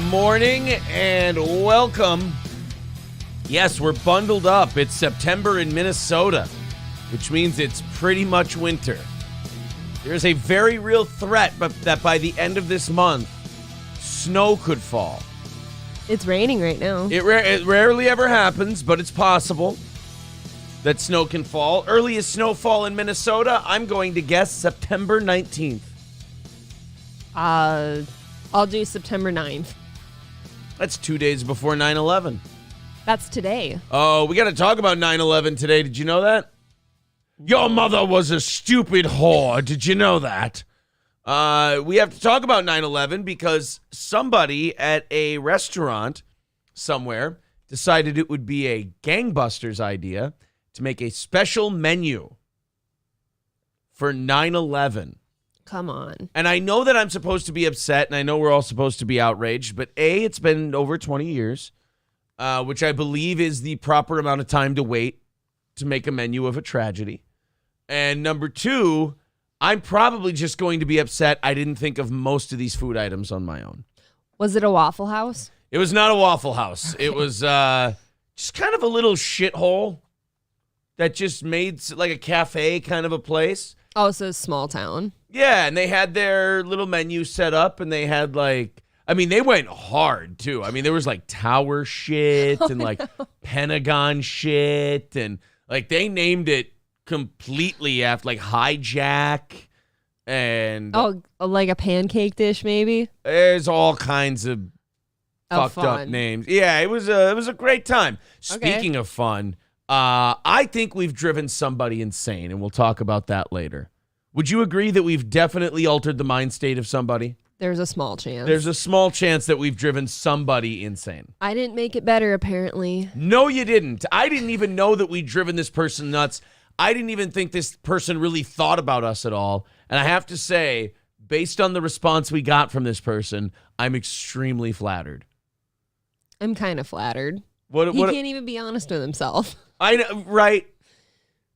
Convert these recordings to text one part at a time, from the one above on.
morning and welcome. Yes, we're bundled up. It's September in Minnesota, which means it's pretty much winter. There's a very real threat that by the end of this month, snow could fall. It's raining right now. It rarely ever happens, but it's possible that snow can fall. Earliest snowfall in Minnesota, I'm going to guess September 19th. I'll do September 9th. That's 2 days before 9/11. That's today. Oh, we got to talk about 9/11 today. Did you know that? Your mother was a stupid whore. Did you know that? We have to talk about 9/11 because somebody at a restaurant somewhere decided it would be a gangbusters idea to make a special menu for 9/11. Come on. And I know that I'm supposed to be upset, and I know we're all supposed to be outraged, but A, it's been over 20 years, which I believe is the proper amount of time to wait to make a menu of a tragedy. And number two, I'm probably just going to be upset I didn't think of most of these food items on my own. Was it a Waffle House? It was not a Waffle House. Okay. It was just kind of a little shithole that just made like a cafe kind of a place. Oh, so small town. Yeah, and they had their little menu set up, and they had they went hard, too. I mean, there was tower shit and Pentagon shit, and they named it completely after hijack and... Oh, like a pancake dish, maybe? There's all kinds of fucked fun. up names. Yeah, it was a great time. Speaking of fun, I think we've driven somebody insane, and we'll talk about that later. Would you agree that we've definitely altered the mind state of somebody? There's a small chance. There's a small chance that we've driven somebody insane. I didn't make it better, apparently. No, you didn't. I didn't even know that we'd driven this person nuts. I didn't even think this person really thought about us at all. And I have to say, based on the response we got from this person, I'm extremely flattered. I'm kind of flattered. He can't even be honest with himself. I know, right?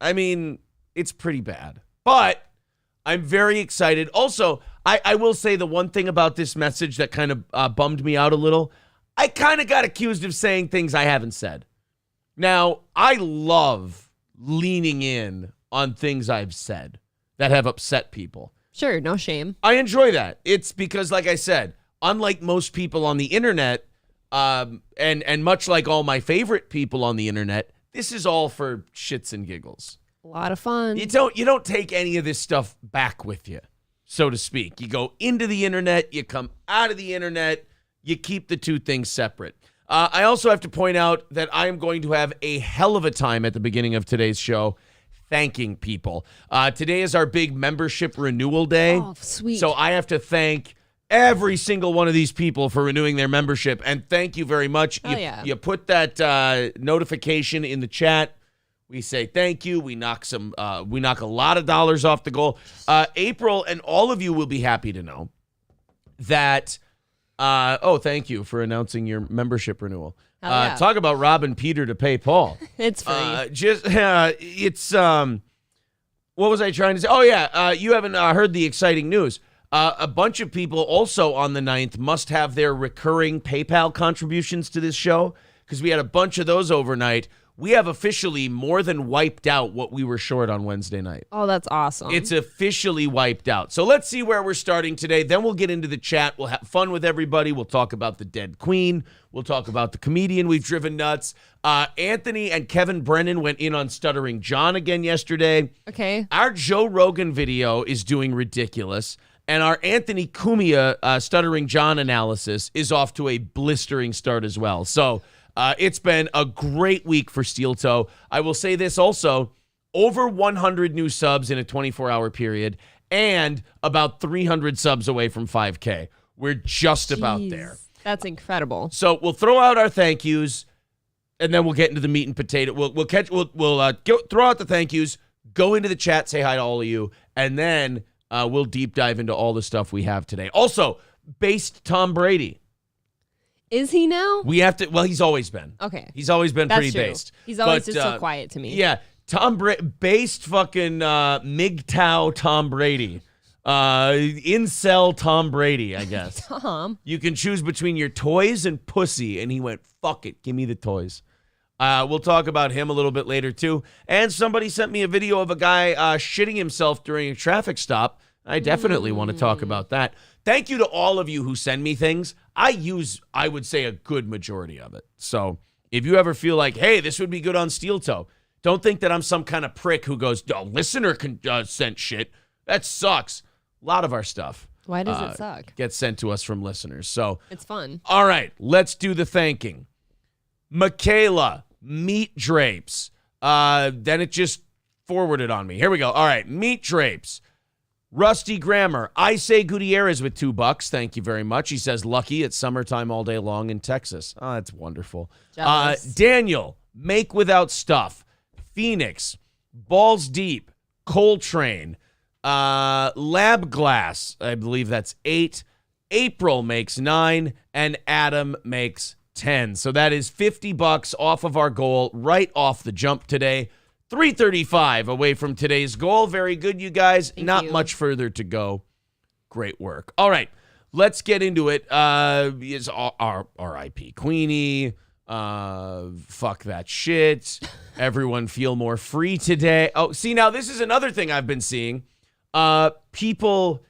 I mean, it's pretty bad. But I'm very excited. Also, I will say the one thing about this message that kind of bummed me out a little, I kind of got accused of saying things I haven't said. Now, I love leaning in on things I've said that have upset people. Sure, no shame. I enjoy that. It's because, like I said, unlike most people on the internet, and much like all my favorite people on the internet, this is all for shits and giggles. A lot of fun. You don't take any of this stuff back with you, so to speak. You go into the internet, you come out of the internet, you keep the two things separate. I also have to point out that I am going to have a hell of a time at the beginning of today's show thanking people. Today is our big membership renewal day. Oh, sweet. So I have to thank every single one of these people for renewing their membership, and thank you very much. You put that notification in the chat. We say thank you. We knock a lot of dollars off the goal. April and all of you will be happy to know that. Thank you for announcing your membership renewal. Yeah. Talk about robbing Peter to pay Paul. It's free. What was I trying to say? Oh yeah, you haven't heard the exciting news. A bunch of people also on the 9th must have their recurring PayPal contributions to this show because we had a bunch of those overnight. We have officially more than wiped out what we were short on Wednesday night. Oh, that's awesome. It's officially wiped out. So let's see where we're starting today. Then we'll get into the chat. We'll have fun with everybody. We'll talk about the dead queen. We'll talk about the comedian we've driven nuts. Anthony and Kevin Brennan went in on Stuttering John again yesterday. Okay. Our Joe Rogan video is doing ridiculous. And our Anthony Cumia Stuttering John analysis is off to a blistering start as well. So it's been a great week for Steel Toe. I will say this also, over 100 new subs in a 24-hour period and about 300 subs away from 5K. We're just about there. That's incredible. So we'll throw out our thank yous, and then we'll get into the meat and potato. We'll throw out the thank yous, go into the chat, say hi to all of you, and then we'll deep dive into all the stuff we have today. Also, based Tom Brady. Is he now? We have to. Well, he's always been. Okay. He's always been pretty true. based. He's always just so quiet to me. Yeah. Tom Brady, based fucking MGTOW Tom Brady Incel Tom Brady, I guess. Tom. You can choose between your toys and pussy. And he went, fuck it, give me the toys. We'll talk about him a little bit later, too. And somebody sent me a video of a guy shitting himself during a traffic stop. I definitely want to talk about that. Thank you to all of you who send me things. I would say, a good majority of it. So if you ever feel like, hey, this would be good on Steel Toe, don't think that I'm some kind of prick who goes, oh, listener sent shit. That sucks. A lot of our stuff. Why does it suck? Gets sent to us from listeners. So it's fun. All right, let's do the thanking. Michaela, Meat Drapes. Then it just forwarded on me. Here we go. All right, Meat Drapes. Rusty Grammar. I say Gutierrez with $2. Thank you very much. He says, lucky, it's summertime all day long in Texas. Oh, that's wonderful. Daniel, Make Without Stuff. Phoenix, Balls Deep. Coltrane. Lab Glass. I believe that's 8. April makes 9. And Adam makes 10. So that is $50 off of our goal right off the jump today. 335 away from today's goal. Very good, you guys. Not much further to go. Great work. All right, let's get into it. Is R.I.P. Queenie. Fuck that shit. Everyone feel more free today. Oh, see, now this is another thing I've been seeing. People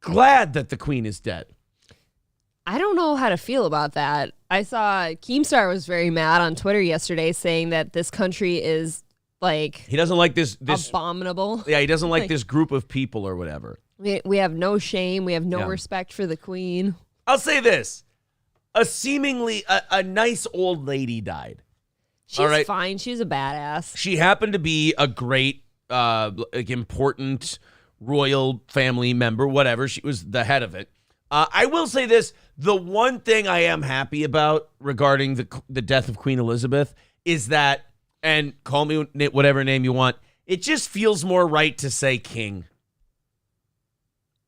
glad that the Queen is dead. I don't know how to feel about that. I saw Keemstar was very mad on Twitter yesterday saying that this country is he doesn't like this abominable. Yeah, he doesn't like this group of people or whatever. We have no shame. We have no respect for the Queen. I'll say this. A seemingly a nice old lady died. She's fine. She's a badass. She happened to be a great, important royal family member, whatever. She was the head of it. I will say this. The one thing I am happy about regarding the death of Queen Elizabeth is that, and call me whatever name you want, it just feels more right to say king.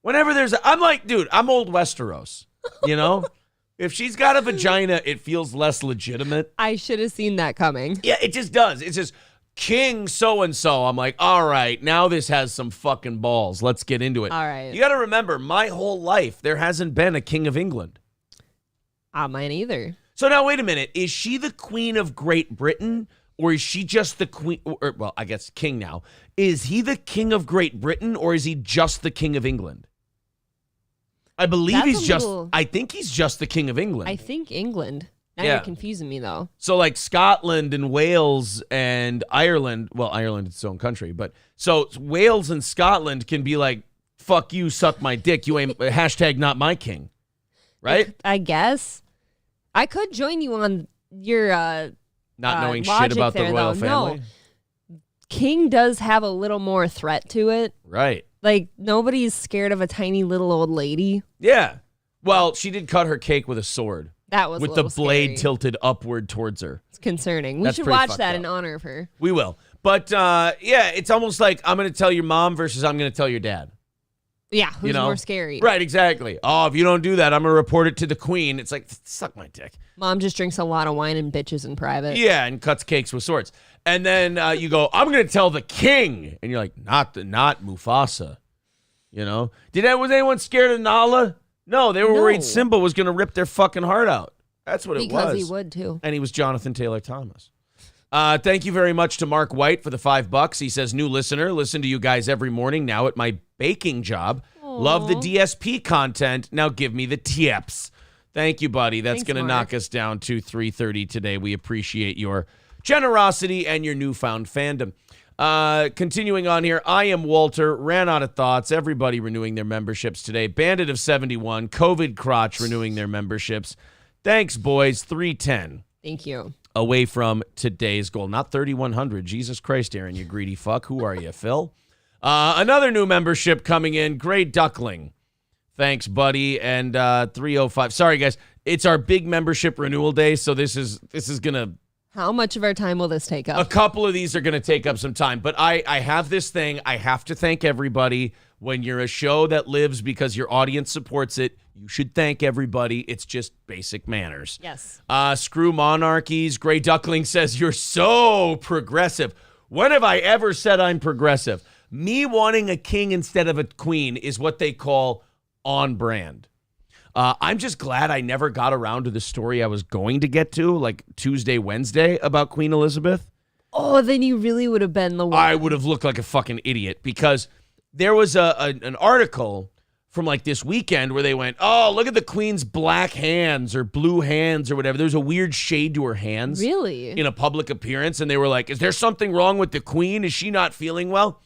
Whenever I'm like, dude, I'm old Westeros, you know? If she's got a vagina, it feels less legitimate. I should have seen that coming. Yeah, it just does. It's just King so-and-so. I'm like, all right, now this has some fucking balls. Let's get into it. All right. You got to remember, my whole life, there hasn't been a King of England. Mine either. So now, wait a minute. Is she the Queen of Great Britain? Or is she just the queen? Well, I guess king now. Is he the King of Great Britain, or is he just the King of England? I believe I think he's just the King of England. I think England. Now you're confusing me, though. So, like, Scotland and Wales and Ireland. Well, Ireland is its own country. But so Wales and Scotland can be like, fuck you, suck my dick. You ain't, hashtag not my king. Right? I guess. I could join you on your... not knowing shit about the royal family? No. King does have a little more threat to it. Right. Like, nobody's scared of a tiny little old lady. Yeah. Well, she did cut her cake with a sword. That was with a the little blade scary. Tilted upward towards her. It's concerning. We should watch that in honor of her. We will. But, yeah, it's almost like I'm going to tell your mom versus I'm going to tell your dad. Yeah, who's more scary? Right, exactly. Oh, if you don't do that, I'm going to report it to the Queen. It's like, suck my dick. Mom just drinks a lot of wine and bitches in private. Yeah, and cuts cakes with swords. And then you go, I'm going to tell the king. And you're like, not Mufasa. You know? Was anyone scared of Nala? No, they were worried Simba was going to rip their fucking heart out. That's what it was. Because he would, too. And he was Jonathan Taylor Thomas. Thank you very much to Mark White for the $5. He says, new listener, listen to you guys every morning now at my baking job. Aww. Love the DSP content. Now give me the tips. Thank you, buddy. That's going to knock us down to 3:30 today. We appreciate your generosity and your newfound fandom. Continuing on here, I am Walter. Ran out of thoughts. Everybody renewing their memberships today. Bandit of 71. COVID Crotch renewing their memberships. Thanks, boys. 310. Thank you. Away from today's goal. Not 3,100. Jesus Christ, Aaron, you greedy fuck. Who are you, Phil? Another new membership coming in. Gray Duckling. Thanks, buddy. And 305. Sorry, guys. It's our big membership renewal day, so this is going to... How much of our time will this take up? A couple of these are going to take up some time, but I have this thing. I have to thank everybody. When you're a show that lives because your audience supports it, you should thank everybody. It's just basic manners. Yes. Screw monarchies. Gray Duckling says, you're so progressive. When have I ever said I'm progressive? Me wanting a king instead of a queen is what they call on brand. I'm just glad I never got around to the story I was going to get to, like Tuesday, Wednesday, about Queen Elizabeth. Oh, then you really would have been the one. I would have looked like a fucking idiot because there was an article from like this weekend where they went, oh, look at the Queen's black hands or blue hands or whatever. There was a weird shade to her hands. Really? In a public appearance. And they were like, is there something wrong with the Queen? Is she not feeling well?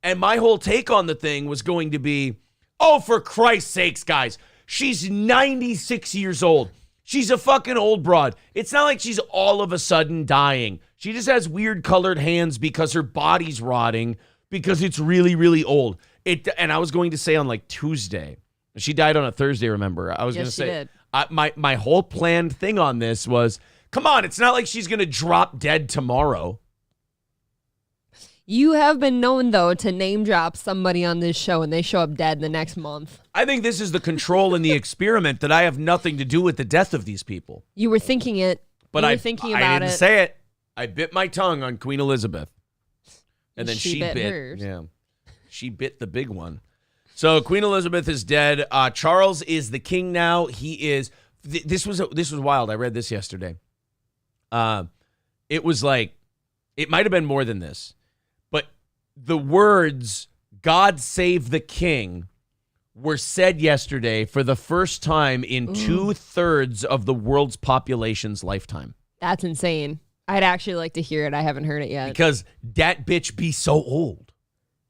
And my whole take on the thing was going to be, oh, for Christ's sakes, guys. She's 96 years old. She's a fucking old broad. It's not like she's all of a sudden dying. She just has weird colored hands because her body's rotting because it's really, really old. And I was going to say on like Tuesday. She died on a Thursday, remember? I was going to say, my whole planned thing on this was, come on, it's not like she's going to drop dead tomorrow. You have been known, though, to name drop somebody on this show and they show up dead the next month. I think this is the control in the experiment that I have nothing to do with the death of these people. You were thinking it. But I didn't say it. I bit my tongue on Queen Elizabeth. And then she bit hers. Yeah. She bit the big one. So Queen Elizabeth is dead. Charles is the king now. He is. This was wild. I read this yesterday. It was like, it might have been more than this, but the words "God save the king" were said yesterday for the first time in 2/3 of the world's population's lifetime. That's insane. I'd actually like to hear it. I haven't heard it yet. Because that bitch be so old.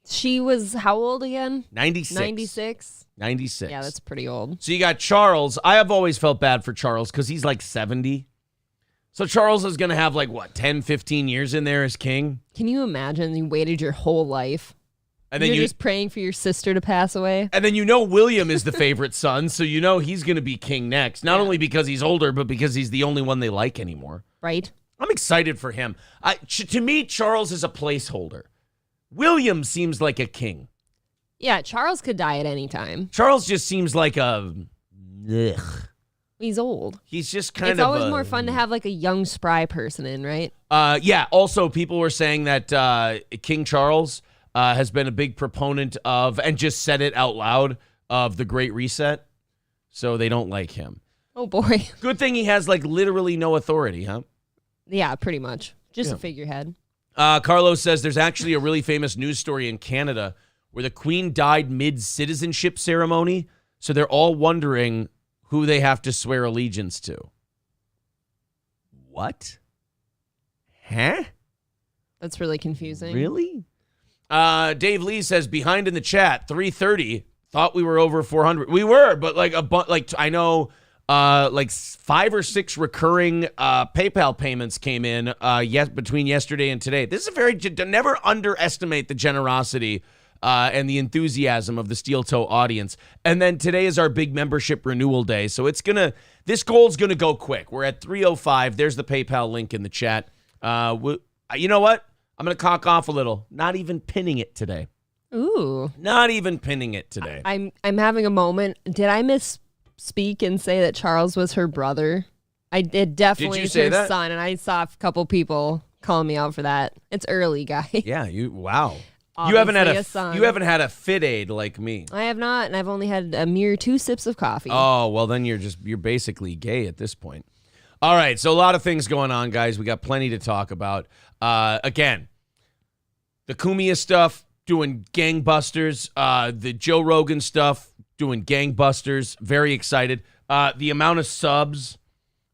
She was how old again? 96. 96? 96. Yeah, that's pretty old. So you got Charles. I have always felt bad for Charles because he's like 70. So Charles is going to have like, what, 10, 15 years in there as king? Can you imagine you waited your whole life? And then you're just praying for your sister to pass away? And then William is the favorite son, so he's going to be king next. Not only because he's older, but because he's the only one they like anymore. Right. I'm excited for him. To me, Charles is a placeholder. William seems like a king. Yeah, Charles could die at any time. Charles just seems like a... Ugh. He's old. He's just kind of... It's always more fun to have like a young, spry person in, right? Yeah, also people were saying that King Charles has been a big proponent of, and just said it out loud, of the Great Reset. So they don't like him. Oh, boy. Good thing he has like literally no authority, huh? Yeah, pretty much. Just a figurehead. Carlos says there's actually a really famous news story in Canada where the Queen died mid-citizenship ceremony, so they're all wondering who they have to swear allegiance to. What? Huh? That's really confusing. Really? Dave Lee says, behind in the chat, 3:30, thought we were over 400. We were, but I know... like 5 or 6 recurring PayPal payments came in between yesterday and today. This is never underestimate the generosity and the enthusiasm of the Steel Toe audience. And then today is our big membership renewal day. So this goal's going to go quick. We're at 3:05. There's the PayPal link in the chat. You know what? I'm going to cock off a little. Not even pinning it today. Ooh. Not even pinning it today. I'm having a moment. Did I speak and say that Charles was her brother? I did definitely. Did you say her that? Son, and I saw a couple people calling me out for that. It's early, guy. Yeah, wow. Obviously You haven't had a fit aid like me. I have not, and I've only had a mere 2 sips of coffee. Oh, well then you're basically gay at this point. All right, so a lot of things going on, guys. We got plenty to talk about. Again, the Cumia stuff doing gangbusters. The Joe Rogan stuff doing gangbusters. Very excited. The amount of subs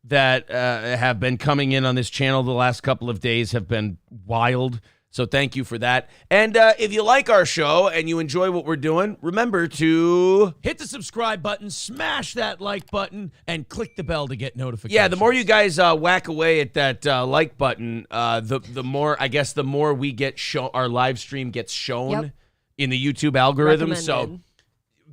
that have been coming in on this channel the last couple of days have been wild. So thank you for that. And if you like our show and you enjoy what we're doing, remember to hit the subscribe button, smash that like button, and click the bell to get notifications. Yeah, the more you guys whack away at that like button, the more we get our live stream gets shown in the YouTube algorithm. So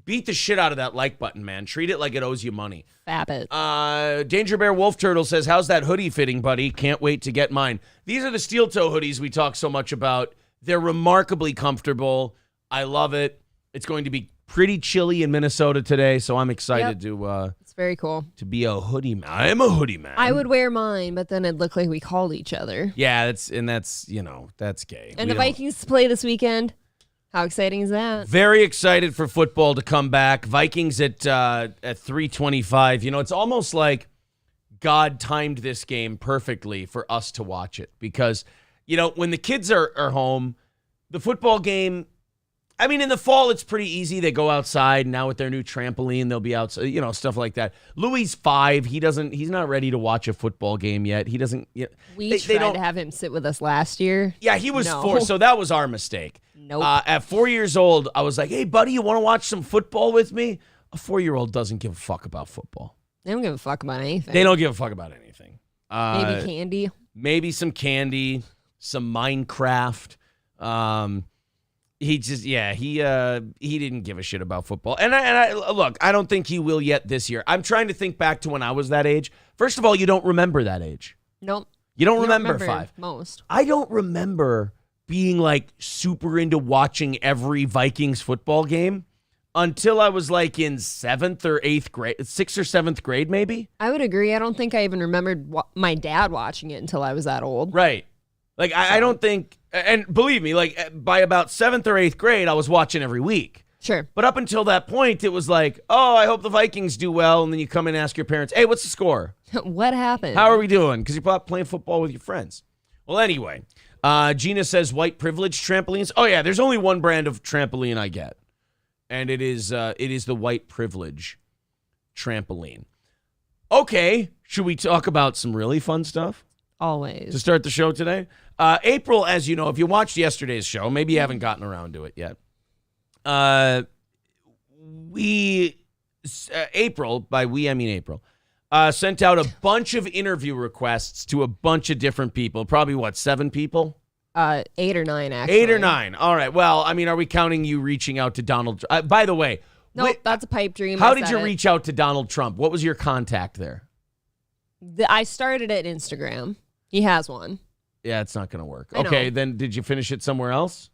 beat the shit out of that like button, man. Treat it like it owes you money. Fap it. Danger Bear Wolf Turtle says, how's that hoodie fitting, buddy? Can't wait to get mine. These are the Steel Toe hoodies we talk so much about. They're remarkably comfortable. I love it. It's going to be pretty chilly in Minnesota today, so I'm excited to... it's very cool. To be a hoodie man. I am a hoodie man. I would wear mine, but then it'd look like we called each other. Yeah, that's gay. And the Vikings play this weekend. How exciting is that? Very excited for football to come back. Vikings at 3:25. You know, it's almost like God timed this game perfectly for us to watch it because, you know, when the kids are home, the football game, I mean, in the fall, it's pretty easy. They go outside. Now with their new trampoline, they'll be outside, you know, stuff like that. Louis 5. He's not ready to watch a football game yet. He doesn't. We tried to have him sit with us last year. Yeah, he was 4, so that was our mistake. Nope. At 4 years old, I was like, hey, buddy, you want to watch some football with me? A 4-year-old doesn't give a fuck about football. They don't give a fuck about anything. They don't give a fuck about anything. Maybe candy. Maybe some candy, some Minecraft. He just, he didn't give a shit about football. And I look, I don't think he will yet this year. I'm trying to think back to when I was that age. First of all, you don't remember that age. Nope. You don't remember 5. Most. I don't remember being like super into watching every Vikings football game until I was like in 7th or 8th grade, 6th or 7th grade, maybe. I would agree. I don't think I even remembered my dad watching it until I was that old. Right. Like, I don't think, and believe me, like by about 7th or 8th grade, I was watching every week. Sure. But up until that point, it was like, oh, I hope the Vikings do well. And then you come in and ask your parents, hey, what's the score? What happened? How are we doing? Because you're playing football with your friends. Well, anyway, Gina says white privilege trampolines. Oh, yeah, there's only one brand of trampoline I get. And it is the white privilege trampoline. Okay, should we talk about some really fun stuff? Always. To start the show today? April, as you know, if you watched yesterday's show, maybe you haven't gotten around to it yet. April, by we I mean April, sent out a bunch of interview requests to a bunch of different people. Probably, 7 people? 8 or 9, actually. 8 or 9. All right. Well, I mean, are we counting you reaching out to Donald? By the way. Nope, that's a pipe dream. How did you reach out to Donald Trump? What was your contact there? I started at Instagram. He has one. Yeah, it's not going to work. I know. Okay, then did you finish it somewhere else?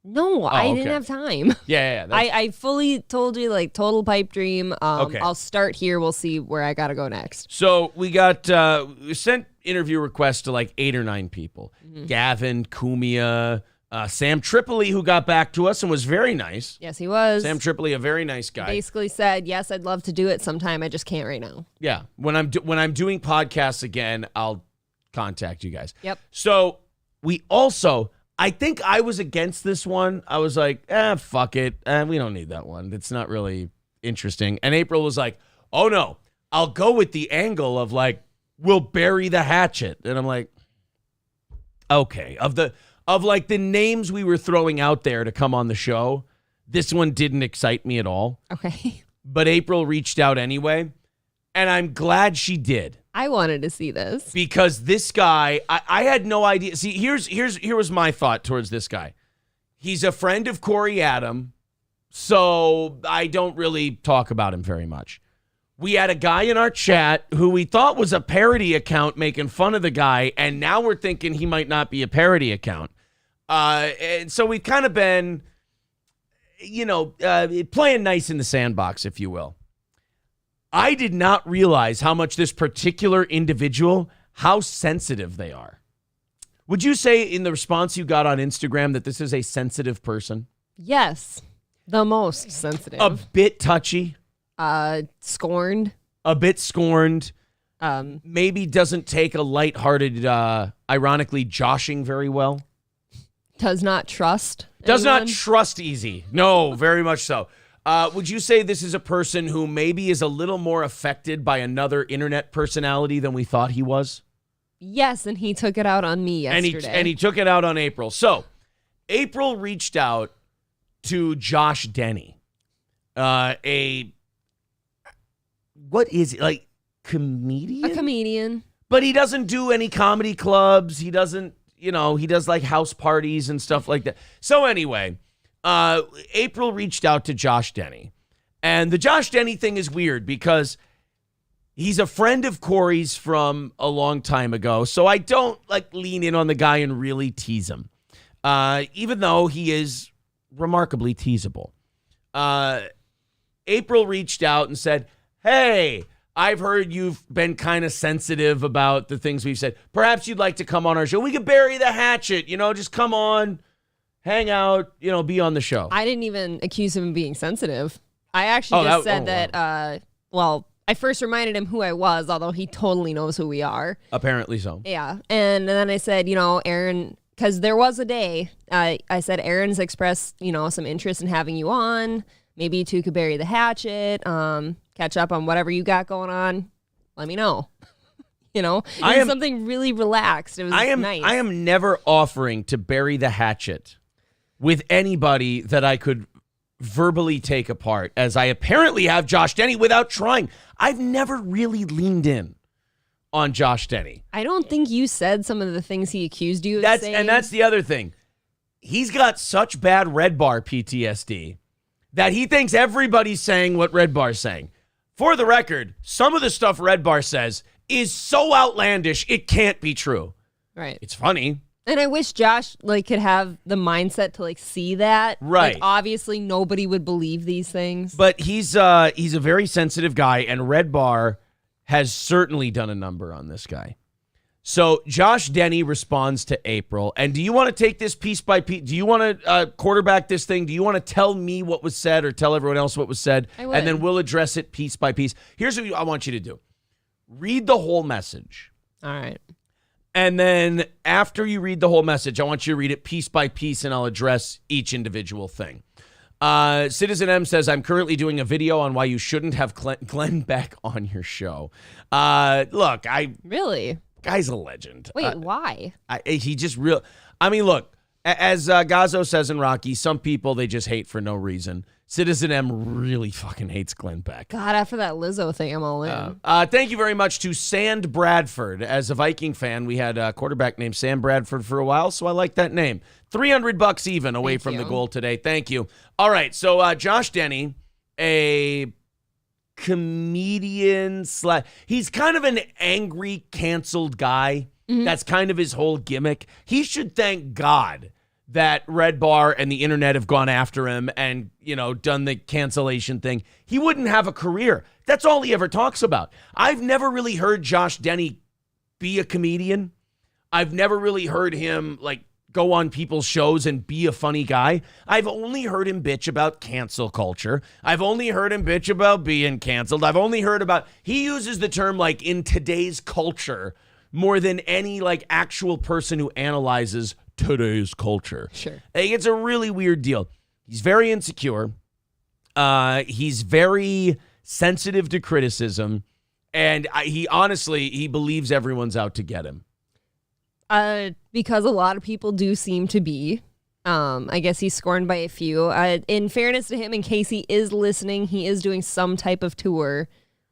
No, I didn't have time. Yeah. I fully told you, like, total pipe dream. Okay. I'll start here. We'll see where I got to go next. So we we sent interview requests to like 8 or 9 people. Mm-hmm. Gavin, Cumia, Sam Tripoli, who got back to us and was very nice. Yes, he was. Sam Tripoli, a very nice guy. He basically said, yes, I'd love to do it sometime. I just can't right now. Yeah. When I'm doing podcasts again, I'll contact you guys. Yep. So we also, I think I was against this one. I was like, fuck it. We don't need that one. It's not really interesting. And April was like, oh no, I'll go with the angle of like, we'll bury the hatchet. And I'm like, okay. Of the names we were throwing out there to come on the show, this one didn't excite me at all. Okay. But April reached out anyway. And I'm glad she did. I wanted to see this. Because this guy, I had no idea. See, here was my thought towards this guy. He's a friend of Corey Adam, so I don't really talk about him very much. We had a guy in our chat who we thought was a parody account making fun of the guy, and now we're thinking he might not be a parody account. And so we've kind of been, playing nice in the sandbox, if you will. I did not realize how much this particular individual, how sensitive they are. Would you say in the response you got on Instagram that this is a sensitive person? Yes. The most sensitive. A bit touchy. Scorned. A bit scorned. Maybe doesn't take a lighthearted, ironically, joshing very well. Does not trust Does anyone. not trust easy. No, very much so. Would you say this is a person who maybe is a little more affected by another internet personality than we thought he was? Yes, and he took it out on me yesterday. And he took it out on April. So, April reached out to Josh Denny, what is it, like, comedian? A comedian. But he doesn't do any comedy clubs. He doesn't, he does like house parties and stuff like that. So anyway, April reached out to Josh Denny. And the Josh Denny thing is weird because he's a friend of Corey's from a long time ago. So I don't lean in on the guy and really tease him. Even though he is remarkably teasable. April reached out and said, hey, I've heard you've been kind of sensitive about the things we've said. Perhaps you'd like to come on our show. We could bury the hatchet, just come on, hang out, be on the show. I didn't even accuse him of being sensitive. I actually said that, I first reminded him who I was, although he totally knows who we are. Apparently so. Yeah. And then I said, Aaron, because there was a day, I said, Aaron's expressed, some interest in having you on. Maybe you two could bury the hatchet, catch up on whatever you got going on. Let me know. It was something really relaxed. It was nice. I am never offering to bury the hatchet with anybody that I could verbally take apart, as I apparently have Josh Denny without trying. I've never really leaned in on Josh Denny. I don't think you said some of the things he accused you of saying. And that's the other thing. He's got such bad Red Bar PTSD that he thinks everybody's saying what Red Bar's saying. For the record, some of the stuff Red Bar says is so outlandish, it can't be true. Right. It's funny. And I wish Josh could have the mindset to see that. Right. Obviously nobody would believe these things. But he's a very sensitive guy, and Red Bar has certainly done a number on this guy. So Josh Denny responds to April. And do you want to take this piece by piece? Do you want to quarterback this thing? Do you want to tell me what was said or tell everyone else what was said? I would. And then we'll address it piece by piece. Here's what I want you to do. Read the whole message. All right. And then after you read the whole message, I want you to read it piece by piece, and I'll address each individual thing. Citizen M says, I'm currently doing a video on why you shouldn't have Glenn Beck on your show. Look, Really? Guy's a legend. Wait, why? He just real. I mean, look, as Gazzo says in Rocky, some people, they just hate for no reason. Citizen M really fucking hates Glenn Beck. God, after that Lizzo thing, I'm all in. Thank you very much to Sand Bradford. As a Viking fan, we had a quarterback named Sam Bradford for a while, so I like that name. $300 even away from the goal today. Thank you. All right, so Josh Denny, a comedian he's kind of an angry, canceled guy. Mm-hmm. That's kind of his whole gimmick. He should thank God that Red Bar and the internet have gone after him and, done the cancellation thing. He wouldn't have a career. That's all he ever talks about. I've never really heard Josh Denny be a comedian. I've never really heard him go on people's shows and be a funny guy. I've only heard him bitch about cancel culture. I've only heard him bitch about being canceled. I've only heard he uses the term in today's culture more than any actual person who analyzes today's culture. Sure. It's a really weird deal. He's very insecure. He's very sensitive to criticism. And he believes everyone's out to get him. Because a lot of people do seem to be. I guess he's scorned by a few. In fairness to him, in case he is listening, he is doing some type of tour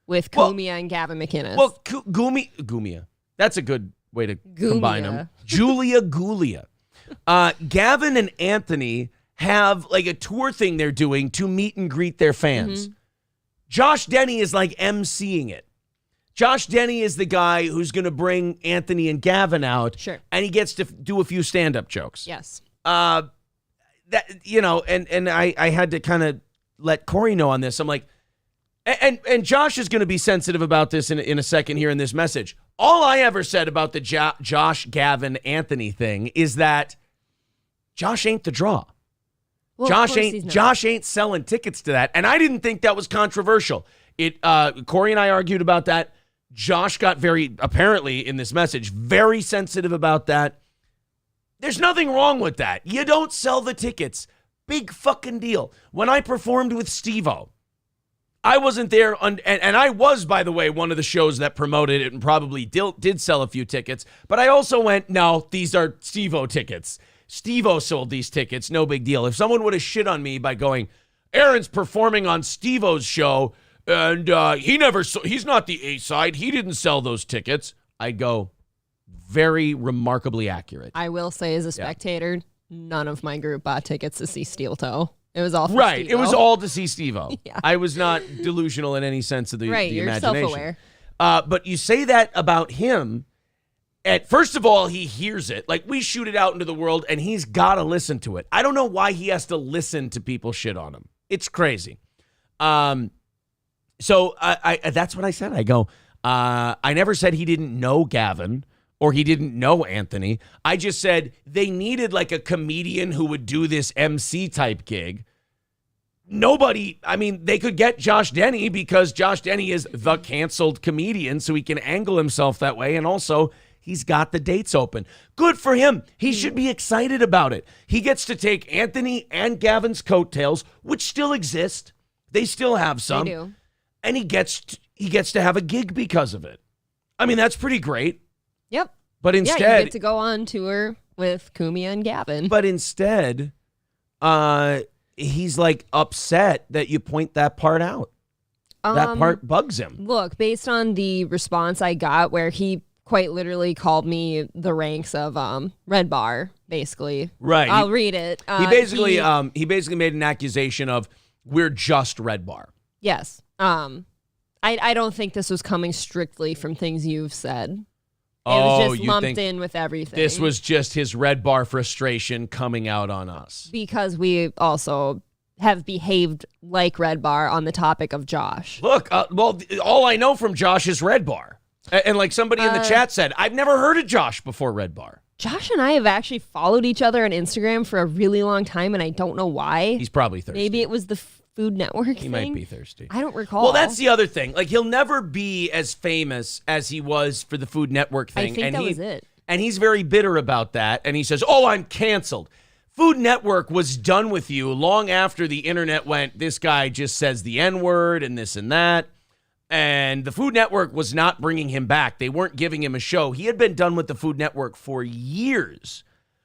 with Cumia and Gavin McInnes. Well, Gumia. That's a good way to combine them. Julia Gulia. Gavin and Anthony have a tour thing they're doing to meet and greet their fans. Mm-hmm. Josh Denny is emceeing it. Josh Denny is the guy who's going to bring Anthony and Gavin out. Sure. And he gets to do a few stand-up jokes. Yes. And I had to kind of let Corey know on this. I'm like, and Josh is going to be sensitive about this in a second here in this message. All I ever said about the Josh, Gavin, Anthony thing is that Josh ain't the draw. Well, Josh ain't selling tickets to that. And I didn't think that was controversial. Corey and I argued about that. Josh got apparently in this message, very sensitive about that. There's nothing wrong with that. You don't sell the tickets. Big fucking deal. When I performed with Steve-O, I wasn't there, and I was, by the way, one of the shows that promoted it and probably did sell a few tickets, but I also went, no, these are Steve-O tickets. Steve-O sold these tickets, no big deal. If someone would have shit on me by going, Aaron's performing on Steve-O's show, and he's not the A-side, he didn't sell those tickets, I'd go, very remarkably accurate. I will say, as a spectator, none of my group bought tickets to see Steel Toe. It was all for right. Steve-O. It was all to see Steve-O. Yeah. I was not delusional in any sense of the you're imagination. Self-aware. But you say that about him. First of all, he hears it. We shoot it out into the world, and he's got to listen to it. I don't know why he has to listen to people shit on him. It's crazy. So I that's what I said. I go, I never said he didn't know Gavin or he didn't know Anthony. I just said they needed like a comedian who would do this MC type gig. Nobody, I mean, they could get Josh Denny because Josh Denny is the canceled comedian, so he can angle himself that way. And also, he's got the dates open. Good for him. He should be excited about it. He gets to take Anthony and Gavin's coattails, which still exist. They still have some. They do. And he gets to have a gig because of it. I mean, that's pretty great. Yep. But instead, you get to go on tour with Kumia and Gavin. But instead, he's like upset that you point that part out. That part bugs him. Look, based on the response I got where he quite literally called me the ranks of Red Bar, basically. Right. I'll read it. He basically made an accusation of we're just Red Bar. Yes. I don't think this was coming strictly from things you've said. It was just lumped in with everything. This was just his Red Bar frustration coming out on us. Because we also have behaved like Red Bar on the topic of Josh. Look, well, all I know from Josh is Red Bar. And like somebody in the chat said, I've never heard of Josh before Red Bar. Josh and I have actually followed each other on Instagram for a really long time, and I don't know why. He's probably thirsty. Maybe it was the Food Network thing. He might be thirsty. I don't recall. Well, that's the other thing. Like, he'll never be as famous as he was for the Food Network thing. I think that was it. And he's very bitter about that. And he says, I'm canceled. Food Network was done with you long after the internet went, this guy just says the N-word and this and that. And the Food Network was not bringing him back. They weren't giving him a show. He had been done with the Food Network for years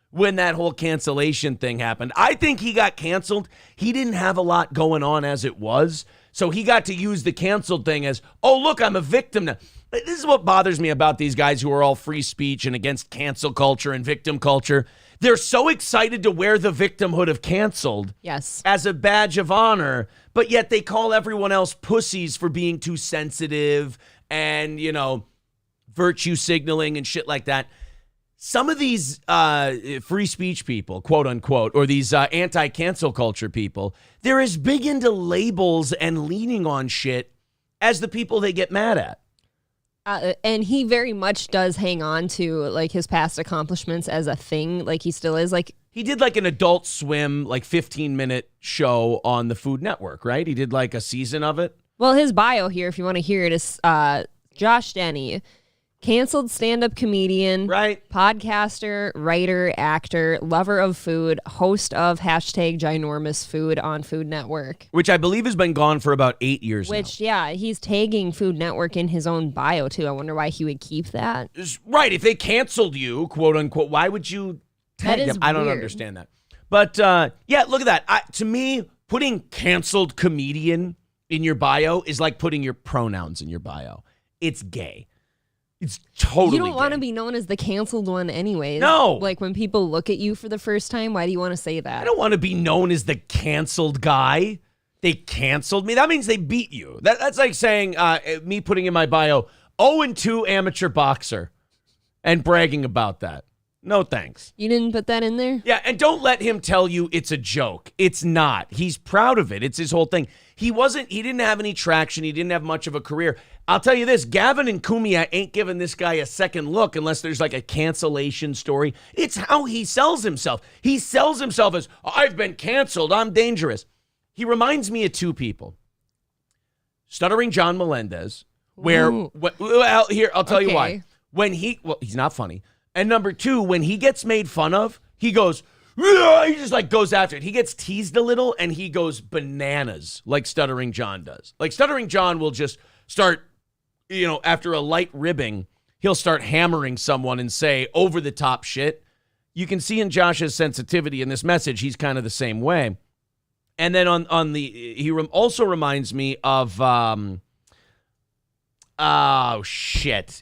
when that whole cancellation thing happened. I think he got canceled. He didn't have a lot going on as it was. So he got to use the canceled thing as, look, I'm a victim now. This is what bothers me about these guys who are all free speech and against cancel culture and victim culture. They're so excited to wear the victimhood of canceled as a badge of honor, but yet they call everyone else pussies for being too sensitive and, virtue signaling and shit like that. Some of these free speech people, quote unquote, or these anti-cancel culture people, they're as big into labels and leaning on shit as the people they get mad at. And he very much does hang on to like his past accomplishments as a thing. Like he still is like. He did like an Adult Swim, like 15-minute show on the Food Network, right? He did like a season of it. Well, his bio here, if you want to hear it, is Josh Denny. Canceled stand-up comedian, right? Podcaster, writer, actor, lover of food, host of #ginormousfood on Food Network. Which I believe has been gone for about 8 years now. Which, yeah, he's tagging Food Network in his own bio, too. I wonder why he would keep that. Right. If they canceled you, quote unquote, why would you tag them? I don't understand that. But, yeah, look at that. To me, putting canceled comedian in your bio is like putting your pronouns in your bio. It's gay. It's totally You don't want to be known as the canceled one anyways. No. Like when people look at you for the first time, why do you want to say that? I don't want to be known as the canceled guy. They canceled me. That means they beat you. That's like saying me putting in my bio, 0-2 amateur boxer and bragging about that. No thanks. You didn't put that in there? Yeah, and don't let him tell you it's a joke. It's not. He's proud of it. It's his whole thing. He didn't have any traction. He didn't have much of a career. I'll tell you this, Gavin and Kumia ain't giving this guy a second look unless there's like a cancellation story. It's how he sells himself. He sells himself as, I've been canceled, I'm dangerous. He reminds me of two people. Stuttering John Melendez, I'll tell you why. He's not funny. And number two, when he gets made fun of, he goes, he just like goes after it. He gets teased a little and he goes bananas like Stuttering John does. Like Stuttering John will just start, after a light ribbing, he'll start hammering someone and say over the top shit. You can see in Josh's sensitivity in this message, he's kind of the same way. And then also reminds me of,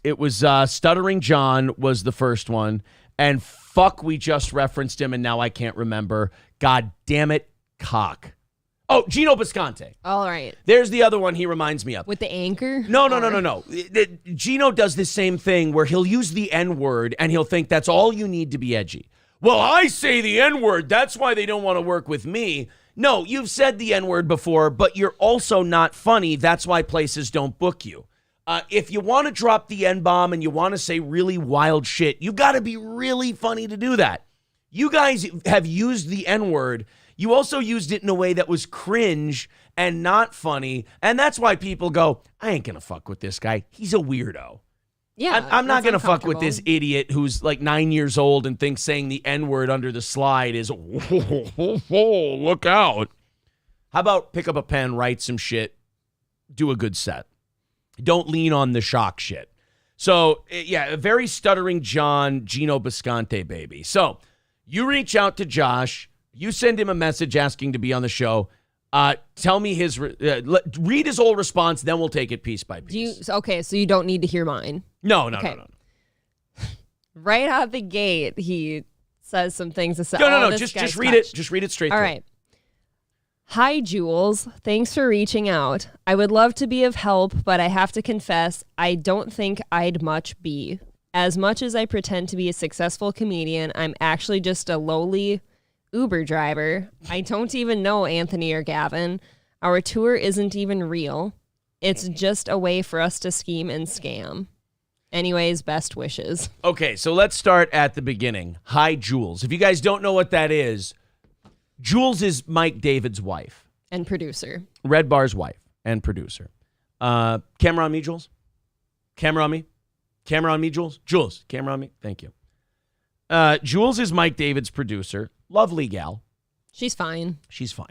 it was Stuttering John was the first one. And fuck, we just referenced him and now I can't remember. God damn it, cock. Oh, Gino Bisconte. All right. There's the other one he reminds me of. With the anchor? No. Gino does the same thing where he'll use the N-word and he'll think that's all you need to be edgy. Well, I say the N-word. That's why they don't want to work with me. No, you've said the N-word before, but you're also not funny. That's why places don't book you. If you want to drop the N-bomb and you want to say really wild shit, you got to be really funny to do that. You guys have used the N-word. You also used it in a way that was cringe and not funny. And that's why people go, I ain't going to fuck with this guy. He's a weird. Yeah, I'm not going to fuck with this idiot who's like 9 years old and thinks saying the N-word under the slide is, whoa, look out. How about pick up a pen, write some shit, do a good set. Don't lean on the shock shit. So, yeah, a very stuttering John, Gino Bisconte, baby. So, you reach out to Josh. You send him a message asking to be on the show. Tell me his, read his whole response, then we'll take it piece by piece. Okay, so you don't need to hear mine. No. Right out the gate, he says some things. No. Just read it. Just read it straight. All right. Hi, Jules. Thanks for reaching out. I would love to be of help, but I have to confess, I don't think I'd much be. As much as I pretend to be a successful comedian, I'm actually just a lowly Uber driver. I don't even know Anthony or Gavin. Our tour isn't even real. It's just a way for us to scheme and scam. Anyways, best wishes. Okay, so let's start at the beginning. Hi, Jules. If you guys don't know what that is, Jules is Mike David's wife. And producer. Red Bar's wife and producer. Camera on me, Jules. Camera on me. Camera on me, Jules. Jules, camera on me. Thank you. Jules is Mike David's producer. Lovely gal. She's fine. She's fine.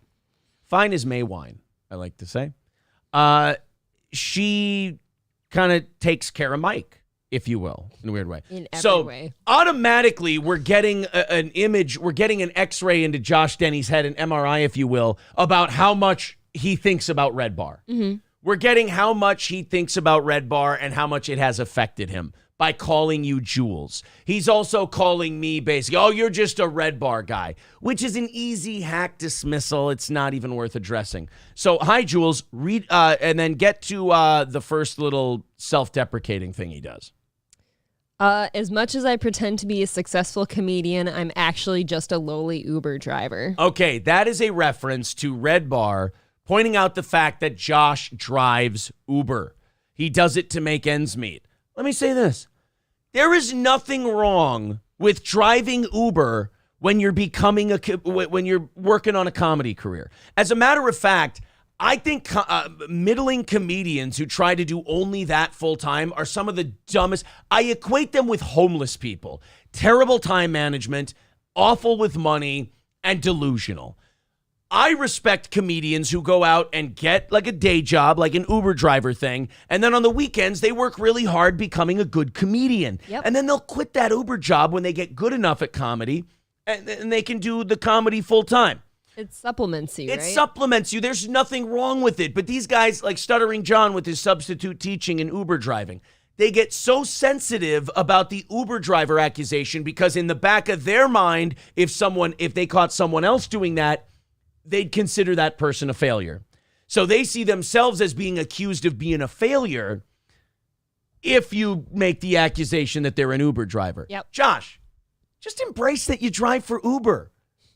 Fine as May wine, I like to say. She kind of takes care of Mike, if you will, in a weird way. In every way. Automatically, we're getting an image, we're getting an X-ray into Josh Denny's head, an MRI, if you will, about how much he thinks about Red Bar. Mm-hmm. We're getting how much he thinks about Red Bar and how much it has affected him by calling you Jules. He's also calling me basically, oh, you're just a Red Bar guy, which is an easy hack dismissal. It's not even worth addressing. So, hi, Jules. Read and then get to the first little self-deprecating thing he does. As much as I pretend to be a successful comedian, I'm actually just a lowly Uber driver. Okay, that is a reference to Red Bar pointing out the fact that Josh drives Uber. He does it to make ends meet. Let me say this. There is nothing wrong with driving Uber when you're when you're working on a comedy career. As a matter of fact, I think middling comedians who try to do only that full time are some of the dumbest. I equate them with homeless people. Terrible time management, awful with money, and delusional. I respect comedians who go out and get like a day job, like an Uber driver thing, and then on the weekends, they work really hard becoming a good comedian. Yep. And then they'll quit that Uber job when they get good enough at comedy, and they can do the comedy full time. It supplements you, right? It supplements you. There's nothing wrong with it. But these guys, like Stuttering John with his substitute teaching and Uber driving, they get so sensitive about the Uber driver accusation because in the back of their mind, if they caught someone else doing that, they'd consider that person a failure. So they see themselves as being accused of being a failure if you make the accusation that they're an Uber driver. Yep. Josh, just embrace that you drive for Uber,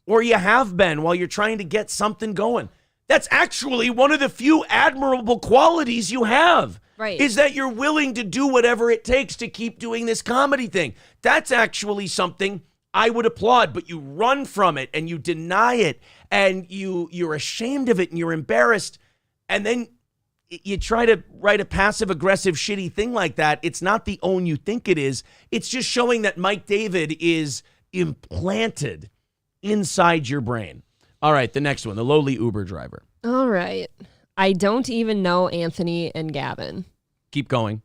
or you have been while you're trying to get something going. That's actually one of the few admirable qualities you have. Right. Is that you're willing to do whatever it takes to keep doing this comedy thing. That's actually something I would applaud, but you run from it and you deny it and you're ashamed of it and you're embarrassed. And then you try to write a passive-aggressive, shitty thing like that. It's not the own you think it is. It's just showing that Mike David is implanted inside your brain. All right, the next one, the lowly Uber driver. All right. I don't even know Anthony and Gavin. Keep going.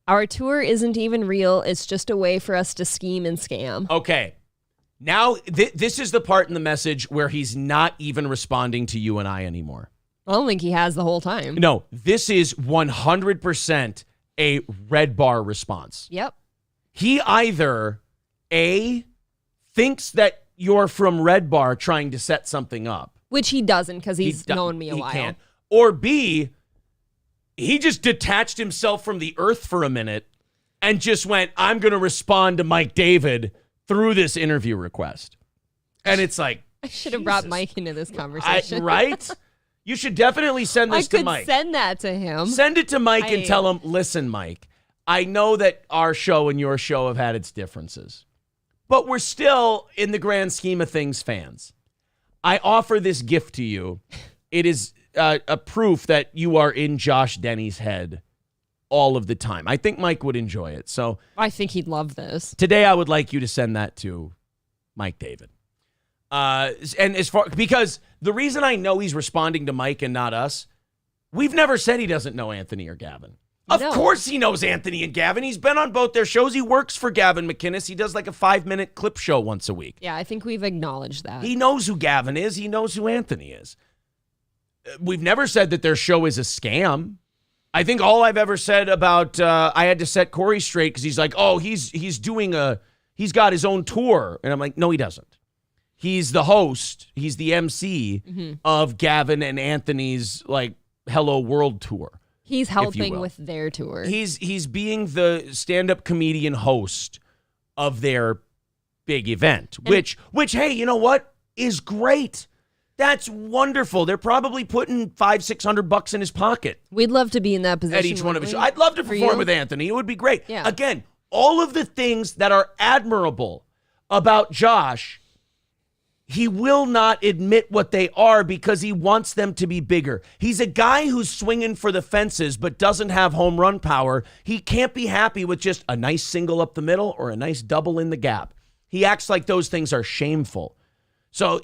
Our tour isn't even real. It's just a way for us to scheme and scam. Okay. Now, this is the part in the message where he's not even responding to you and I anymore. I don't think he has the whole time. No, this is 100% a Red Bar response. Yep. He either, A, thinks that you're from Red Bar trying to set something up. Which he doesn't because he's known me a while. Can't. Or B, he just detached himself from the earth for a minute and just went, I'm going to respond to Mike David through this interview request. And it's like, I should have brought Mike into this conversation. Right? You should definitely send this to Mike. Send that to him. Send it to Mike and tell him, listen, Mike, I know that our show and your show have had its differences, but we're still, in the grand scheme of things, fans. I offer this gift to you. It is a proof that you are in Josh Denny's head all of the time. I think Mike would enjoy it. So I think he'd love this. Today, I would like you to send that to Mike David. And because the reason I know he's responding to Mike and not us, we've never said he doesn't know Anthony or Gavin. Of course he knows Anthony and Gavin. He's been on both their shows. He works for Gavin McInnes. He does like a 5-minute clip show once a week. Yeah, I think we've acknowledged that. He knows who Gavin is. He knows who Anthony is. We've never said that their show is a scam. I think all I've ever said about I had to set Corey straight because he's like, oh, he's got his own tour. And I'm like, no, he doesn't. He's the host. He's the MC of Gavin and Anthony's like Hello World tour. He's helping with their tour. He's being the stand-up comedian host of their big event, which hey, you know what? Is great. That's wonderful. They're probably putting $500-600 in his pocket. We'd love to be in that position at each one of his shows. I'd love to perform with Anthony. It would be great. Yeah. Again, all of the things that are admirable about Josh, he will not admit what they are because he wants them to be bigger. He's a guy who's swinging for the fences but doesn't have home run power. He can't be happy with just a nice single up the middle or a nice double in the gap. He acts like those things are shameful. So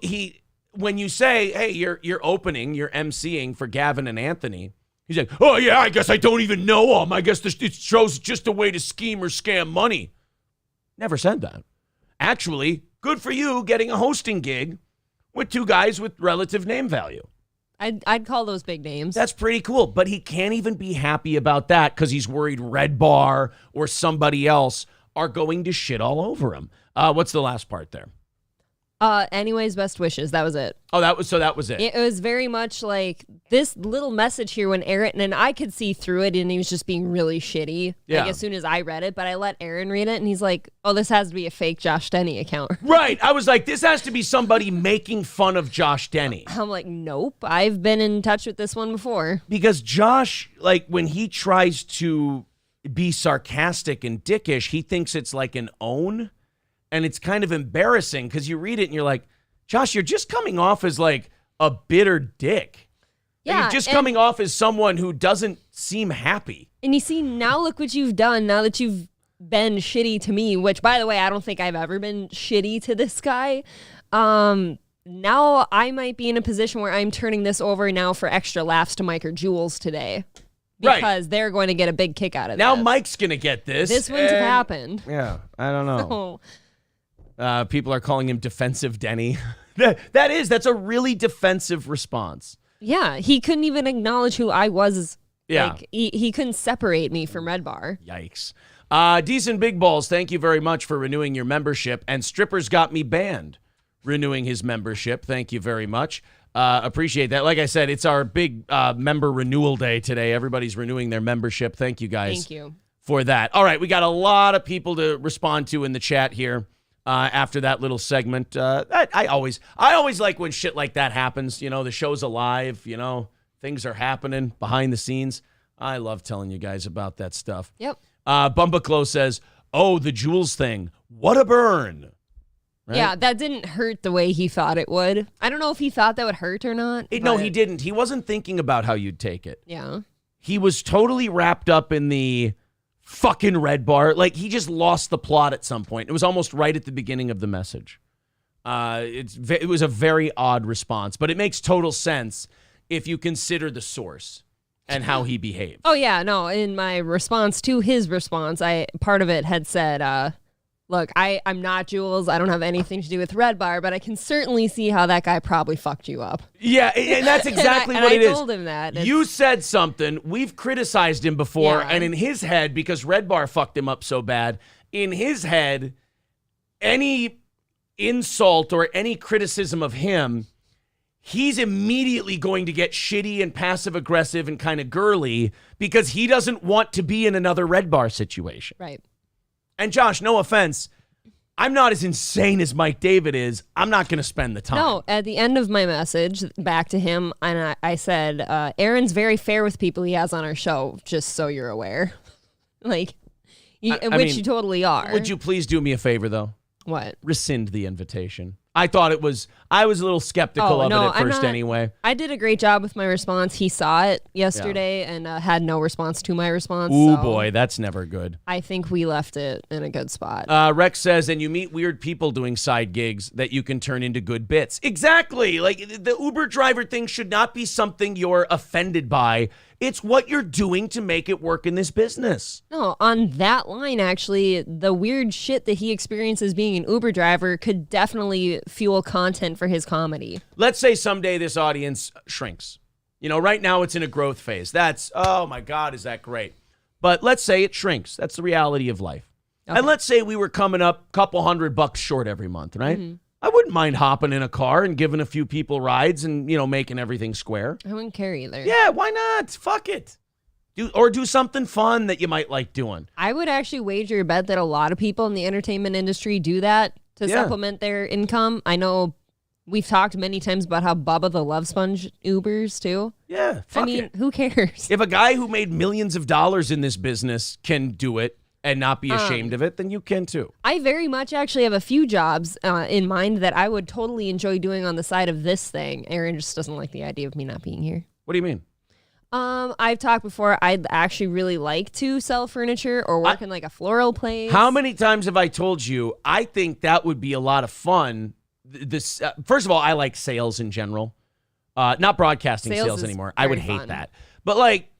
when you say, hey, you're opening, you're emceeing for Gavin and Anthony, he's like, oh, yeah, I guess I don't even know him. I guess it shows just a way to scheme or scam money. Never said that. Actually, good for you getting a hosting gig with two guys with relative name value. I'd call those big names. That's pretty cool. But he can't even be happy about that because he's worried Red Bar or somebody else are going to shit all over him. What's the last part there? Anyways, best wishes. That was it. Oh, that was it. It was very much like this little message here when Aaron, and I could see through it and he was just being really shitty. Yeah. Like as soon as I read it, but I let Aaron read it and he's like, oh, this has to be a fake Josh Denny account. Right. I was like, this has to be somebody making fun of Josh Denny. I'm like, nope. I've been in touch with this one before. Because Josh, like when he tries to be sarcastic and dickish, he thinks it's like an own. And it's kind of embarrassing because you read it and you're like, Josh, you're just coming off as like a bitter dick. Yeah, you're just coming off as someone who doesn't seem happy. And you see, now look what you've done now that you've been shitty to me, which, by the way, I don't think I've ever been shitty to this guy. Now I might be in a position where I'm turning this over now for extra laughs to Mike or Jules today. Because they're going to get a big kick out of now this. Mike's going to get this. This wouldn't have happened. Yeah, I don't know. So, people are calling him defensive Denny. That's a really defensive response. yeah, he couldn't even acknowledge who I was. Yeah. Like, he couldn't separate me from Red Bar. Yikes. Decent Big Balls, thank you very much for renewing your membership. And Strippers Got Me Banned, renewing his membership. Thank you very much. Appreciate that. Like I said, it's our big member renewal day today. Everybody's renewing their membership. Thank you guys. Thank you for that. All right, we got a lot of people to respond to in the chat here after that little segment. I always like when shit like that happens. You know, the show's alive. You know, things are happening behind the scenes. I love telling you guys about that stuff. Yep. Bumba Clo says, "Oh, the Jules thing. What a burn." Right? Yeah, that didn't hurt the way he thought it would. I don't know if he thought that would hurt or not. No, he didn't. He wasn't thinking about how you'd take it. Yeah. He was totally wrapped up in the fucking Red Bar. Like, he just lost the plot at some point. It was almost right at the beginning of the message. It was a very odd response, but it makes total sense if you consider the source and how he behaved. Oh, yeah. No, in my response to his response, part of it had said, look, I'm not Jules. I don't have anything to do with Red Bar, but I can certainly see how that guy probably fucked you up. Yeah, and that's exactly what it is. I told him that. You said something. We've criticized him before, and in his head, because Red Bar fucked him up so bad, in his head, any insult or any criticism of him, he's immediately going to get shitty and passive-aggressive and kind of girly because he doesn't want to be in another Red Bar situation. Right. And Josh, no offense, I'm not as insane as Mike David is. I'm not going to spend the time. No, at the end of my message back to him, and I said, Aaron's very fair with people he has on our show, just so you're aware. Like, you totally are. Would you please do me a favor, though? What? Rescind the invitation. I was a little skeptical of it at first anyway. I did a great job with my response. He saw it yesterday and had no response to my response. Ooh, boy, that's never good. I think we left it in a good spot. Rex says, and you meet weird people doing side gigs that you can turn into good bits. Exactly. Like, the Uber driver thing should not be something you're offended by. It's what you're doing to make it work in this business. No, on that line, actually, the weird shit that he experiences being an Uber driver could definitely fuel content for his comedy. Let's say someday this audience shrinks. You know, right now it's in a growth phase. That's, oh my God, is that great? But let's say it shrinks. That's the reality of life. Okay. And let's say we were coming up a couple $100 short every month, right? Mm-hmm. I wouldn't mind hopping in a car and giving a few people rides and, making everything square. I wouldn't care either. Yeah, why not? Fuck it. Do something fun that you might like doing. I would actually wager a bet that a lot of people in the entertainment industry do that to supplement their income. I know we've talked many times about how Bubba the Love Sponge Ubers too. Yeah, fuck it. Who cares? If a guy who made millions of dollars in this business can do it, and not be ashamed of it, then you can too. I very much actually have a few jobs in mind that I would totally enjoy doing on the side of this thing. Aaron just doesn't like the idea of me not being here. What do you mean? I've talked before, I'd actually really like to sell furniture or work in like a floral place. How many times have I told you, I think that would be a lot of fun. First of all, I like sales in general. Not broadcasting sales anymore. I would hate that. But like,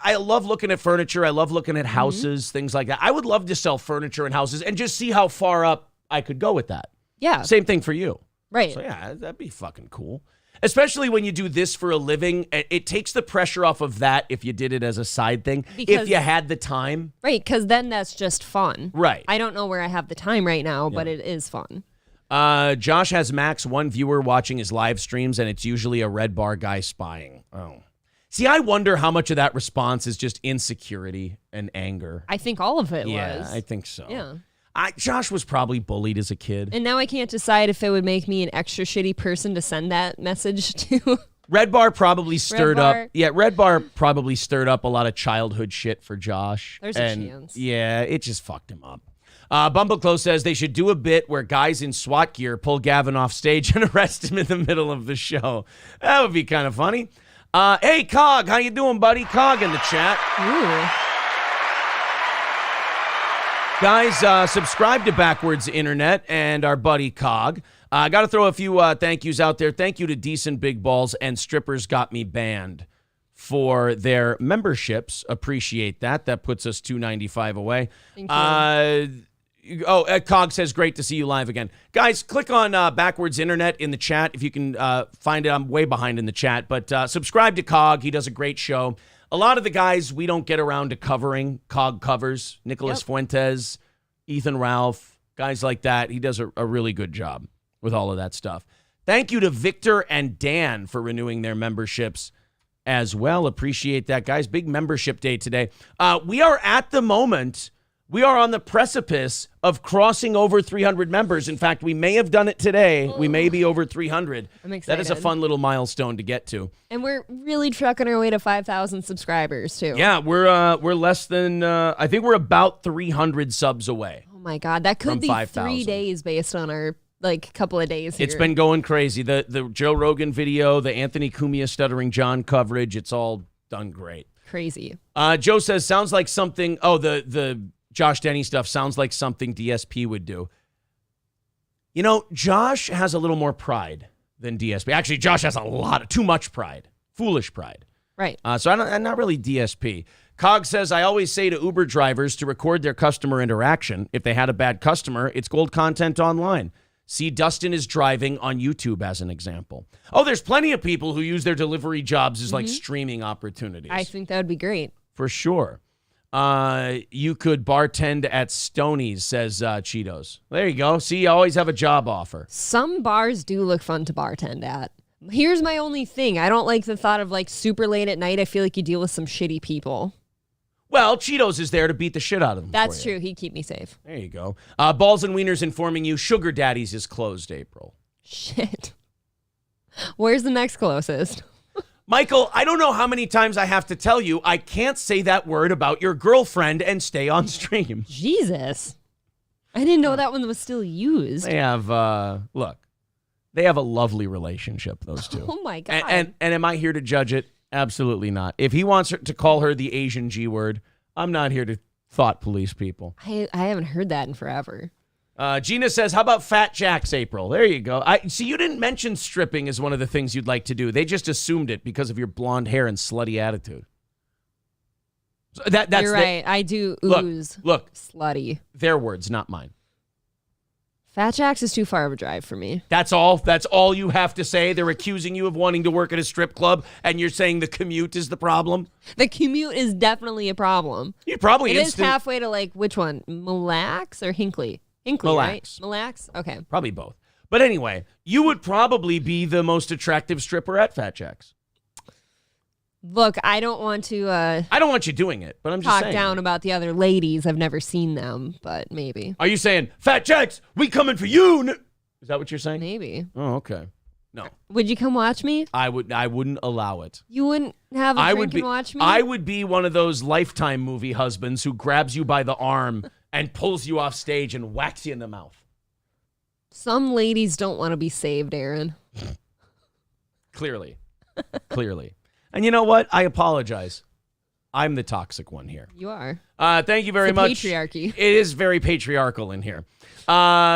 I love looking at furniture. I love looking at houses, things like that. I would love to sell furniture and houses and just see how far up I could go with that. Yeah. Same thing for you. Right. So yeah, that'd be fucking cool. Especially when you do this for a living. It takes the pressure off of that if you did it as a side thing. If you had the time. Right, because then that's just fun. Right. I don't know where I have the time right now, but it is fun. Josh has max one viewer watching his live streams, and it's usually a red bar guy spying. Oh. See, I wonder how much of that response is just insecurity and anger. I think all of it was. Yeah, I think so. Yeah. Josh was probably bullied as a kid. And now I can't decide if it would make me an extra shitty person to send that message to. Red Bar probably stirred up. Yeah, Red Bar probably stirred up a lot of childhood shit for Josh. There's a chance. Yeah, it just fucked him up. Bumbleclo says they should do a bit where guys in SWAT gear pull Gavin off stage and arrest him in the middle of the show. That would be kind of funny. Hey, Cog, how you doing, buddy? Cog in the chat. Ooh. Guys, subscribe to Backwards Internet and our buddy Cog. I got to throw a few thank yous out there. Thank you to Decent Big Balls and Strippers Got Me Banned for their memberships. Appreciate that. That puts us $2.95 away. Thank you. Cog says, great to see you live again. Guys, click on Backwards Internet in the chat if you can find it. I'm way behind in the chat, but subscribe to Cog. He does a great show. A lot of the guys we don't get around to covering, Cog covers. Nicholas Fuentes, Ethan Ralph, guys like that. He does a really good job with all of that stuff. Thank you to Victor and Dan for renewing their memberships as well. Appreciate that, guys. Big membership day today. We are at the moment... We are on the precipice of crossing over 300 members. In fact, we may have done it today. We may be over 300. I'm excited. That is a fun little milestone to get to. And we're really trucking our way to 5,000 subscribers, too. Yeah, we're less than, I think we're about 300 subs away. Oh, my God. That could be 3 days based on our, couple of days here. It's been going crazy. The Joe Rogan video, the Anthony Cumia Stuttering John coverage, it's all done great. Crazy. Joe says, sounds like something, the Josh Denny stuff sounds like something DSP would do. You know, Josh has a little more pride than DSP. Actually, Josh has too much pride. Foolish pride. Right. So I'm not really DSP. Cog says, I always say to Uber drivers to record their customer interaction. If they had a bad customer, it's gold content online. See Dustin is driving on YouTube as an example. Oh, there's plenty of people who use their delivery jobs as like streaming opportunities. I think that would be great. For sure. You could bartend at Stoney's, says Cheetos. There you go. See, you always have a job offer. Some bars do look fun to bartend at. Here's my only thing. I don't like the thought of super late at night. I feel like you deal with some shitty people. Well, Cheetos is there to beat the shit out of them. That's true. He'd keep me safe. There you go. Balls and Wieners informing you Sugar Daddy's is closed, April. Shit. Where's the next closest? Michael, I don't know how many times I have to tell you I can't say that word about your girlfriend and stay on stream. Jesus. I didn't know that one was still used. They have, look, they have a lovely relationship, those two. Oh, my God. And am I here to judge it? Absolutely not. If he wants her to call her the Asian G word, I'm not here to thought police people. I haven't heard that in forever. Gina says, how about Fat Jack's, April? There you go. See, you didn't mention stripping as one of the things you'd like to do. They just assumed it because of your blonde hair and slutty attitude. So that's You're right. I do ooze. Look, slutty. Their words, not mine. Fat Jack's is too far of a drive for me. That's all? That's all you have to say? They're accusing you of wanting to work at a strip club, and you're saying the commute is the problem? The commute is definitely a problem. You probably It is halfway to, like, which one? Mille Lacs or Hinckley? Hinckley, Mille right? Lacs. Mille Lacs? Okay. Probably both. But anyway, you would probably be the most attractive stripper at Fat Jack's. Look, I don't want to I don't want you doing it, but I'm just talk saying. down about the other ladies. I've never seen them, but maybe. Are you saying, Fat Jack's, we coming for you? Is that what you're saying? Maybe. Oh, okay. No. Would you come watch me? I wouldn't allow it. You wouldn't have a drink and watch me? I would be one of those Lifetime movie husbands who grabs you by the arm and pulls you off stage and whacks you in the mouth. Some ladies don't want to be saved, Aaron. Clearly. And you know what? I apologize. I'm the toxic one here. You are. Thank you very much. Patriarchy. It is very patriarchal in here.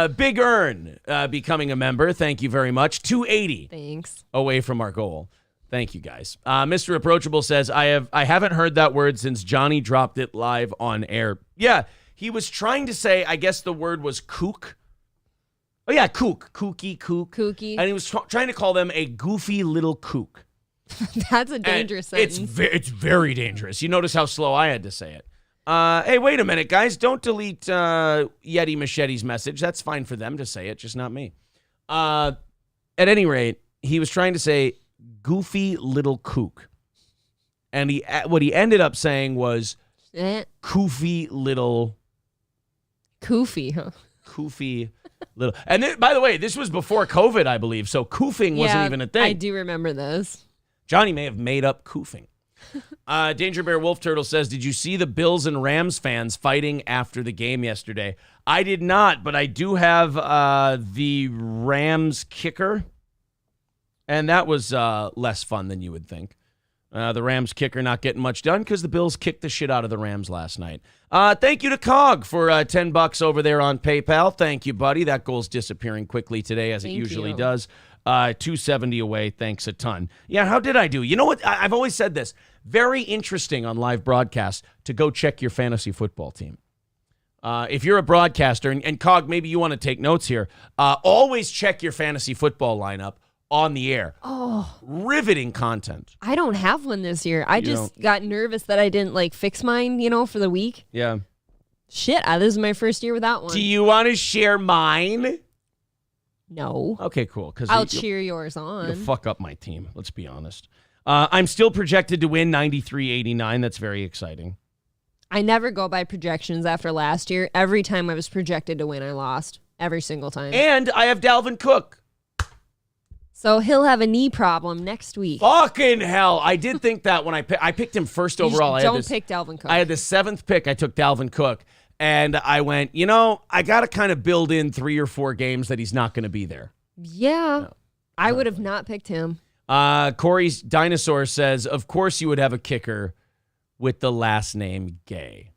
Big Earn becoming a member. Thank you very much. 280. Thanks. Away from our goal. Thank you, guys. Mr. Approachable says, I haven't heard that word since Johnny dropped it live on air. Yeah, he was trying to say, I guess the word was kook. Oh, yeah, kook. Kooky, kook. Kooky. And he was trying to call them a goofy little kook. That's a dangerous sentence. It's very dangerous. You notice how slow I had to say it. Hey, wait a minute, guys. Don't delete Yeti Machete's message. That's fine for them to say it, just not me. At any rate, he was trying to say goofy little kook. And what he ended up saying was koofy little... Koofy, huh? Koofy little... And then, by the way, this was before COVID, I believe, so koofing wasn't even a thing. I do remember this. Johnny may have made up koofing. Danger Bear Wolf Turtle says, did you see the Bills and Rams fans fighting after the game yesterday? I did not, but I do have the Rams kicker, and that was less fun than you would think. The Rams kicker not getting much done because the Bills kicked the shit out of the Rams last night. Thank you to Cog for $10 over there on PayPal. Thank you, buddy. That goal's disappearing quickly today, as it usually does. 270 away. Thanks a ton. Yeah, how did I do? You know what? I've always said this. Very interesting on live broadcasts to go check your fantasy football team. If you're a broadcaster, and Cog, maybe you want to take notes here, always check your fantasy football lineup on the air. Oh. Riveting content. I don't have one this year. I just got nervous that I didn't fix mine, for the week. Yeah. Shit, this is my first year without one. Do you want to share mine? No. Okay, cool. Because I'll cheer yours on. You'll fuck up my team, let's be honest. I'm still projected to win 93-89. That's very exciting. I never go by projections after last year. Every time I was projected to win, I lost. Every single time. And I have Dalvin Cook. So he'll have a knee problem next week. Fucking hell. I did think that when I picked him first overall. Don't pick Dalvin Cook. I had the 7th pick. I took Dalvin Cook. And I went, I got to kind of build in 3 or 4 games that he's not going to be there. Yeah. No, I would have not picked him. Corey's Dinosaur says, of course you would have a kicker with the last name Gay.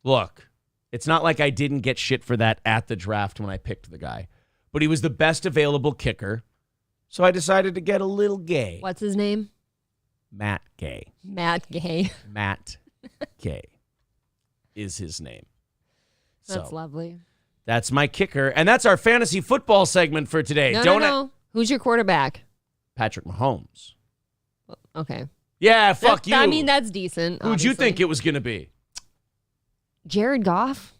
Look, it's not like I didn't get shit for that at the draft when I picked the guy. But he was the best available kicker. So I decided to get a little gay. What's his name? Matt Gay. Matt Gay. Matt Gay is his name. That's lovely. That's my kicker. And that's our fantasy football segment for today. No. Who's your quarterback? Patrick Mahomes. Okay. Yeah, fuck you. I mean, that's decent. Who'd you think it was going to be? Jared Goff,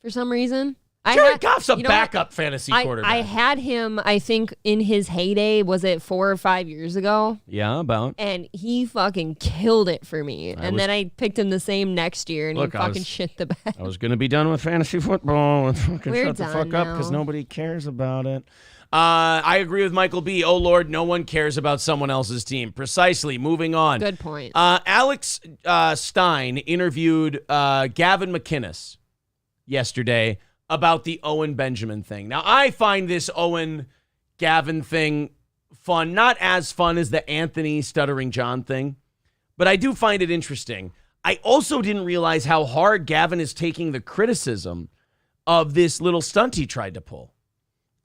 for some reason. Jared Goff's a backup fantasy quarterback. I had him, I think, in his heyday. Was it 4 or 5 years ago? Yeah, about. And he fucking killed it for me. Then I picked him the same next year, and he fucking shit the bed. I was going to be done with fantasy football and fucking We're shut the fuck done up because now. nobody cares about it. I agree with Michael B. Oh, Lord, no one cares about someone else's team. Precisely. Moving on. Good point. Alex Stein interviewed Gavin McInnes yesterday about the Owen Benjamin thing. Now, I find this Owen-Gavin thing fun. Not as fun as the Anthony Stuttering John thing, but I do find it interesting. I also didn't realize how hard Gavin is taking the criticism of this little stunt he tried to pull.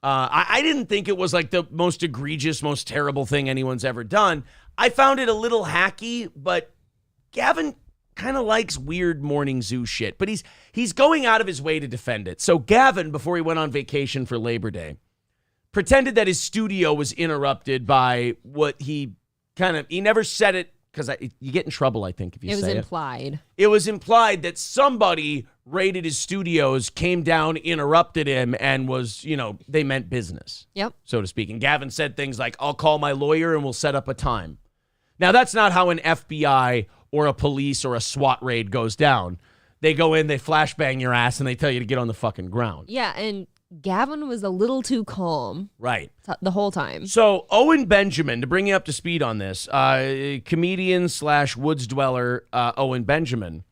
I didn't think it was like the most egregious, most terrible thing anyone's ever done. I found it a little hacky, but Gavin kind of likes weird morning zoo shit, but he's going out of his way to defend it. So Gavin, before he went on vacation for Labor Day, pretended that his studio was interrupted by what he never said it, because you get in trouble, I think, if you say it. It was implied. It was implied that somebody raided his studios, came down, interrupted him, and was, they meant business. Yep. So to speak. And Gavin said things like, I'll call my lawyer and we'll set up a time. Now, that's not how an FBI or a police or a SWAT raid goes down. They go in, they flashbang your ass, and they tell you to get on the fucking ground. Yeah, and Gavin was a little too calm. Right. The whole time. So Owen Benjamin, to bring you up to speed on this, comedian / woods dweller Owen Benjamin,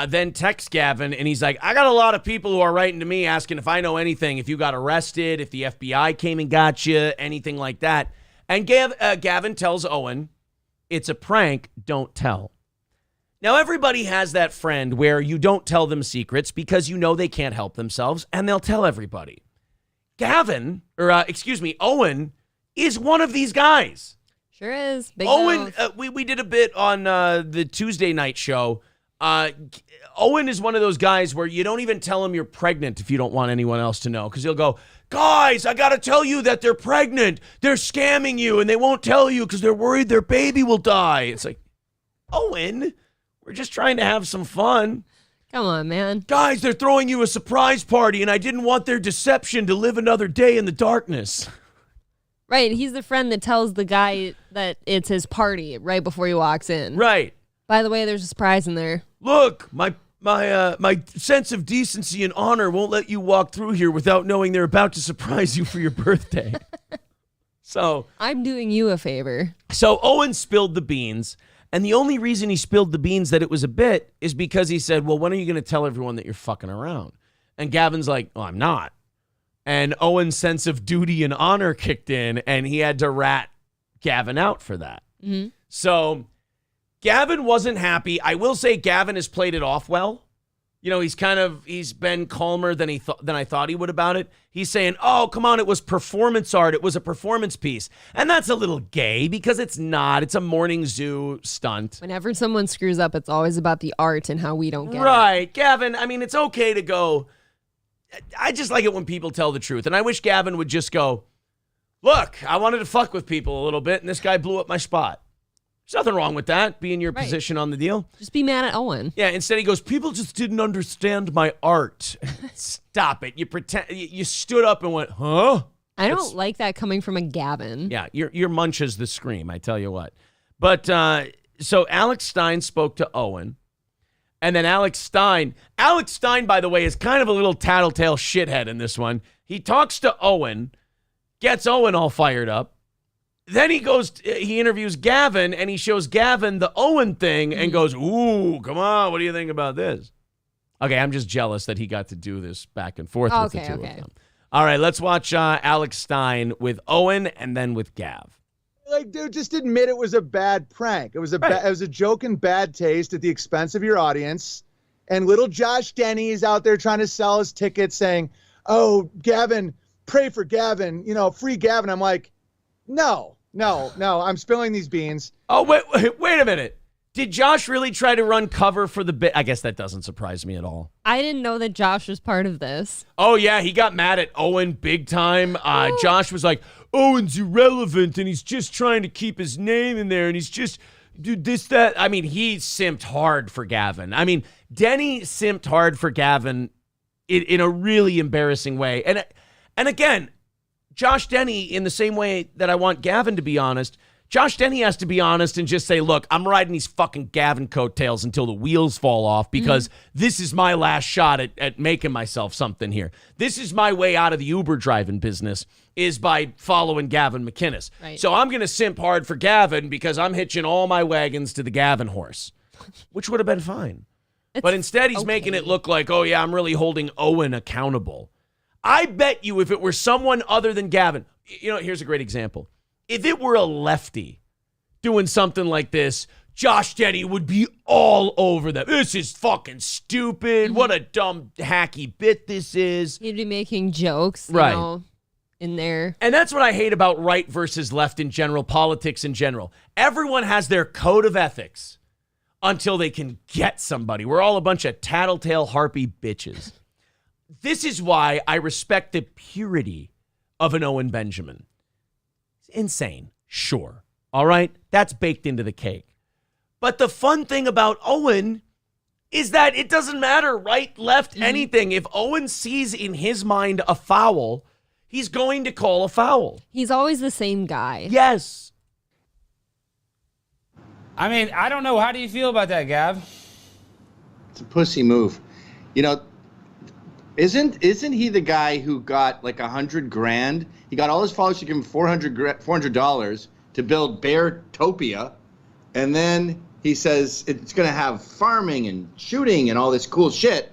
then texts Gavin, and he's like, I got a lot of people who are writing to me asking if I know anything, if you got arrested, if the FBI came and got you, anything like that. And Gavin tells Owen, it's a prank, don't tell. Now, everybody has that friend where you don't tell them secrets because you know they can't help themselves, and they'll tell everybody. Owen is one of these guys. Sure is. Big Owen, mouth. we did a bit on the Tuesday night show. Owen is one of those guys where you don't even tell him you're pregnant if you don't want anyone else to know, because he'll go, guys, I got to tell you that they're pregnant. They're scamming you, and they won't tell you because they're worried their baby will die. It's like, Owen, we're just trying to have some fun. Come on, man. Guys, they're throwing you a surprise party, and I didn't want their deception to live another day in the darkness. Right, he's the friend that tells the guy that it's his party right before he walks in. Right. By the way, there's a surprise in there. Look, my sense of decency and honor won't let you walk through here without knowing they're about to surprise you for your birthday. So I'm doing you a favor. So Owen spilled the beans, and the only reason he spilled the beans that it was a bit is because he said, well, when are you going to tell everyone that you're fucking around? And Gavin's like, oh, I'm not. And Owen's sense of duty and honor kicked in, and he had to rat Gavin out for that. Mm-hmm. So Gavin wasn't happy. I will say Gavin has played it off well. You know, he's been calmer than I thought he would about it. He's saying, oh, come on, it was performance art. It was a performance piece. And that's a little gay because it's not. It's a morning zoo stunt. Whenever someone screws up, it's always about the art and how we don't get it. Right. Gavin, I mean, it's okay to go. I just like it when people tell the truth. And I wish Gavin would just go, look, I wanted to fuck with people a little bit, and this guy blew up my spot. There's nothing wrong with that, be in your position on the deal. Just be mad at Owen. Yeah, instead he goes, people just didn't understand my art. Stop it. You stood up and went, huh? I don't like that coming from a Gavin. Yeah, your munch is the scream, I tell you what. But so Alex Stein spoke to Owen. And then Alex Stein, by the way, is kind of a little tattletale shithead in this one. He talks to Owen, gets Owen all fired up. Then he interviews Gavin, and he shows Gavin the Owen thing and goes, ooh, come on, what do you think about this? Okay, I'm just jealous that he got to do this back and forth with the two of them. All right, let's watch Alex Stein with Owen and then with Gav. Like, dude, just admit it was a bad prank. It was a joke in bad taste at the expense of your audience. And little Josh Denny is out there trying to sell his tickets saying, oh, Gavin, pray for Gavin, free Gavin. I'm like, no, I'm spilling these beans. Oh, wait a minute. Did Josh really try to run cover for the bit? I guess that doesn't surprise me at all. I didn't know that Josh was part of this. Oh, yeah, he got mad at Owen big time. Josh was like, Owen's irrelevant, and he's just trying to keep his name in there, and he's just, dude, this, that. I mean, he simped hard for Gavin. I mean, Denny simped hard for Gavin in a really embarrassing way. And again, Josh Denny, in the same way that I want Gavin to be honest, Josh Denny has to be honest and just say, look, I'm riding these fucking Gavin coattails until the wheels fall off because this is my last shot at making myself something here. This is my way out of the Uber driving business is by following Gavin McInnes. Right. So I'm going to simp hard for Gavin because I'm hitching all my wagons to the Gavin horse, which would have been fine. But instead he's making it look like, oh yeah, I'm really holding Owen accountable. I bet you if it were someone other than Gavin, here's a great example. If it were a lefty doing something like this, Josh Denny would be all over them. This is fucking stupid. What a dumb, hacky bit this is. He'd be making jokes, right, in there. And that's what I hate about right versus left in general, politics in general. Everyone has their code of ethics until they can get somebody. We're all a bunch of tattletale harpy bitches. This is why I respect the purity of an Owen Benjamin. Insane, sure. All right, that's baked into the cake. But the fun thing about Owen is that it doesn't matter, right, left, anything. If Owen sees in his mind a foul, he's going to call a foul. He's always the same guy. Yes. I mean, I don't know. How do you feel about that, Gav? It's a pussy move. Isn't he the guy who got like $100,000? He got all his followers to give him $400 to build Beartopia, and then he says it's going to have farming and shooting and all this cool shit,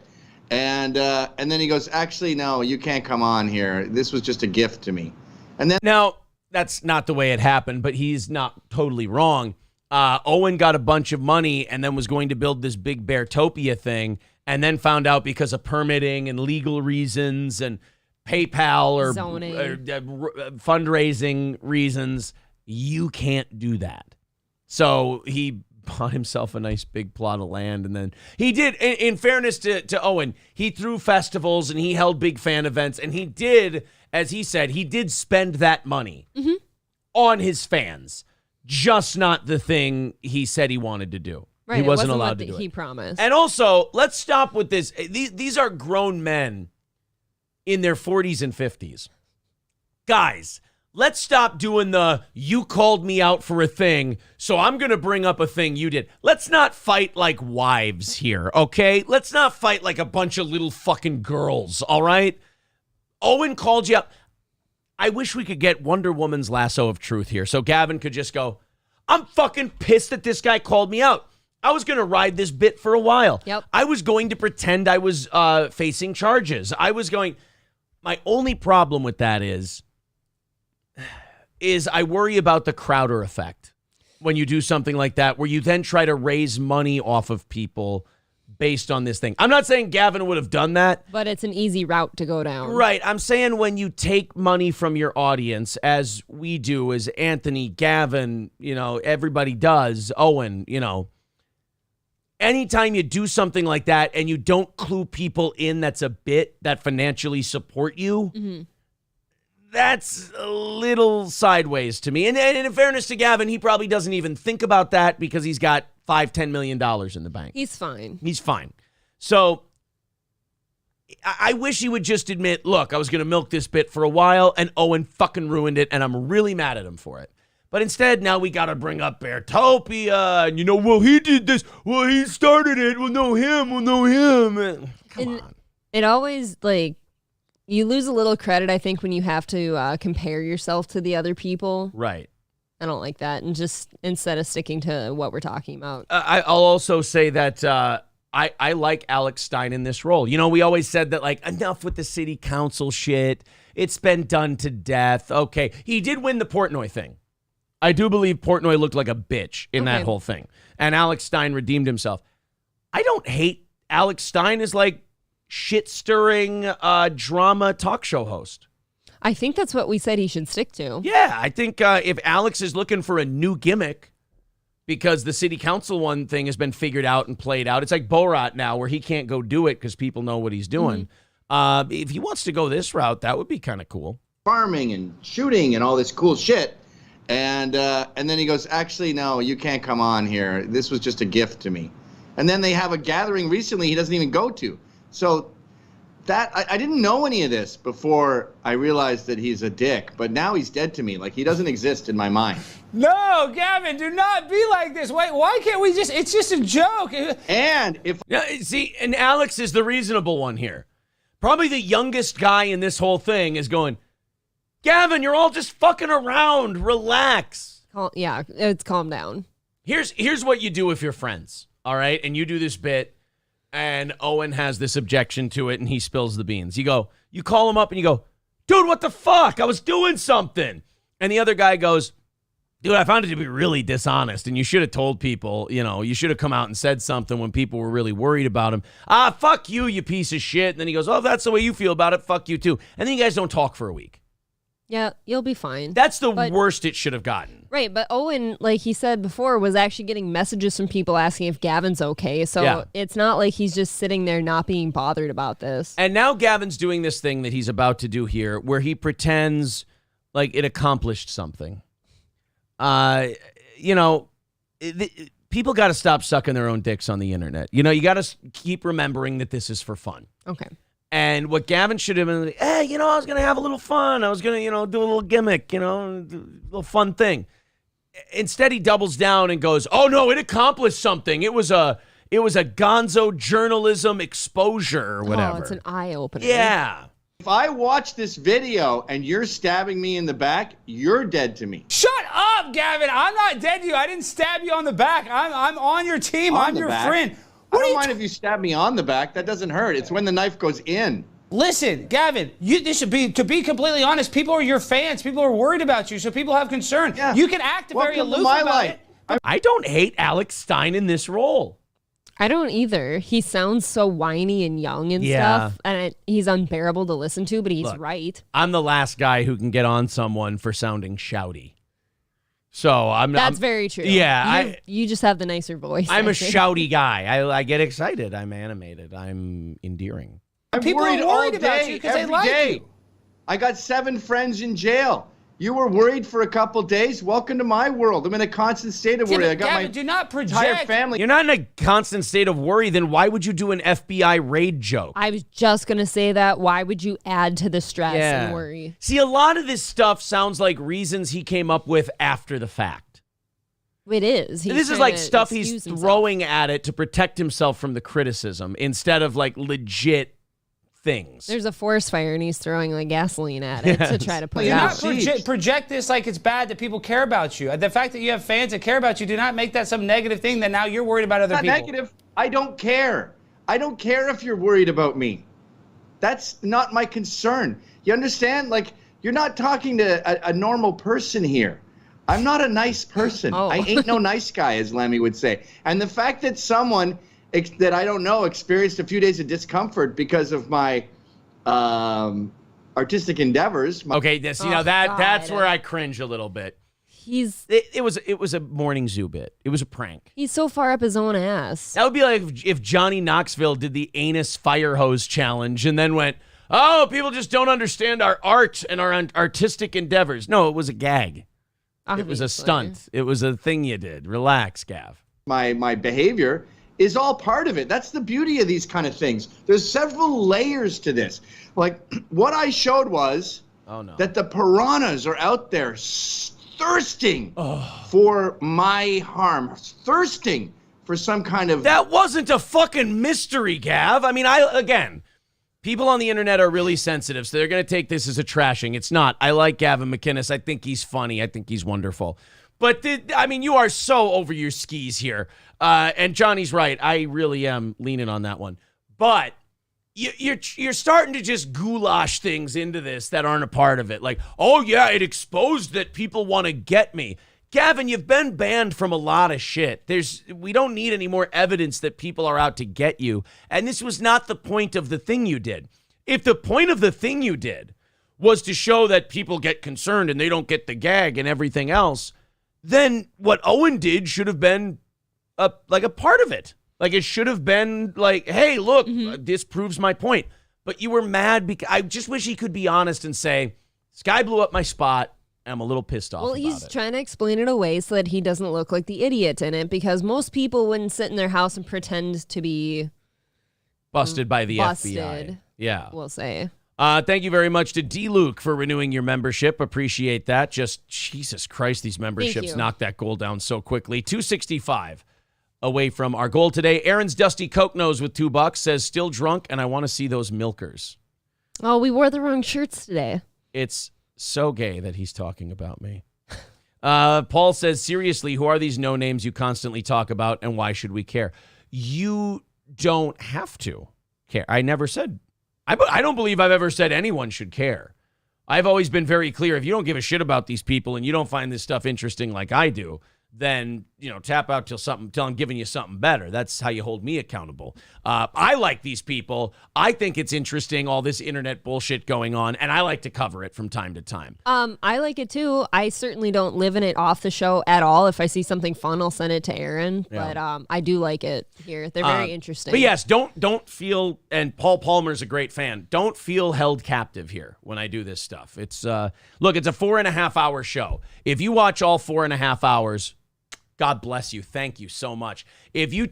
and then he goes, actually, no, you can't come on here. This was just a gift to me, and then now that's not the way it happened, but he's not totally wrong. Owen got a bunch of money and then was going to build this big Beartopia thing, and then found out because of permitting and legal reasons and PayPal or fundraising reasons, you can't do that. So he bought himself a nice big plot of land, and then he did, in fairness to Owen, he threw festivals and he held big fan events, and he did, as he said, he did spend that money on his fans, just not the thing he said he wanted to do. Right, he wasn't what allowed to do it. He promised. And also, let's stop with this. These are grown men in their 40s and 50s. Guys, let's stop doing the you called me out for a thing, so I'm going to bring up a thing you did. Let's not fight like wives here, okay? Let's not fight like a bunch of little fucking girls, all right? Owen called you out. I wish we could get Wonder Woman's lasso of truth here so Gavin could just go, I'm fucking pissed that this guy called me out. I was going to ride this bit for a while. Yep. I was going to pretend I was facing charges. My only problem with that is I worry about the Crowder effect when you do something like that, where you then try to raise money off of people based on this thing. I'm not saying Gavin would have done that. But it's an easy route to go down. Right. I'm saying when you take money from your audience, as we do, as Anthony, Gavin, everybody does, Owen, anytime you do something like that and you don't clue people in that's a bit that financially support you, that's a little sideways to me. And in fairness to Gavin, he probably doesn't even think about that because he's got $5-10 million in the bank. He's fine. He's fine. So I wish he would just admit, look, I was going to milk this bit for a while and Owen fucking ruined it and I'm really mad at him for it. But instead, now we got to bring up Beartopia and, well, he did this. Well, he started it. Well, no him. Come on. It always, you lose a little credit, I think, when you have to compare yourself to the other people. Right. I don't like that. And just instead of sticking to what we're talking about. I'll also say that I like Alex Stein in this role. We always said that, enough with the city council shit. It's been done to death. Okay. He did win the Portnoy thing. I do believe Portnoy looked like a bitch in that whole thing. And Alex Stein redeemed himself. I don't hate Alex Stein as shit-stirring drama talk show host. I think that's what we said he should stick to. Yeah, I think if Alex is looking for a new gimmick because the city council one thing has been figured out and played out, it's like Borat now where he can't go do it because people know what he's doing. If he wants to go this route, that would be kind of cool. Farming and shooting and all this cool shit. And then he goes, actually, no, you can't come on here. This was just a gift to me. And then they have a gathering recently he doesn't even go to. So I didn't know any of this before I realized that he's a dick, but now he's dead to me. Like, he doesn't exist in my mind. No, Gavin, do not be like this. Why can't we just, it's just a joke. And if Yeah, see, and Alex is the reasonable one here. Probably the youngest guy in this whole thing is going, Gavin, you're all just fucking around. Relax. Yeah, it's calm down. Here's what you do if you're friends, all right? And you do this bit, and Owen has this objection to it, and he spills the beans. You call him up, and you go, dude, what the fuck? I was doing something. And the other guy goes, dude, I found it to be really dishonest, and you should have told people, you should have come out and said something when people were really worried about him. Fuck you, you piece of shit. And then he goes, oh, if that's the way you feel about it, fuck you too. And then you guys don't talk for a week. Yeah, you'll be fine. That's the worst it should have gotten. Right, but Owen, like he said before, was actually getting messages from people asking if Gavin's okay. So It's not like he's just sitting there not being bothered about this. And now Gavin's doing this thing that he's about to do here where he pretends like it accomplished something. People got to stop sucking their own dicks on the internet. You got to keep remembering that this is for fun. Okay. And what Gavin should have been like, hey, I was going to have a little fun. I was going to, do a little gimmick, do a little fun thing. Instead, he doubles down and goes, oh, no, it accomplished something. It was a gonzo journalism exposure or whatever. Oh, it's an eye-opener. Yeah. If I watch this video and you're stabbing me in the back, you're dead to me. Shut up, Gavin. I'm not dead to you. I didn't stab you on the back. I'm on your team. I'm your friend. I don't mind if you stab me on the back. That doesn't hurt. It's when the knife goes in. Listen, Gavin, this should be, to be completely honest, people are your fans. People are worried about you, so people have concern. Yeah. You can act very aloof about it. I don't hate Alex Stein in this role. I don't either. He sounds so whiny and young and stuff, and he's unbearable to listen to, but he's right. I'm the last guy who can get on someone for sounding shouty. So That's very true. Yeah. You just have the nicer voice. I'm a shouty guy. I get excited. I'm animated. I'm endearing. People are worried about you because they like you. I got 7 friends in jail. You were worried for a couple days. Welcome to my world. I'm in a constant state of worry. I got Gavin, do not project. Entire family. You're not in a constant state of worry. Then why would you do an FBI raid joke? I was just going to say that. Why would you add to the stress and worry? See, a lot of this stuff sounds like reasons he came up with after the fact. It is. This is like stuff he's throwing at it to protect himself from the criticism instead of like legit things. There's a forest fire and he's throwing like gasoline at it to try to put it out. Do not project this like it's bad that people care about you. The fact that you have fans that care about you, do not make that some negative thing that now you're worried about other people. Not negative. I don't care. I don't care if you're worried about me. That's not my concern. You understand? Like, you're not talking to a normal person here. I'm not a nice person. I ain't no nice guy, as Lemmy would say. And the fact that someone that I don't know experienced a few days of discomfort because of my artistic endeavors. That's where I cringe a little bit. It was a morning zoo bit. It was a prank. He's so far up his own ass. That would be like if Johnny Knoxville did the anus fire hose challenge and then went, oh, people just don't understand our art and our artistic endeavors. No, it was a gag. Obviously. It was a stunt. It was a thing you did. Relax, Gav. My behavior is all part of it. That's the beauty of these kind of things. There's several layers to this. Like, what I showed was that the piranhas are out there thirsting for my harm, thirsting for some kind of... That wasn't a fucking mystery, Gav. I mean, again, people on the internet are really sensitive, so they're going to take this as a trashing. It's not. I like Gavin McInnes. I think he's funny. I think he's wonderful. But, you are so over your skis here. And Johnny's right. I really am leaning on that one. But you're starting to just goulash things into this that aren't a part of it. Like, oh, yeah, it exposed that people want to get me. Gavin, you've been banned from a lot of shit. We don't need any more evidence that people are out to get you. And this was not the point of the thing you did. If the point of the thing you did was to show that people get concerned and they don't get the gag and everything else, then what Owen did should have been a part of it. Like, it should have been like, hey, look, this proves my point. But you were mad because I just wish he could be honest and say, this guy blew up my spot. And I'm a little pissed off about it. Well, he's trying to explain it away so that he doesn't look like the idiot in it, because most people wouldn't sit in their house and pretend to be busted by the FBI. Yeah. we'll say. Thank you very much to D. Luke for renewing your membership. Appreciate that. Just, Jesus Christ, these memberships knocked that goal down so quickly. 265 away from our goal today. Aaron's Dusty Coke Nose with $2 says, still drunk, and I want to see those milkers. Oh, we wore the wrong shirts today. It's so gay that he's talking about me. Paul says, seriously, who are these no-names you constantly talk about, and why should we care? You don't have to care. I never said... I don't believe I've ever said anyone should care. I've always been very clear. If you don't give a shit about these people and you don't find this stuff interesting like I do, then, tap out till I'm giving you something better. That's how you hold me accountable. I like these people. I think it's interesting, all this internet bullshit going on, and I like to cover it from time to time. I like it too. I certainly don't live in it off the show at all. If I see something fun, I'll send it to Aaron. Yeah. But I do like it here. They're very interesting. But yes, don't feel, and Paul Palmer's a great fan, don't feel held captive here when I do this stuff. It's look, it's a 4.5 hour show. If you watch all 4.5 hours, God bless you. Thank you so much. If you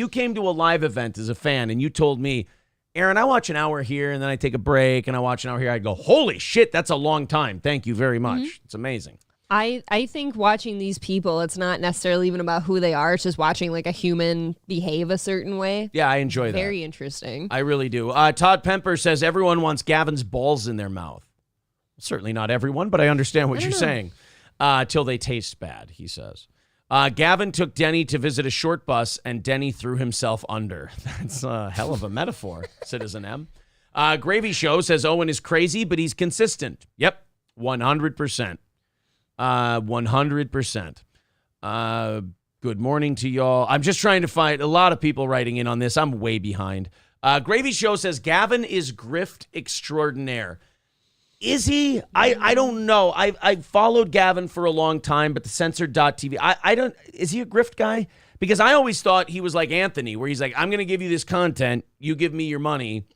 came to a live event as a fan and you told me, Aaron, I watch an hour here and then I take a break and I watch an hour here, I'd go, holy shit, that's a long time. Thank you very much. Mm-hmm. It's amazing. I think watching these people, it's not necessarily even about who they are. It's just watching like a human behave a certain way. Yeah, I enjoy that. Very interesting. I really do. Todd Pemper says everyone wants Gavin's balls in their mouth. Certainly not everyone, but I understand what you're saying. Till they taste bad, he says. Gavin took Denny to visit a short bus, and Denny threw himself under. That's a hell of a metaphor, Citizen M. Gravy Show says Owen is crazy, but he's consistent. Yep, 100%. 100%. Good morning to y'all. I'm just trying to find a lot of people writing in on this. I'm way behind. Gravy Show says Gavin is grift extraordinaire. Is he? I don't know. I followed Gavin for a long time, but the censored.tv, I don't, is he a grift guy? Because I always thought he was like Anthony, where he's like, I'm going to give you this content, you give me your money,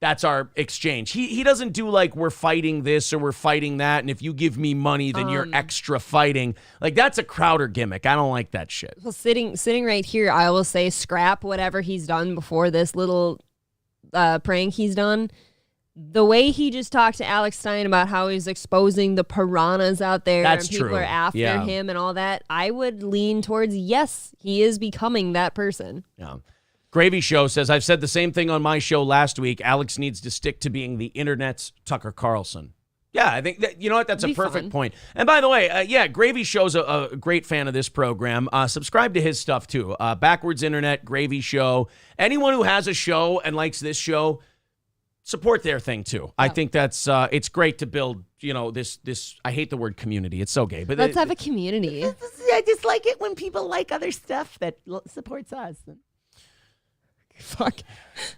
that's our exchange. He doesn't do like, we're fighting this or we're fighting that, and if you give me money, then you're extra fighting. Like, that's a Crowder gimmick. I don't like that shit. Well, sitting right here, I will say scrap whatever he's done before this little prank he's done. The way he just talked to Alex Stein about how he's exposing the piranhas out there That's and people true. are after him and all that, I would lean towards, yes, he is becoming that person. Yeah. Gravy Show says, I've said the same thing on my show last week. Alex needs to stick to being the internet's Tucker Carlson. Yeah, I think that, you know what? That's a perfect point. And by the way, Gravy Show's a great fan of this program. Subscribe to his stuff too. Backwards Internet, Gravy Show. Anyone who has a show and likes this show, support their thing too. I think that's it's great to build, this I hate the word community. It's so gay, but let's have a community. I just like it when people like other stuff that supports us. Fuck.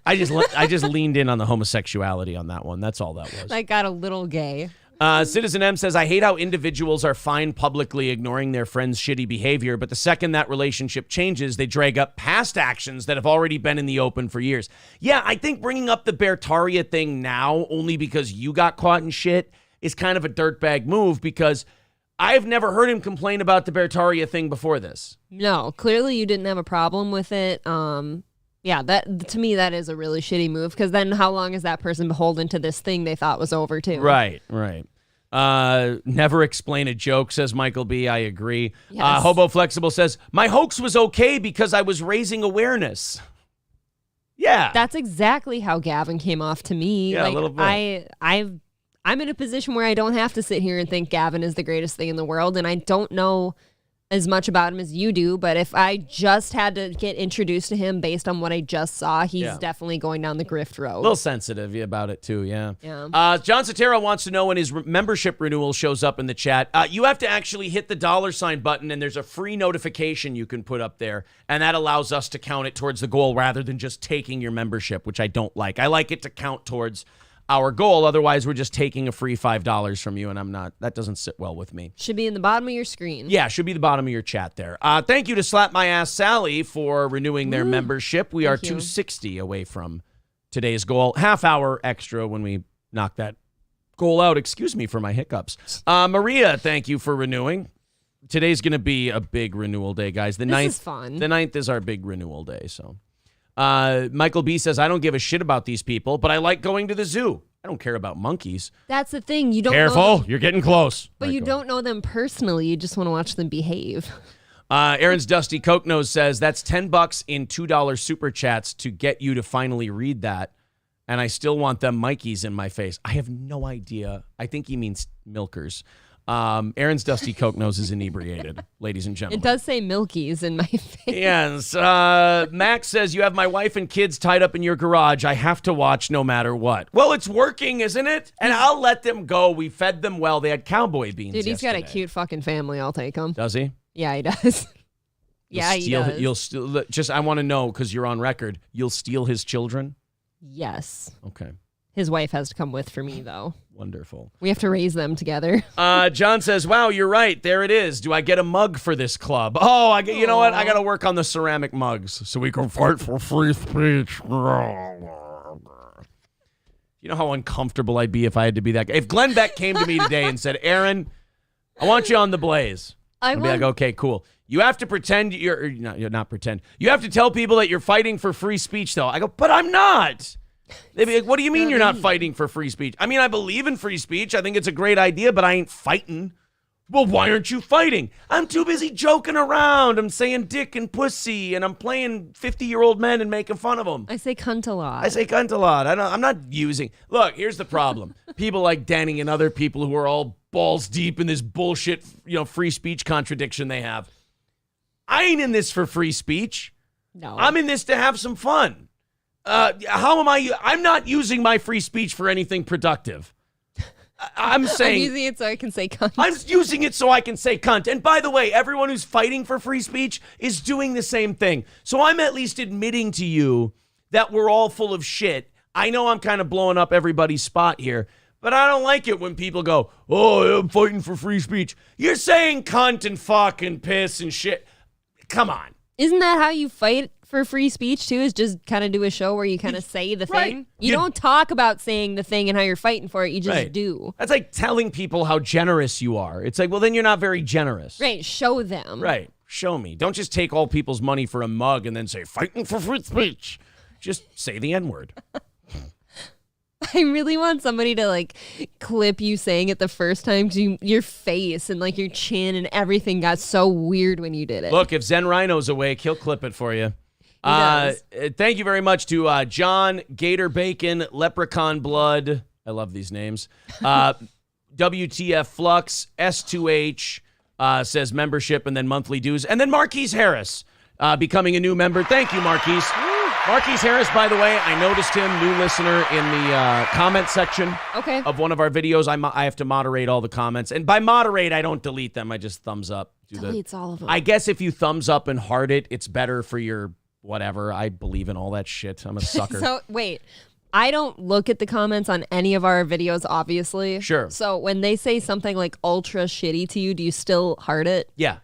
I just leaned in on the homosexuality on that one. That's all that was. I got a little gay. Citizen M says, I hate how individuals are fine publicly ignoring their friends' shitty behavior, but the second that relationship changes, they drag up past actions that have already been in the open for years. Yeah, I think bringing up the Bertaria thing now only because you got caught in shit is kind of a dirtbag move, because I've never heard him complain about the Bertaria thing before this. No, clearly you didn't have a problem with it. Yeah, that to me, that is a really shitty move, because then how long is that person beholden to this thing they thought was over too? Right. Never explain a joke, says Michael B. I agree. Yes. Hobo Flexible says, my hoax was okay because I was raising awareness. Yeah. That's exactly how Gavin came off to me. Yeah, a little bit. I'm in a position where I don't have to sit here and think Gavin is the greatest thing in the world, and I don't know as much about him as you do, but if I just had to get introduced to him based on what I just saw, he's definitely going down the grift road. A little sensitive about it too, yeah. Yeah. John Sotero wants to know when his membership renewal shows up in the chat. You have to actually hit the $ button, and there's a free notification you can put up there, and that allows us to count it towards the goal rather than just taking your membership, which I don't like. I like it to count towards our goal. Otherwise, we're just taking a free $5 from you, and that doesn't sit well with me. Should be in the bottom of your screen. Yeah, should be the bottom of your chat there. Thank you to Slap My Ass Sally for renewing their membership. We are 260 away from today's goal. Half hour extra when we knock that goal out. Excuse me for my hiccups. Maria, thank you for renewing. Today's going to be a big renewal day, guys. The This 9th is fun. The 9th is our big renewal day, so. Michael B says, I don't give a shit about these people, but I like going to the zoo. I don't care about monkeys. That's the thing. You don't Careful. know them, You're getting close. but you don't know them personally. You just want to watch them behave. Aaron's Dusty Coke Nose says, that's $10 in $2 super chats to get you to finally read that. And I still want them Mikeys in my face. I have no idea. I think he means milkers. Aaron's Dusty Coke Nose is inebriated, ladies and gentlemen. It does say Milkies in my face. Yes. Max says, you have my wife and kids tied up in your garage. I have to watch no matter what. Well, it's working, isn't it? And I'll let them go. We fed them well. They had cowboy beans Dude, he's got a yesterday. cute fucking family. I'll take him. Does he? Yeah, he does. He does. You'll steal. Just, I want to know, because you're on record, you'll steal his children? Yes. Okay. His wife has to come with for me, though. Wonderful. We have to raise them together. John says, wow, you're right. There it is. Do I get a mug for this club? Oh, you know what? I got to work on the ceramic mugs so we can fight for free speech. You know how uncomfortable I'd be if I had to be that guy? If Glenn Beck came to me today and said, Aaron, I want you on the Blaze. I'd be like, okay, cool. You have to pretend you're not pretend. You have to tell people that you're fighting for free speech, though. I go, but I'm not. They'd be like, what do you mean you're not fighting for free speech? I mean, I believe in free speech. I think it's a great idea, but I ain't fighting. Well, why aren't you fighting? I'm too busy joking around. I'm saying dick and pussy, and I'm playing 50-year-old men and making fun of them. I say cunt a lot. I say cunt a lot. I'm not using. Look, here's the problem. People like Denny and other people who are all balls deep in this bullshit, free speech contradiction they have. I ain't in this for free speech. No. I'm in this to have some fun. How am I? I'm not using my free speech for anything productive. I'm saying. I'm using it so I can say cunt. I'm using it so I can say cunt. And by the way, everyone who's fighting for free speech is doing the same thing. So I'm at least admitting to you that we're all full of shit. I know I'm kind of blowing up everybody's spot here, but I don't like it when people go, oh, I'm fighting for free speech. You're saying cunt and fuck and piss and shit. Come on. Isn't that how you fight for free speech, too, is just kind of do a show where you kind of say the Right. thing? You don't talk about saying the thing and how you're fighting for it. You just do. That's like telling people how generous you are. It's like, well, then you're not very generous. Right. Show them. Right. Show me. Don't just take all people's money for a mug and then say, fighting for free speech. Just say the N-word. I really want somebody to clip you saying it the first time, because your face and your chin and everything got so weird when you did it. Look, if Zen Rhino's awake, he'll clip it for you. does. Thank you very much to John, Gator Bacon, Leprechaun Blood. I love these names. WTF Flux, S2H says membership and then monthly dues. And then Marquise Harris becoming a new member. Thank you, Marquise. Marquise Harris, by the way, I noticed him, new listener, in the comment section of one of our videos. I have to moderate all the comments. And by moderate, I don't delete them. I just thumbs up. Deletes all of them. I guess if you thumbs up and heart it, it's better for your whatever. I believe in all that shit. I'm a sucker. So, wait. I don't look at the comments on any of our videos, obviously. Sure. So when they say something ultra shitty to you, do you still heart it? Yeah.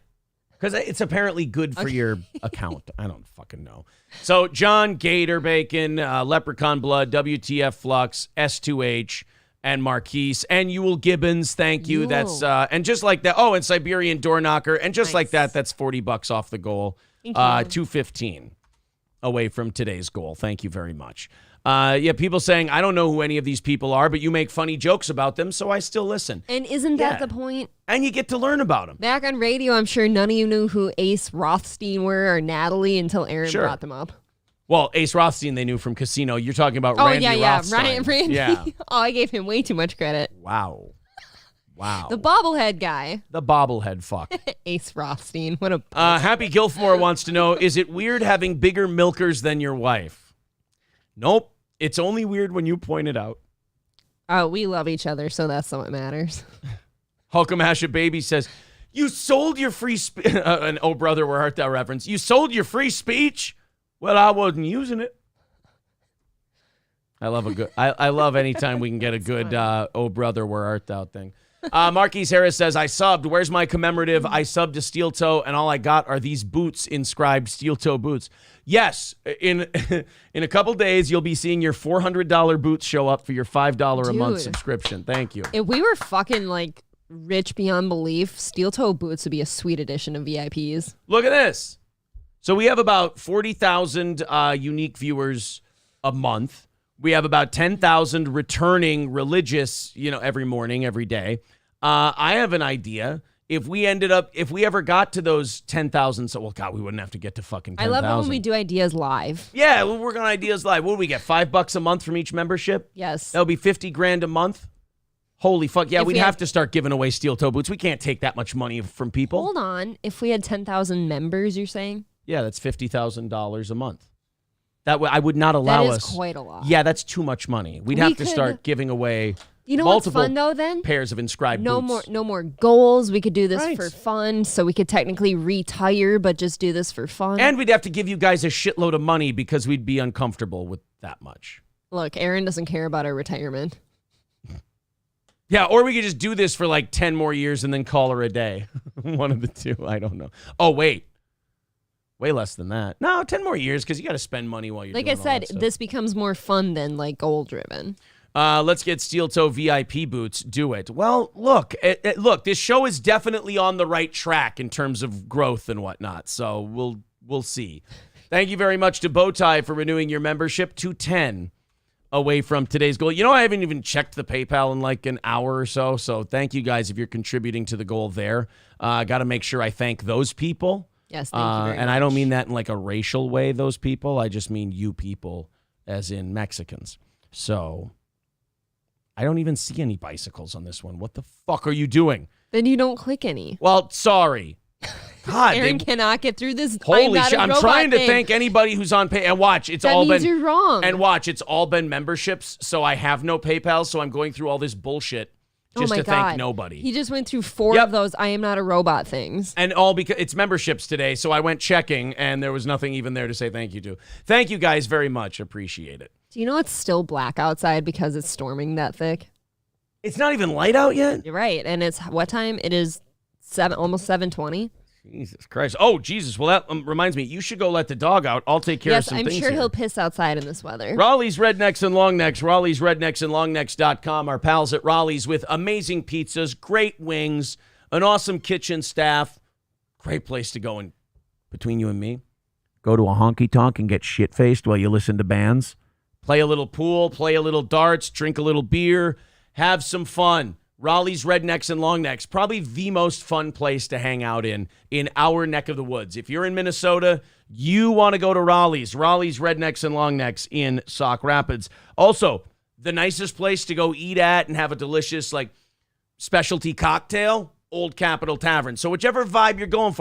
Because it's apparently good for your account. I don't fucking know. So John, Gator Bacon, Leprechaun Blood, WTF Flux, S2H, and Marquise, and Ewell Gibbons, thank you. Ewell. That's and just like that. Oh, and Siberian Door Knocker, and just like that, that's $40 off the goal. Thank you. 215 away from today's goal. Thank you very much. People saying, I don't know who any of these people are, but you make funny jokes about them, so I still listen. And isn't that the point? And you get to learn about them. Back on radio, I'm sure none of you knew who Ace Rothstein were or Natalie until Aaron brought them up. Well, Ace Rothstein they knew from Casino. You're talking about Oh, Randy yeah. Rothstein. Randy. Yeah. Oh, I gave him way too much credit. Wow. The bobblehead guy. The bobblehead fuck. Ace Rothstein. What a... Happy Gilfmore wants to know, is it weird having bigger milkers than your wife? Nope. It's only weird when you point it out. Oh, we love each other, so that's what matters. Hulkamasha Baby says, you sold your free speech. An Oh Brother, Where Art Thou reference. You sold your free speech? Well, I wasn't using it. I love a good. I love anytime we can get a good Oh Brother, Where Art Thou thing. Marquise Harris says, I subbed. Where's my commemorative? I subbed to Steel Toe, and all I got are these boots inscribed Steel Toe boots. Yes, in a couple days, you'll be seeing your $400 boots show up for your $5 a month subscription. Thank you. If we were fucking rich beyond belief, Steel Toe boots would be a sweet addition of VIPs. Look at this. So we have about 40,000 unique viewers a month. We have about 10,000 returning religious, every morning, every day. I have an idea. If we ever got to those 10,000, we wouldn't have to get to fucking 10,000. I love it when we do ideas live. Yeah, we'll work on ideas live. What do we get? $5 a month from each membership? Yes. That'll be $50,000 a month. Holy fuck. Yeah, we'd have to start giving away steel toe boots. We can't take that much money from people. Hold on. If we had 10,000 members, you're saying? Yeah, that's $50,000 a month. That I would not allow us. That is quite a lot. Yeah, that's too much money. We'd have to start giving away what's fun though then? Pairs of inscribed boots. No more goals. We could do this for fun. So we could technically retire, but just do this for fun. And we'd have to give you guys a shitload of money because we'd be uncomfortable with that much. Look, Aaron doesn't care about our retirement. Yeah, or we could just do this for like 10 more years and then call her a day. One of the two. I don't know. Oh, wait. Way less than that. No, 10 more years because you got to spend money while you're doing all that stuff. Like I said, this becomes more fun than like goal-driven. Let's get steel toe VIP boots. Do it. Well, look, this show is definitely on the right track in terms of growth and whatnot. So we'll see. Thank you very much to Bowtie for renewing your membership to 10 away from today's goal. I haven't even checked the PayPal in like an hour or so. So thank you guys if you're contributing to the goal there. Got to make sure I thank those people. Yes, thank you very and much. I don't mean that in like a racial way, those people. I just mean you people, as in Mexicans. So I don't even see any bicycles on this one. What the fuck are you doing? Then you don't click any. Well, sorry. God, Aaron cannot get through this. Holy shit! I'm trying to thank anybody who's on pay. And watch, it's all been. That means you're wrong. And watch, it's all been memberships. So I have no PayPal. So I'm going through all this bullshit just to thank nobody. He just went through 4 of those "I am not a robot" things, and all because it's memberships today. So I went checking, and there was nothing even there to say thank you to. Thank you guys very much. Appreciate it. Do you know it's still black outside because it's storming that thick? It's not even light out yet. You're right, and it's what time? It is almost 7:20. Jesus Christ. Oh, Jesus. Well, that reminds me. You should go let the dog out. I'll take care of some things. Yes, I'm sure here. he'll piss outside in this weather. Raleigh's Rednecks and Longnecks. Raleigh's Rednecks and Longnecks.com. Our pals at Raleigh's with amazing pizzas, great wings, an awesome kitchen staff. Great place to go. And between you and me, go to a honky-tonk and get shit-faced while you listen to bands. Play a little pool, play a little darts, drink a little beer, have some fun. Raleigh's Rednecks and Longnecks, probably the most fun place to hang out in our neck of the woods. If you're in Minnesota, you want to go to Raleigh's Rednecks and Longnecks in Sauk Rapids. Also, the nicest place to go eat at and have a delicious specialty cocktail, Old Capitol Tavern. So whichever vibe you're going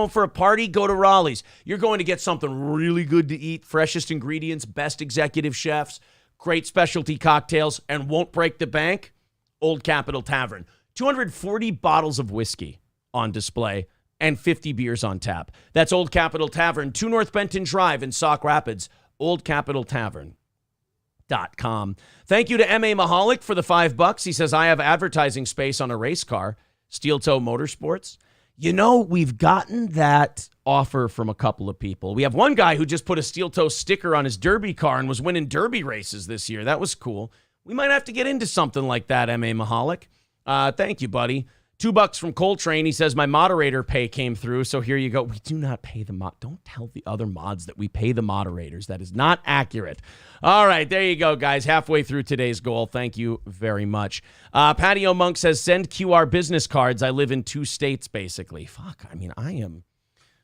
for a party, go to Raleigh's. You're going to get something really good to eat, freshest ingredients, best executive chefs, great specialty cocktails, and won't break the bank. Old Capitol Tavern. 240 bottles of whiskey on display and 50 beers on tap. That's Old Capitol Tavern, 2 North Benton Drive in Sauk Rapids. OldCapitolTavern.com. Thank you to M.A. Mahalik for the $5. He says, I have advertising space on a race car, Steel Toe Motorsports. We've gotten that offer from a couple of people. We have one guy who just put a Steel Toe sticker on his Derby car and was winning Derby races this year. That was cool. We might have to get into something like that, M.A. Mahalik. Thank you, buddy. $2 from Coltrane. He says, my moderator pay came through, so here you go. We do not pay the mod. Don't tell the other mods that we pay the moderators. That is not accurate. All right, there you go, guys. Halfway through today's goal. Thank you very much. Patio Monk says, send QR business cards. I live in 2 states, basically. Fuck,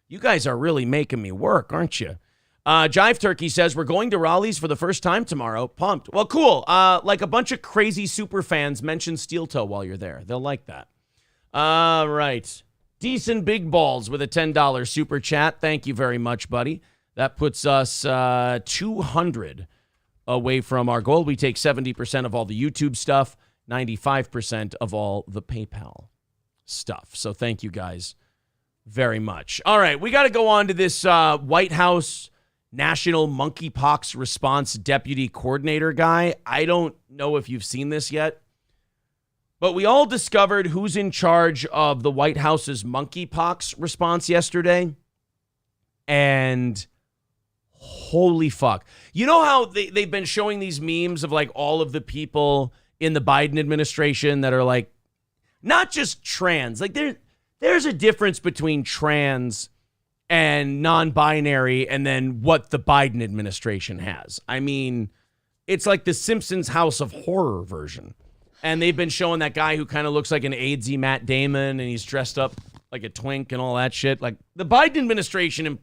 you guys are really making me work, aren't you? Jive Turkey says, we're going to Raleigh's for the first time tomorrow. Pumped. Well, cool. Like a bunch of crazy super fans, mention Steel Toe while you're there. They'll like that. All right. Decent Big Balls with a $10 super chat. Thank you very much, buddy. That puts us 200 away from our goal. We take 70% of all the YouTube stuff, 95% of all the PayPal stuff. So thank you guys very much. All right. We got to go on to this White House National Monkeypox Response Deputy Coordinator guy. I don't know if you've seen this yet, but we all discovered who's in charge of the White House's monkeypox response yesterday. And holy fuck. You know how they've been showing these memes of all of the people in the Biden administration that are not just trans. There's a difference between trans and non-binary, and then what the Biden administration has. I mean, it's like the Simpsons House of Horror version. And they've been showing that guy who kind of looks like an AIDSy Matt Damon, and he's dressed up like a twink and all that shit. Like, the Biden administration,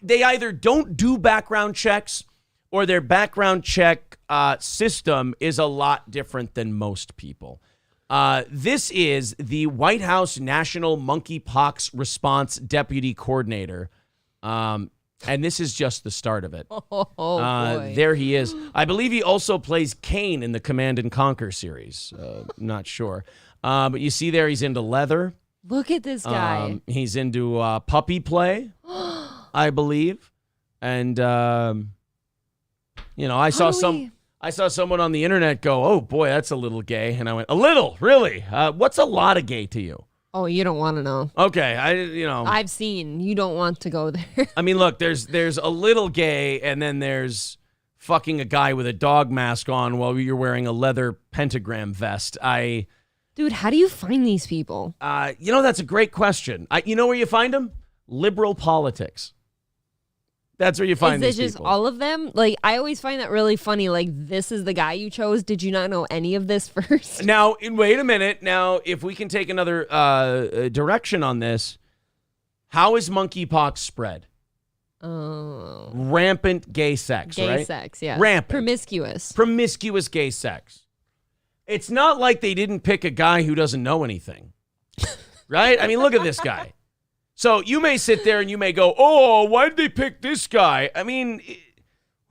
they either don't do background checks or their background check system is a lot different than most people. This is the White House National Monkeypox Response Deputy Coordinator. And this is just the start of it. Boy. There he is. I believe he also plays Kane in the Command and Conquer series. Not sure. But you see there, he's into leather. Look at this guy. He's into puppy play, I believe. And, I saw someone on the internet go, "Oh boy, that's a little gay." And I went, "A little? Really? What's a lot of gay to you?" Oh, you don't want to know. Okay, I've seen. You don't want to go there. I mean, look, there's a little gay, and then there's fucking a guy with a dog mask on while you're wearing a leather pentagram vest. Dude, how do you find these people? That's a great question. You know where you find them? Liberal politics. That's where you find these Is it just people. all of them? Like, I always find that really funny. Like, this is the guy you chose. Did you not know any of this first? Now, wait a minute. Now, if we can take another direction on this, how is monkeypox spread? Oh. Rampant gay sex, right? Gay sex, yeah. Rampant. Promiscuous Gay sex. It's not like they didn't pick a guy who doesn't know anything, right? I mean, look at this guy. So you may sit there and you may go, "Oh, why did they pick this guy?" I mean,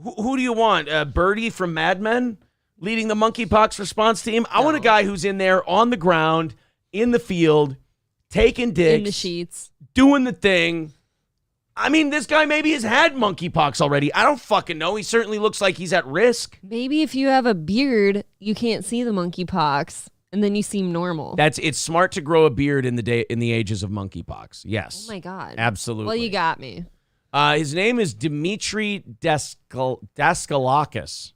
who do you want? Birdie from Mad Men leading the monkeypox response team? I want a guy who's in there on the ground, in the field, taking dicks. In the sheets. Doing the thing. I mean, this guy maybe has had monkeypox already. I don't fucking know. He certainly looks like he's at risk. Maybe if you have a beard, you can't see the monkeypox. And then you seem normal. It's smart to grow a beard in the ages of monkeypox. Yes. Oh my God. Absolutely. Well, you got me. His name is Dmitry Daskalakis.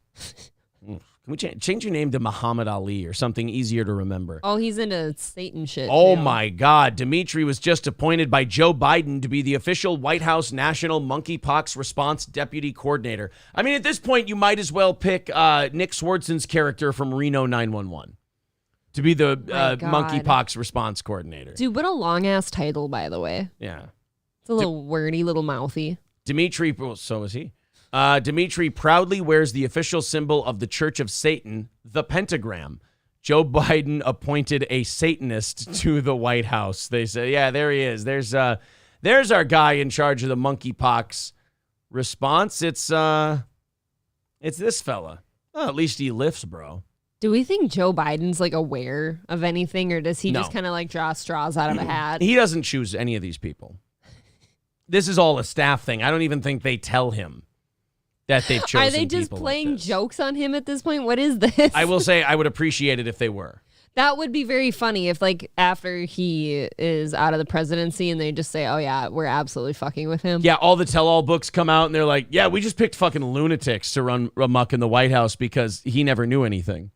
Can we change your name to Muhammad Ali or something easier to remember? Oh, he's into Satan shit. Oh too. my God. Dmitry was just appointed by Joe Biden to be the official White House National Monkeypox Response Deputy Coordinator. I mean, at this point, you might as well pick Nick Swartzen's character from Reno 911. To be the monkeypox response coordinator. Dude, what a long-ass title, by the way. Yeah. It's a little wordy, little mouthy. Dmitry, well, so is he. Dmitry proudly wears the official symbol of the Church of Satan, the pentagram. Joe Biden appointed a Satanist to the White House. They say, yeah, there he is. There's our guy in charge of the monkeypox response. It's this fella. Oh, at least he lifts, bro. Do we think Joe Biden's like aware of anything, or does he No. just kind of like draw straws out of a hat? He doesn't choose any of these people. This is all a staff thing. I don't even think they tell him that they've chosen. Are they just people playing like this. jokes on him at this point? What is this? I will say I would appreciate it if they were. That would be very funny if, like, after he is out of the presidency and they just say, "Oh yeah, we're absolutely fucking with him." Yeah, all the tell-all books come out and they're like, "Yeah, we just picked fucking lunatics to run amok in the White House because he never knew anything."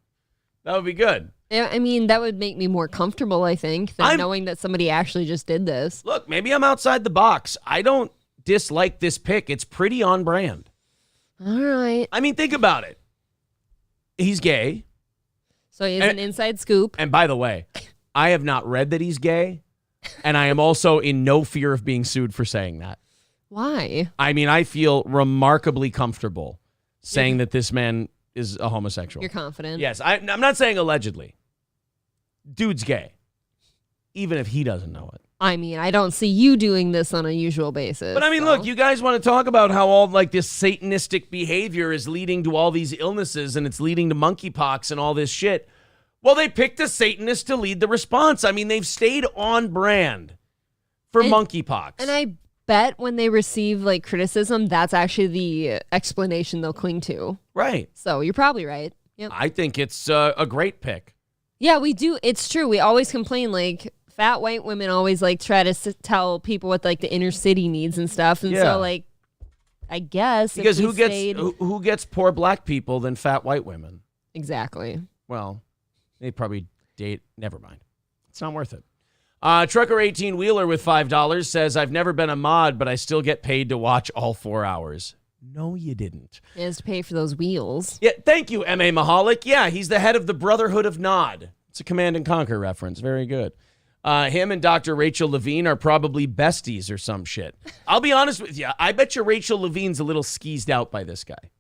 That would be good. I mean, that would make me more comfortable, I think, than knowing that somebody actually just did this. Look, maybe I'm outside the box. I don't dislike this pick. It's pretty on brand. All right. I mean, think about it. He's gay. So he has an inside scoop. And by the way, I have not read that he's gay, and I am also in no fear of being sued for saying that. Why? I mean, I feel remarkably comfortable saying that this man is a homosexual. You're confident? Yes, I'm not saying allegedly. Dude's gay, even if he doesn't know it. I mean, I don't see you doing this on a usual basis. But I mean, so. look, you guys want to talk about how all like this satanistic behavior is leading to all these illnesses and it's leading to monkeypox and all this shit. Well, they picked a Satanist to lead the response. I mean, they've stayed on brand for monkeypox. And I bet when they receive like criticism, that's actually the explanation they'll cling to. Right. So you're probably right. Yep. I think it's a great pick. Yeah, we do. It's true. We always complain like fat white women always like try to tell people what like the inner city needs and stuff. And so like, I guess because if who gets poor black people than fat white women? Exactly. Well, they probably date. Never mind. It's not worth it. Trucker 18-wheeler with $5 says, I've never been a mod, but I still get paid to watch all 4 hours. No, you didn't. He has to pay for those wheels. Yeah, thank you, M.A. Mahalik. Yeah, he's the head of the Brotherhood of Nod. It's a Command and Conquer reference. Very good. Him and Dr. Rachel Levine are probably besties or some shit. I'll be honest with you. I bet you Rachel Levine's a little skeezed out by this guy.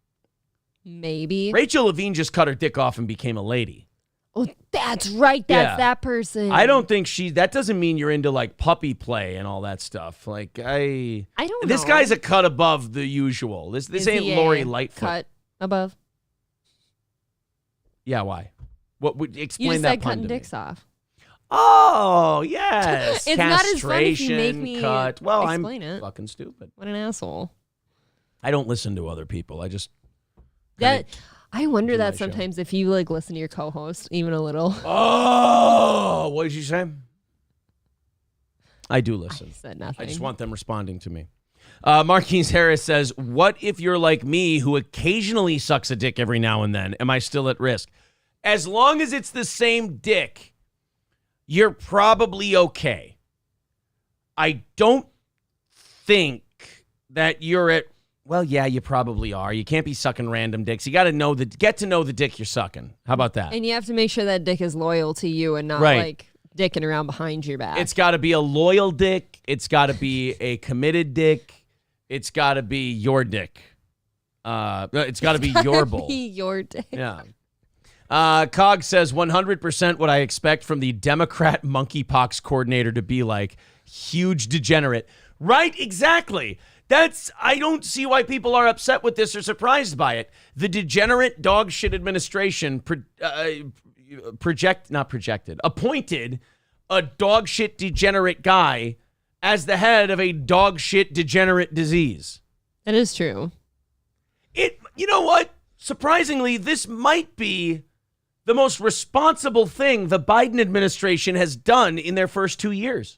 Maybe. Rachel Levine just cut her dick off and became a lady. Oh, that's right. That's Yeah. that person. I don't think that doesn't mean you're into like puppy play and all that stuff. Like I don't know. This guy's a cut above the usual. This Is ain't he a Lori Lightfoot. Cut above. Yeah, why? What would You explain just that said pun cutting to me? dicks off. Oh, yes. It's not as fun if you make me cut. Well, explain I'm it. fucking stupid. What an asshole. I don't listen to other people. I just I wonder do that my show. sometimes if you like listen to your co-host even a little. Oh, what did you say? I do listen. I said nothing. I just want them responding to me. Marquise Harris says, what if you're like me who occasionally sucks a dick every now and then? Am I still at risk? As long as it's the same dick, you're probably okay. I don't think that you're at, well, yeah, you probably are. You can't be sucking random dicks. You got to get to know the dick you're sucking. How about that? And you have to make sure that dick is loyal to you and not Right. like dicking around behind your back. It's got to be a loyal dick. It's got to be a committed dick. It's got to be your dick. It's got to be your bowl. Be your dick. Yeah. Cog says 100% what I expect from the Democrat monkeypox coordinator to be like. Huge degenerate. Right? Exactly. I don't see why people are upset with this or surprised by it. The degenerate dog shit administration appointed a dog shit degenerate guy as the head of a dog shit degenerate disease. That is true. You know what? Surprisingly, this might be the most responsible thing the Biden administration has done in their first 2 years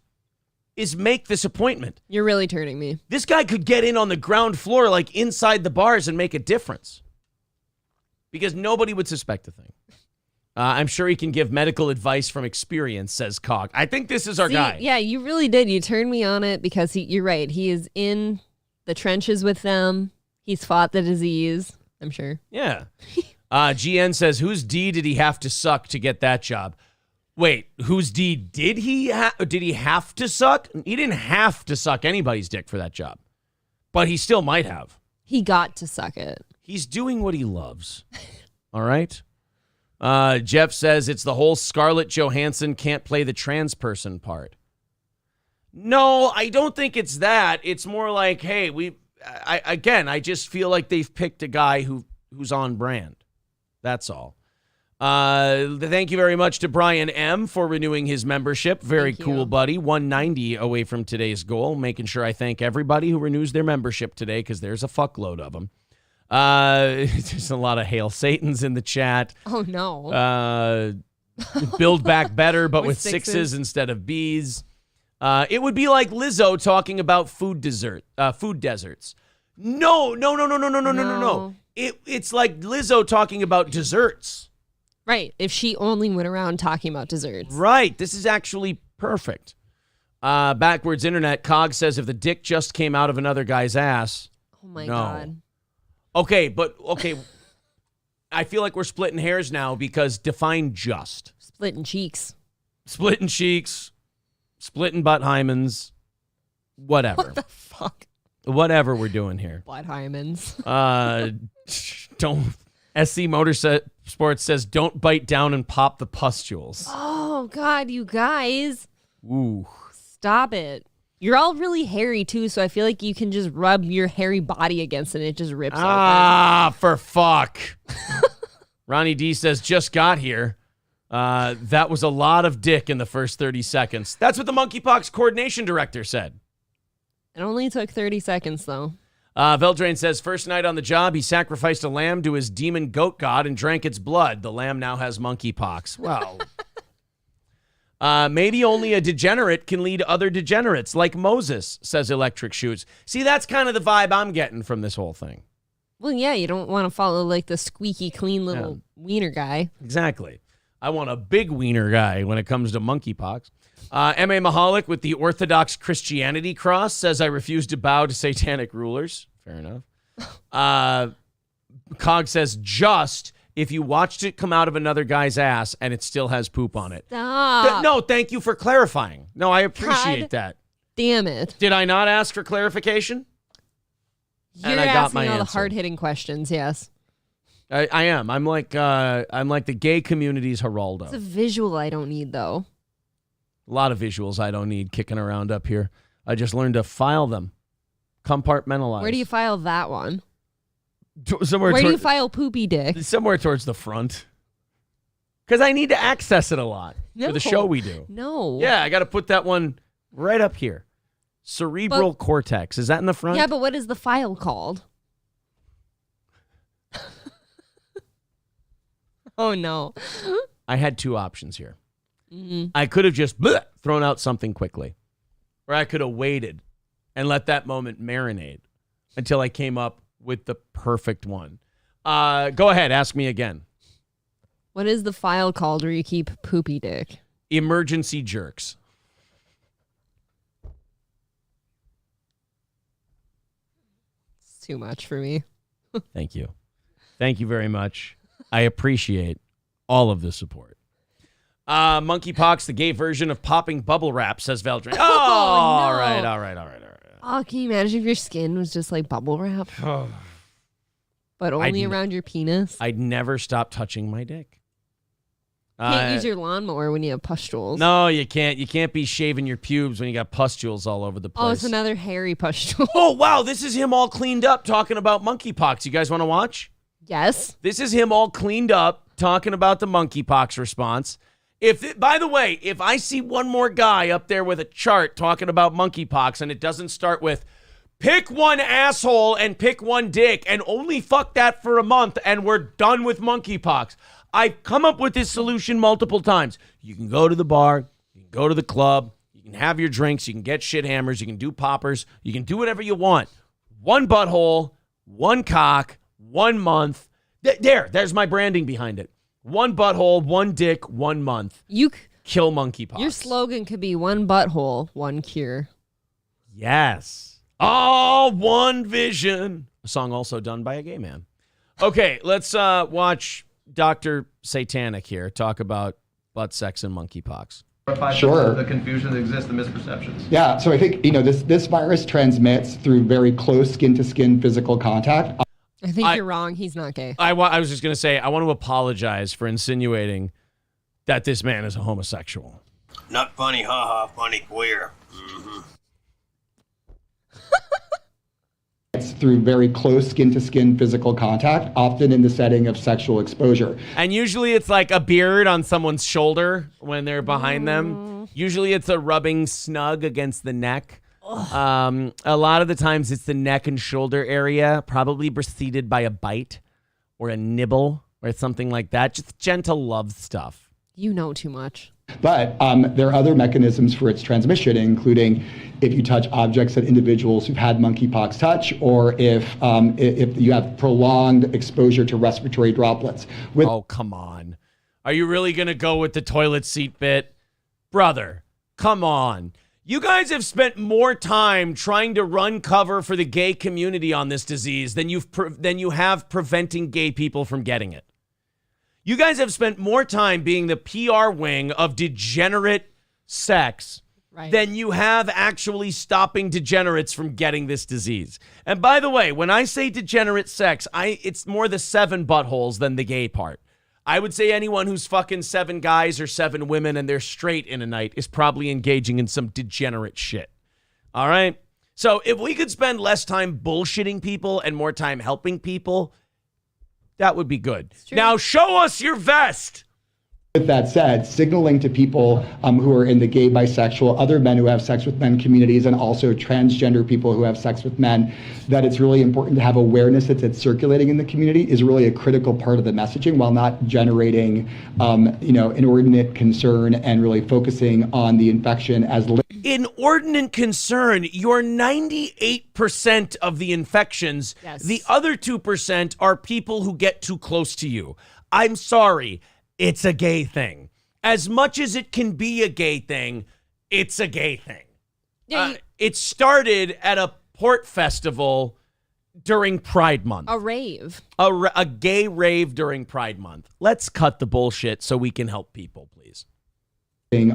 is make this appointment. You're really turning me. This guy could get in on the ground floor, like inside the bars, and make a difference because nobody would suspect a thing. I'm sure he can give medical advice from experience, says Cog. I think this is our guy. Yeah, you really did. You turned me on it because you're right. He is in the trenches with them. He's fought the disease, I'm sure. Yeah. GN says, whose D did he have to suck to get that job? Wait, whose D did he have to suck? He didn't have to suck anybody's dick for that job, but he still might have. He got to suck it. He's doing what he loves. All right. Jeff says it's the whole Scarlett Johansson can't play the trans person part. No, I don't think it's that. It's more like, hey, I just feel like they've picked a guy who's on brand. That's all. Thank you very much to Brian M. for renewing his membership. Very cool, buddy. 190 away from today's goal. Making sure I thank everybody who renews their membership today because there's a fuckload of them. There's a lot of Hail Satans in the chat. Oh, no. Build back better, but With with sixes. sixes instead of B's. It would be like Lizzo talking about food deserts. No. It's like Lizzo talking about desserts. Right. If she only went around talking about desserts. Right. This is actually perfect. Backwards internet. Cog says if the dick just came out of another guy's ass. Oh, my No. God. Okay. I feel like we're splitting hairs now because define just. Splitting cheeks. Splitting cheeks, splitting butt hymens, whatever. What the fuck? Whatever we're doing here. Butt hymens. Don't. SC Motorsports says don't bite down and pop the pustules. Oh, God, you guys. Ooh. Stop it. You're all really hairy, too, so I feel like you can just rub your hairy body against it and it just rips open. Ah, for fuck. Ronnie D says just got here. That was a lot of dick in the first 30 seconds. That's what the Monkeypox coordination director said. It only took 30 seconds, though. Veldrain says, first night on the job, he sacrificed a lamb to his demon goat god and drank its blood. The lamb now has monkeypox. Well, maybe only a degenerate can lead other degenerates, like Moses, says Electric Shoots. See, that's kind of the vibe I'm getting from this whole thing. Well, yeah, you don't want to follow, like, the squeaky clean little wiener guy. Exactly. I want a big wiener guy when it comes to monkeypox. M.A. Mahalik with the Orthodox Christianity cross says, I refuse to bow to satanic rulers. Fair enough. Cog says, just if you watched it come out of another guy's ass and it still has poop on it. Stop. No, thank you for clarifying. No, I appreciate God that. Damn it. Did I not ask for clarification? You're And I got asking my all the answer. hard-hitting questions, yes. I am. I'm like the gay community's Geraldo. It's a visual I don't need, though. A lot of visuals I don't need kicking around up here. I just learned to file them, compartmentalize. Where do you file that one? Somewhere Where do you toward- file poopy dick? Somewhere towards the front. Because I need to access it a lot for the show we do. No. Yeah, I got to put that one right up here. Cerebral cortex. Is that in the front? Yeah, but what is the file called? Oh, no. I had two options here. Mm-hmm. I could have just thrown out something quickly, or I could have waited and let that moment marinate until I came up with the perfect one. Go ahead. Ask me again. What is the file called where you keep poopy dick? Emergency jerks. It's too much for me. Thank you. Thank you very much. I appreciate all of the support. Monkeypox, the gay version of popping bubble wrap, says Veldrin. Oh, no. all right. Oh, can you imagine if your skin was just like bubble wrap? But only around your penis? I'd never stop touching my dick. Can't use your lawnmower when you have pustules. No, you can't. You can't be shaving your pubes when you got pustules all over the place. Oh, it's another hairy pustule. Oh, wow. This is him all cleaned up talking about monkeypox. You guys want to watch? Yes. This is him all cleaned up talking about the monkeypox response. By the way, if I see one more guy up there with a chart talking about monkeypox and it doesn't start with pick one asshole and pick one dick and only fuck that for a month and we're done with monkeypox. I've come up with this solution multiple times. You can go to the bar, you can go to the club, you can have your drinks, you can get shit hammers, you can do poppers, you can do whatever you want. One butthole, one cock, 1 month. There's my branding behind it. One butthole, one dick, 1 month. Kill monkeypox. Your slogan could be one butthole, one cure. Yes. All one vision. A song also done by a gay man. Okay, let's watch Dr. Satanic here talk about butt sex and monkeypox. Sure. The confusion that exists, the misperceptions. Yeah, so I think, this virus transmits through very close skin-to-skin physical contact. I think you're wrong. He's not gay. I was just going to say, I want to apologize for insinuating that this man is a homosexual. Not funny, haha, funny queer. Mm-hmm. It's through very close skin-to-skin physical contact, often in the setting of sexual exposure. And usually it's like a beard on someone's shoulder when they're behind them. Usually it's a rubbing snug against the neck. A lot of the times it's the neck and shoulder area, probably preceded by a bite or a nibble or something like that. Just gentle love stuff. You know too much. But there are other mechanisms for its transmission, including if you touch objects that individuals who've had monkeypox touch, or if you have prolonged exposure to respiratory droplets. Oh, come on. Are you really going to go with the toilet seat bit? Brother, come on. You guys have spent more time trying to run cover for the gay community on this disease than you have preventing gay people from getting it. You guys have spent more time being the PR wing of degenerate sex than you have actually stopping degenerates from getting this disease. And by the way, when I say degenerate sex, it's more the 7 buttholes than the gay part. I would say anyone who's fucking 7 guys or 7 women and they're straight in a night is probably engaging in some degenerate shit. All right? So if we could spend less time bullshitting people and more time helping people, that would be good. Now show us your vest. With that said, signaling to people who are in the gay, bisexual, other men who have sex with men communities, and also transgender people who have sex with men, that it's really important to have awareness that it's circulating in the community is really a critical part of the messaging, while not generating, inordinate concern and really focusing on the infection as inordinate concern. You're 98% of the infections. Yes. The other 2% are people who get too close to you. I'm sorry. It's a gay thing. As much as it can be a gay thing, it's a gay thing. Yeah, It started at a port festival during Pride Month. a rave. A gay rave during Pride Month. Let's cut the bullshit so we can help people, please.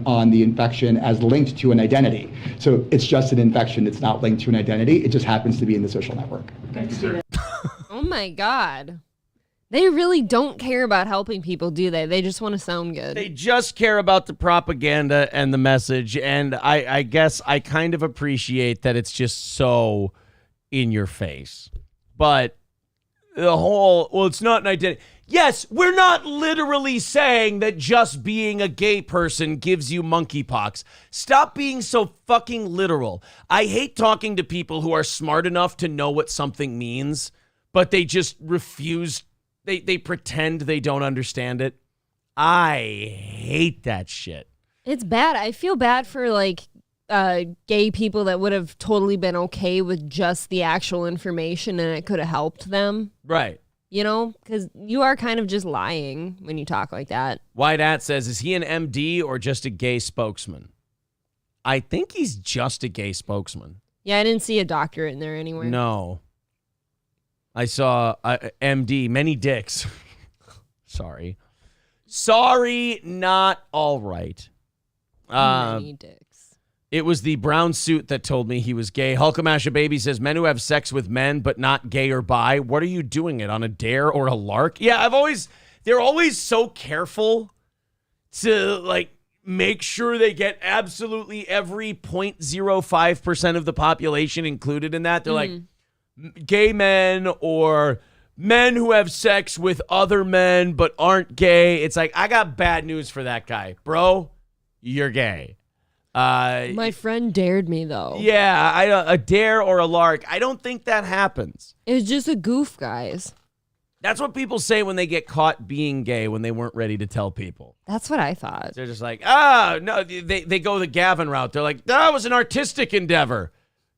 On the infection as linked to an identity. So it's just an infection. It's not linked to an identity. It just happens to be in the social network. Oh my God. They really don't care about helping people, do they? They just want to sound good. They just care about the propaganda and the message. And I guess I kind of appreciate that it's just so in your face. But the whole, well, it's not an identity. Yes, we're not literally saying that just being a gay person gives you monkeypox. Stop being so fucking literal. I hate talking to people who are smart enough to know what something means, but they just refuse. They pretend they don't understand it. I hate that shit. It's bad. I feel bad for like gay people that would have totally been okay with just the actual information and it could have helped them. Right. You know, because you are kind of just lying when you talk like that. White At says, is he an MD or just a gay spokesman? I think he's just a gay spokesman. Yeah, I didn't see a doctorate in there anywhere. No. I saw MD, many dicks. Sorry, not all right. Many dicks. It was the brown suit that told me he was gay. Hulkamasha Baby says, men who have sex with men but not gay or bi, what are you doing it on a dare or a lark? Yeah, they're always so careful to like make sure they get absolutely every 0.05% of the population included in that. They're like, gay men or men who have sex with other men but aren't gay. It's like, I got bad news for that guy. Bro, you're gay. My friend dared me, though. Yeah, a dare or a lark. I don't think that happens. It was just a goof, guys. That's what people say when they get caught being gay when they weren't ready to tell people. That's what I thought. They're just like, no, they go the Gavin route. They're like, that was an artistic endeavor.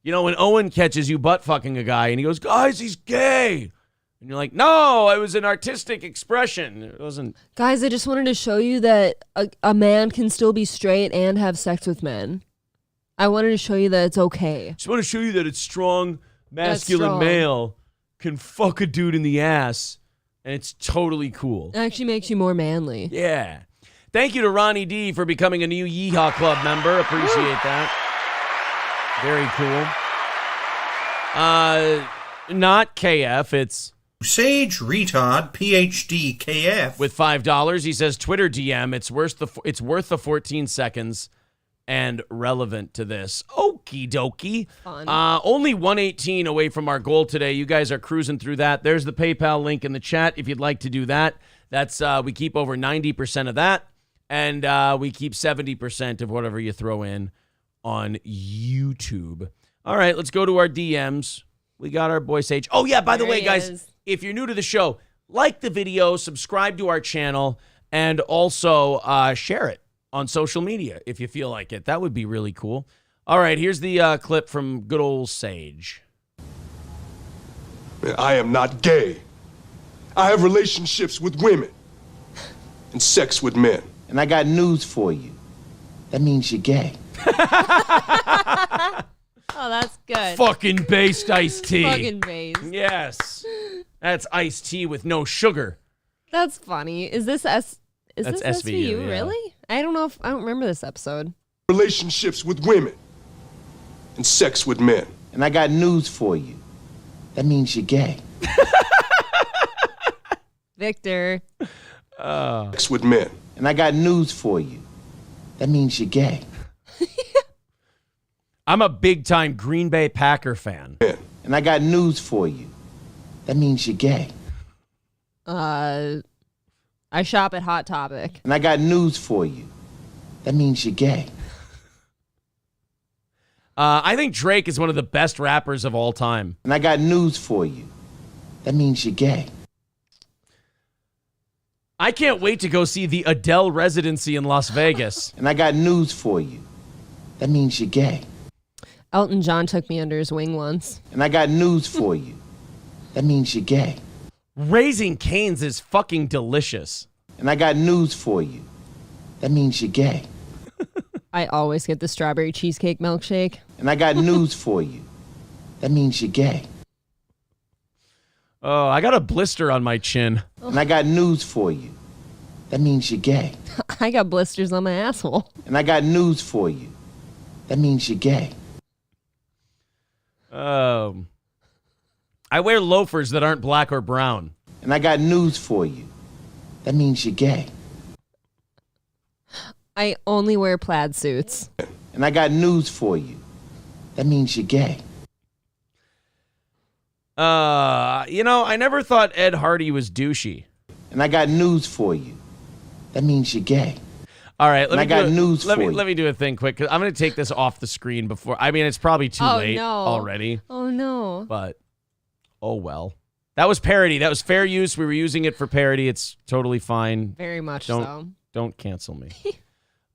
You know, when Owen catches you butt fucking a guy and he goes, guys, he's gay. And you're like, no, it was an artistic expression. It wasn't. Guys, I just wanted to show you that a man can still be straight and have sex with men. I wanted to show you that it's okay. Just want to show you that it's strong, masculine strong. male can fuck a dude in the ass, and it's totally cool. It actually makes you more manly. Yeah. Thank you to Ronnie D for becoming a new Yeehaw Club member. Appreciate that. Very cool. Not KF, it's Sage Retard PhD KF. with $5. He says Twitter DM. It's worth the 14 seconds and relevant to this. Okie dokie. Fun. Only 118 away from our goal today. You guys are cruising through that. There's the PayPal link in the chat if you'd like to do that. That's we keep over 90% of that, and we keep 70% of whatever you throw in on YouTube. All right, let's go to our DMs. We got our boy Sage. Oh, yeah, by the way, guys, if you're new to the show, like the video, subscribe to our channel, and also share it on social media if you feel like it. That would be really cool. All right, here's the clip from good old Sage. I am not gay. I have relationships with women and sex with men. And I got news for you. That means you're gay. Oh, that's good. Fucking based iced tea. Fucking base. Yes. That's iced tea with no sugar. That's funny. Is this That's this SVU, SVU, yeah. really? I don't remember this episode. Relationships with women and sex with men. And I got news for you. That means you're gay. Victor. Sex with men. And I got news for you. That means you're gay. I'm a big-time Green Bay Packer fan. Men. And I got news for you. That means you're gay. I shop at Hot Topic. And I got news for you. That means you're gay. I think Drake is one of the best rappers of all time. And I got news for you. That means you're gay. I can't wait to go see the Adele residency in Las Vegas. And I got news for you. That means you're gay. Elton John took me under his wing once. And I got news for you. That means you're gay. Raising Cane's is fucking delicious. And I got news for you. That means you're gay. I always get the strawberry cheesecake milkshake. And I got news for you. That means you're gay. Oh, I got a blister on my chin. And I got news for you. That means you're gay. I got blisters on my asshole. And I got news for you. That means you're gay. I wear loafers that aren't black or brown. And I got news for you. That means you're gay. I only wear plaid suits. And I got news for you. That means you're gay. I never thought Ed Hardy was douchey. And I got news for you. That means you're gay. All right, let me do a thing quick, because I'm going to take this off the screen before. I mean, it's probably too late already. Oh, no. But, oh well. That was parody. That was fair use. We were using it for parody. It's totally fine. Very much so. Don't cancel me.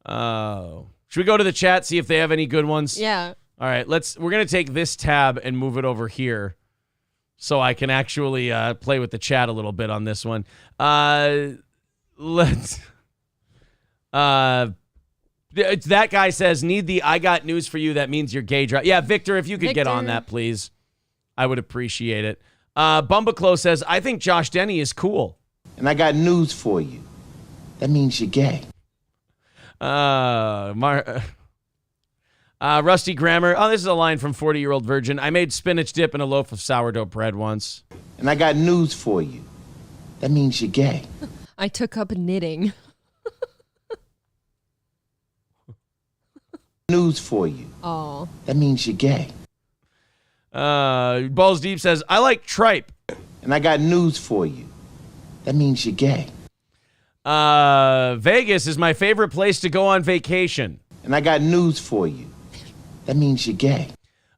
Should we go to the chat, see if they have any good ones? Yeah. All right, we're going to take this tab and move it over here so I can actually play with the chat a little bit on this one. That guy says, need the I got news for you. That means you're gay. Yeah, Victor, if you could get on that, please. I would appreciate it. Bumbaclo says, I think Josh Denny is cool. And I got news for you. That means you're gay. Rusty Grammar. Oh, this is a line from 40-Year-Old Virgin. I made spinach dip in a loaf of sourdough bread once. And I got news for you. That means you're gay. I took up knitting. News for you. Oh. That means you're gay. Balls Deep says, I like tripe. And I got news for you. That means you're gay. Vegas is my favorite place to go on vacation. And I got news for you. That means you're gay.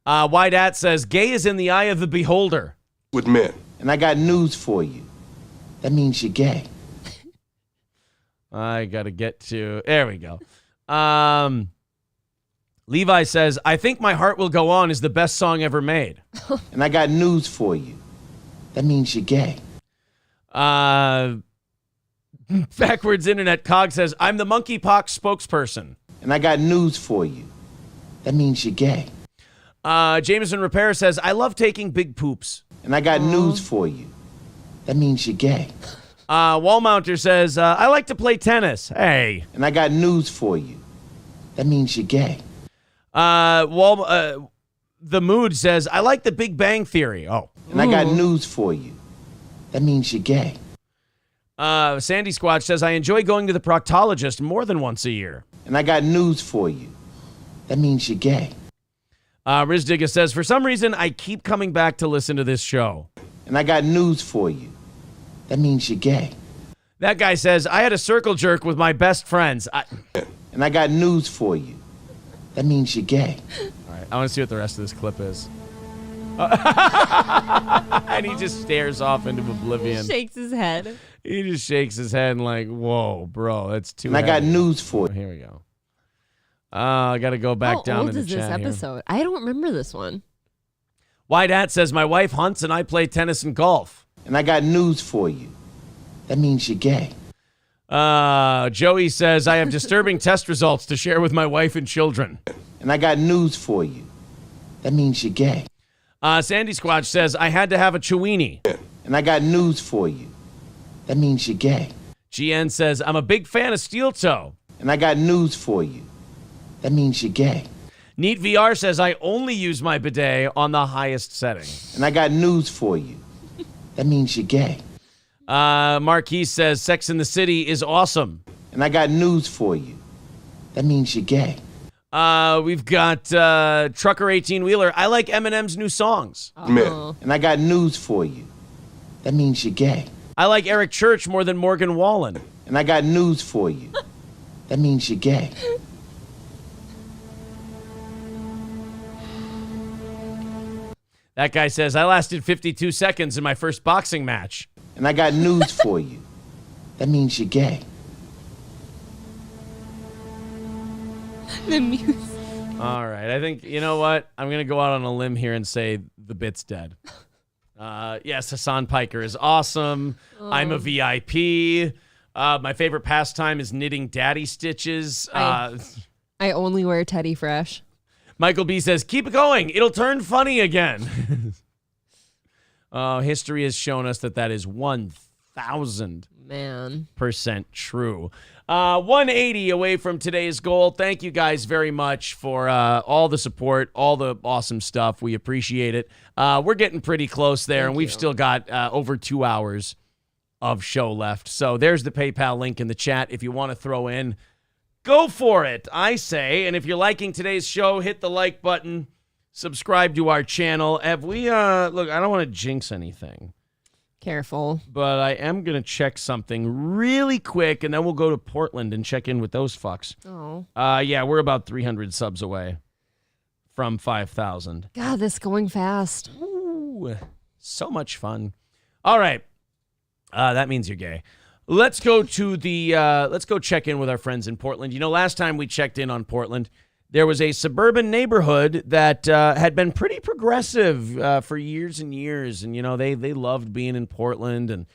Wydat says, gay is in the eye of the beholder. With men. And I got news for you. That means you're gay. I got to get to... There we go. Levi says, I think My Heart Will Go On is the best song ever made. And I got news for you. That means you're gay. Backwards Internet Cog says, I'm the Monkeypox spokesperson. And I got news for you. That means you're gay. Jameson Repair says, I love taking big poops. And I got news for you. That means you're gay. Wallmounter says, I like to play tennis. Hey. And I got news for you. That means you're gay. The Mood says, I like the Big Bang Theory. Oh. And I got news for you. That means you're gay. Sandy Squatch says, I enjoy going to the proctologist more than once a year. And I got news for you. That means you're gay. Rizdigga says, for some reason, I keep coming back to listen to this show. And I got news for you. That means you're gay. That guy says, I had a circle jerk with my best friends. And I got news for you. That means you're gay. All right, I want to see what the rest of this clip is. And he just stares off into oblivion. Shakes his head. He just shakes his head and like, whoa, bro, that's too And I got news for you. Here we go. I got to go back down in the chat. How old is this episode? I don't remember this one. Wydat says, my wife hunts and I play tennis and golf. And I got news for you. That means you're gay. Joey says, I have disturbing test results to share with my wife and children. And I got news for you. That means you're gay. Sandy Squatch says, I had to have a Chewini. And I got news for you. That means you're gay. GN says, I'm a big fan of Steel Toe. And I got news for you. That means you're gay. Neat VR says, I only use my bidet on the highest setting. And I got news for you. That means you're gay. Marquis says, Sex in the City is awesome. And I got news for you. That means you're gay. We've got Trucker 18-Wheeler. I like Eminem's new songs. Oh. And I got news for you. That means you're gay. I like Eric Church more than Morgan Wallen. And I got news for you. That means you're gay. That guy says, I lasted 52 seconds in my first boxing match. And I got news for you. That means you're gay. The music. All right. I think, you know what? I'm going to go out on a limb here and say the bit's dead. Yes, Hassan Piker is awesome. Oh. I'm a VIP. My favorite pastime is knitting daddy stitches. I I only wear Teddy Fresh. Michael B says, keep it going. It'll turn funny again. History has shown us that is 1,000% true. 180 away from today's goal. Thank you guys very much for all the support, all the awesome stuff. We appreciate it. We're getting pretty close there, and we've still got over 2 hours of show left. So there's the PayPal link in the chat if you want to throw in. Go for it, I say. And if you're liking today's show, hit the like button. Subscribe to our channel. Have we, look, I don't want to jinx anything. Careful. But I am going to check something really quick, and then we'll go to Portland and check in with those fucks. Oh. Yeah, we're about 300 subs away from 5,000. God, this is going fast. Ooh, so much fun. All right. That means you're gay. Let's go to let's go check in with our friends in Portland. You know, last time we checked in on Portland, there was a suburban neighborhood that had been pretty progressive for years and years. And, you know, they loved being in Portland, and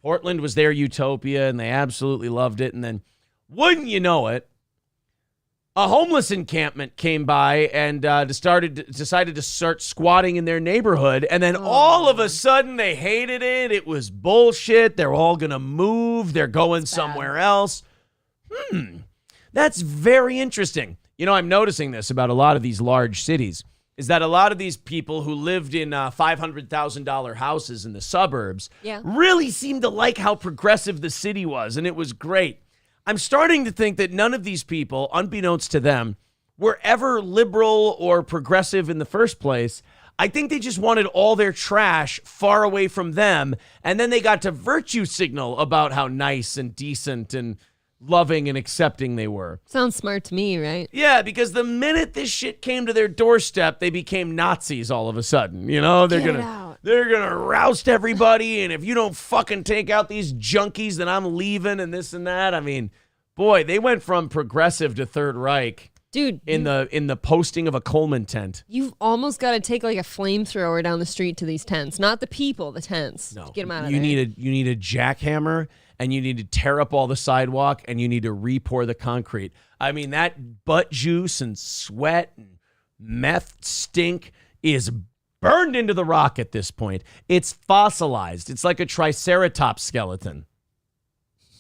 Portland was their utopia, and they absolutely loved it. And then, wouldn't you know it, a homeless encampment came by and decided to start squatting in their neighborhood. And then all of a sudden they hated it. It was bullshit. They're all going to move. They're going somewhere else. That's very interesting. You know, I'm noticing this about a lot of these large cities, is that a lot of these people who lived in $500,000 houses in the suburbs really seemed to like how progressive the city was, and it was great. I'm starting to think that none of these people, unbeknownst to them, were ever liberal or progressive in the first place. I think they just wanted all their trash far away from them, and then they got to virtue signal about how nice and decent and loving and accepting they were. Sounds smart to me, right? Yeah, because the minute this shit came to their doorstep, they became Nazis all of a sudden. You know, they're gonna roust everybody, and if you don't fucking take out these junkies, then I'm leaving, and this and that. I mean, boy, they went from progressive to Third Reich. Dude, in the posting of a Coleman tent. You've almost got to take like a flamethrower down the street to these tents, not the people, the tents. No, to get them out of you there. need a jackhammer, and you need to tear up all the sidewalk, and you need to re-pour the concrete. I mean, that butt juice and sweat and meth stink is burned into the rock at this point. It's fossilized. It's like a Triceratops skeleton.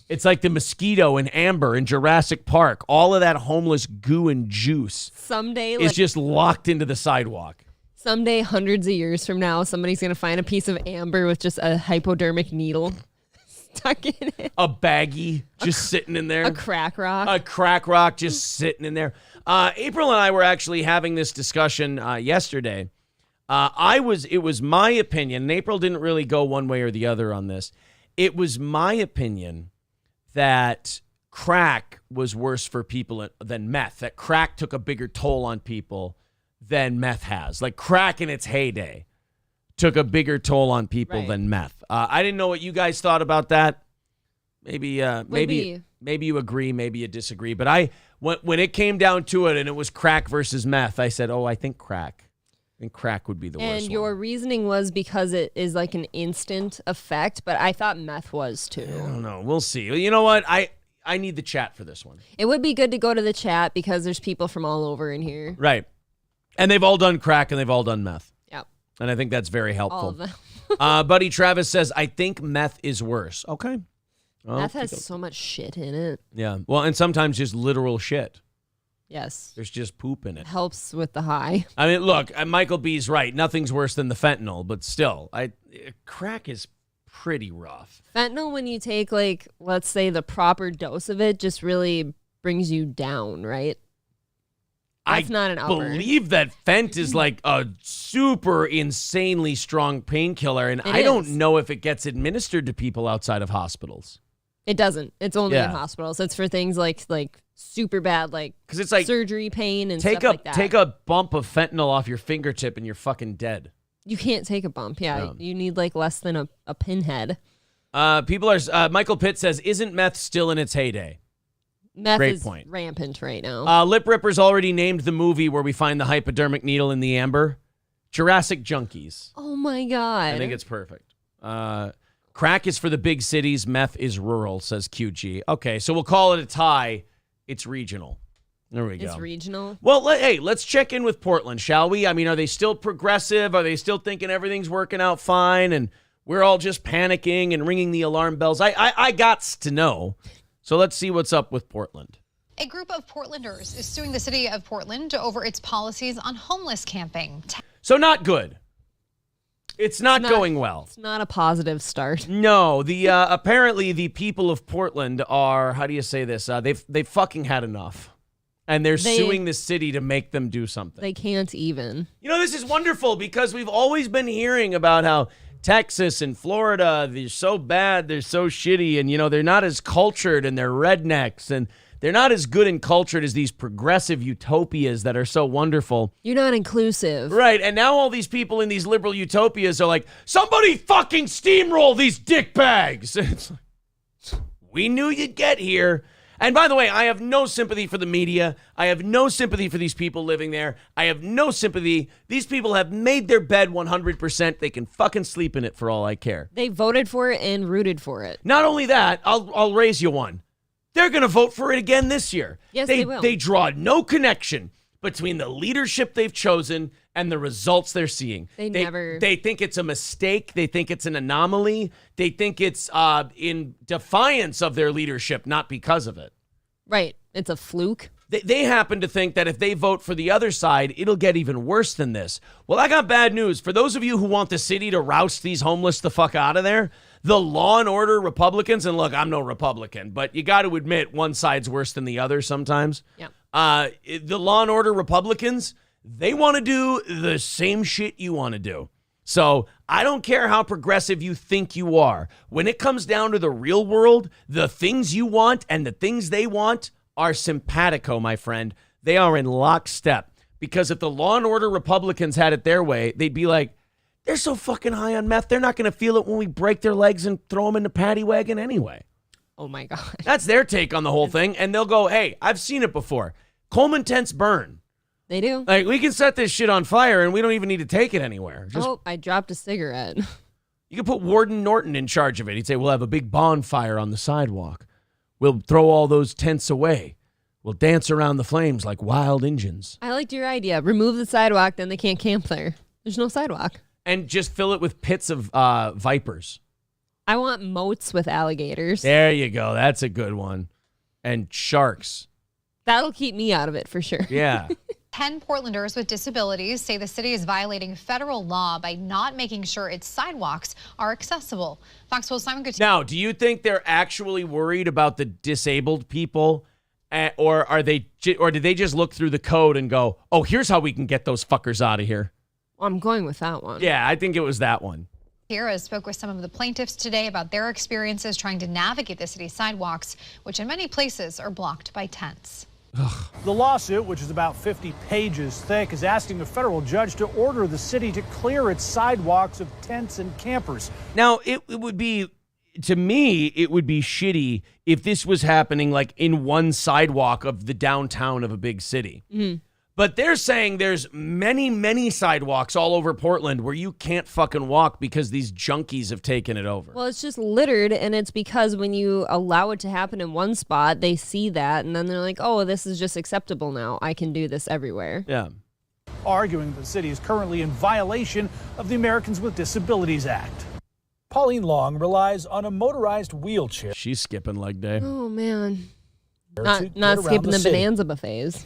It's like the mosquito in Amber in Jurassic Park. All of that homeless goo and juice is just locked into the sidewalk. Someday, hundreds of years from now, somebody's going to find a piece of amber with just a hypodermic needle stuck in it. A baggie just sitting in there. A crack rock. A crack rock just sitting in there. April and I were actually having this discussion yesterday. It was my opinion, and April didn't really go one way or the other on this. It was my opinion that crack was worse for people than meth, that crack took a bigger toll on people than meth has. Like crack in its heyday took a bigger toll on people than meth. I didn't know what you guys thought about that. Maybe you agree, maybe you disagree. But when it came down to it and it was crack versus meth, I said, I think crack. I think crack would be the worst. And your reasoning was because it is like an instant effect, but I thought meth was too. I don't know. We'll see. You know what? I need the chat for this one. It would be good to go to the chat because there's people from all over in here. Right. And they've all done crack and they've all done meth. Yep. And I think that's very helpful. All of them. Buddy Travis says, I think meth is worse. Okay. Well, meth has so much shit in it. Yeah. Well, and sometimes just literal shit. Yes. There's just poop in it. Helps with the high. I mean, look, Michael B's right. Nothing's worse than the fentanyl, but still, crack is pretty rough. Fentanyl, when you take, like, let's say the proper dose of it, just really brings you down, right? That's not an upper. I believe that Fent is like a super insanely strong painkiller, and I don't know if it gets administered to people outside of hospitals. It doesn't. It's only in hospitals. It's for things like super bad, like, because it's like surgery pain and stuff like that. Take a bump of fentanyl off your fingertip and you're fucking dead. You can't take a bump. Yeah, you need like less than a pinhead. Michael Pitt says, isn't meth still in its heyday? Meth Great is point. rampant right now. Lip Ripper's already named the movie where we find the hypodermic needle in the amber. Jurassic Junkies. Oh my God. I think it's perfect. Crack is for the big cities. Meth is rural, says QG. Okay, so we'll call it a tie. It's regional. There we go. It's regional. Well, hey, let's check in with Portland, shall we? I mean, are they still progressive? Are they still thinking everything's working out fine and we're all just panicking and ringing the alarm bells? I gots to know. So let's see what's up with Portland. A group of Portlanders is suing the city of Portland over its policies on homeless camping. So not good. It's not going well. It's not a positive start. No, the apparently the people of Portland are, how do you say this? They've fucking had enough. And they're suing the city to make them do something. They can't even. You know, this is wonderful because we've always been hearing about how Texas and Florida, they're so bad, they're so shitty, and, you know, they're not as cultured and they're rednecks, and they're not as good and cultured as these progressive utopias that are so wonderful. You're not inclusive. Right, and now all these people in these liberal utopias are like, somebody fucking steamroll these dickbags. It's like, we knew you'd get here. And by the way, I have no sympathy for the media. I have no sympathy for these people living there. I have no sympathy. These people have made their bed 100%. They can fucking sleep in it for all I care. They voted for it and rooted for it. Not only that, I'll raise you one. They're going to vote for it again this year. Yes, they will. They draw no connection between the leadership they've chosen and the results they're seeing. They think it's a mistake. They think it's an anomaly. They think it's in defiance of their leadership, not because of it. Right. It's a fluke. They happen to think that if they vote for the other side, it'll get even worse than this. Well, I got bad news. For those of you who want the city to roust these homeless the fuck out of there, the law and order Republicans, and look, I'm no Republican, but you got to admit one side's worse than the other sometimes. Yeah. The law and order Republicans, they want to do the same shit you want to do. So I don't care how progressive you think you are. When it comes down to the real world, the things you want and the things they want are simpatico, my friend. They are in lockstep. Because if the law and order Republicans had it their way, they'd be like, they're so fucking high on meth, they're not going to feel it when we break their legs and throw them in the paddy wagon anyway. Oh, my God. That's their take on the whole thing. And they'll go, hey, I've seen it before. Coleman tents burn. They do. Like, we can set this shit on fire and we don't even need to take it anywhere. I dropped a cigarette. You could put Warden Norton in charge of it. He'd say, we'll have a big bonfire on the sidewalk. We'll throw all those tents away. We'll dance around the flames like wild Injuns. I liked your idea. Remove the sidewalk, then they can't camp there. There's no sidewalk. And just fill it with pits of vipers. I want moats with alligators. There you go. That's a good one. And sharks. That'll keep me out of it for sure. Yeah. 10 Portlanders with disabilities say the city is violating federal law by not making sure its sidewalks are accessible. Fox 12's Simon Gutierrez. Now, do you think they're actually worried about the disabled people? Or did they just look through the code and go, oh, here's how we can get those fuckers out of here? I'm going with that one. Yeah, I think it was that one. Gutierrez spoke with some of the plaintiffs today about their experiences trying to navigate the city's sidewalks, which in many places are blocked by tents. The lawsuit, which is about 50 pages thick, is asking a federal judge to order the city to clear its sidewalks of tents and campers. Now, it would be, to me, it would be shitty if this was happening like in one sidewalk of the downtown of a big city. Mm-hmm. But they're saying there's many, many sidewalks all over Portland where you can't fucking walk because these junkies have taken it over. Well, it's just littered, and it's because when you allow it to happen in one spot, they see that, and then they're like, oh, this is just acceptable now. I can do this everywhere. Yeah. Arguing that the city is currently in violation of the Americans with Disabilities Act. Pauline Long relies on a motorized wheelchair. She's skipping leg day. Oh, man. to get Not around skipping the city. bonanza buffets.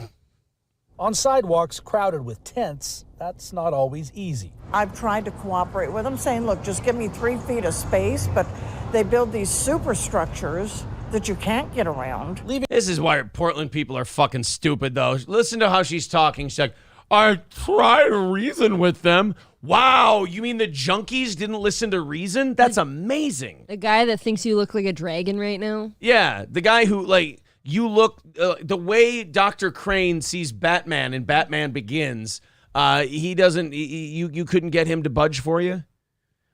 On sidewalks crowded with tents, that's not always easy. I've tried to cooperate with them, saying, look, just give me 3 feet of space, but they build these superstructures that you can't get around. This is why Portland people are fucking stupid, though. Listen to how she's talking. She's like, I try to reason with them. Wow, you mean the junkies didn't listen to reason? That's amazing. The guy that thinks you look like a dragon right now? Yeah, the guy who, like, you look, the way Dr. Crane sees Batman in Batman Begins, he doesn't, you couldn't get him to budge for you?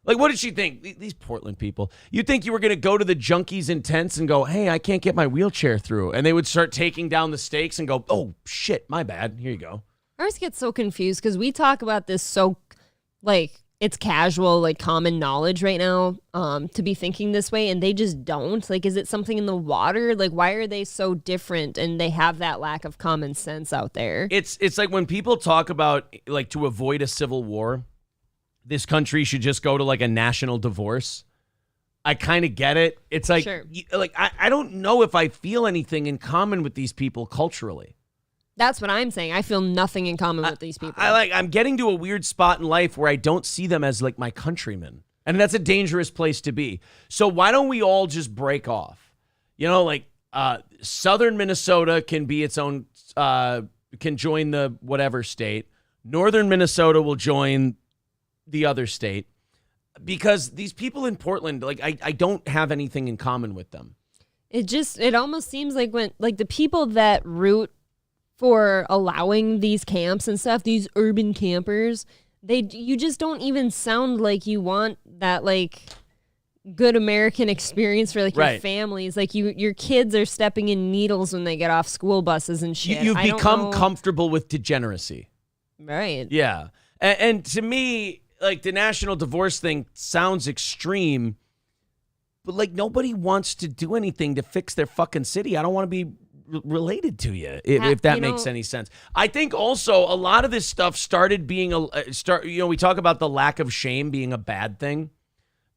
Like, what did she think? These Portland people. You think you were going to go to the junkies in tents and go, hey, I can't get my wheelchair through. And they would start taking down the stakes and go, oh, shit, my bad. Here you go. I always get so confused because we talk about this so, like, it's casual, like common knowledge right now to be thinking this way, and they just don't. Like, is it something in the water? Like, why are they so different and they have that lack of common sense out there? It's like when people talk about, like, to avoid a civil war, this country should just go to, like, a national divorce. I kind of get it. It's like, Sure. I don't know if I feel anything in common with these people culturally. That's what I'm saying. I feel nothing in common with these people. I'm getting to a weird spot in life where I don't see them as, like, my countrymen. And that's a dangerous place to be. So why don't we all just break off? You know, like, southern Minnesota can be its own, can join the whatever state. Northern Minnesota will join the other state. Because these people in Portland, like, I don't have anything in common with them. It almost seems like when, like, the people that root for allowing these camps and stuff, these urban campers, you just don't even sound like you want that, like, good American experience for, like, your families. Like, your kids are stepping in needles when they get off school buses and shit. You've become comfortable with degeneracy. Right. Yeah. And to me, like, the national divorce thing sounds extreme, but, like, nobody wants to do anything to fix their fucking city. I don't want to be related to you, if that makes any sense. I think also a lot of this stuff started being we talk about the lack of shame being a bad thing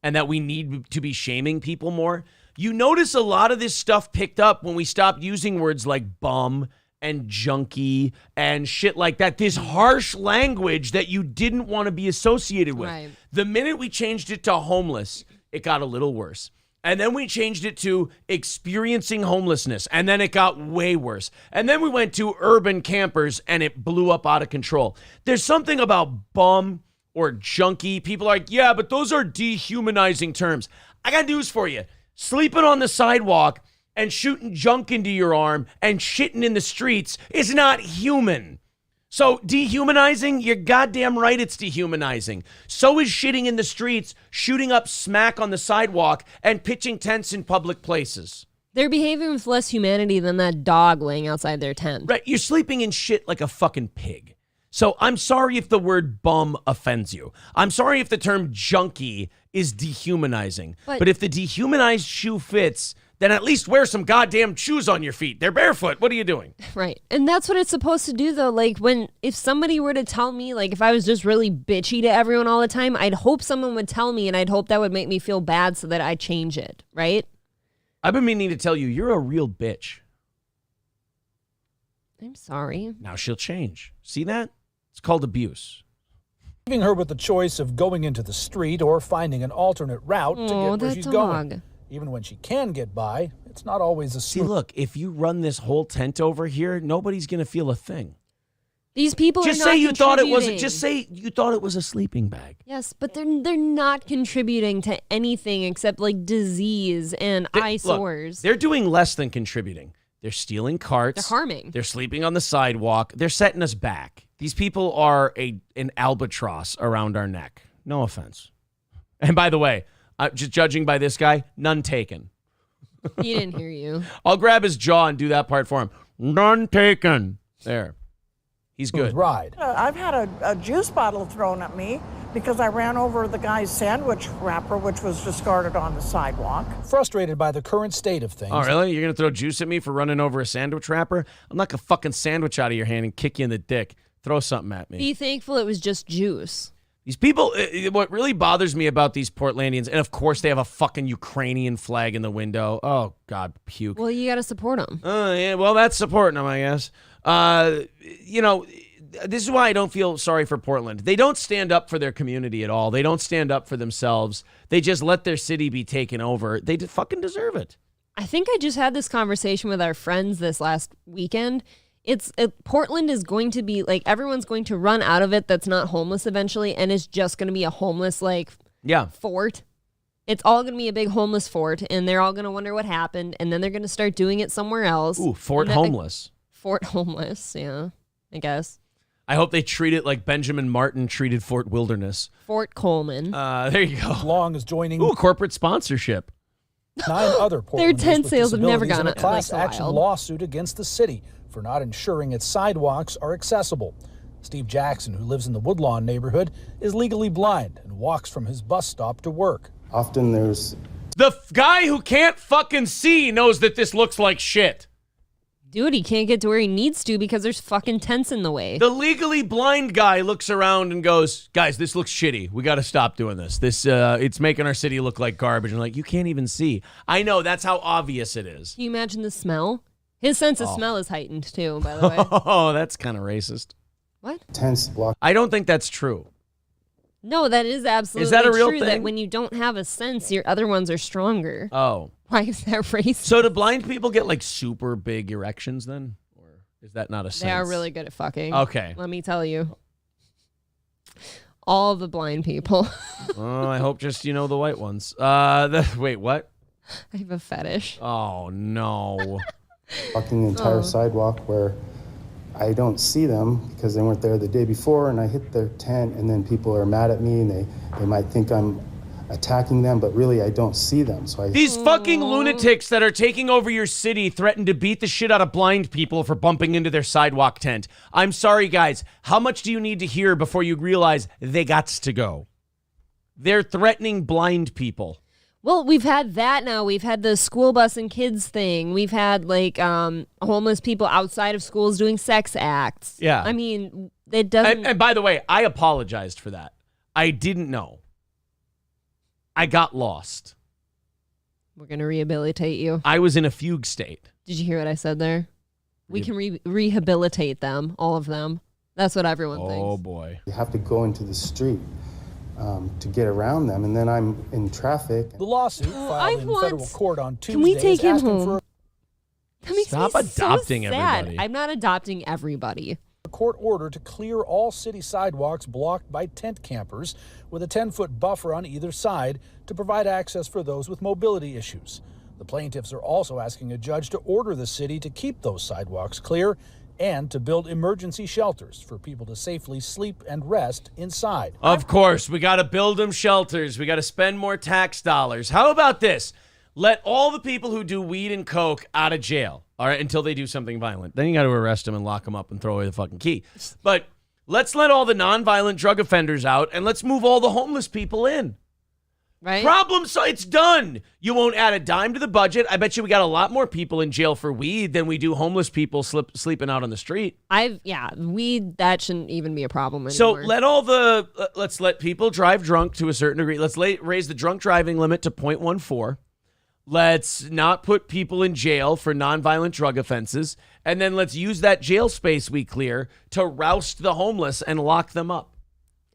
and that we need to be shaming people more. You notice a lot of this stuff picked up when we stopped using words like bum and junkie and shit like that. This harsh language that you didn't want to be associated with. Right. The minute we changed it to homeless, it got a little worse. And then we changed it to experiencing homelessness, and then it got way worse. And then we went to urban campers, and it blew up out of control. There's something about bum or junkie. People are like, yeah, but those are dehumanizing terms. I got news for you. Sleeping on the sidewalk and shooting junk into your arm and shitting in the streets is not human. So dehumanizing, you're goddamn right it's dehumanizing. So is shitting in the streets, shooting up smack on the sidewalk, and pitching tents in public places. They're behaving with less humanity than that dog laying outside their tent. Right, you're sleeping in shit like a fucking pig. So I'm sorry if the word bum offends you. I'm sorry if the term junkie is dehumanizing. But if the dehumanized shoe fits, then at least wear some goddamn shoes on your feet. They're barefoot. What are you doing? Right. And that's what it's supposed to do, though. Like, if somebody were to tell me, like, if I was just really bitchy to everyone all the time, I'd hope someone would tell me, and I'd hope that would make me feel bad so that I change it, right? I've been meaning to tell you, you're a real bitch. I'm sorry. Now she'll change. See that? It's called abuse. Leaving her with the choice of going into the street or finding an alternate route to get where she's going. Even when she can get by, it's not always a See, look, if you run this whole tent over here, nobody's going to feel a thing. These people just are not say you thought it was. contributing. Just say you thought it was a sleeping bag. Yes, but they're not contributing to anything except, like, disease and eyesores. Look, they're doing less than contributing. They're stealing carts. They're harming. They're sleeping on the sidewalk. They're setting us back. These people are an albatross around our neck. No offense. And by the way, just judging by this guy, none taken. He didn't hear you. I'll grab his jaw and do that part for him. None taken. There. He's good. Ride. I've had a juice bottle thrown at me because I ran over the guy's sandwich wrapper, which was discarded on the sidewalk. Frustrated by the current state of things. Oh, really? You're going to throw juice at me for running over a sandwich wrapper? I'll knock a fucking sandwich out of your hand and kick you in the dick. Throw something at me. Be thankful it was just juice. These people, what really bothers me about these Portlandians, and of course they have a fucking Ukrainian flag in the window. Oh, God, puke. Well, you got to support them. Yeah, well, that's supporting them, I guess. This is why I don't feel sorry for Portland. They don't stand up for their community at all. They don't stand up for themselves. They just let their city be taken over. They fucking deserve it. I think I just had this conversation with our friends this last weekend. Portland is going to be, like, everyone's going to run out of it that's not homeless eventually, and it's just going to be a homeless, like, fort. It's all going to be a big homeless fort, and they're all going to wonder what happened, and then they're going to start doing it somewhere else. Ooh, Fort Homeless. Fort Homeless, yeah, I guess. I hope they treat it like Benjamin Martin treated Fort Wilderness. Fort Coleman. There you go. Long as joining... Ooh, corporate sponsorship. 9 other Portlanders Their tent with sales have never disabilities gone in up a class like action wild. lawsuit against the city for not ensuring its sidewalks are accessible. Steve Jackson, who lives in the Woodlawn neighborhood, is legally blind and walks from his bus stop to work. Often there's... The guy who can't fucking see knows that this looks like shit. Dude, he can't get to where he needs to because there's fucking tents in the way. The legally blind guy looks around and goes, guys, this looks shitty. We got to stop doing this. It's making our city look like garbage. And like, you can't even see. I know, that's how obvious it is. Can you imagine the smell? His sense of smell is heightened too, by the way. Oh, that's kind of racist. What? Tents block. I don't think that's true. No, that is absolutely Is that a real true. thing? That when you don't have a sense, your other ones are stronger. Oh. Why is that racist? So do blind people get like super big erections then? Or is that not a sense? They are really good at fucking. Okay. Let me tell you. All the blind people. Oh, I hope just, the white ones. Wait, what? I have a fetish. Oh, no. Walking the entire sidewalk where I don't see them because they weren't there the day before, and I hit their tent, and then people are mad at me, and they might think I'm attacking them, but really I don't see them. So These fucking lunatics that are taking over your city threaten to beat the shit out of blind people for bumping into their sidewalk tent. I'm sorry, guys. How much do you need to hear before you realize they gots to go? They're threatening blind people. Well, we've had that now. We've had the school bus and kids thing. We've had like homeless people outside of schools doing sex acts. Yeah. I mean, it doesn't. And by the way, I apologized for that. I didn't know. I got lost. We're going to rehabilitate you. I was in a fugue state. Did you hear what I said there? We can rehabilitate them, all of them. That's what everyone thinks. Oh, boy. you have to go into the street to get around them, and then I'm in traffic. The lawsuit filed in federal court on Tuesday. Can we take him asking home? That makes Stop me adopting so sad. everybody. I'm not adopting everybody. A court order to clear all city sidewalks blocked by tent campers with a 10-foot buffer on either side to provide access for those with mobility issues. The plaintiffs are also asking a judge to order the city to keep those sidewalks clear and to build emergency shelters for people to safely sleep and rest inside. Of course, we got to build them shelters. We got to spend more tax dollars. How about this? Let all the people who do weed and coke out of jail, all right, until they do something violent. Then you got to arrest them and lock them up and throw away the fucking key. But let's let all the nonviolent drug offenders out, and let's move all the homeless people in. Right? Problem solved. It's done. You won't add a dime to the budget. I bet you we got a lot more people in jail for weed than we do homeless people sleeping out on the street. Weed, that shouldn't even be a problem anymore. So let's let people drive drunk to a certain degree. Let's raise the drunk driving limit to 0.14. Let's not put people in jail for nonviolent drug offenses. And then let's use that jail space we clear to roust the homeless and lock them up.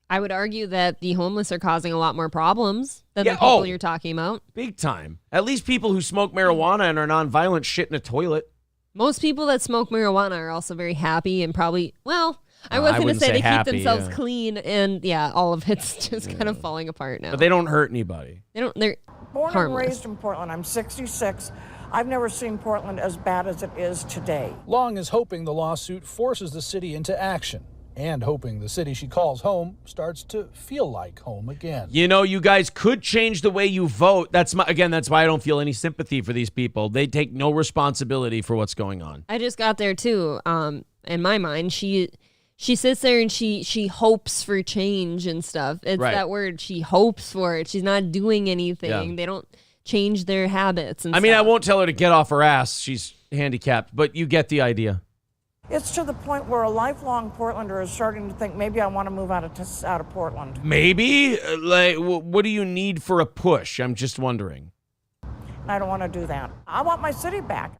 I would argue that the homeless are causing a lot more problems than the people you're talking about. Big time. At least people who smoke marijuana and are nonviolent shit in a toilet. Most people that smoke marijuana are also very happy and probably, I was going to say they keep themselves clean, and all of it's just kind of falling apart now. But they don't hurt anybody. They're Born harmless. and raised in Portland. I'm 66. I've never seen Portland as bad as it is today. Long is hoping the lawsuit forces the city into action and hoping the city she calls home starts to feel like home again. You guys could change the way you vote. That's why I don't feel any sympathy for these people. They take no responsibility for what's going on. I just got there too. In my mind, she sits there and she hopes for change and stuff. It's right. That word. She hopes for it. She's not doing anything. Yeah. They don't change their habits and stuff. I won't tell her to get off her ass. She's handicapped, but you get the idea. It's to the point where a lifelong Portlander is starting to think maybe I want to move out of Portland. Maybe? What do you need for a push? I'm just wondering. I don't want to do that. I want my city back.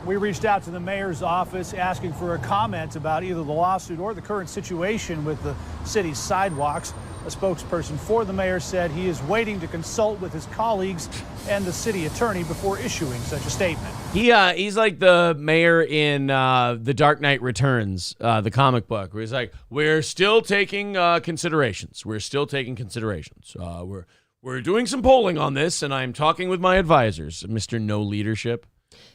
We reached out to the mayor's office asking for a comment about either the lawsuit or the current situation with the city's sidewalks. A spokesperson for the mayor said he is waiting to consult with his colleagues and the city attorney before issuing such a statement. He's like the mayor in The Dark Knight Returns, the comic book, where he's like, we're still taking considerations. We're still taking considerations. We're doing some polling on this, and I'm talking with my advisors, Mr. No Leadership.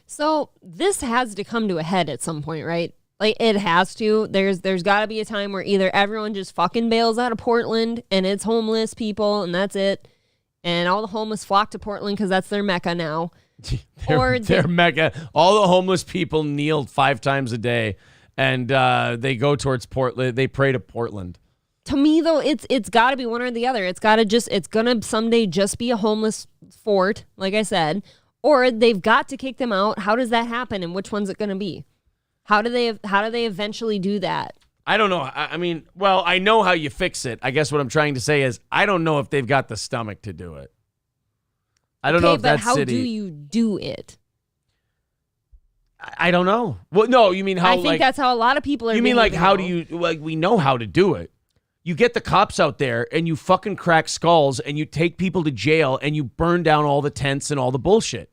So this has to come to a head at some point, right? Like, it has to. There's got to be a time where either everyone just fucking bails out of Portland and it's homeless people and that's it, and all the homeless flock to Portland because that's their mecca now. Their mecca. All the homeless people kneel 5 times a day, and they go towards Portland. They pray to Portland. To me, though, it's got to be one or the other. It's going to someday just be a homeless fort, like I said, or they've got to kick them out. How does that happen, and which one's it going to be? How do they eventually do that? I don't know. I mean, well, I know how you fix it. I guess what I'm trying to say is I don't know if they've got the stomach to do it. I don't know if that city. How do you do it? I don't know. Well, no, you mean how? I think that's how a lot of people are. You mean like how do you like? We know how to do it. You get the cops out there and you fucking crack skulls and you take people to jail and you burn down all the tents and all the bullshit.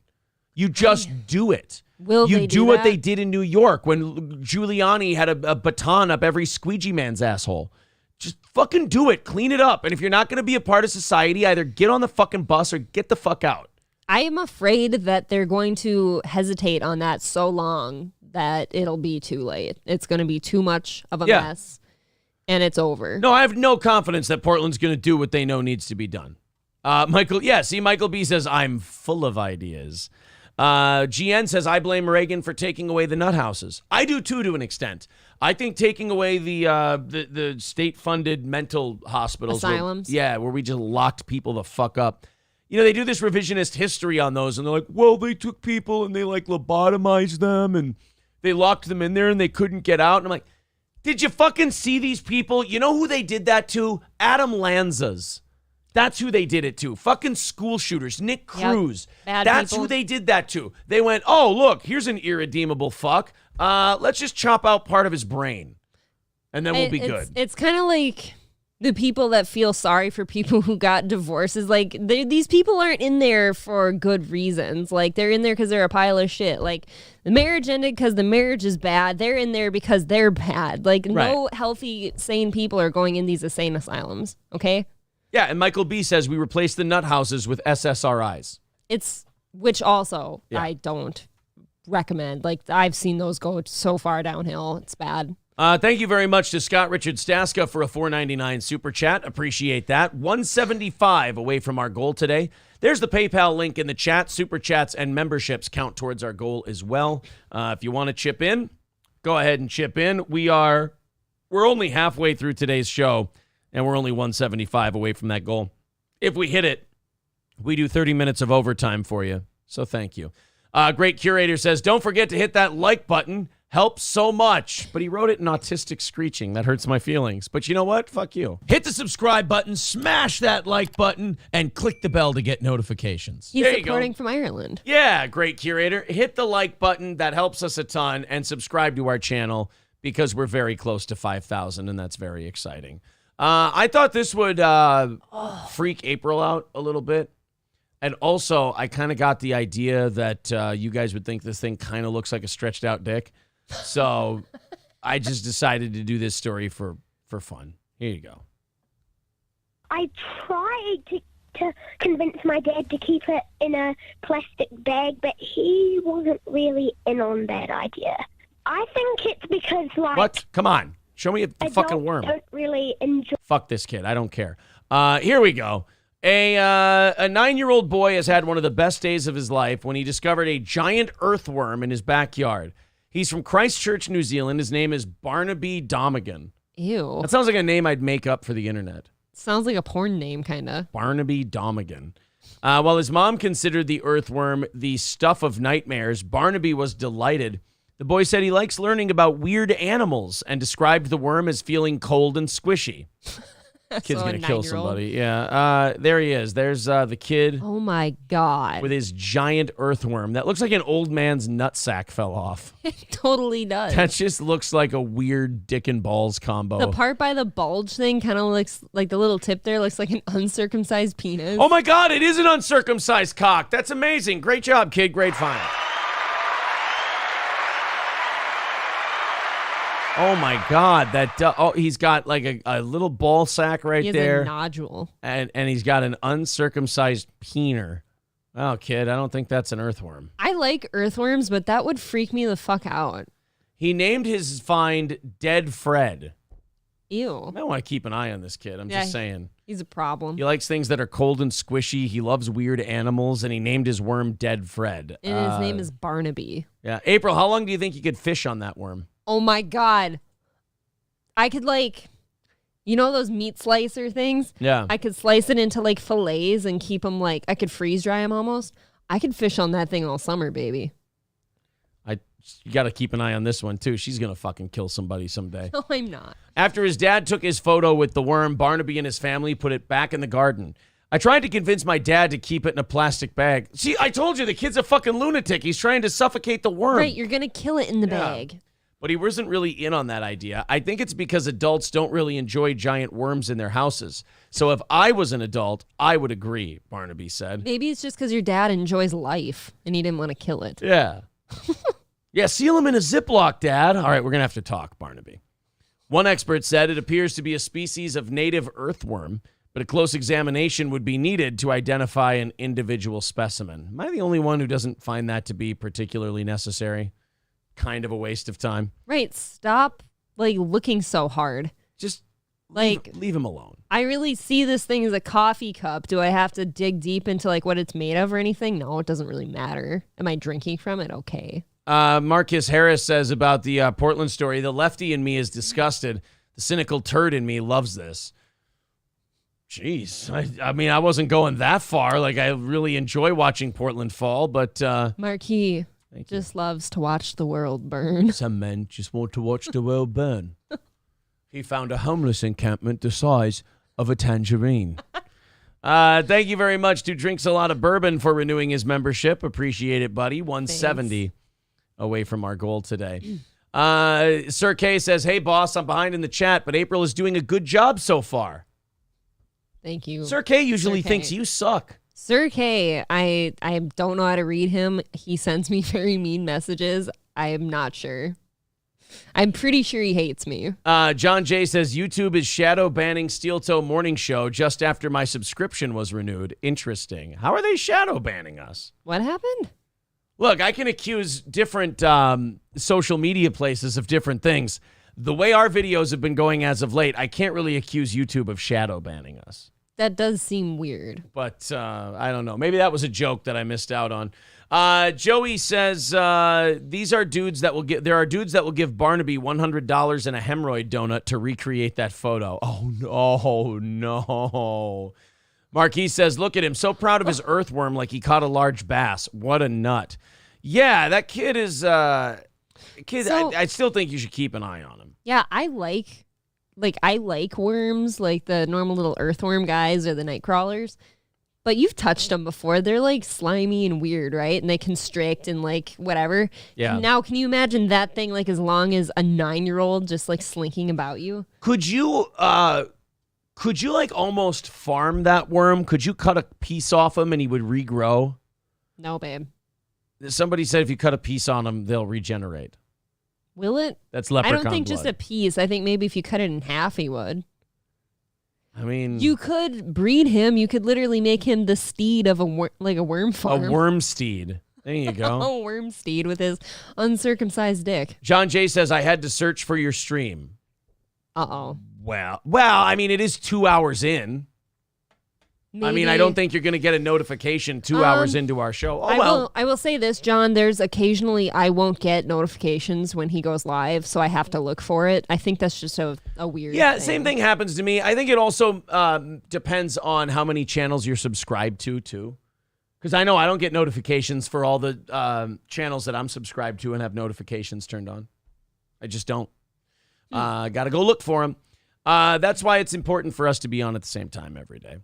You just do it. Will you they do do what that? they did in New York when Giuliani had a baton up every squeegee man's asshole? Just fucking do it. Clean it up. And if you're not going to be a part of society, either get on the fucking bus or get the fuck out. I am afraid that they're going to hesitate on that so long that it'll be too late. It's going to be too much of a mess, and it's over. No, I have no confidence that Portland's going to do what they know needs to be done. Michael B says, I'm full of ideas. GN says, I blame Reagan for taking away the nut houses. I do too, to an extent. I think taking away the state-funded mental hospitals. Asylums? Where we just locked people the fuck up. You know, they do this revisionist history on those, and they're like, well, they took people and they, like, lobotomized them, and they locked them in there and they couldn't get out. And I'm like, did you fucking see these people? You know who they did that to? Adam Lanzas. That's who they did it to. Fucking school shooters. Nick Cruz. Bad That's people. who they did that to. They went, oh, look, here's an irredeemable fuck. Let's just chop out part of his brain. And then we'll be good. It's kind of like the people that feel sorry for people who got divorces. Like, these people aren't in there for good reasons. Like, they're in there because they're a pile of shit. Like, the marriage ended because the marriage is bad. They're in there because they're bad. Like, no healthy, sane people are going in these insane asylums. Okay? Yeah, and Michael B says we replaced the nut houses with SSRIs. Which also I don't recommend. Like, I've seen those go so far downhill. It's bad. Thank you very much to Scott Richard Staska for a $4.99 super chat. Appreciate that. 175 away from our goal today. There's the PayPal link in the chat. Super chats and memberships count towards our goal as well. If you want to chip in, go ahead and chip in. We're only halfway through today's show, and we're only 175 away from that goal. If we hit it, we do 30 minutes of overtime for you. So thank you. Great Curator says, don't forget to hit that like button. Helps so much. But he wrote it in autistic screeching. That hurts my feelings. But you know what? Fuck you. Hit the subscribe button, smash that like button, and click the bell to get notifications. He's supporting from Ireland. Yeah, Great Curator. Hit the like button. That helps us a ton. And subscribe to our channel because we're very close to 5,000, and that's very exciting. I thought this would freak April out a little bit. And also, I kind of got the idea that you guys would think this thing kind of looks like a stretched out dick. So I just decided to do this story for fun. Here you go. I tried to convince my dad to keep it in a plastic bag, but he wasn't really in on that idea. I think it's because, like... What? Come on. Show me a fucking worm. Don't really enjoy... Fuck this kid. I don't care. Here we go. A 9-year-old boy has had one of the best days of his life when he discovered a giant earthworm in his backyard. He's from Christchurch, New Zealand. His name is Barnaby Domigan. Ew. That sounds like a name I'd make up for the internet. Sounds like a porn name, kind of. Barnaby Domigan. While his mom considered the earthworm the stuff of nightmares, Barnaby was delighted. The boy said he likes learning about weird animals and described the worm as feeling cold and squishy. Kid's So going to kill 9-year-old. somebody. Yeah. There he is. There's the kid. Oh, my God. With his giant earthworm. That looks like an old man's nutsack fell off. It totally does. That just looks like a weird dick and balls combo. The part by the bulge thing kind of looks like the little tip there looks like an uncircumcised penis. Oh, my God. It is an uncircumcised cock. That's amazing. Great job, kid. Great find. Oh, my God. He's got like a little ball sack right He has there. a nodule. And he's got an uncircumcised peener. Oh, kid, I don't think that's an earthworm. I like earthworms, but that would freak me the fuck out. He named his find Dead Fred. Ew. I want to keep an eye on this kid. I'm just saying. He's a problem. He likes things that are cold and squishy. He loves weird animals, and he named his worm Dead Fred. And his name is Barnaby. Yeah. April, how long do you think you could fish on that worm? Oh my God. I could You know those meat slicer things? Yeah. I could slice it into like fillets and keep them like, I could freeze dry them almost. I could fish on that thing all summer, baby. You got to keep an eye on this one, too. She's going to fucking kill somebody someday. No, I'm not. After his dad took his photo with the worm, Barnaby and his family put it back in the garden. I tried to convince my dad to keep it in a plastic bag. See, I told you, the kid's a fucking lunatic. He's trying to suffocate the worm. Right, you're going to kill it in the bag. But he wasn't really in on that idea. I think it's because adults don't really enjoy giant worms in their houses. So if I was an adult, I would agree, Barnaby said. Maybe it's just because your dad enjoys life and he didn't want to kill it. Yeah. Yeah, seal him in a Ziploc, Dad. All right, we're going to have to talk, Barnaby. One expert said it appears to be a species of native earthworm, but a close examination would be needed to identify an individual specimen. Am I the only one who doesn't find that to be particularly necessary? Kind of a waste of time. Right, stop like looking so hard. Just like leave him alone. I really see this thing as a coffee cup. Do I have to dig deep into like what it's made of or anything? No, it doesn't really matter. Am I drinking from it? Okay. Marcus Harris says about the Portland story, the lefty in me is disgusted. The cynical turd in me loves this. Jeez. I mean, I wasn't going that far. Like, I really enjoy watching Portland fall, but... Marquis just loves to watch the world burn. Some men just want to watch the world burn. He found a homeless encampment the size of a tangerine. Thank you very much to Drinks a Lot of Bourbon for renewing his membership. Appreciate it, buddy. 170 away from our goal today. Sir K says, hey, boss, I'm behind in the chat, but April is doing a good job so far. Thank you. Sir K usually thinks you suck. Sir K, I don't know how to read him. He sends me very mean messages. I am not sure. I'm pretty sure he hates me. John J says, YouTube is shadow banning Steel Toe Morning Show just after my subscription was renewed. Interesting. How are they shadow banning us? What happened? Look, I can accuse different social media places of different things. The way our videos have been going as of late, I can't really accuse YouTube of shadow banning us. That does seem weird. But I don't know. Maybe that was a joke that I missed out on. Joey says these are dudes that will give. There are dudes that will give Barnaby $100 and a hemorrhoid donut to recreate that photo. Oh no. Marquis says, look at him, so proud of his earthworm like he caught a large bass. What a nut. Yeah, that kid is I still think you should keep an eye on him. Yeah, I like worms, like the normal little earthworm guys or the night crawlers. But you've touched them before. They're like slimy and weird, right? And they constrict and like whatever. Yeah. Now, can you imagine that thing like as long as a 9-year-old just like slinking about you? Could you like almost farm that worm? Could you cut a piece off him and he would regrow? No, babe. Somebody said if you cut a piece on him, they'll regenerate. Will it? That's leprechaun I don't think blood. just a piece. I think maybe if you cut it in half, he would. I mean, you could breed him. You could literally make him the steed of a worm farm. A worm steed. There you go. A worm steed with his uncircumcised dick. John J says, I had to search for your stream. Uh-oh. Well, I mean, it is 2 hours in. Maybe. I mean, I don't think you're going to get a notification 2 hours into our show. I will say this, John. There's occasionally I won't get notifications when he goes live, so I have to look for it. I think that's just a weird thing. Same thing happens to me. I think it also depends on how many channels you're subscribed to, too. Because I know I don't get notifications for all the channels that I'm subscribed to and have notifications turned on. I just don't. Got to go look for them. That's why it's important for us to be on at the same time every day.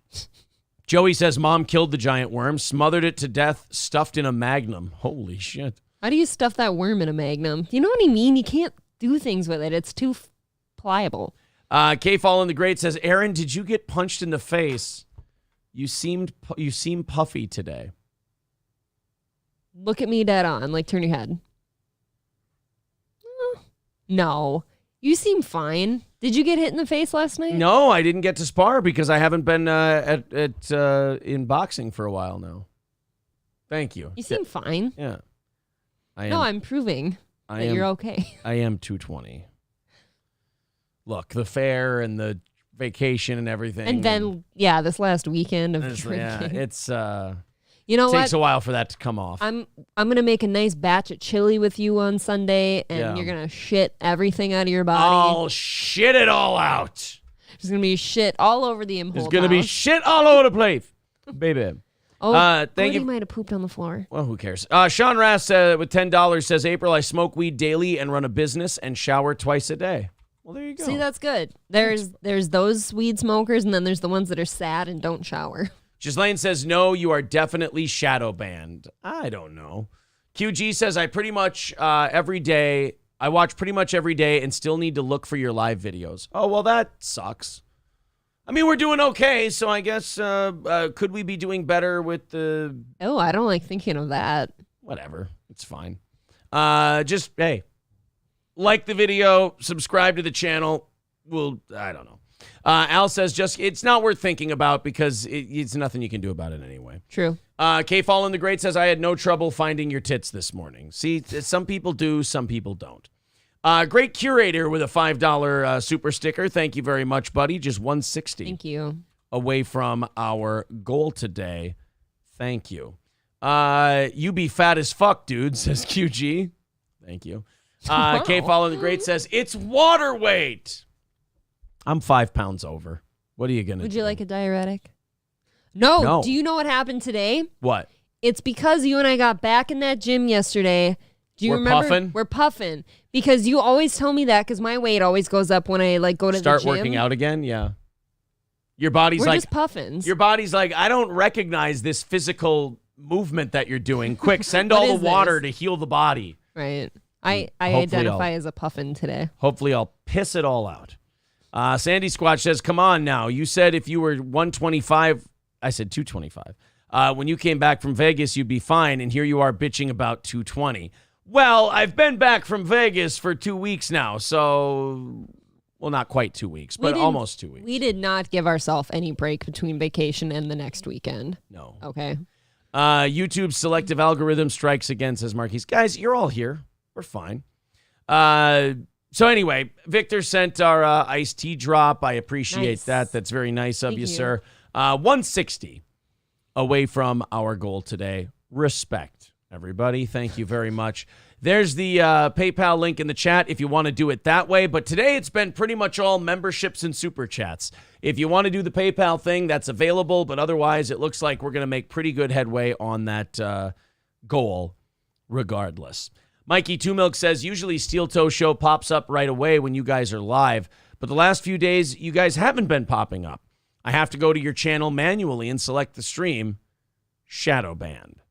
Joey says mom killed the giant worm, smothered it to death, stuffed in a Magnum. Holy shit. How do you stuff that worm in a Magnum? You know what I mean? You can't do things with it. It's too pliable. K-Fall in the Great says, Aaron, did you get punched in the face? You seem puffy today. Look at me dead on. Like, turn your head. No. You seem fine. Did you get hit in the face last night? No, I didn't get to spar because I haven't been in boxing for a while now. Thank you. You seem fine. Yeah. I'm proving that you're okay. I am 220. Look, the fair and the vacation and everything. And then, this last weekend of drinking. Yeah, it's... You know what? It takes a while for that to come off. I'm gonna make a nice batch of chili with you on Sunday, and you're gonna shit everything out of your body. I'll shit it all out. There's going to be shit all over the Imholt There's going to be shit all over the place. Baby. Oh, thank you. might have pooped on the floor. Well, who cares? Sean Rass with $10 says, April, I smoke weed daily and run a business and shower twice a day. Well, there you go. See, that's good. There's those weed smokers, and then there's the ones that are sad and don't shower. Ghislaine says, no, you are definitely shadow banned. I don't know. QG says, I watch pretty much every day and still need to look for your live videos. Oh, well, that sucks. I mean, we're doing okay, so I guess could we be doing better with the... Oh, I don't like thinking of that. Whatever. It's fine. Just, hey, like the video, subscribe to the channel. I don't know. Al says, it's not worth thinking about because it's nothing you can do about it anyway. True. K Fallen the Great says, I had no trouble finding your tits this morning. See, some people do, some people don't. Great Curator with a $5 super sticker. Thank you very much, buddy. Just $160. Thank you. Away from our goal today. Thank you. You be fat as fuck, dude, says QG. Thank you. Wow. K Fallen the Great says, it's water weight. I'm 5 pounds over. What are you going to do? Would you like a diuretic? No. Do you know what happened today? What? It's because you and I got back in that gym yesterday. Do you remember? Puffing? We're puffing. Because you always tell me that because my weight always goes up when I go to the gym. Start working out again? Yeah. Your body's We're just puffins. Your body's like, I don't recognize this physical movement that you're doing. Quick, send all the water to heal the body. Right. I identify as a puffin today. Hopefully I'll piss it all out. Sandy Squatch says, come on now. You said if you were 125, I said 225. When you came back from Vegas, you'd be fine. And here you are bitching about 220. Well, I've been back from Vegas for 2 weeks now. So, well, not quite 2 weeks, but almost 2 weeks. We did not give ourselves any break between vacation and the next weekend. No. Okay. YouTube's selective algorithm strikes again, says Marquise. Guys, you're all here. We're fine. So anyway, Victor sent our iced tea drop. I appreciate that. That's very nice of you, sir. 160 away from our goal today. Respect, everybody. Thank you very much. There's the PayPal link in the chat if you want to do it that way. But today it's been pretty much all memberships and super chats. If you want to do the PayPal thing, that's available. But otherwise, it looks like we're going to make pretty good headway on that goal regardless. Mikey Two Milk says, usually Steel Toe Show pops up right away when you guys are live, but the last few days, you guys haven't been popping up. I have to go to your channel manually and select the stream. Shadow banned.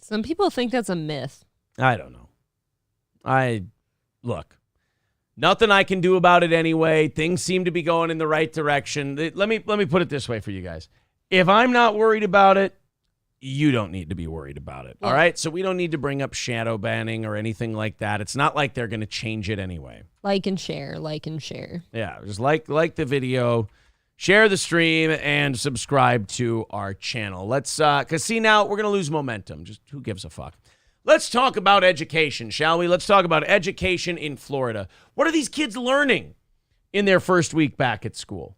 Some people think that's a myth. I don't know. Look, nothing I can do about it anyway. Things seem to be going in the right direction. Let me put it this way for you guys. If I'm not worried about it, you don't need to be worried about it. Yeah. All right? So we don't need to bring up shadow banning or anything like that. It's not like they're going to change it anyway. Like and share. Yeah, just like the video, share the stream, and subscribe to our channel. Let's, because see now, we're going to lose momentum. Just who gives a fuck? Let's talk about education, shall we? Let's talk about education in Florida. What are these kids learning in their first week back at school?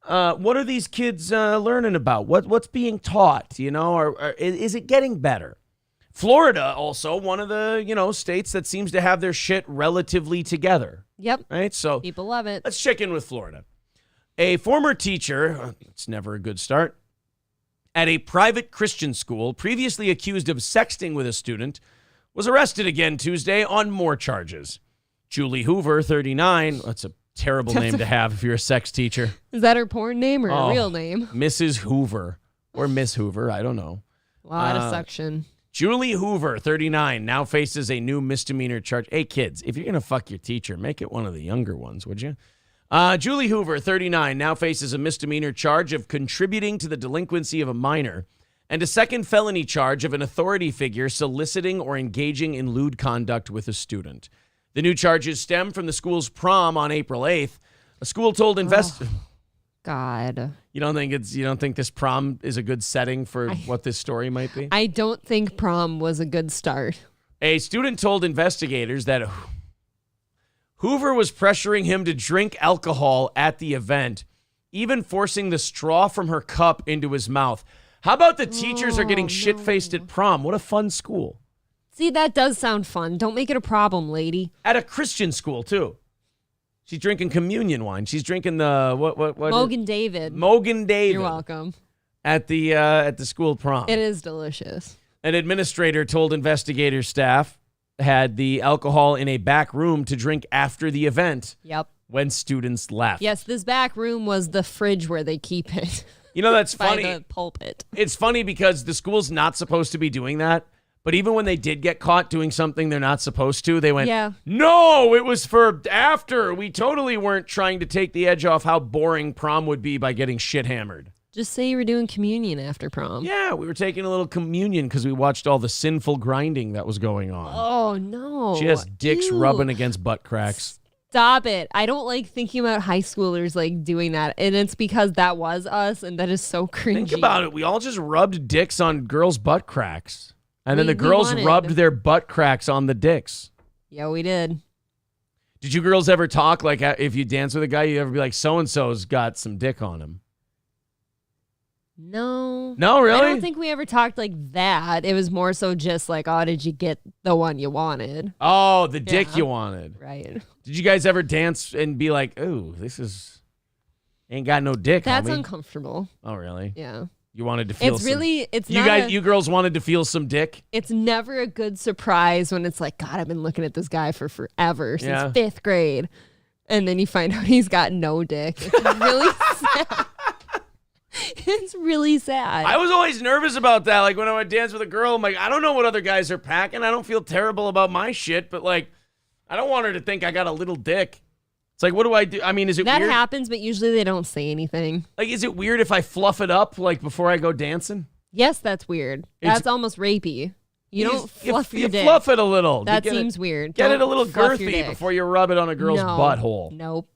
What are these kids learning about? What's being taught? You know, or is it getting better? Florida, also one of the states that seems to have their shit relatively together. Yep. Right. So people love it. Let's check in with Florida. A former teacher, it's never a good start, at a private Christian school, previously accused of sexting with a student, was arrested again Tuesday on more charges. Julie Hoover, 39. That's a terrible name to have if you're a sex teacher. Is that her porn name or a real name? Mrs. Hoover or Miss Hoover. I don't know. A lot of suction. Julie Hoover, 39, now faces a new misdemeanor charge. Hey, kids, if you're going to fuck your teacher, make it one of the younger ones, would you? Julie Hoover, 39, now faces a misdemeanor charge of contributing to the delinquency of a minor and a second felony charge of an authority figure soliciting or engaging in lewd conduct with a student. The new charges stem from the school's prom on April 8th. A school told investors... God. You don't think this prom is a good setting for what this story might be? I don't think prom was a good start. A student told investigators that Hoover was pressuring him to drink alcohol at the event, even forcing the straw from her cup into his mouth. How about the teachers are getting shit-faced at prom? What a fun school. See, that does sound fun. Don't make it a problem, lady. At a Christian school, too. She's drinking communion wine. She's drinking the what Mogan David. Mogan David. You're welcome. At the school prom. It is delicious. An administrator told investigator staff had the alcohol in a back room to drink after the event. Yep. When students left. Yes, this back room was the fridge where they keep it. You know, that's by funny. The pulpit. It's funny because the school's not supposed to be doing that. But even when they did get caught doing something they're not supposed to, they went, no, it was for after. We totally weren't trying to take the edge off how boring prom would be by getting shit hammered. Just say you were doing communion after prom. Yeah, we were taking a little communion because we watched all the sinful grinding that was going on. Oh, no. Just dicks rubbing against butt cracks. Stop it. I don't like thinking about high schoolers like doing that. And it's because that was us, and that is so cringy. Think about it. We all just rubbed dicks on girls' butt cracks. And then the girls rubbed their butt cracks on the dicks. Yeah, we did. Did you girls ever talk, like, if you dance with a guy, you ever be like, so-and-so's got some dick on him? No. No, really? I don't think we ever talked like that. It was more so just like, oh, did you get the one you wanted? Oh, the dick you wanted. Right. Did you guys ever dance and be like, ooh, ain't got no dick, That's homie? uncomfortable. Oh, really? Yeah. You wanted to feel you girls wanted to feel some dick? It's never a good surprise when it's like, God, I've been looking at this guy for forever, since 5th grade. And then you find out he's got no dick. It's really sad. It's really sad. I was always nervous about that. Like when I would dance with a girl, I'm like, I don't know what other guys are packing. I don't feel terrible about my shit, but like, I don't want her to think I got a little dick. It's like, what do I do? I mean, is it weird? That happens, but usually they don't say anything. Like, is it weird if I fluff it up like before I go dancing? Yes, that's weird. That's almost rapey. You don't fluff your dick. You fluff it a little. That seems weird. Get it a little girthy before you rub it on a girl's butthole. Nope.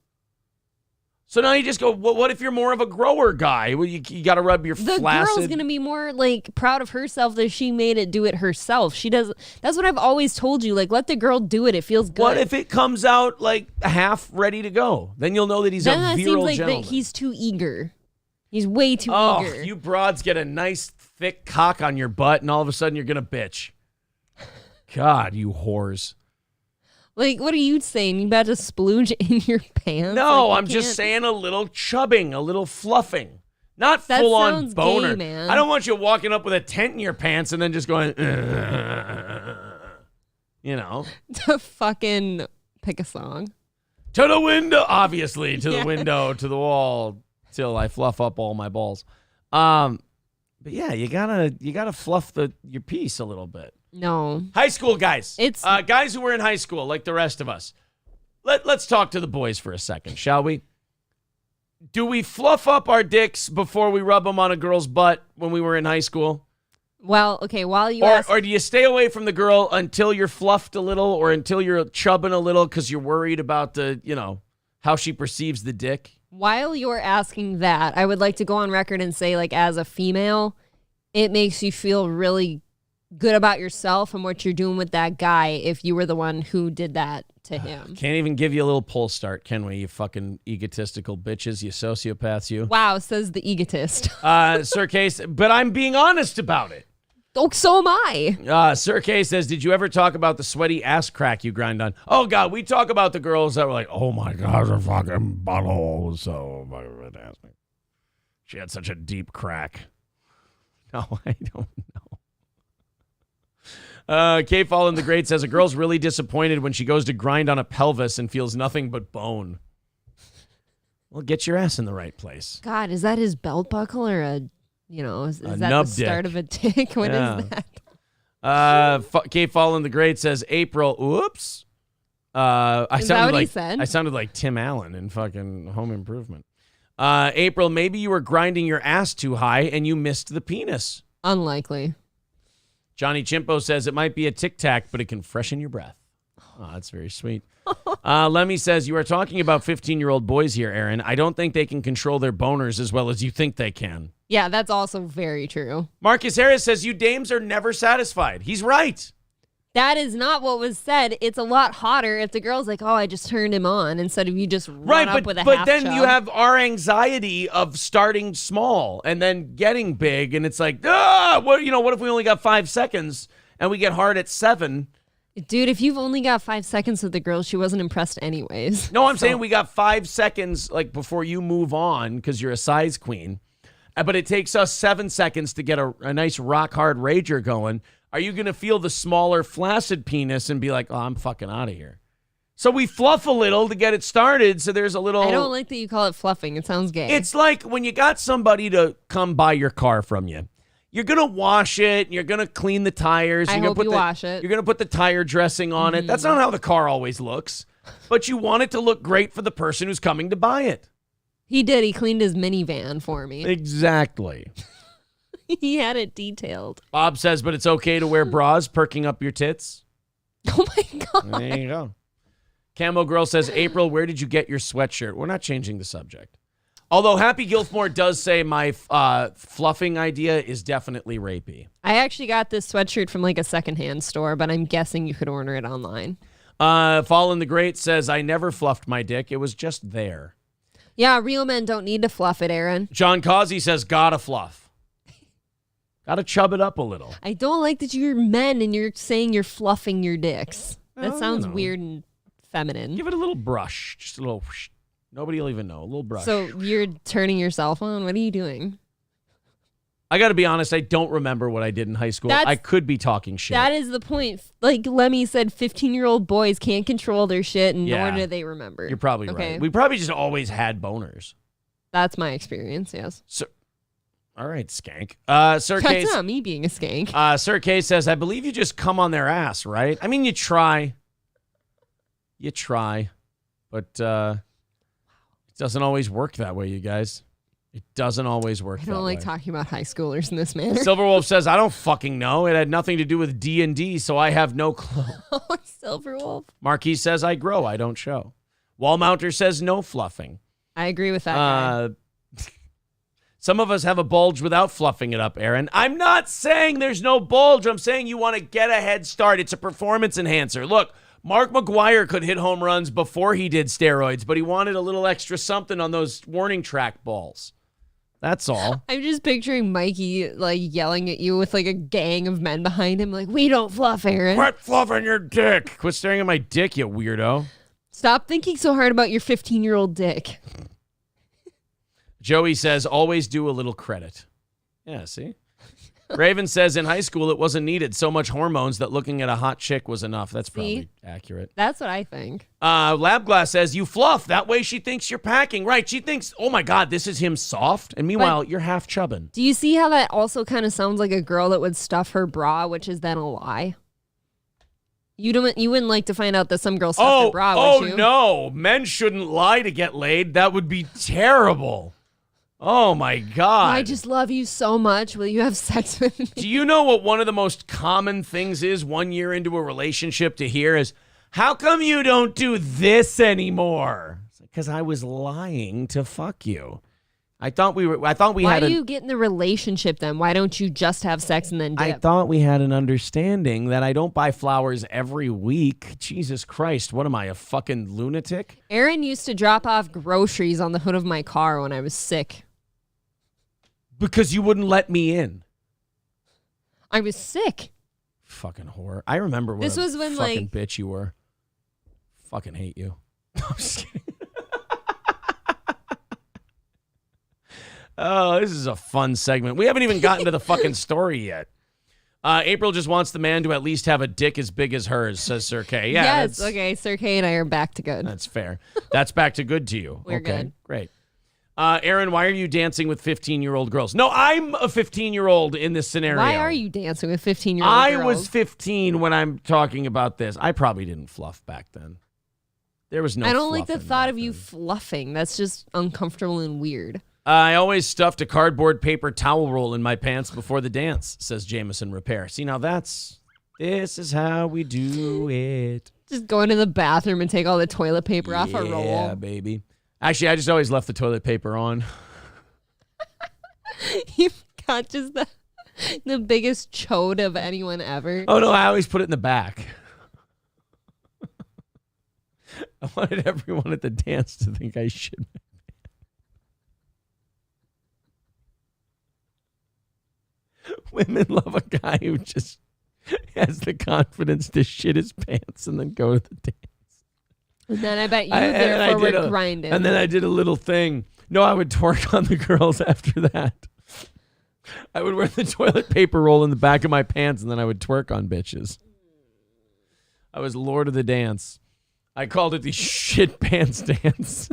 So now you just go, what if you're more of a grower guy? Well, you got to rub your flaccid. The girl's going to be more like proud of herself that she made it do it herself. She does. That's what I've always told you. Like, let the girl do it. It feels good. What if it comes out like half ready to go? Then you'll know that he's a virile seems like gentleman. that he's too eager. He's way too eager. Oh, you broads get a nice thick cock on your butt and all of a sudden you're going to bitch. God, you whores. Like, what are you saying? You about to splooge in your pants? No, like, I'm just saying a little chubbing, a little fluffing. Not full-on boner. Gay, man. I don't want you walking up with a tent in your pants and then just going, you know. To fucking pick a song. To the window, obviously, to the window, to the wall, till I fluff up all my balls. But yeah, you gotta fluff your piece a little bit. No. High school guys. It's guys who were in high school, like the rest of us. Let's talk to the boys for a second, shall we? Do we fluff up our dicks before we rub them on a girl's butt when we were in high school? Well, okay, while you or do you stay away from the girl until you're fluffed a little or until you're chubbing a little because you're worried about how she perceives the dick? While you're asking that, I would like to go on record and say, like, as a female, it makes you feel really good about yourself and what you're doing with that guy if you were the one who did that to him. Can't even give you a little pull start, can we, you fucking egotistical bitches, you sociopaths, you? Wow, says the egotist. Sir Case, but I'm being honest about it. Oh, so am I. Sir K says, did you ever talk about the sweaty ass crack you grind on? Oh, God, we talk about the girls that were like, oh, my God, her fucking butthole was so fantastic. She had such a deep crack. No, I don't know. K Fallen the Great says, a girl's really disappointed when she goes to grind on a pelvis and feels nothing but bone. Well, get your ass in the right place. God, is that his belt buckle or is that nub the start of a dick? What is that? K Fallen the Great says, April, oops. Is that what he said? I sounded like Tim Allen in fucking Home Improvement. April, maybe you were grinding your ass too high and you missed the penis. Unlikely. Johnny Chimpo says it might be a Tic Tac, but it can freshen your breath. Oh, that's very sweet. Lemmy says, you are talking about 15-year-old boys here, Aaron. I don't think they can control their boners as well as you think they can. Yeah, that's also very true. Marcus Harris says, you dames are never satisfied. He's right. That is not what was said. It's a lot hotter if the girl's like, oh, I just turned him on, instead of you just run up with a half But then chub. you have our anxiety of starting small and then getting big, and it's like, what if we only got 5 seconds and we get hard at 7? Dude, if you've only got 5 seconds with the girl, she wasn't impressed anyways. No, I'm saying we got 5 seconds like before you move on because you're a size queen. But it takes us 7 seconds to get a nice rock hard rager going. Are you going to feel the smaller flaccid penis and be like, oh, I'm fucking out of here? So we fluff a little to get it started. So there's a little. I don't like that you call it fluffing. It sounds gay. It's like when you got somebody to come buy your car from you. You're going to wash it, and you're going to clean the tires. I hope you wash it. You're going to put the tire dressing on it. That's not how the car always looks. But you want it to look great for the person who's coming to buy it. He did. He cleaned his minivan for me. Exactly. He had it detailed. Bob says, but it's okay to wear bras, perking up your tits. Oh, my God. There you go. Camo Girl says, April, where did you get your sweatshirt? We're not changing the subject. Although Happy Gilfmore does say my fluffing idea is definitely rapey. I actually got this sweatshirt from like a secondhand store, but I'm guessing you could order it online. Fallen the Great says, I never fluffed my dick. It was just there. Yeah, real men don't need to fluff it, Aaron. John Causey says, gotta fluff. Gotta chub it up a little. I don't like that you're men and you're saying you're fluffing your dicks. That sounds weird and feminine. Give it a little brush. Just a little whoosh. Nobody will even know. A little brush. So you're turning your cell phone? What are you doing? I got to be honest. I don't remember what I did in high school. I could be talking shit. That is the point. Like Lemmy said, 15-year-old boys can't control their shit, and nor do they remember. You're probably right. We probably just always had boners. That's my experience, yes. So, all right, skank. Sir That's Case, not me being a skank. Sir K says, I believe you just come on their ass, right? I mean, you try. You try. But it doesn't always work that way, you guys. It doesn't always work that way. I don't like talking about high schoolers in this manner. Silverwolf says, I don't fucking know. It had nothing to do with D&D, so I have no clue. Oh, Silverwolf. Marquis says, I grow, I don't show. Wall Mounter says, no fluffing. I agree with that guy. Some of us have a bulge without fluffing it up, Aaron. I'm not saying there's no bulge. I'm saying you want to get a head start. It's a performance enhancer. Look, Mark McGwire could hit home runs before he did steroids, but he wanted a little extra something on those warning track balls. That's all. I'm just picturing Mikey like yelling at you with like a gang of men behind him, like, we don't fluff, Aaron. Quit fluffing your dick. Quit staring at my dick, you weirdo. Stop thinking so hard about your 15-year-old dick. Joey says, always do a little credit. Yeah, see? Raven says, in high school, it wasn't needed. So much hormones that looking at a hot chick was enough. That's probably accurate. That's what I think. Labglass says, you fluff. That way she thinks you're packing. Right. She thinks, oh, my God, this is him soft. And meanwhile, you're half chubbing. Do you see how that also kind of sounds like a girl that would stuff her bra, which is then a lie? You wouldn't like to find out that some girl stuffed her bra, would you? Oh, no. Men shouldn't lie to get laid. That would be terrible. Oh, my God. I just love you so much. Will you have sex with me? Do you know what one of the most common things is 1 year into a relationship to hear is, how come you don't do this anymore? Because I was lying to fuck you. I thought we had. Why do you get in the relationship then? Why don't you just have sex and then dip? I thought we had an understanding that I don't buy flowers every week. Jesus Christ, what am I, a fucking lunatic? Aaron used to drop off groceries on the hood of my car when I was sick. Because you wouldn't let me in. I was sick. Fucking whore. I remember what this was when fucking bitch you were. Fucking hate you. I'm just kidding. Oh, this is a fun segment. We haven't even gotten to the fucking story yet. April just wants the man to at least have a dick as big as hers, says Sir K. Yeah, yes, okay. Sir K and I are back to good. That's fair. That's back to good to you. We're okay, good. Great. Aaron, why are you dancing with 15-year-old girls? No, I'm a 15-year-old in this scenario. Why are you dancing with 15-year-old girls? I was 15 when I'm talking about this. I probably didn't fluff back then. There was no I don't like the fluffing thought back of you then. fluffing. That's just uncomfortable and weird. I always stuffed a cardboard paper towel roll in my pants before the dance, says Jameson Repair. See, now this is how we do it. Just go into the bathroom and take all the toilet paper off a roll. Yeah, baby. Actually, I just always left the toilet paper on. You've got just the biggest chode of anyone ever. Oh, no, I always put it in the back. I wanted everyone at the dance to think I should. Women love a guy who just has the confidence to shit his pants and then go to the dance. And then I bet you therefore were grinding. And then I did a little thing. No, I would twerk on the girls after that. I would wear the toilet paper roll in the back of my pants, and then I would twerk on bitches. I was Lord of the Dance. I called it the shit pants dance.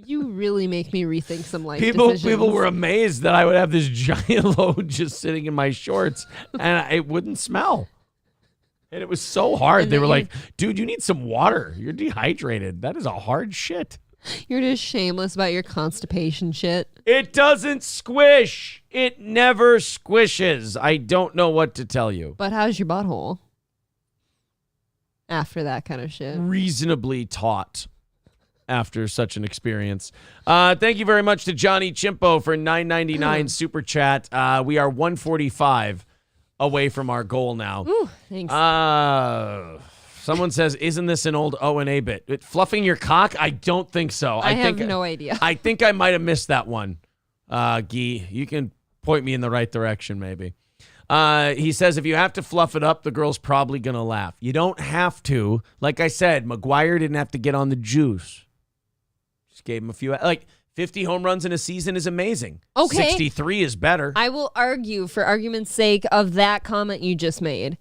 You really make me rethink some life decisions. People were amazed that I would have this giant load just sitting in my shorts, and it wouldn't smell. And it was so hard. They were like, dude, you need some water. You're dehydrated. That is a hard shit. You're just shameless about your constipation shit. It doesn't squish. It never squishes. I don't know what to tell you. But how's your butthole after that kind of shit? Reasonably taut after such an experience. Thank you very much to Johnny Chimpo for $9.99 super chat. We are 145 away from our goal now. Ooh, thanks. Someone says, isn't this an old O&A bit? Fluffing your cock? I don't think so. I have no idea. I think I might have missed that one. Guy, you can point me in the right direction maybe. He says, if you have to fluff it up, the girl's probably going to laugh. You don't have to. Like I said, McGuire didn't have to get on the juice. Just gave him a few. Like, 50 home runs in a season is amazing. Okay. 63 is better. I will argue, for argument's sake, of that comment you just made.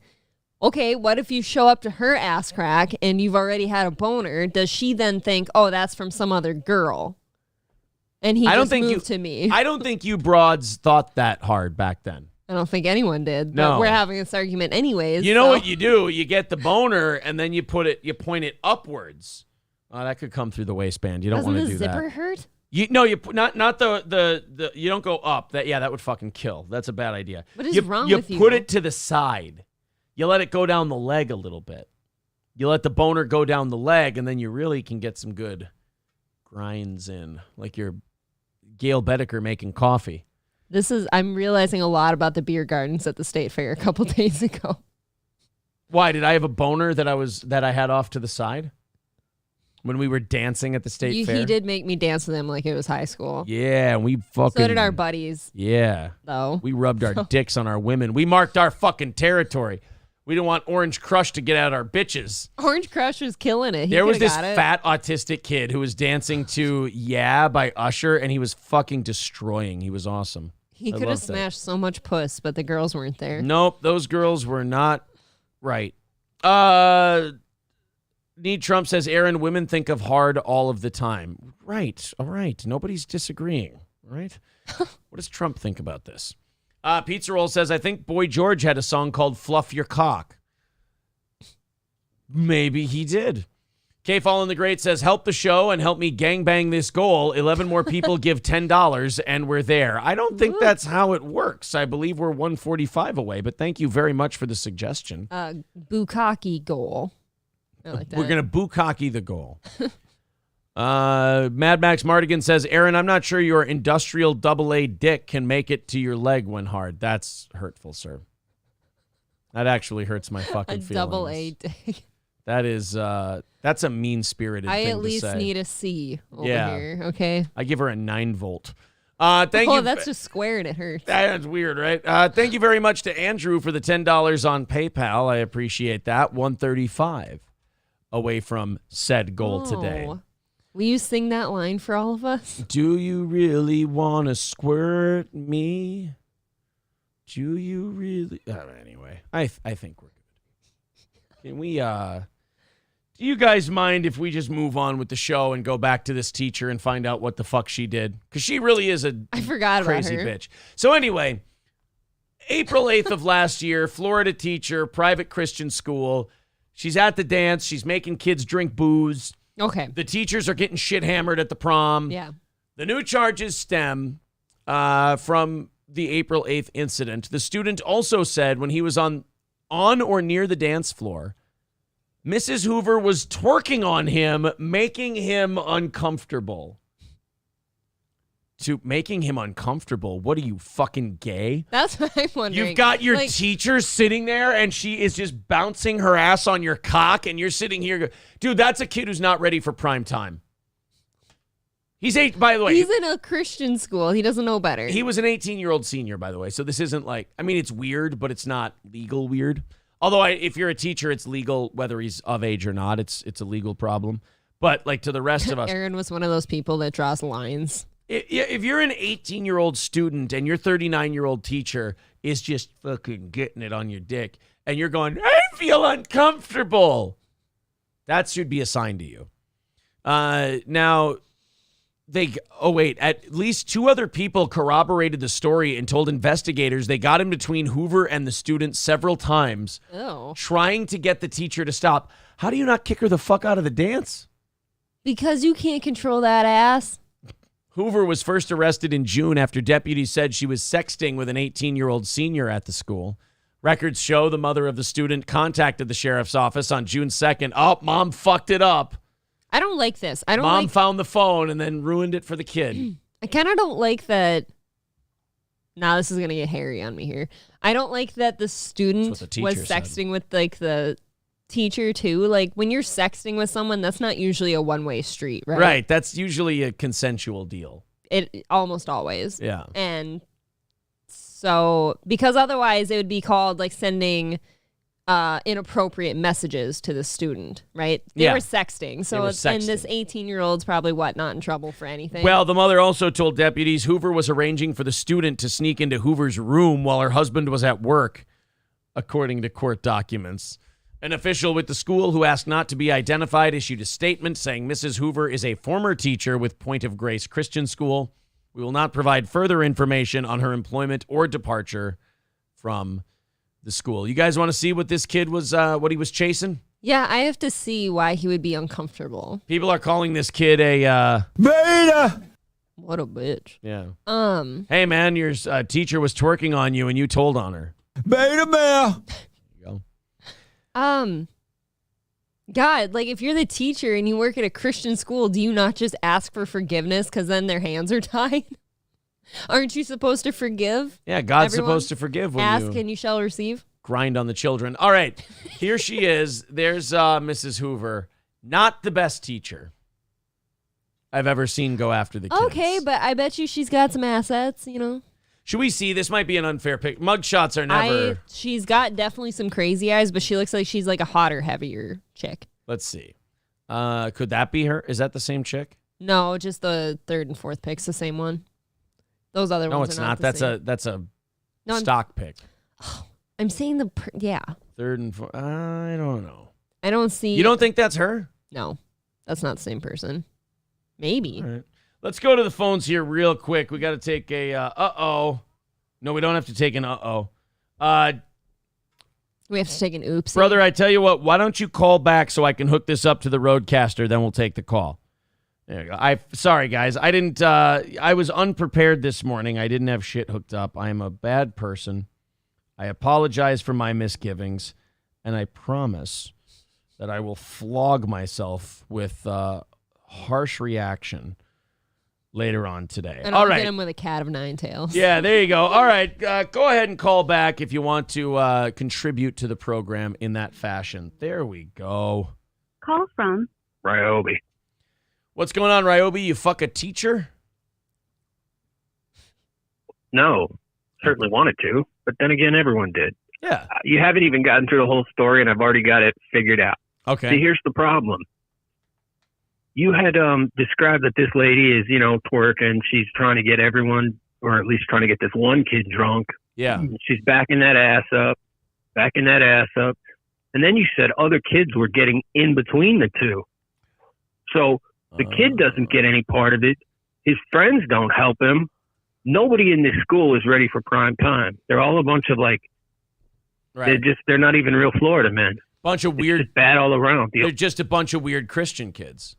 Okay, what if you show up to her ass crack and you've already had a boner? Does she then think, oh, that's from some other girl? And he moved to me. I don't think you broads thought that hard back then. I don't think anyone did. No. But we're having this argument anyways. You know what you do? You get the boner and then you point it upwards. That could come through the waistband. You don't want to do that. Doesn't the zipper hurt? You not the you don't go up. That would fucking kill. That's a bad idea. What is wrong with you? You put it to the side. You let it go down the leg a little bit. You let the boner go down the leg, and then you really can get some good grinds in, like you're Gail Bedecker making coffee. I'm realizing a lot about the beer gardens at the State Fair a couple days ago. Why, did I have a boner that I had off to the side? When we were dancing at the State Fair? He did make me dance with him like it was high school. Yeah, we fucking... So did our buddies. Yeah. Though. We rubbed our dicks on our women. We marked our fucking territory. We didn't want Orange Crush to get at our bitches. Orange Crush was killing it. There was this fat autistic kid who was dancing to Yeah by Usher, and he was fucking destroying. He was awesome. He could have smashed so much puss, but the girls weren't there. Nope, those girls were not right. Need Trump says, Aaron, women think of hard all of the time. Right, all right. Nobody's disagreeing, right? What does Trump think about this? Pizza Roll says, I think Boy George had a song called Fluff Your Cock. Maybe he did. K Fallen the Great says, help the show and help me gangbang this goal. 11 more people give $10 and we're there. I don't think that's how it works. I believe we're 145 away, but thank you very much for the suggestion. Bukkake goal. I like that. We're going to bukkake the goal. Mad Max Mardigan says, Aaron, I'm not sure your industrial AA dick can make it to your leg when hard. That's hurtful, sir. That actually hurts my fucking feelings. AA dick. That is, that's a mean-spirited thing to say. I at least need a C over here, okay? I give her a 9-volt. Thank you. Oh, that's just square and it hurts. That's weird, right? Thank you very much to Andrew for the $10 on PayPal. I appreciate that. 135 away from said goal today. Will you sing that line for all of us? Do you really want to squirt me? Do you really? Anyway, I think we're good. Can we, do you guys mind if we just move on with the show and go back to this teacher and find out what the fuck she did? Because she really is I forgot crazy about her. bitch. So anyway, April 8th of last year, Florida teacher, private Christian school. She's at the dance. She's making kids drink booze. Okay. The teachers are getting shit hammered at the prom. Yeah. The new charges stem from the April 8th incident. The student also said when he was on or near the dance floor, Mrs. Hoover was twerking on him, making him uncomfortable. To making him uncomfortable? What are you, fucking gay? That's what I'm wondering. You've got your teacher sitting there and she is just bouncing her ass on your cock and you're sitting here. Dude, that's a kid who's not ready for prime time. He's 8, by the way. He's in a Christian school. He doesn't know better. He was an 18-year-old senior, by the way. So this isn't like, I mean, it's weird, but it's not legal weird. Although if you're a teacher, it's legal whether he's of age or not. It's a legal problem. But like to the rest of us, Aaron was one of those people that draws lines. If you're an 18-year-old student and your 39-year-old teacher is just fucking getting it on your dick and you're going, I feel uncomfortable, that should be assigned to you. Now, at least 2 other people corroborated the story and told investigators they got in between Hoover and the student several times, trying to get the teacher to stop. How do you not kick her the fuck out of the dance? Because you can't control that ass. Hoover was first arrested in June after deputies said she was sexting with an 18-year-old senior at the school. Records show the mother of the student contacted the sheriff's office on June 2nd. Oh, mom fucked it up. I don't like this. Mom found the phone and then ruined it for the kid. I kind of don't like that. Now this is going to get hairy on me here. I don't like that the student was sexting with like the teacher too. Like when you're sexting with someone, that's not usually a one-way street, right? Right. That's usually a consensual deal. It almost always. Yeah. And so because otherwise it would be called like sending inappropriate messages to the student, right? They were sexting. So and this 18-year-old's probably not in trouble for anything. Well, the mother also told deputies Hoover was arranging for the student to sneak into Hoover's room while her husband was at work, according to court documents. An official with the school who asked not to be identified issued a statement saying Mrs. Hoover is a former teacher with Point of Grace Christian School. We will not provide further information on her employment or departure from the school. You guys want to see what this kid was, what he was chasing? Yeah, I have to see why he would be uncomfortable. People are calling this kid a beta. What a bitch. Yeah. Hey man, your teacher was twerking on you and you told on her. Beta male. God, like if you're the teacher and you work at a Christian school, do you not just ask for forgiveness because then their hands are tied? Aren't you supposed to forgive? Yeah, God's everyone? supposed to forgive when Ask you and you shall receive. Grind on the children. All right, here she is. There's Mrs. Hoover. Not the best teacher I've ever seen go after the kids. Okay, but I bet you she's got some assets, you know. Should we see? This might be an unfair pick. Mugshots are never. She's got definitely some crazy eyes, but she looks like she's like a hotter, heavier chick. Let's see. Could that be her? Is that the same chick? No, just the 3rd and 4th pick's the same one. Those other no, ones it's are not. That's a stock pick. I'm saying yeah. 3rd and 4th. I don't know. I don't see. You don't think that's her? No, that's not the same person. Maybe. All right. Let's go to the phones here real quick. We got to take a uh-oh. No, we don't have to take an uh-oh. We have to take an oops. Brother, I tell you what, why don't you call back so I can hook this up to the roadcaster, then we'll take the call. There you go. Sorry, guys. I didn't, I was unprepared this morning. I didn't have shit hooked up. I am a bad person. I apologize for my misgivings, and I promise that I will flog myself with harsh reaction later on today. And I'll get him with a cat of 9 tails. Yeah, there you go. All right, go ahead and call back if you want to contribute to the program in that fashion. There we go. Call from Ryobi. What's going on, Ryobi? You fuck a teacher? No, certainly wanted to, but then again, everyone did. Yeah. You haven't even gotten through the whole story, and I've already got it figured out. Okay. See, here's the problem. You had described that this lady is, twerking. She's trying to get everyone, or at least trying to get this one kid drunk. Yeah. She's backing that ass up. And then you said other kids were getting in between the two. So the kid doesn't get any part of it. His friends don't help him. Nobody in this school is ready for prime time. They're all a bunch of they're not even real Florida men. Bunch of weird. It's just bad all around. They're just a bunch of weird Christian kids.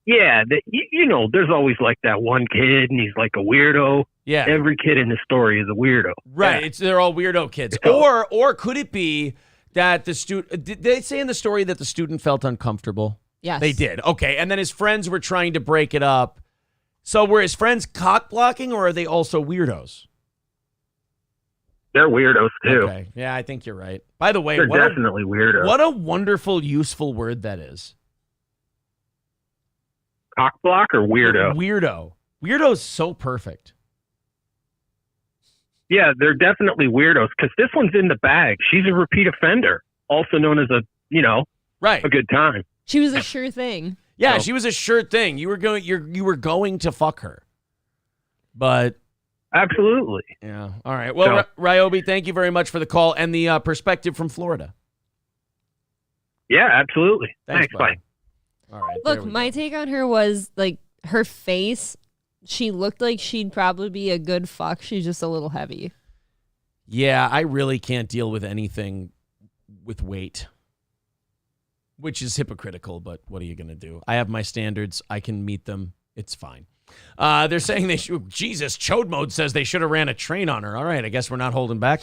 Yeah, there's always like that one kid, and he's like a weirdo. Yeah, every kid in the story is a weirdo. Right, Yeah. they're all weirdo kids. Or could it be that the student? Did they say in the story that the student felt uncomfortable? Yes, they did. Okay, and then his friends were trying to break it up. So were his friends cock blocking, or are they also weirdos? They're weirdos too. Okay, yeah, I think you're right. By the way, they're definitely weirdos. What a wonderful, useful word that is. Cock block or weirdo? Weirdo. Weirdo's so perfect. Yeah, they're definitely weirdos because this one's in the bag. She's a repeat offender, also known as a good time. She was a sure thing. Yeah, she was a sure thing. You were going to fuck her. But absolutely. Yeah. All right. Well, Ryobi, thank you very much for the call and the perspective from Florida. Yeah, absolutely. Thanks, bye. All right. Look, my take on her was like her face. She looked like she'd probably be a good fuck. She's just a little heavy. Yeah, I really can't deal with anything with weight, which is hypocritical, but what are you going to do? I have my standards. I can meet them. It's fine. They're saying they should. Jesus, Chode Mode says they should have ran a train on her. All right, I guess we're not holding back.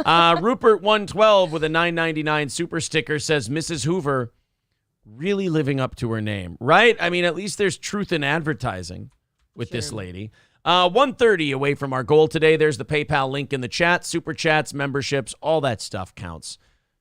Rupert 112 with a $9.99 super sticker says Mrs. Hoover really living up to her name, right? I mean, at least there's truth in advertising with this lady. 1:30 away from our goal today. There's the PayPal link in the chat. Super chats, memberships, all that stuff counts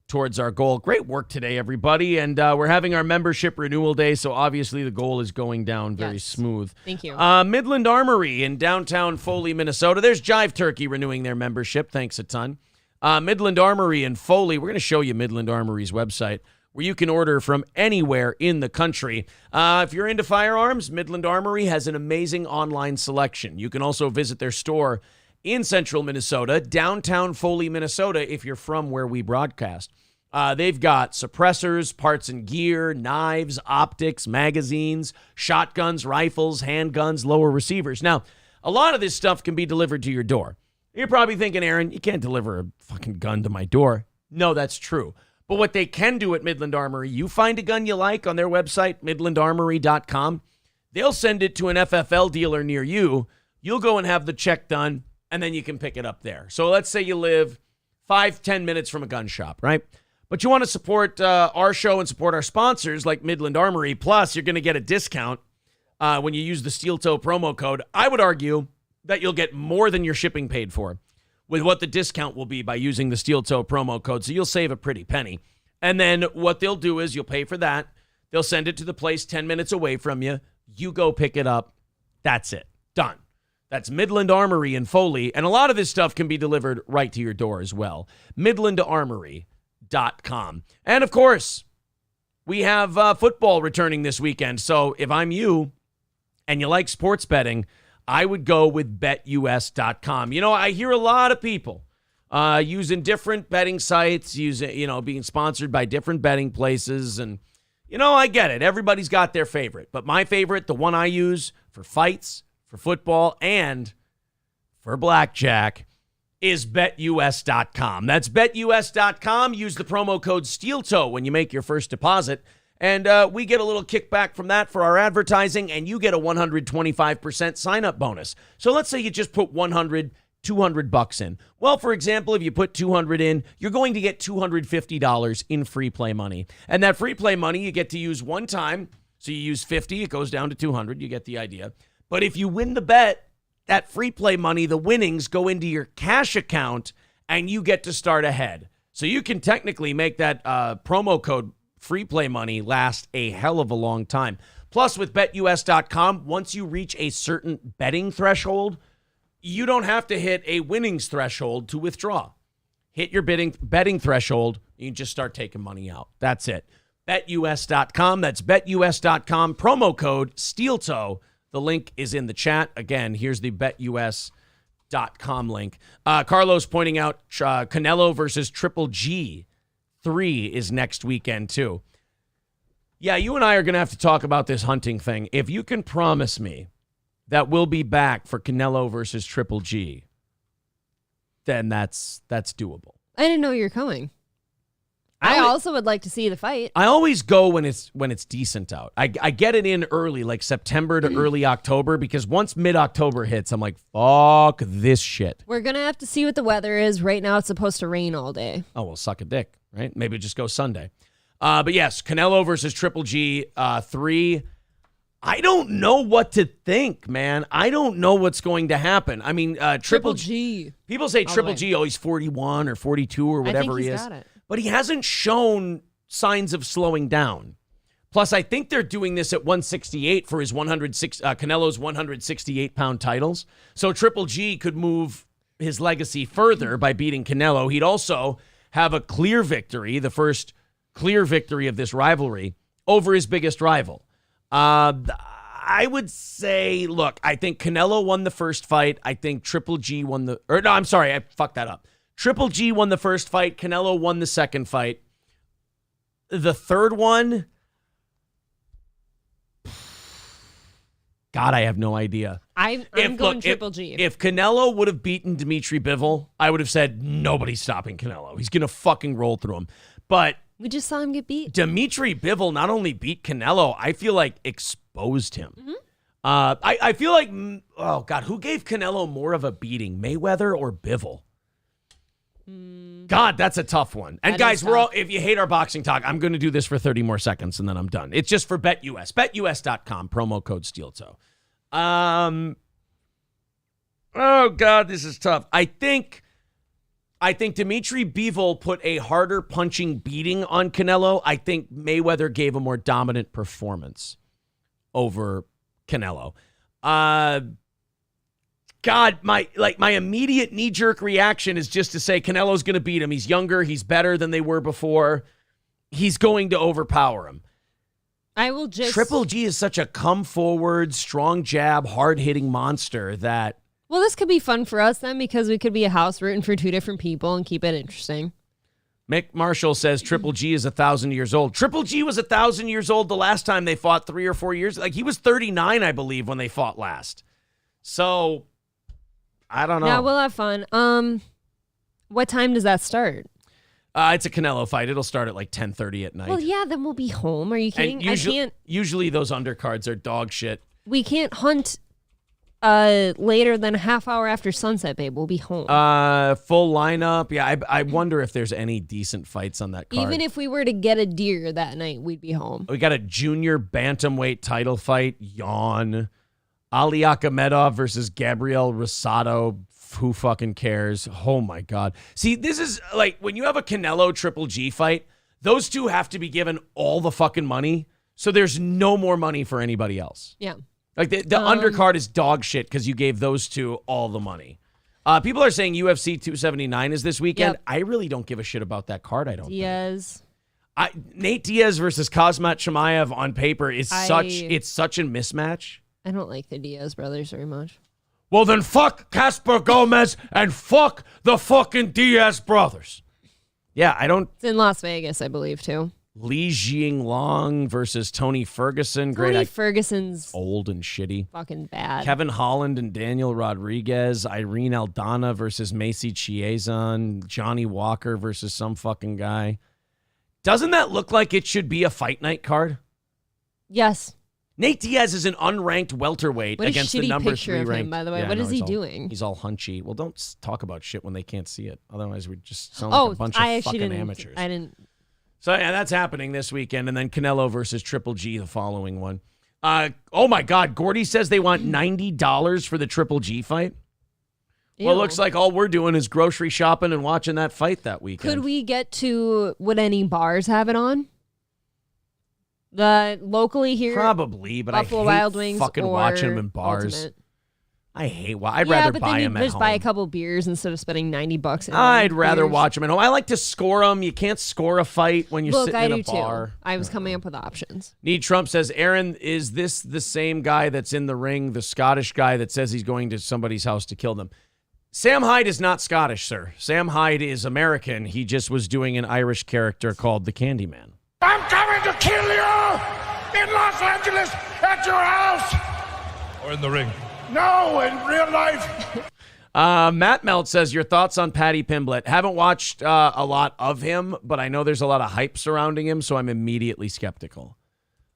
towards our goal. Great work today, everybody. And we're having our membership renewal day, so obviously the goal is going down very smooth. Thank you. Midland Armory in downtown Foley, Minnesota. There's Jive Turkey renewing their membership. Thanks a ton. Midland Armory in Foley. We're going to show you Midland Armory's website, where you can order from anywhere in the country. If you're into firearms, Midland Armory has an amazing online selection. You can also visit their store in central Minnesota, downtown Foley, Minnesota, if you're from where we broadcast. They've got suppressors, parts and gear, knives, optics, magazines, shotguns, rifles, handguns, lower receivers. Now, a lot of this stuff can be delivered to your door. You're probably thinking, Aaron, you can't deliver a fucking gun to my door. No, that's true. But what they can do at Midland Armory, you find a gun you like on their website, midlandarmory.com. They'll send it to an FFL dealer near you. You'll go and have the check done, and then you can pick it up there. So let's say you live 5-10 minutes from a gun shop, right? But you want to support our show and support our sponsors like Midland Armory. Plus, you're going to get a discount when you use the Steel Toe promo code. I would argue that you'll get more than your shipping paid for with what the discount will be by using the Steel Toe promo code. So you'll save a pretty penny. And then what they'll do is you'll pay for that. They'll send it to the place 10 minutes away from you. You go pick it up. That's it. Done. That's Midland Armory in Foley. And a lot of this stuff can be delivered right to your door as well. midlandarmory.com. And of course, we have football returning this weekend. So if I'm you and you like sports betting, I would go with betus.com. You know, I hear a lot of people using different betting sites, being sponsored by different betting places. And, I get it. Everybody's got their favorite. But my favorite, the one I use for fights, for football, and for blackjack is betus.com. That's betus.com. Use the promo code SteelToe when you make your first deposit. And we get a little kickback from that for our advertising, and you get a 125% sign-up bonus. So let's say you just put $100, $200 in. Well, for example, if you put $200 in, you're going to get $250 in free play money. And that free play money you get to use one time. So you use 50, it goes down to 200. You get the idea. But if you win the bet, that free play money, the winnings go into your cash account, and you get to start ahead. So you can technically make that promo code free play money last a hell of a long time. Plus, with betus.com, once you reach a certain betting threshold, you don't have to hit a winnings threshold to withdraw. Hit your betting threshold, you just start taking money out. That's it. betus.com. That's betus.com. Promo code SteelToe. The link is in the chat. Again, here's the betus.com link. Carlos pointing out Canelo versus Triple G 3 is next weekend, too. Yeah, you and I are going to have to talk about this hunting thing. If you can promise me that we'll be back for Canelo versus Triple G, then that's doable. I didn't know you were coming. I also would like to see the fight. I always go when it's decent out. I get it in early, like September to early October, because once mid-October hits, I'm like, fuck this shit. We're going to have to see what the weather is. Right now, it's supposed to rain all day. Oh, well, suck a dick, right? Maybe just go Sunday. But yes, Canelo versus Triple G 3. I don't know what to think, man. I don't know what's going to happen. I mean, Triple G. People say Triple G, he's 41 or 42 or whatever he is. Got it. But he hasn't shown signs of slowing down. Plus, I think they're doing this at 168 for his Canelo's 168-pound titles. So Triple G could move his legacy further by beating Canelo. He'd also have a clear victory, the first clear victory of this rivalry, over his biggest rival. I would say, look, I think Canelo won the first fight. I think Triple G won the... Or no, I'm sorry, I fucked that up. Triple G won the first fight. Canelo won the second fight. The third one... God, I have no idea. I'm going Triple G. If Canelo would have beaten Dimitri Bivol, I would have said, nobody's stopping Canelo. He's going to fucking roll through him. But... We just saw him get beat. Dimitri Bivol not only beat Canelo, I feel like exposed him. Mm-hmm. I feel like, oh God, who gave Canelo more of a beating, Mayweather or Bivol? God, that's a tough one. And guys, we're all, if you hate our boxing talk, I'm going to do this for 30 more seconds and then I'm done. It's just for BetUS. BetUS.com, promo code SteelToe. Oh God, this is tough. I think Dimitri Bivol put a harder punching beating on Canelo. I think Mayweather gave a more dominant performance over Canelo. God, my immediate knee-jerk reaction is just to say Canelo's going to beat him. He's younger. He's better than they were before. He's going to overpower him. I will just... Triple G is such a come-forward, strong jab, hard-hitting monster that... Well, this could be fun for us then because we could be a house rooting for two different people and keep it interesting. Mick Marshall says Triple G is 1,000 years old. Triple G was 1,000 years old the last time they fought 3 or 4 years. Like, he was 39, I believe, when they fought last. So... I don't know. Yeah, we'll have fun. What time does that start? It's a Canelo fight. It'll start at like 10:30 at night. Well, yeah, then we'll be home. Are you kidding? Usually those undercards are dog shit. We can't hunt later than a half hour after sunset, babe. We'll be home. Full lineup. Yeah, I wonder if there's any decent fights on that card. Even if we were to get a deer that night, we'd be home. We got a junior bantamweight title fight. Yawn. Ali Akhmedov versus Gabriel Rosado. Who fucking cares? Oh, my God. See, this is like when you have a Canelo Triple G fight, those two have to be given all the fucking money. So there's no more money for anybody else. Yeah. Like the undercard is dog shit because you gave those two all the money. People are saying UFC 279 is this weekend. Yep. I really don't give a shit about that card, I don't Diaz. think. Nate Diaz versus Kazmat Chimaev on paper is such a mismatch. I don't like the Diaz brothers very much. Well, then fuck Casper Gomez and fuck the fucking Diaz brothers. Yeah, I don't... It's in Las Vegas, I believe, too. Li Jinglong versus Tony Ferguson. Tony Ferguson's... Old and shitty. Fucking bad. Kevin Holland and Daniel Rodriguez. Irene Aldana versus Macy Chiasson. Johnny Walker versus some fucking guy. Doesn't that look like it should be a fight night card? Yes. Nate Diaz is an unranked welterweight against the number 3 ranked. Him, by the way. Yeah, what is he doing? He's all hunchy. Well, don't talk about shit when they can't see it. Otherwise, we just sound like a bunch of fucking amateurs. I didn't. So, yeah, that's happening this weekend. And then Canelo versus Triple G the following one. Oh, my God. Gordy says they want $90 for the Triple G fight. Ew. Well, it looks like all we're doing is grocery shopping and watching that fight that weekend. Could we get to, would any bars have it on? Locally here, probably, but Buffalo I hate Wild Wings fucking watching them in bars. Ultimate. I hate. I'd rather buy them at home. Just buy a couple beers instead of spending $90. I'd rather watch them at home. I like to score them. You can't score a fight when you're sitting in a bar. Too. I was coming up with options. Need Trump says, Aaron, is this the same guy that's in the ring, the Scottish guy that says he's going to somebody's house to kill them? Sam Hyde is not Scottish, sir. Sam Hyde is American. He just was doing an Irish character called the Candyman. I'm coming to kill you! In Los Angeles, at your house! Or in the ring? No, in real life. Matt Melt says, your thoughts on Paddy Pimblett. Haven't watched a lot of him, but I know there's a lot of hype surrounding him, so I'm immediately skeptical.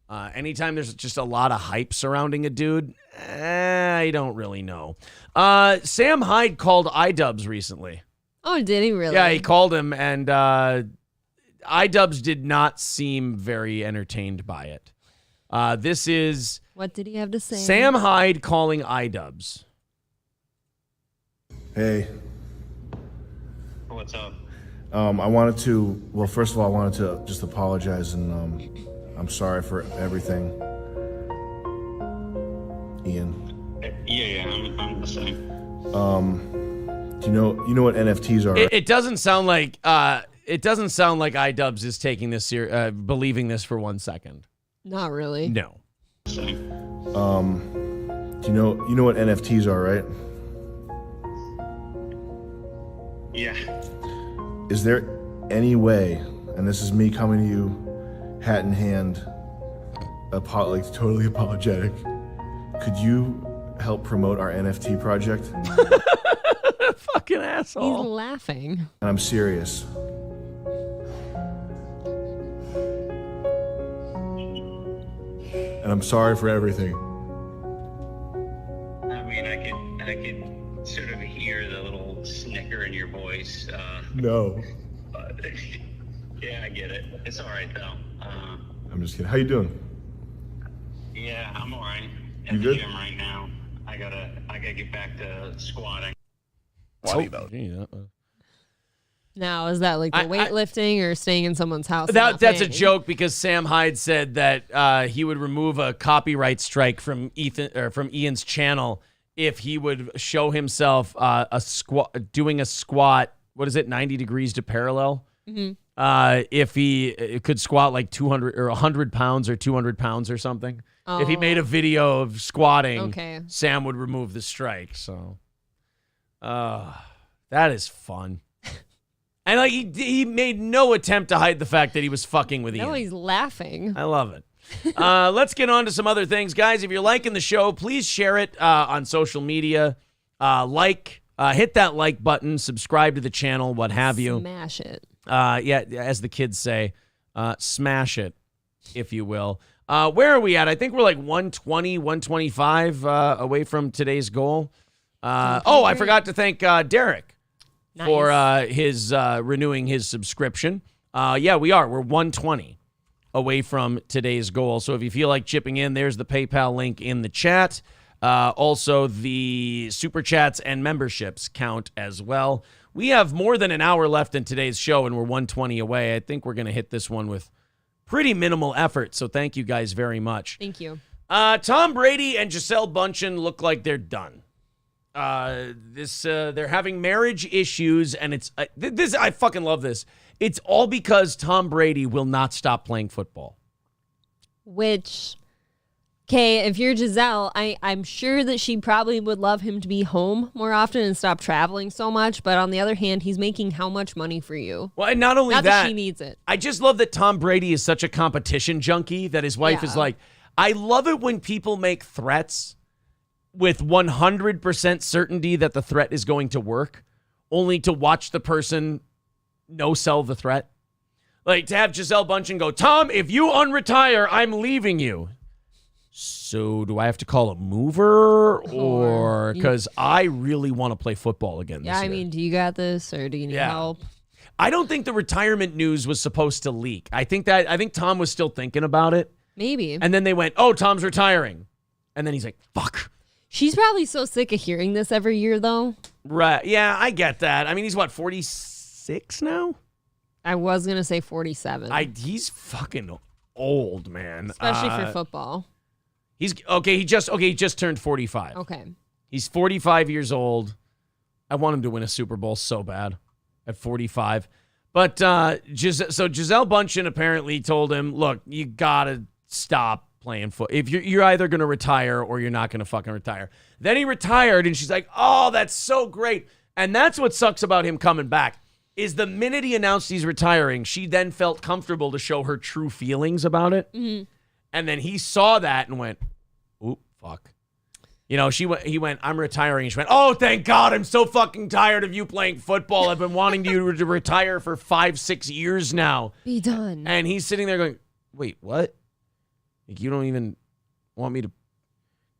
Anytime there's just a lot of hype surrounding a dude, I don't really know. Sam Hyde called iDubbbz recently. Oh, did he really? Yeah, he called him, and iDubbbz did not seem very entertained by it. This is... What did he have to say? Sam Hyde calling iDubbbz. Hey. What's up? I wanted to... Well, first of all, I wanted to just apologize, and I'm sorry for everything. Ian. Yeah, I'm the same. Do you know what NFTs are? It doesn't sound like iDubbbz is taking this believing this for 1 second. Not really. No. Do you know what NFTs are, right? Yeah. Is there any way, and this is me coming to you hat in hand, totally apologetic, could you help promote our NFT project? Fucking asshole. He's laughing. And I'm serious. And I'm sorry for everything. I mean, I could sort of hear the little snicker in your voice. No. But, yeah, I get it. It's all right though. I'm just kidding. How you doing? Yeah, I'm all right. At You the good? gym right now. I gotta get back to squatting. Now, is that like the weightlifting or staying in someone's house? That's a joke because Sam Hyde said that he would remove a copyright strike from Ian's channel if he would show himself doing a squat. What is it? 90 degrees to parallel. Mm-hmm. If he could squat like 200 or 100 pounds or 200 pounds or something. If he made a video of squatting, Sam would remove the strike. So, that is fun. And like he made no attempt to hide the fact that he was fucking with Ian. No, he's laughing. I love it. Let's get on to some other things, guys. If you're liking the show, please share it on social media. Hit that like button, subscribe to the channel, what have you. Smash it. Yeah, as the kids say, smash it, if you will. Where are we at? I think we're like 120, 125 away from today's goal. I forgot to thank Derek for his renewing his subscription. Yeah, we are. We're 120 away from today's goal. So if you feel like chipping in, there's the PayPal link in the chat. Also, the super chats and memberships count as well. We have more than an hour left in today's show, and we're 120 away. I think we're going to hit this one with pretty minimal effort, so thank you guys very much. Thank you. Tom Brady and Gisele Bündchen look like they're done. They're having marriage issues, and it's this. I fucking love this. It's all because Tom Brady will not stop playing football. Which, okay, if you're Gisele, I'm sure that she probably would love him to be home more often and stop traveling so much. But on the other hand, he's making how much money for you? Well, and not only that she needs it. I just love that Tom Brady is such a competition junkie that his wife is like, I love it when people make threats with 100% certainty that the threat is going to work, only to watch the person no-sell the threat. Like to have Gisele Bündchen go, Tom, if you unretire, I'm leaving you. So do I have to call a mover or because I really want to play football again this year? I mean, do you got this or do you need help? I don't think the retirement news was supposed to leak. I think Tom was still thinking about it. Maybe. And then they went, oh, Tom's retiring. And then he's like, fuck. She's probably so sick of hearing this every year, though. Right. Yeah, I get that. I mean, he's what, 46 now? I was going to say 47. He's fucking old, man. Especially for football. He just turned 45. Okay. He's 45 years old. I want him to win a Super Bowl so bad at 45. But Gisele Bündchen apparently told him, look, you got to stop playing football. If you're either going to retire or you're not going to fucking retire. Then he retired and she's like, oh, that's so great. And that's what sucks about him coming back is the minute he announced he's retiring, she then felt comfortable to show her true feelings about it. Mm-hmm. And then he saw that and went, oop, fuck. You know, he went, I'm retiring. And she went, oh, thank God. I'm so fucking tired of you playing football. I've been wanting you to retire for 5-6 years now. Be done. And he's sitting there going, wait, what? Like, you don't even want me to,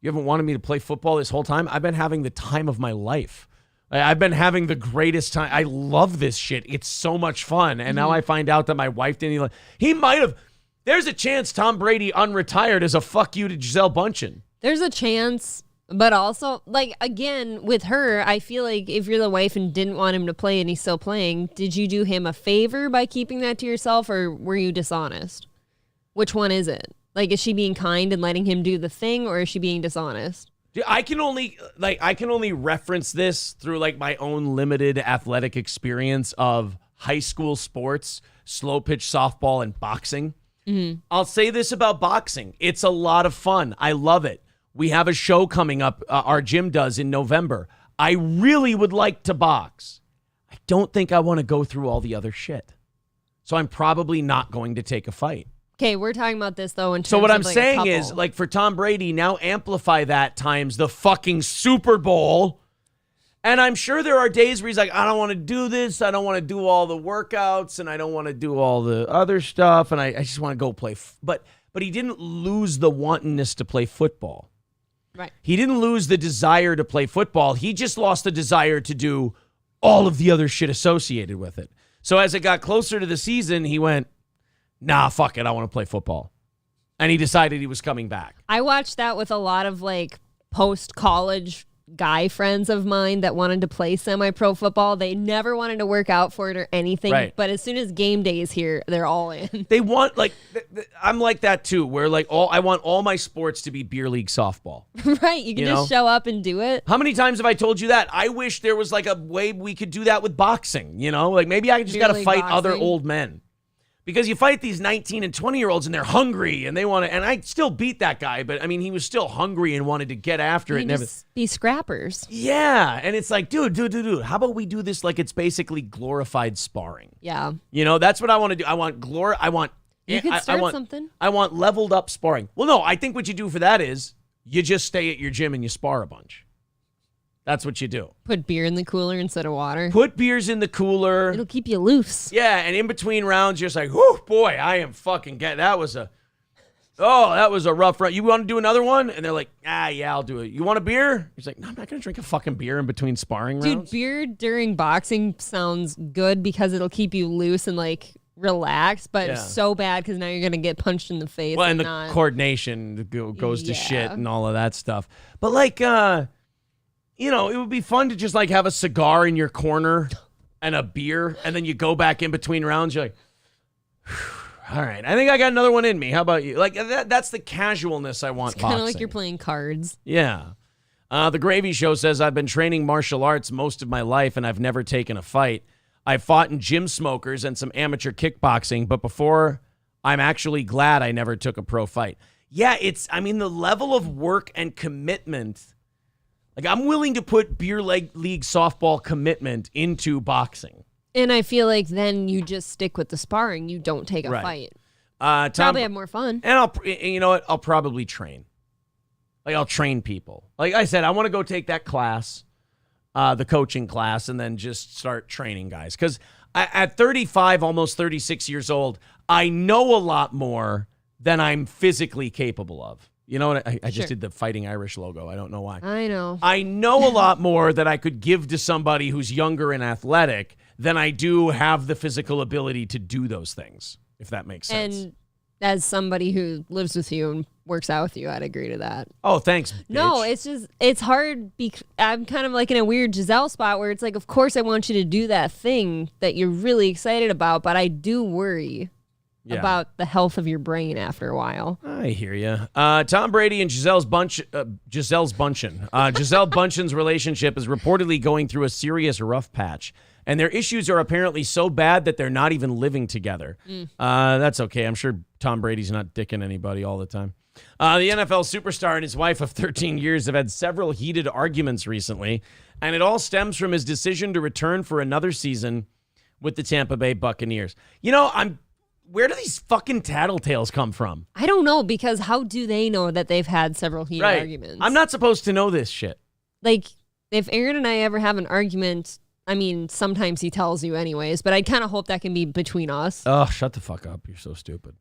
you haven't wanted me to play football this whole time? I've been having the time of my life. I've been having the greatest time. I love this shit. It's so much fun. And now I find out that my wife didn't even, he might have, there's a chance Tom Brady unretired as a fuck you to Gisele Bündchen. There's a chance, but also, like, again, with her, I feel like if you're the wife and didn't want him to play and he's still playing, did you do him a favor by keeping that to yourself or were you dishonest? Which one is it? Like, is she being kind and letting him do the thing or is she being dishonest? Dude, I can only reference this through like my own limited athletic experience of high school sports, slow pitch softball, and boxing. Mm-hmm. I'll say this about boxing. It's a lot of fun. I love it. We have a show coming up, our gym does in November. I really would like to box. I don't think I want to go through all the other shit. So I'm probably not going to take a fight. Okay, we're talking about this, though, in terms So what of, I'm like, saying a couple. is, like, for Tom Brady, now amplify that times the fucking Super Bowl. And I'm sure there are days where he's like, I don't want to do this. I don't want to do all the workouts, and I don't want to do all the other stuff, and I just want to go play. But he didn't lose the wantonness to play football. Right. He didn't lose the desire to play football. He just lost the desire to do all of the other shit associated with it. So as it got closer to the season, he went, nah, fuck it, I want to play football. And he decided he was coming back. I watched that with a lot of like post-college guy friends of mine that wanted to play semi-pro football. They never wanted to work out for it or anything. Right. But as soon as game day is here, they're all in. They want, like, I'm like that too, where like I want all my sports to be beer league softball. Right. You can just show up and do it. How many times have I told you that? I wish there was like a way we could do that with boxing, Like maybe I just got to fight other old men. Because you fight these 19 and 20-year-olds and they're hungry and they want to, and I still beat that guy, but I mean, he was still hungry and wanted to get after it. You just be scrappers. Yeah. And it's like, dude, how about we do this like it's basically glorified sparring? Yeah. That's what I want to do. You could start something. I want leveled up sparring. Well, no, I think what you do for that is you just stay at your gym and you spar a bunch. That's what you do. Put beer in the cooler instead of water. Put beers in the cooler. It'll keep you loose. Yeah, and in between rounds, you're just like, whoo, boy, I am fucking that was a rough run. You want to do another one? And they're like, yeah, I'll do it. You want a beer? He's like, no, I'm not going to drink a fucking beer in between sparring rounds. Dude, beer during boxing sounds good because it'll keep you loose and like relaxed, but it's so bad because now you're going to get punched in the face. Well, and the coordination goes to shit and all of that stuff. But like, it would be fun to just like have a cigar in your corner and a beer, and then you go back in between rounds. You're like, all right, I think I got another one in me. How about you? Like that's the casualness I want. It's kind of like you're playing cards. Yeah. The Gravy Show says, I've been training martial arts most of my life, and I've never taken a fight. I've fought in gym smokers and some amateur kickboxing, but before, I'm actually glad I never took a pro fight. Yeah, the level of work and commitment. Like, I'm willing to put beer league softball commitment into boxing. And I feel like then you just stick with the sparring. You don't take a fight. Probably have more fun. And you know what? I'll probably train. Like, I'll train people. Like I said, I want to go take that class, the coaching class, and then just start training guys. Because at 35, almost 36 years old, I know a lot more than I'm physically capable of. You know what? I just did the Fighting Irish logo. I don't know why. I know. I know a lot more that I could give to somebody who's younger and athletic than I do have the physical ability to do those things, if that makes sense. And as somebody who lives with you and works out with you, I'd agree to that. Oh, thanks, bitch. No, it's hard. I'm kind of like in a weird Giselle spot where it's like, of course I want you to do that thing that you're really excited about, but I do worry about the health of your brain after a while. I hear you. Tom Brady and Giselle Bündchen's relationship is reportedly going through a serious rough patch, and their issues are apparently so bad that they're not even living together. That's okay. I'm sure Tom Brady's not dicking anybody all the time. The NFL superstar and his wife of 13 years have had several heated arguments recently, and it all stems from his decision to return for another season with the Tampa Bay Buccaneers. Where do these fucking tattletales come from? I don't know, because how do they know that they've had several heated arguments? I'm not supposed to know this shit. Like, if Aaron and I ever have an argument, I mean, sometimes he tells you anyways, but I kind of hope that can be between us. Oh, shut the fuck up. You're so stupid.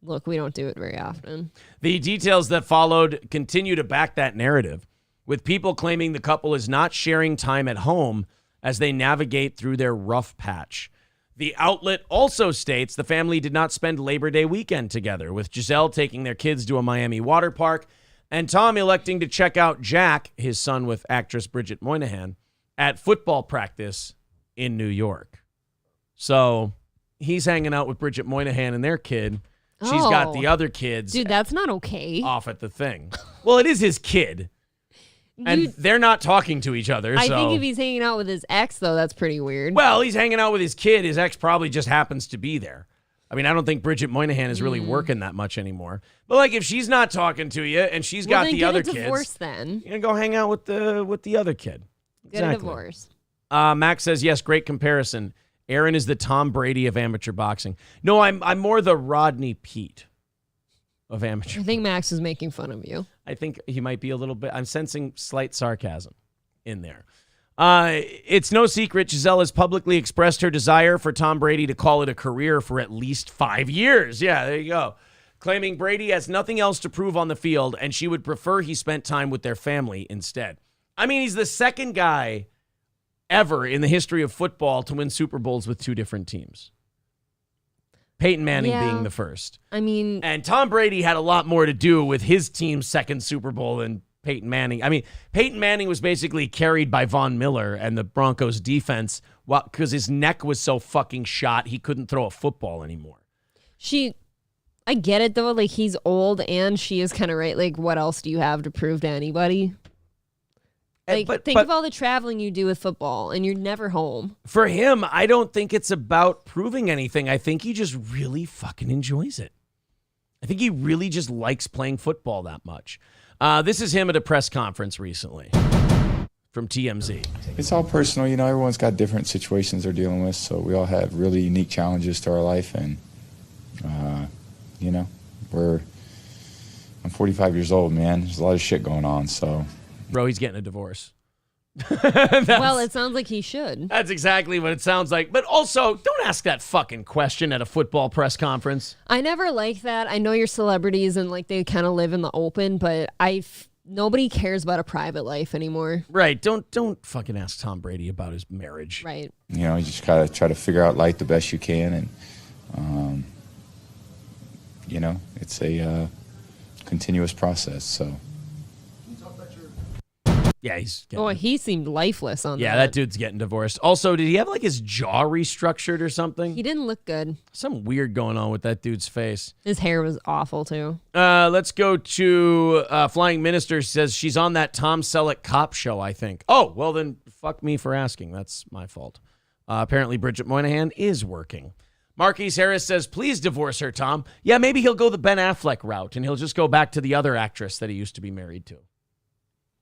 Look, we don't do it very often. The details that followed continue to back that narrative, with people claiming the couple is not sharing time at home as they navigate through their rough patch. The outlet also states the family did not spend Labor Day weekend together, with Giselle taking their kids to a Miami water park and Tom electing to check out Jack, his son with actress Bridget Moynihan, at football practice in New York. So he's hanging out with Bridget Moynihan and their kid. She's got the other kids. Dude, that's not okay. Off at the thing. Well, it is his kid. And they're not talking to each other. I think if he's hanging out with his ex, though, that's pretty weird. Well, he's hanging out with his kid. His ex probably just happens to be there. I mean, I don't think Bridget Moynihan is really working that much anymore. But like, if she's not talking to you and she's got the other kids, divorce then. You're gonna go hang out with the other kid. Get a divorce. Max says yes. Great comparison. Aaron is the Tom Brady of amateur boxing. No, I'm more the Rodney Peete of amateur. I think Max is making fun of you. I think he might be a little bit. I'm sensing slight sarcasm in there. It's no secret Giselle has publicly expressed her desire for Tom Brady to call it a career for at least 5 years. Yeah, there you go. Claiming Brady has nothing else to prove on the field, and she would prefer he spent time with their family instead. I mean, he's the second guy ever in the history of football to win Super Bowls with two different teams. Peyton Manning being the first. I mean... And Tom Brady had a lot more to do with his team's second Super Bowl than Peyton Manning. I mean, Peyton Manning was basically carried by Von Miller and the Broncos defense because his neck was so fucking shot he couldn't throw a football anymore. I get it, though. Like, he's old, and she is kind of right. Like, what else do you have to prove to anybody? Like, think of all the traveling you do with football, and you're never home. For him, I don't think it's about proving anything. I think he just really fucking enjoys it. I think he really just likes playing football that much. This is him at a press conference recently from TMZ. It's all personal. You know, everyone's got different situations they're dealing with, so we all have really unique challenges to our life, and, you know, I'm 45 years old, man. There's a lot of shit going on, so... Bro, he's getting a divorce. Well, it sounds like he should. That's exactly what it sounds like. But also, don't ask that fucking question at a football press conference. I never like that. I know you're celebrities and like they kind of live in the open, but nobody cares about a private life anymore. Right. Don't fucking ask Tom Brady about his marriage. Right. You know, you just gotta try to figure out life the best you can, and you know, it's a continuous process. So. Yeah, he seemed lifeless on that. Yeah, that dude's getting divorced. Also, did he have like his jaw restructured or something? He didn't look good. Something weird going on with that dude's face. His hair was awful too. Let's go to Flying Minister says she's on that Tom Selleck cop show, I think. Oh, well then fuck me for asking. That's my fault. Apparently Bridget Moynihan is working. Marquise Harris says, please divorce her, Tom. Yeah, maybe he'll go the Ben Affleck route and he'll just go back to the other actress that he used to be married to.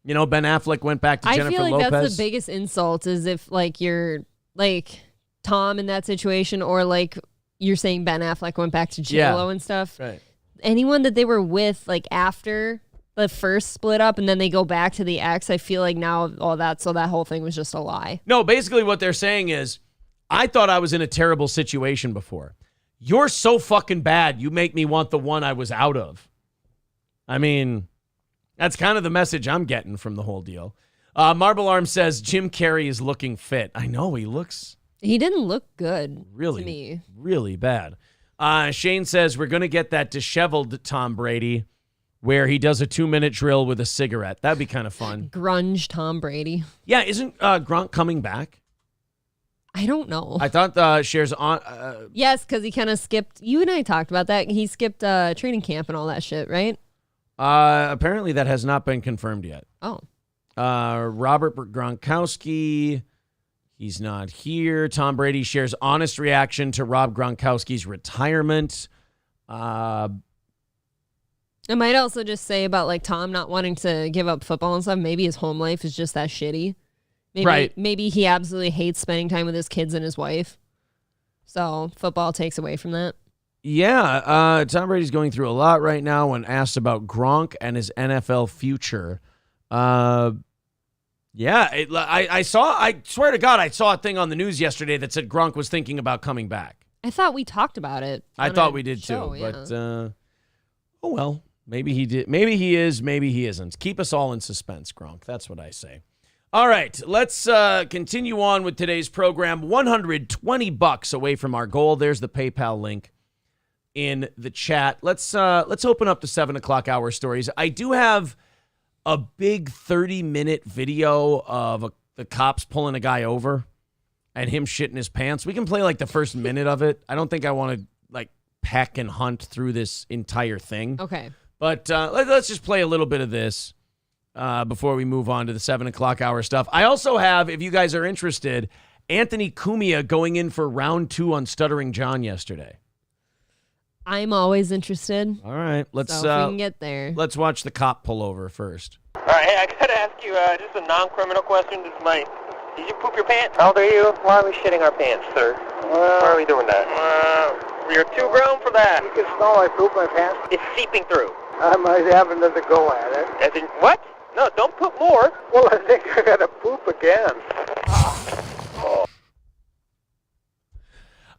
You know, Ben Affleck went back to Jennifer Lopez. I feel like that's the biggest insult is if, like, you're, like, Tom in that situation or, like, you're saying Ben Affleck went back to J-Lo and stuff. Right. Anyone that they were with, like, after the first split up and then they go back to the ex, I feel like now that whole thing was just a lie. No, basically what they're saying is, I thought I was in a terrible situation before. You're so fucking bad, you make me want the one I was out of. I mean... That's kind of the message I'm getting from the whole deal. Marble Arm says Jim Carrey is looking fit. I know he didn't look good really, to me. Really bad. Shane says we're going to get that disheveled Tom Brady where he does a 2-minute drill with a cigarette. That'd be kind of fun. Grunge Tom Brady. Yeah, isn't Gronk coming back? I don't know. I thought Cher's on. Yes, because he kind of skipped. You and I talked about that. He skipped training camp and all that shit, right? Apparently that has not been confirmed yet. Oh. Robert Gronkowski, he's not here. Tom Brady shares honest reaction to Rob Gronkowski's retirement. I might also just say about like Tom not wanting to give up football and stuff. Maybe his home life is just that shitty. Maybe he absolutely hates spending time with his kids and his wife. So football takes away from that. Yeah, Tom Brady's going through a lot right now when asked about Gronk and his NFL future. I swear to God, I saw a thing on the news yesterday that said Gronk was thinking about coming back. I thought we talked about it. I thought we did too, but oh well, maybe he did. Maybe he is, maybe he isn't. Keep us all in suspense, Gronk. That's what I say. All right, let's continue on with today's program. $120 away from our goal. There's the PayPal link in the chat. Let's open up the 7 o'clock hour stories. I do have a big 30-minute video of the cops pulling a guy over and him shitting his pants. We can play like the first minute of it. I don't think I want to like peck and hunt through this entire thing. Okay. But let's just play a little bit of this. before we move on to the 7 o'clock hour stuff. I also have, if you guys are interested, Anthony Cumia going in for round 2 on Stuttering John yesterday. I'm always interested. All right, let's so if we can get there. Let's watch the cop pull over first. All right, hey, I gotta ask you just a non-criminal question. Did you poop your pants? How old are you? Why are we shitting our pants, sir? Why are we doing that? You're too grown for that. You can smell I poop my pants. It's seeping through. I might have another go at it. As in, what? No, don't poop more. Well, I think I gotta poop again.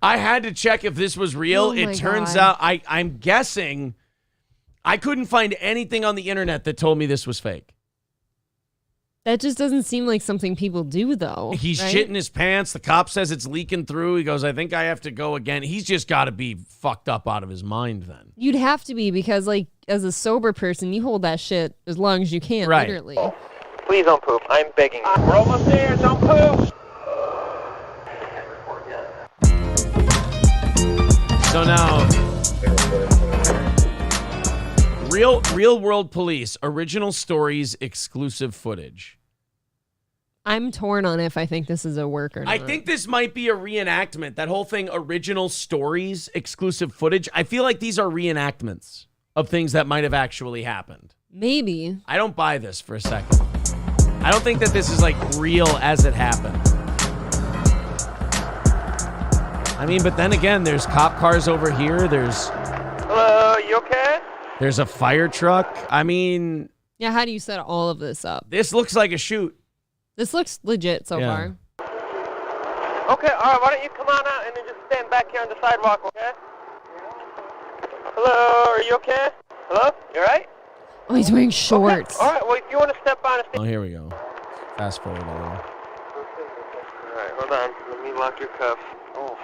I had to check if this was real. Oh It turns out, I'm guessing, I couldn't find anything on the internet that told me this was fake. That just doesn't seem like something people do, though. He's right? shitting his pants. The cop says it's leaking through. He goes, I think I have to go again. He's just got to be fucked up out of his mind then. You'd have to be because, like, as a sober person, you hold that shit as long as you can, Right. literally. Please don't poop. I'm begging you. We're almost there. Don't poop. So now, Real World Police, original stories, exclusive footage. I'm torn on if I think this is a work or not. I think this might be a reenactment. That whole thing, original stories, exclusive footage. I feel like these are reenactments of things that might have actually happened. Maybe. I don't buy this for a second. I don't think that this is like real as it happened. I mean, but then again, there's cop cars over here. Hello, you okay? There's a fire truck. I mean, Yeah, how do you set all of this up? this looks like a shoot. This looks legit so Yeah. far. Okay, all right, why don't you come on out and then just stand back here on the sidewalk, okay? Hello, are you okay? Hello? You all right? Oh, he's wearing shorts. All right, well, if you want to step on a Oh, here we go. Fast forward a little. All right, hold on. Let me lock your cuffs. Oh.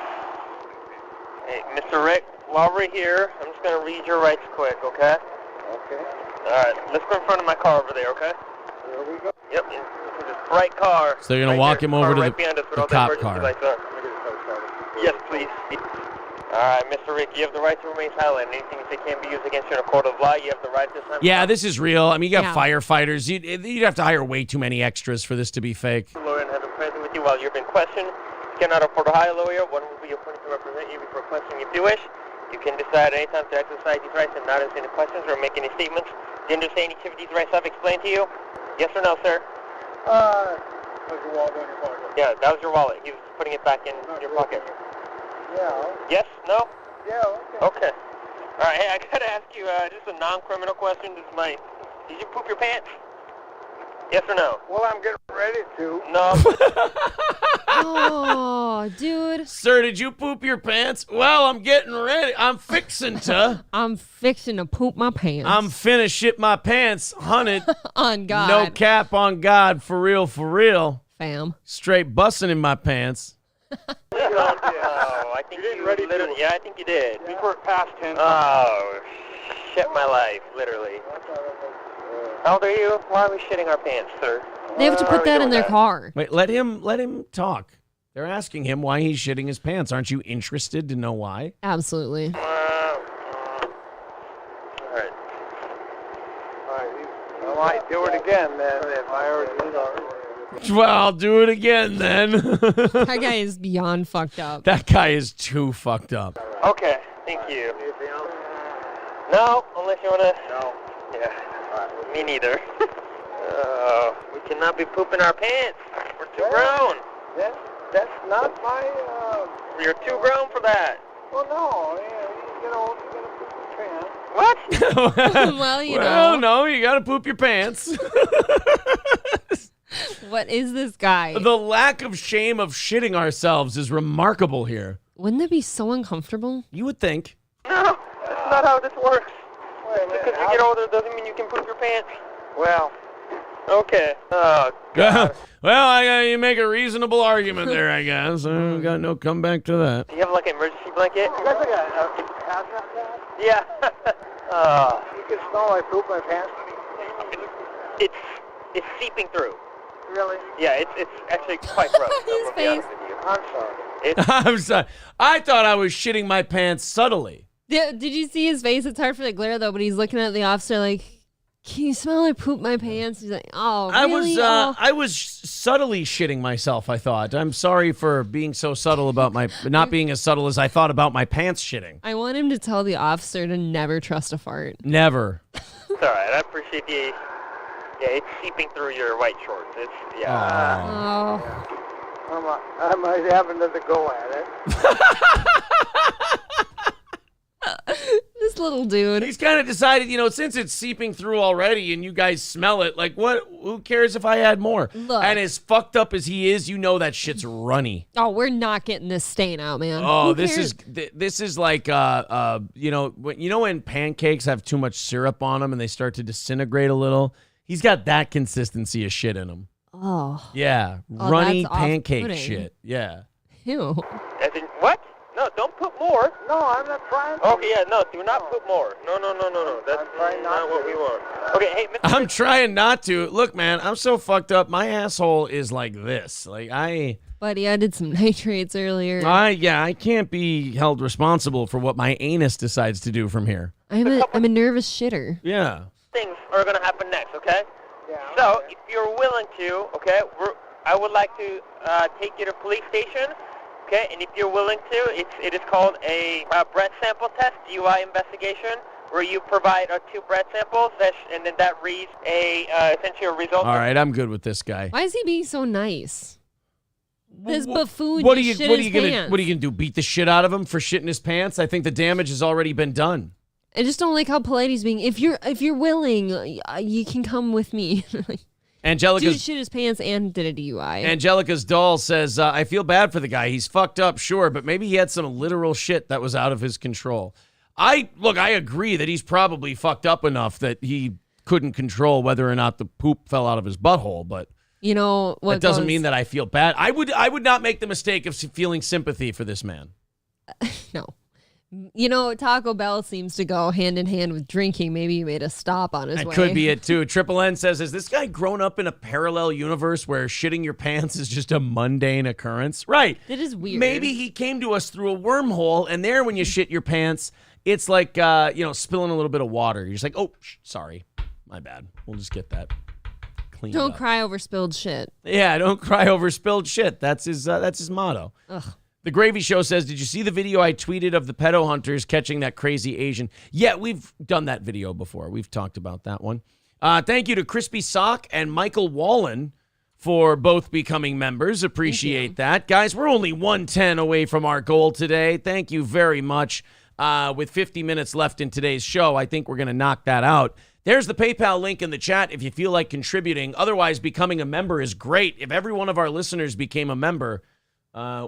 Hey, Mr. Rick, while we're here, I'm just going to read your rights quick, okay? Okay. All right, let's go in front of my car over there, okay? There we go. Yep, it's this bright car. So they're gonna right walk there. him over Car to right the- behind us with the all cop emergency car. lights on. Yes, please. All right, Mr. Rick, you have the right to remain silent. Anything that can be used against you in a court of law, you have the right to time. Yeah, this is real. I mean, you got Yeah. firefighters. You'd have to hire way too many extras for this to be fake. The lawyer and have been present with you while you've been questioned. You cannot afford to hire a lawyer. One will be appointed to represent you before questioning if you wish. You can decide any time to exercise these rights and not answer any questions or make any statements. Do you understand each of these rights I've explained to you? Yes or no, sir? Was your wallet in your pocket? Yeah, that was your wallet. He was putting it back in your pocket. Yeah. Yes? No? Yeah, okay. Okay. All right, hey, I gotta ask you just a non-criminal question. Did you poop your pants? Yes or no? Well, I'm getting ready to. No. Oh, dude. Sir, did you poop your pants? Well, I'm getting ready. I'm fixing to. I'm fixing to poop my pants. I'm finna shit my pants, hunted. on God. No cap on God, for real, Fam. Straight busting in my pants. Oh, I think you ready literally. to. Yeah, I think you did. We were past 10. Oh, shit my life, literally. How old are you? Why are we shitting our pants, sir? They have to Why are put we that doing in their car. Wait, let him talk. They're asking him why he's shitting his pants. Aren't you interested to know why? Absolutely. All right. I might do it again then if I already did already. Well, I'll do it again then. That guy is beyond fucked up. That guy is too fucked up. Okay, thank you. No, unless you wanna. No. Yeah. Me neither. We cannot be pooping our pants. We're too grown. That's not my. You're too grown for that. Well, no. Yeah, you know, you gotta poop your pants. What? Well, you well, know. no, you gotta poop your pants. What is this guy? The lack of shame of shitting ourselves is remarkable here. Wouldn't that be so uncomfortable? You would think. No, that's not how this works. Wait a minute. Because you get older doesn't mean you can poop your pants. Well. Okay. Oh, God. Well, you make a reasonable argument there, I guess. I got no comeback to that. Do you have like an emergency blanket? You guys like a hazmat bag? Yeah. You can smell I poop my pants. It's seeping through. Really? Yeah, it's actually quite gross. His face. I'm sorry. I'm sorry. I thought I was shitting my pants subtly. Did you see his face? It's hard for the glare, though, but he's looking at the officer like, can you smell I pooped my pants? He's like, oh, really? I was subtly shitting myself, I thought. I'm sorry for being so subtle about not being as subtle as I thought about my pants shitting. I want him to tell the officer to never trust a fart. Never. It's all right. I appreciate the. Yeah, it's seeping through your white shorts. It's I might have another go at it. This little dude. He's kind of decided, since it's seeping through already and you guys smell it, like, what? Who cares if I add more? Look. And as fucked up as he is, that shit's runny. Oh, we're not getting this stain out, man. Oh, Who this cares? is like when pancakes have too much syrup on them and they start to disintegrate a little. He's got that consistency of shit in him. Oh. Yeah, Oh, runny that's pancake off-putting. shit. Yeah. Ew. As in, what? No, don't put more. No, I'm not trying to. Okay, yeah, no, do not put more. No. That's not what we want. Okay, hey, Mr. I'm trying not to. Look, man, I'm so fucked up. My asshole is like this. Buddy, I did some nitrates earlier. I can't be held responsible for what my anus decides to do from here. I'm a nervous shitter. Yeah. Things are going to happen next, okay? Yeah. So, if you're willing to, okay, I would like to take you to police station, okay? And if you're willing to, it is called a breath sample test, DUI investigation, where you provide 2 breath samples, and then that reads essentially a result. All right, I'm good with this guy. Why is he being so nice? This buffoon What are just you shit his gonna pants. What are you gonna do? Beat the shit out of him for shitting his pants? I think the damage has already been done. I just don't like how polite he's being. If you're willing, you can come with me. Angelica's Dude shit his pants and did a DUI. Angelica's doll says, I feel bad for the guy. He's fucked up, sure, but maybe he had some literal shit that was out of his control. I agree that he's probably fucked up enough that he couldn't control whether or not the poop fell out of his butthole, but you know what? That doesn't mean that I feel bad. I would not make the mistake of feeling sympathy for this man. No. Taco Bell seems to go hand in hand with drinking. Maybe he made a stop on his way. That could be it, too. Triple N says, has this guy grown up in a parallel universe where shitting your pants is just a mundane occurrence? Right. That is weird. Maybe he came to us through a wormhole, and there when you shit your pants, it's like, spilling a little bit of water. You're just like, oh, sorry. My bad. We'll just get that cleaned Don't up. cry over spilled shit. Yeah, don't cry over spilled shit. That's his motto. Ugh. The Gravy Show says, did you see the video I tweeted of the pedo hunters catching that crazy Asian? Yeah, we've done that video before. We've talked about that one. Thank you to Crispy Sock and Michael Wallen for both becoming members. Appreciate that. Guys, we're only 110 away from our goal today. Thank you very much. With 50 minutes left in today's show, I think we're going to knock that out. There's the PayPal link in the chat if you feel like contributing. Otherwise, becoming a member is great. If every one of our listeners became a member,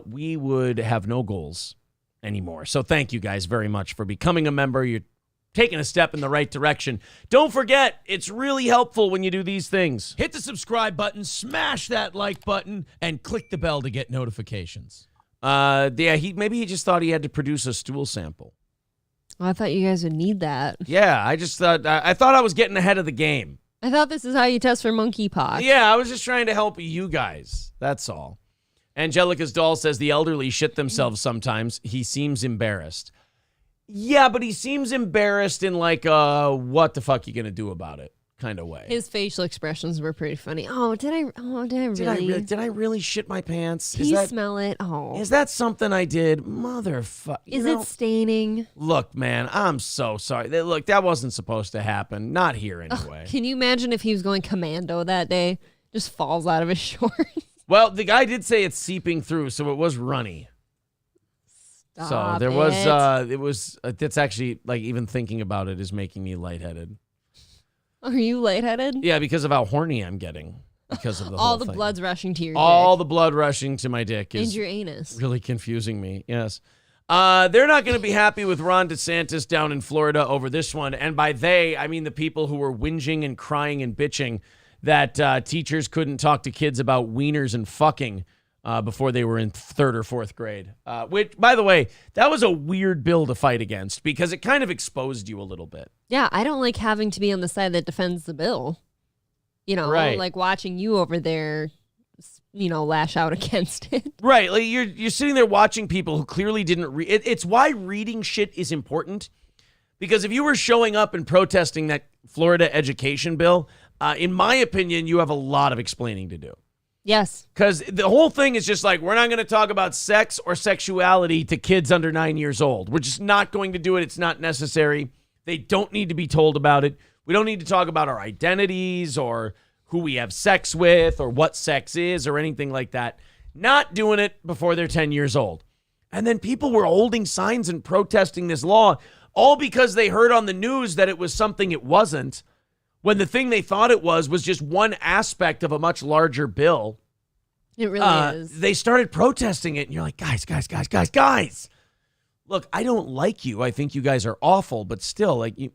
we would have no goals anymore. So thank you guys very much for becoming a member. You're taking a step in the right direction. Don't forget, it's really helpful when you do these things. Hit the subscribe button, smash that like button, and click the bell to get notifications. Maybe he just thought he had to produce a stool sample. Well, I thought you guys would need that. Yeah, I thought I was getting ahead of the game. I thought this is how you test for monkeypox. Yeah, I was just trying to help you guys. That's all. Angelica's doll says the elderly shit themselves sometimes. He seems embarrassed. Yeah, but he seems embarrassed in like what the fuck you gonna do about it kind of way. His facial expressions were pretty funny. Did I really? Did I really shit my pants? Can you smell it? Oh. Is that something I did? Motherfucker. Is it staining? Look, man, I'm so sorry. Look, that wasn't supposed to happen. Not here anyway. Can you imagine if he was going commando that day? Just falls out of his shorts. Well, the guy did say it's seeping through, so it was runny. So there was, that's actually, like, even thinking about it is making me lightheaded. Are you lightheaded? Yeah, because of how horny I'm getting. Because of the all whole the thing. blood's rushing to your dick. All the blood rushing to my dick is and your anus. Really confusing me. Yes. They're not going to be happy with Ron DeSantis down in Florida over this one. And by they, I mean the people who were whinging and crying and bitching that teachers couldn't talk to kids about wieners and fucking before they were in 3rd or 4th grade. Which, by the way, that was a weird bill to fight against because it kind of exposed you a little bit. Yeah, I don't like having to be on the side that defends the bill. Right. Like watching you over there, lash out against it. Right. Like you're sitting there watching people who clearly didn't read. It's why reading shit is important Because if you were showing up and protesting that Florida education bill, in my opinion, you have a lot of explaining to do. Yes. Because the whole thing is just like, we're not going to talk about sex or sexuality to kids under 9 years old. We're just not going to do it. It's not necessary. They don't need to be told about it. We don't need to talk about our identities or who we have sex with or what sex is or anything like that. Not doing it before they're 10 years old. And then people were holding signs and protesting this law, all because they heard on the news that it was something it wasn't, when the thing they thought it was just one aspect of a much larger bill. It really is. They started protesting it, and you're like, guys. Look, I don't like you. I think you guys are awful, but still, like, you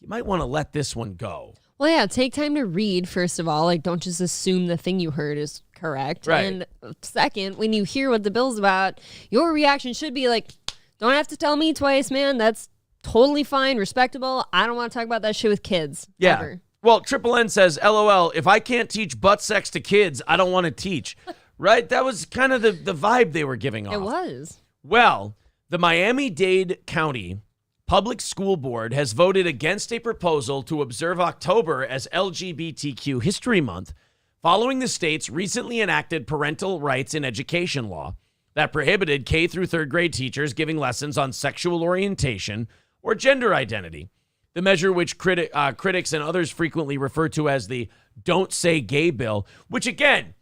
might want to let this one go. Well, yeah, take time to read, first of all. Like, don't just assume the thing you heard is correct. Right. And second, when you hear what the bill's about, your reaction should be like, don't have to tell me twice, man. That's totally fine, respectable. I don't want to talk about that shit with kids. Yeah. Ever. Well, Triple N says, LOL, if I can't teach butt sex to kids, I don't want to teach. Right? That was kind of the vibe they were giving off. It was. Well, the Miami-Dade County Public School Board has voted against a proposal to observe October as LGBTQ History Month, following the state's recently enacted parental rights in education law that prohibited K through third grade teachers giving lessons on sexual orientation or gender identity. The measure, which critics and others frequently refer to as the Don't Say Gay bill, which again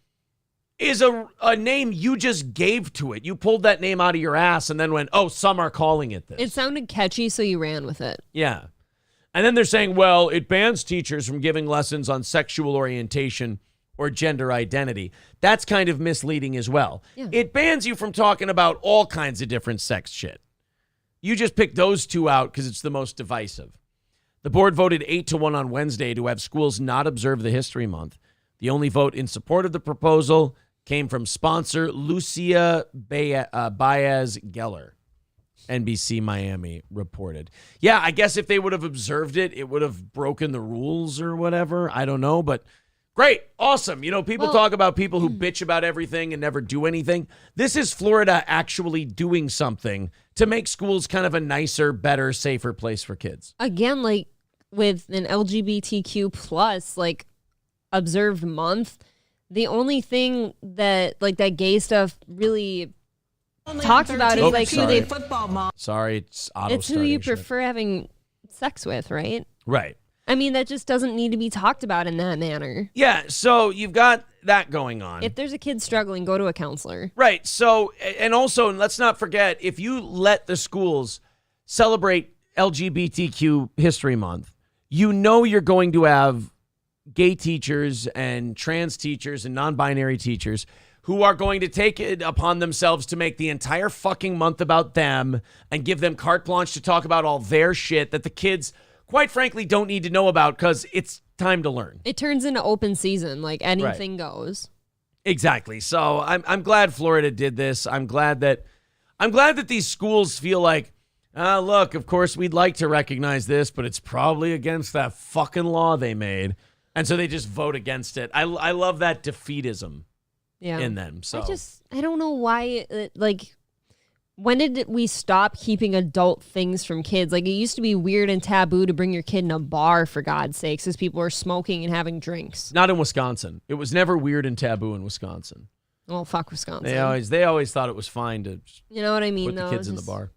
is a name you just gave to it. You pulled that name out of your ass and then went, oh, some are calling it this. It sounded catchy, so you ran with it. Yeah. And then they're saying, well, it bans teachers from giving lessons on sexual orientation or gender identity. That's kind of misleading as well. Yeah. It bans you from talking about all kinds of different sex shit. You just picked those two out because it's the most divisive. The board voted 8-1 on Wednesday to have schools not observe the History Month. The only vote in support of the proposal came from sponsor Lucia Baez-Geller. NBC Miami reported. Yeah, I guess if they would have observed it, it would have broken the rules or whatever. I don't know, but great. Awesome. You know, people talk about people who bitch about everything and never do anything. This is Florida actually doing something to make schools kind of a nicer, better, safer place for kids. Again, like with an LGBTQ plus like observed month, the only thing that like that gay stuff really talks about is like who they football mom. Sorry, it's auto. It's who you prefer having sex with, right? Right. I mean, that just doesn't need to be talked about in that manner. Yeah, so you've got that going on. If there's a kid struggling, go to a counselor. Right. So, and also, let's not forget, if you let the schools celebrate LGBTQ History Month, you know you're going to have gay teachers and trans teachers and non-binary teachers who are going to take it upon themselves to make the entire fucking month about them and give them carte blanche to talk about all their shit that the kids, quite frankly, don't need to know about because it's time to learn. It turns into open season, like anything goes. Exactly. So I'm glad Florida did this. I'm glad that these schools feel like, look, of course we'd like to recognize this, but it's probably against that fucking law they made. And so they just vote against it. I love that defeatism in them. So I don't know why, like, when did we stop keeping adult things from kids? Like, it used to be weird and taboo to bring your kid in a bar, for God's sakes, as people were smoking and having drinks. Not in Wisconsin. It was never weird and taboo in Wisconsin. Oh, fuck Wisconsin. They always thought it was fine to you know what I mean, put the kids in the bar.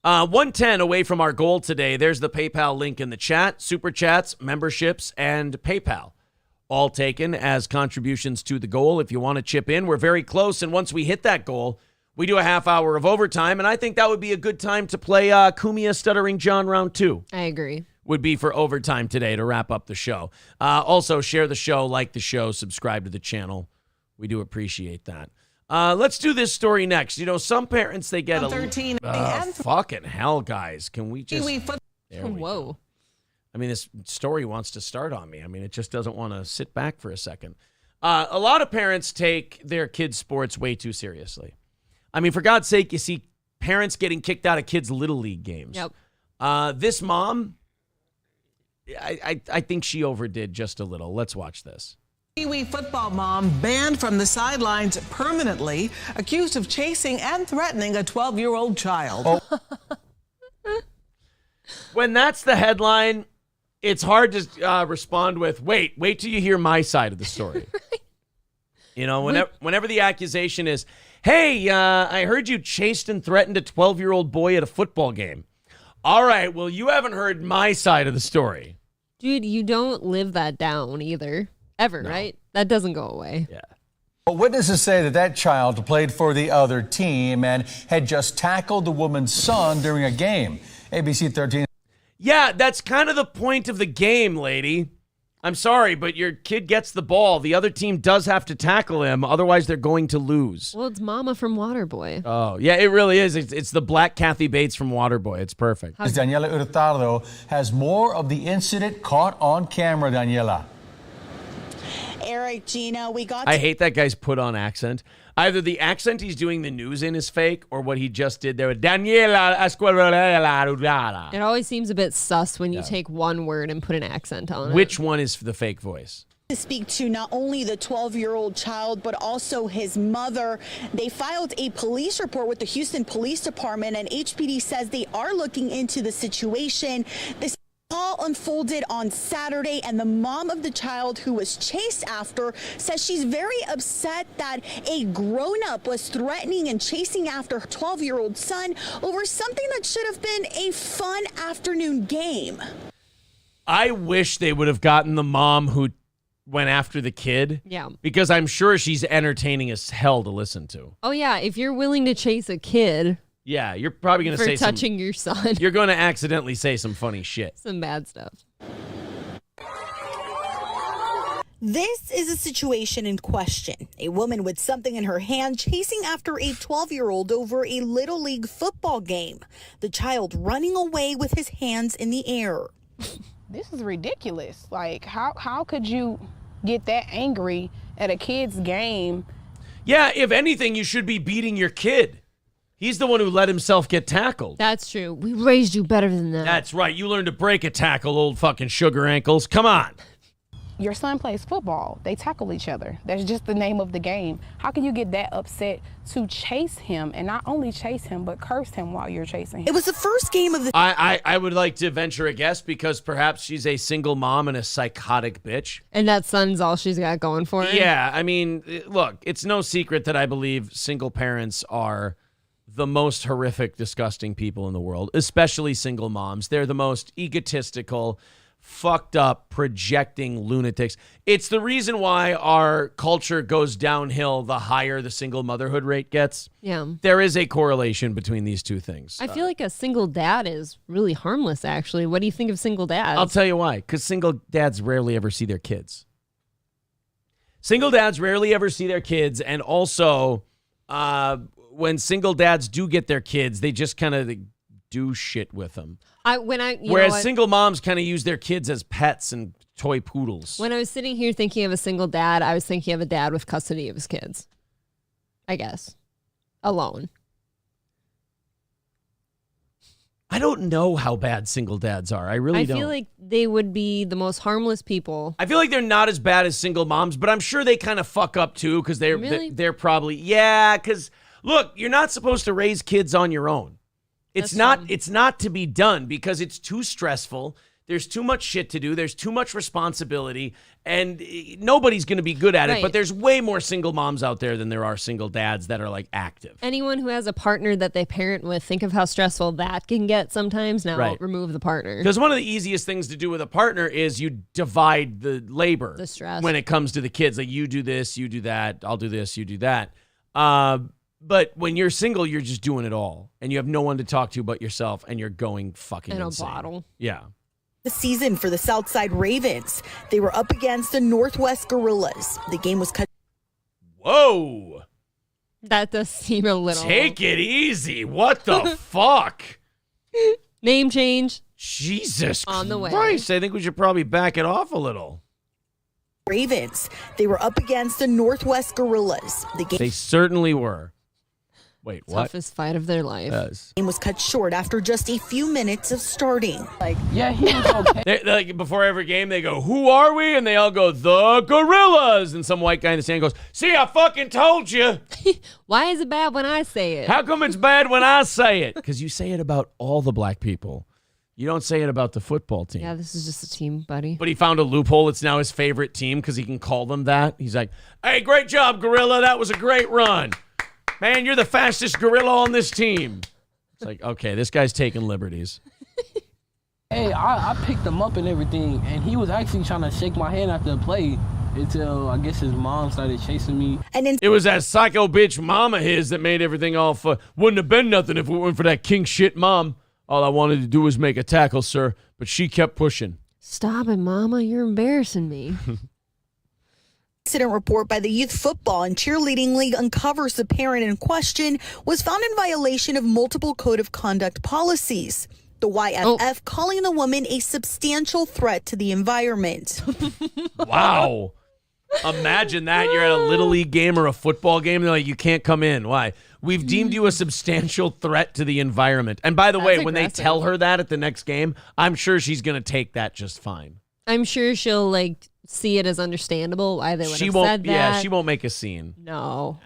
110 away from our goal today. There's the PayPal link in the chat. Super Chats, memberships, and PayPal. All taken as contributions to the goal. If you want to chip in, we're very close. And once we hit that goal, we do a half hour of overtime. And I think that would be a good time to play Kumia Stuttering John Round 2. I agree. Would be for overtime today to wrap up the show. Also, share the show, like the show, subscribe to the channel. We do appreciate that. Let's do this story next. You know, some parents, they get 13 fucking hell, guys. Can we just... There we Whoa. go. I mean, this story wants to start on me. I mean, it just doesn't want to sit back for a second. A lot of parents take their kids' sports way too seriously. I mean, for God's sake, you see parents getting kicked out of kids' Little League games. Yep. This mom, I think she overdid just a little. Let's watch this. Pee-wee football mom banned from the sidelines permanently, accused of chasing and threatening a 12-year-old child. when that's the headline, it's hard to respond with, wait till you hear my side of the story. Right. You know, whenever the accusation is, hey, I heard you chased and threatened a 12-year-old boy at a football game. All right, well, you haven't heard my side of the story. Dude, you don't live that down either. Ever, right? That doesn't go away. Yeah. Well, witnesses say that child played for the other team and had just tackled the woman's son during a game. ABC 13. Yeah, that's kind of the point of the game, lady. I'm sorry, but your kid gets the ball. The other team does have to tackle him. Otherwise, they're going to lose. Well, it's Mama from Waterboy. Oh, yeah, it really is. It's the black Kathy Bates from Waterboy. It's perfect. Daniela Hurtado has more of the incident caught on camera, Daniela. Eric, Gina, we got I hate that guy's put-on accent. Either the accent he's doing the news in is fake, or what he just did there with Daniela Esquerra. It always seems a bit sus when you take one word and put an accent on it. Which one is the fake voice? to speak to not only the 12-year-old child, but also his mother. They filed a police report with the Houston Police Department, and HPD says they are looking into the situation. This all unfolded on Saturday, and the mom of the child who was chased after says she's very upset that a grown-up was threatening and chasing after her 12-year-old son over something that should have been a fun afternoon game. I wish they would have gotten the mom who went after the kid. Yeah. Because I'm sure she's entertaining as hell to listen to. Oh, yeah. If you're willing to chase a kid... Yeah, you're probably going to say for touching your son. You're going to accidentally say some funny shit. Some bad stuff. This is a situation in question. A woman with something in her hand chasing after a 12-year-old over a Little League football game. The child running away with his hands in the air. This is ridiculous. Like, how could you get that angry at a kid's game? Yeah, if anything, you should be beating your kid. He's the one who let himself get tackled. That's true. We raised you better than that. That's right. You learned to break a tackle, old fucking sugar ankles. Come on. Your son plays football. They tackle each other. That's just the name of the game. How can you get that upset to chase him, and not only chase him, but curse him while you're chasing him? It was the first game of the... I would like to venture a guess because perhaps she's a single mom and a psychotic bitch. And that son's all she's got going for her? Yeah, I mean, look, it's no secret that I believe single parents are the most horrific, disgusting people in the world, especially single moms. They're the most egotistical, fucked up, projecting lunatics. It's the reason why our culture goes downhill the higher the single motherhood rate gets. Yeah. There is a correlation between these two things. I feel like a single dad is really harmless, actually. What do you think of single dads? I'll tell you why. Because single dads rarely ever see their kids. Single dads rarely ever see their kids, and also... when single dads do get their kids, they just kind of do shit with them. Whereas single moms kind of use their kids as pets and toy poodles. When I was sitting here thinking of a single dad, I was thinking of a dad with custody of his kids. I guess. Alone. I don't know how bad single dads are. I really don't. I feel like they would be the most harmless people. I feel like they're not as bad as single moms, but I'm sure they kind of fuck up too because they're probably, yeah, because... Look, you're not supposed to raise kids on your own. It's not to be done because it's too stressful. There's too much shit to do. There's too much responsibility, and nobody's going to be good at it. But there's way more single moms out there than there are single dads that are like active. Anyone who has a partner that they parent with, think of how stressful that can get sometimes. Now remove the partner. Because one of the easiest things to do with a partner is you divide the labor. The stress. When it comes to the kids. Like you do this, you do that, I'll do this, you do that. But when you're single, you're just doing it all. And you have no one to talk to but yourself, and you're going fucking insane. And a bottle. Yeah. The season for the Southside Ravens. They were up against the Northwest Gorillas. The game was cut. Whoa. That does seem a little... Take it easy. What the fuck? Name change. Jesus on the way. Christ, I think we should probably back it off a little. Ravens. They were up against the Northwest Gorillas. The game... They certainly were. Wait, what? Toughest fight of their life. The game was cut short after just a few minutes of starting. Yeah, he was okay. Like before every game, they go, "Who are we?" And they all go, "The Gorillas." And some white guy in the stand goes, "See, I fucking told you." Why is it bad when I say it? How come it's bad when I say it? Because you say it about all the black people. You don't say it about the football team. Yeah, this is just a team, buddy. But he found a loophole. It's now his favorite team because he can call them that. He's like, hey, great job, Gorilla. That was a great run. Man, you're the fastest gorilla on this team. It's like, okay, this guy's taking liberties. Hey, I picked him up and everything, and he was actually trying to shake my hand after the play until I guess his mom started chasing me. It was that psycho bitch mom of his that made everything all fun. Wouldn't have been nothing if it weren't for that king shit mom. All I wanted to do was make a tackle, sir, but she kept pushing. Stop it, Mama. You're embarrassing me. Incident report by the Youth Football and Cheerleading League uncovers the parent in question was found in violation of multiple code of conduct policies. The YFF calling the woman a substantial threat to the environment. Wow. Imagine that. You're at a Little League game or a football game. They're like, you can't come in. Why? We've deemed you a substantial threat to the environment. And by the way, when they tell her that at the next game, I'm sure she's going to take that just fine. I'm sure she'll see it as understandable why they would have said that. Yeah, she won't make a scene. No.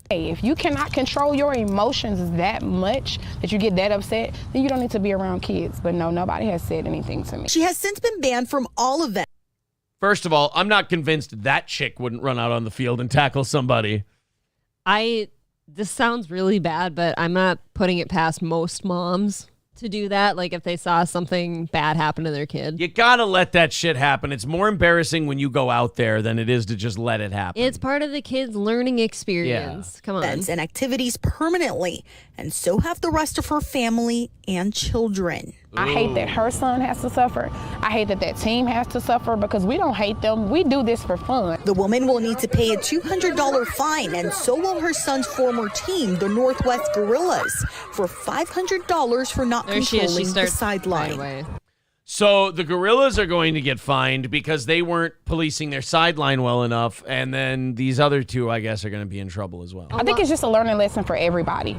Hey, if you cannot control your emotions that much that you get that upset, then you don't need to be around kids. But no, nobody has said anything to me. She has since been banned from all events. First of all, I'm not convinced that chick wouldn't run out on the field and tackle somebody. This sounds really bad, but I'm not putting it past most moms to do that. Like if they saw something bad happen to their kid. You gotta let that shit happen. It's more embarrassing when you go out there than it is to just let it happen. It's part of the kid's learning experience. Yeah. Come on. Events and activities permanently, and so have the rest of her family and children. I hate that her son has to suffer. I hate that team has to suffer because we don't hate them. We do this for fun. The woman will need to pay a $200 fine, and so will her son's former team, the Northwest Gorillas, for $500 for not controlling the sideline. So the Gorillas are going to get fined because they weren't policing their sideline well enough, and then these other two, I guess, are going to be in trouble as well. I think it's just a learning lesson for everybody.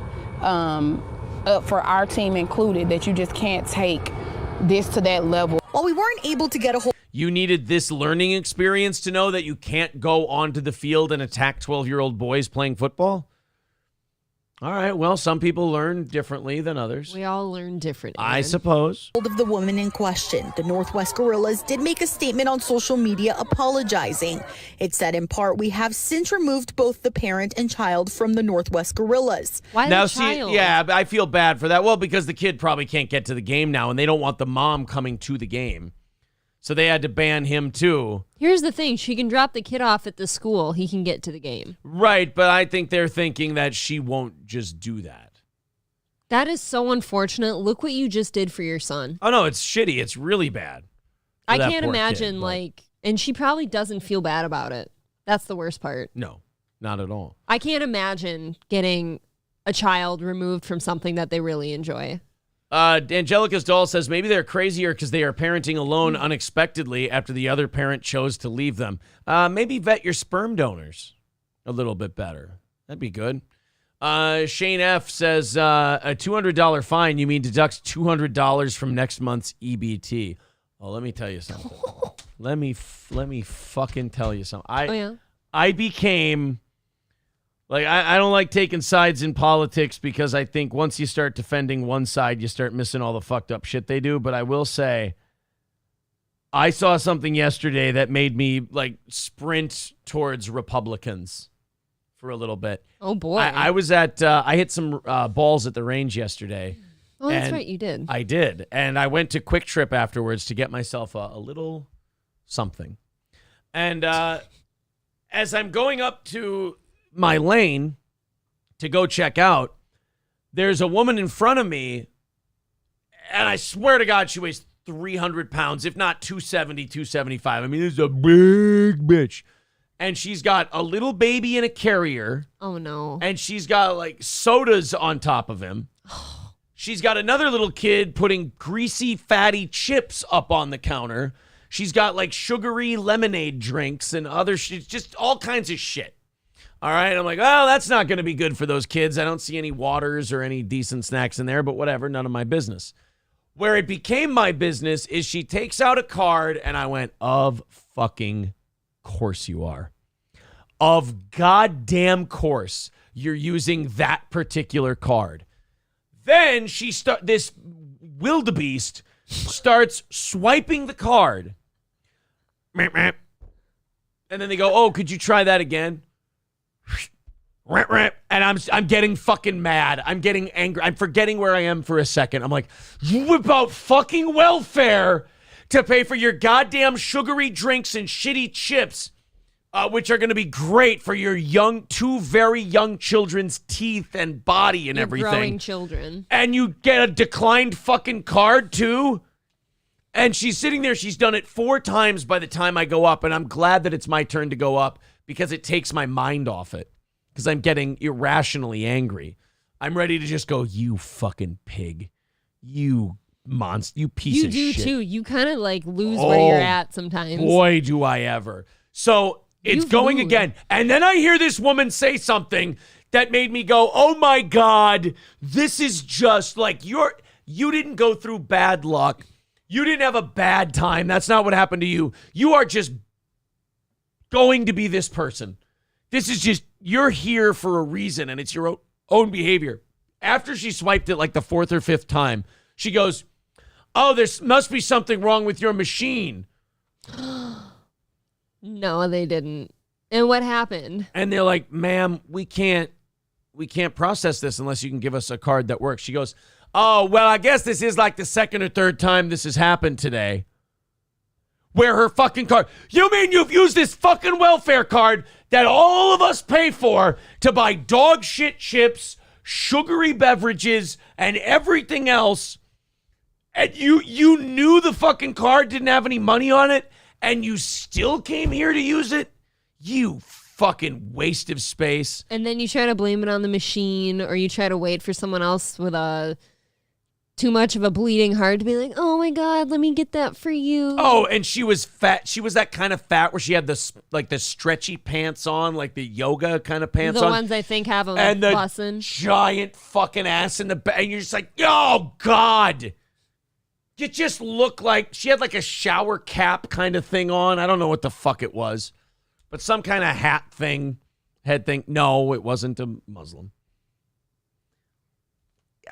For our team included, that you just can't take this to that level. While we weren't able to get a hold. You needed this learning experience to know that you can't go onto the field and attack 12-year-old boys playing football? All right, well, some people learn differently than others. We all learn differently. I suppose. Of the woman in question, the Northwest Gorillas did make a statement on social media apologizing. It said in part, we have since removed both the parent and child from the Northwest Gorillas. Why now, the child? Yeah, I feel bad for that. Well, because the kid probably can't get to the game now, and they don't want the mom coming to the game. So they had to ban him too. Here's the thing. She can drop the kid off at the school. He can get to the game. Right, but I think they're thinking that she won't just do that. That is so unfortunate. Look what you just did for your son. Oh, no, it's shitty. It's really bad. I can't imagine, and she probably doesn't feel bad about it. That's the worst part. No, not at all. I can't imagine getting a child removed from something that they really enjoy. Angelica's doll says maybe they're crazier because they are parenting alone unexpectedly after the other parent chose to leave them. Maybe vet your sperm donors a little bit better. That'd be good. Shane F says a $200 fine. You mean deducts $200 from next month's EBT? Oh, let me tell you something. let me fucking tell you something. I became. I don't like taking sides in politics because I think once you start defending one side, you start missing all the fucked up shit they do. But I will say, I saw something yesterday that made me sprint towards Republicans for a little bit. Oh boy! I was at I hit some balls at the range yesterday. Oh, that's right, you did. I did, and I went to Quick Trip afterwards to get myself a little something. And as I'm going up to my lane to go check out, there's a woman in front of me, and I swear to God, she weighs 300 pounds, if not 270, 275. I mean, this is a big bitch. And she's got a little baby in a carrier. Oh, no. And she's got, sodas on top of him. She's got another little kid putting greasy, fatty chips up on the counter. She's got, sugary lemonade drinks and other shit, just all kinds of shit. All right, I'm like, oh, that's not going to be good for those kids. I don't see any waters or any decent snacks in there, but whatever, none of my business. Where it became my business is she takes out a card, and I went, of fucking course you are. Of goddamn course you're using that particular card. Then this wildebeest starts swiping the card. And then they go, oh, could you try that again? And I'm getting fucking mad. I'm getting angry. I'm forgetting where I am for a second. I'm like, you whip out fucking welfare to pay for your goddamn sugary drinks and shitty chips, which are going to be great for your two very young children's teeth and body and Your everything. growing children. And you get a declined fucking card too? And she's sitting there. She's done it 4 times by the time I go up. And I'm glad that it's my turn to go up because it takes my mind off it. Because I'm getting irrationally angry. I'm ready to just go, you fucking pig. You monster. You piece of shit. You do too. You kind of like lose where you're at sometimes. Boy, do I ever. So it's going again. And then I hear this woman say something that made me go, oh my God, this is just like you didn't go through bad luck. You didn't have a bad time. That's not what happened to you. You are just going to be this person. This is just, you're here for a reason, and it's your own behavior. After she swiped it like the 4th or 5th time, she goes, oh, there must be something wrong with your machine. No, they didn't. And what happened? And they're like, ma'am, we can't process this unless you can give us a card that works. She goes, oh, well, I guess this is like the 2nd or 3rd time this has happened today. Where her fucking card, you mean you've used this fucking welfare card that all of us pay for to buy dog shit chips, sugary beverages, and everything else, and you knew the fucking card didn't have any money on it, and you still came here to use it? You fucking waste of space. And then you try to blame it on the machine, or you try to wait for someone else with too much of a bleeding heart to be like, oh my God, let me get that for you. Oh, and she was fat. She was that kind of fat where she had the stretchy pants on, like the yoga kind of pants on. The ones I think have them and the bussin'. Giant fucking ass in the back. And you're just like, oh God. You just look like, she had like a shower cap kind of thing on. I don't know what the fuck it was. But some kind of hat thing, head thing. No, it wasn't a Muslim.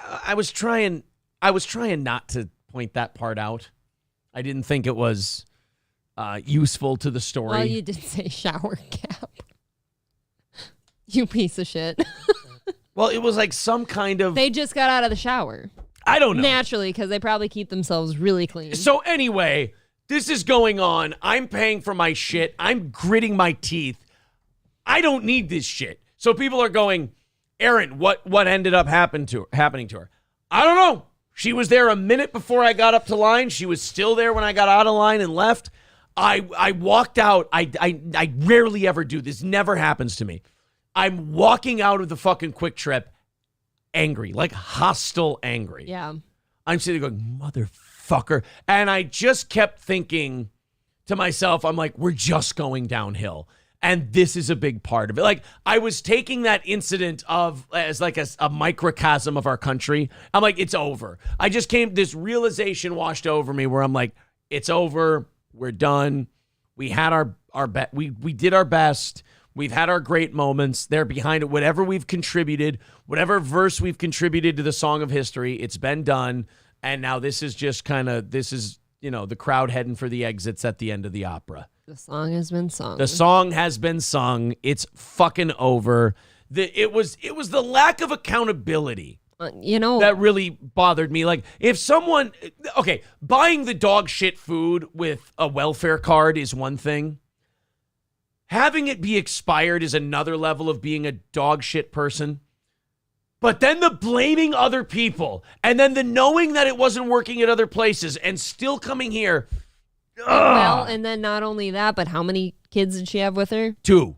I was trying not to point that part out. I didn't think it was useful to the story. Well, you did say shower cap. You piece of shit. Well, it was like some kind of... They just got out of the shower. I don't know. Naturally, because they probably keep themselves really clean. So anyway, this is going on. I'm paying for my shit. I'm gritting my teeth. I don't need this shit. So people are going, Aaron, what ended up happening to her? I don't know. She was there a minute before I got up to line. She was still there when I got out of line and left. I walked out. I rarely ever do. This never happens to me. I'm walking out of the fucking Quick Trip angry, like hostile angry. Yeah. I'm sitting there going, motherfucker. And I just kept thinking to myself, I'm like, we're just going downhill. And this is a big part of it. Like, I was taking that incident as like a microcosm of our country. I'm like, it's over. I just this realization washed over me where I'm like, it's over. We're done. We had we did our best. We've had our great moments. They're behind it. Whatever we've contributed, whatever verse we've contributed to the song of history, it's been done. And now this is just the crowd heading for the exits at the end of the opera. The song has been sung. The song has been sung. It's fucking over. It was the lack of accountability. That really bothered me. Like, if someone, buying the dog shit food with a welfare card is one thing. Having it be expired is another level of being a dog shit person. But then the blaming other people, and then the knowing that it wasn't working at other places and still coming here. Well, and then not only that, but how many kids did she have with her? 2.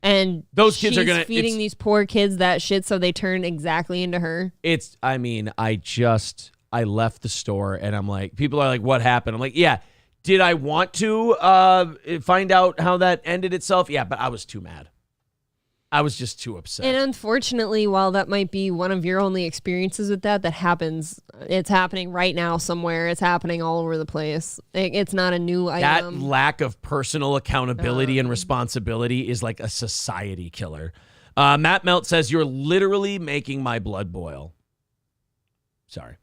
And those kids are she's feeding these poor kids that shit so they turn exactly into her. I left the store and I'm like, people are like, what happened? I'm like, yeah. Did I want to find out how that ended itself? Yeah, but I was too mad. I was just too upset. And unfortunately, while that might be one of your only experiences with that happens, it's happening right now somewhere. It's happening all over the place. It's not a new item. That lack of personal accountability and responsibility is like a society killer. Matt Melt says, you're literally making my blood boil. Sorry.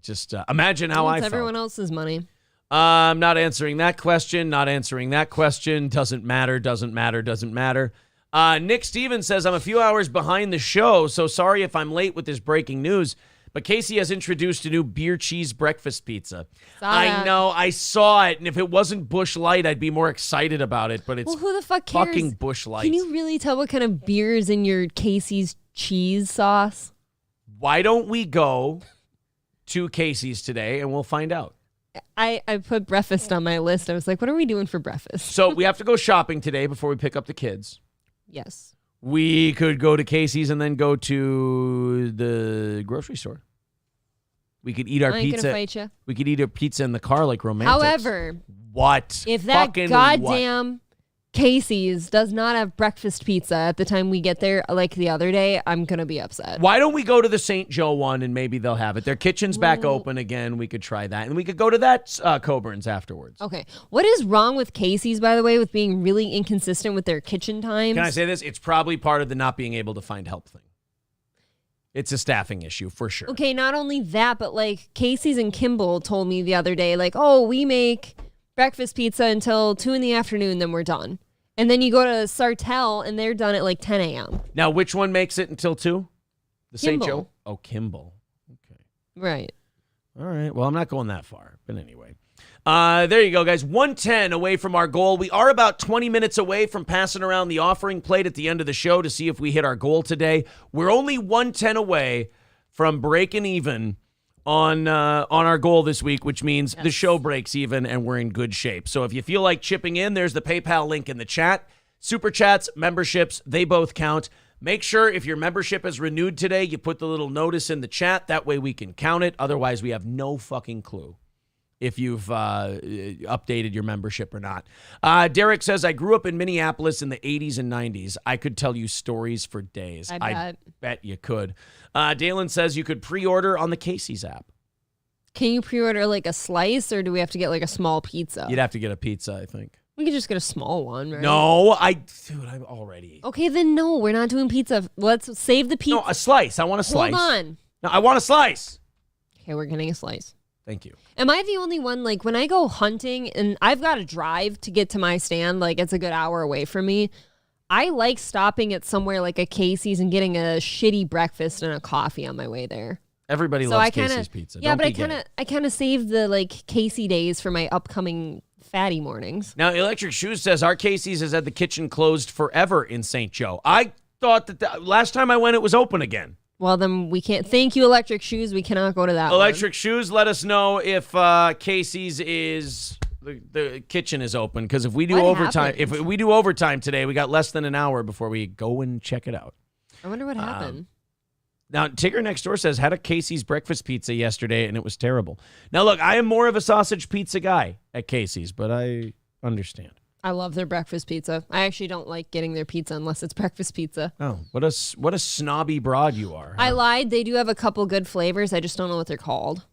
Just imagine how I It's felt. everyone else's money. I'm not answering that question. Not answering that question. Doesn't matter. Doesn't matter. Doesn't matter. Nick Stevens says, I'm a few hours behind the show, so sorry if I'm late with this breaking news, but Casey has introduced a new beer cheese breakfast pizza. I know. I saw it, and if it wasn't Busch Light, I'd be more excited about it, but it's who the fuck cares? fucking Busch Light. Can you really tell what kind of beer is in your Casey's cheese sauce? Why don't we go to Casey's today, and we'll find out. I put breakfast on my list. I was like, what are we doing for breakfast? So we have to go shopping today before we pick up the kids. Yes. We could go to Casey's and then go to the grocery store. We could eat our I ain't pizza. gonna fight ya. We could eat our pizza in the car like romantics. However, what? if that Fucking goddamn Casey's does not have breakfast pizza at the time we get there, like the other day, I'm going to be upset. Why don't we go to the St. Joe one and maybe they'll have it? Their kitchen's back open again. We could try that. And we could go to that Coburn's afterwards. Okay. What is wrong with Casey's, by the way, with being really inconsistent with their kitchen times? Can I say this? It's probably part of the not being able to find help thing. It's a staffing issue for sure. Okay, not only that, but like Casey's and Kimball told me the other day, like, oh, we make breakfast pizza until 2 p.m, then we're done. And then you go to Sartell, and they're done at like 10 a.m. Now, which one makes it until 2? The St. Kimball. Joe? Oh, Kimball. Okay. Right. All right. Well, I'm not going that far. But anyway. There you go, guys. 110 away from our goal. We are about 20 minutes away from passing around the offering plate at the end of the show to see if we hit our goal today. We're only 110 away from breaking even on our goal this week, which means the show breaks even and we're in good shape. So if you feel like chipping in, there's the PayPal link in the chat. Super chats, memberships, they both count. Make sure if your membership is renewed today, you put the little notice in the chat. That way we can count it. Otherwise, we have no fucking clue if you've updated your membership or not. Derek says, I grew up in Minneapolis in the 80s and 90s. I could tell you stories for days. I bet you could. Dalen says you could pre-order on the Casey's app. Can you pre-order like a slice, or do we have to get like a small pizza? You'd have to get a pizza, I think. We could just get a small one, right? No, dude, I'm already. Okay, then no, we're not doing pizza. Let's save the pizza. No, a slice. I want a slice. Hold on. No, I want a slice. Okay, we're getting a slice. Thank you. Am I the only one, like, when I go hunting and I've got to drive to get to my stand, like, it's a good hour away from me, I like stopping at somewhere like a Casey's and getting a shitty breakfast and a coffee on my way there. Everybody loves Casey's pizza. Yeah, Don't but I kind of saved the, like, Casey days for my upcoming fatty mornings. Now, Electric Shoes says our Casey's has had the kitchen closed forever in St. Joe. I thought that last time I went, it was open again. Well, then we can't. Thank you, Electric Shoes. We cannot go to that Electric Shoes, let us know if Casey's is the kitchen is open, because if we do overtime today, we got less than an hour before we go and check it out. I wonder what happened. Now, Tigger next door says had a Casey's breakfast pizza yesterday and it was terrible. Now, look, I am more of a sausage pizza guy at Casey's, but I understand. I love their breakfast pizza. I actually don't like getting their pizza unless it's breakfast pizza. Oh, what a snobby broad you are. Huh? I lied. They do have a couple good flavors. I just don't know what they're called.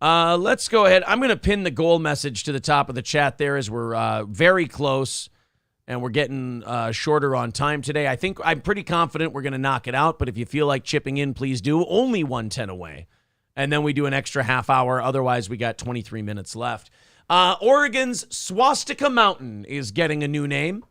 Let's go ahead. I'm going to pin the goal message to the top of the chat there as we're very close and we're getting shorter on time today. I'm pretty confident we're going to knock it out, but if you feel like chipping in, please do. Only 110 away. And then we do an extra half hour. Otherwise, we got 23 minutes left. Oregon's Swastika Mountain is getting a new name.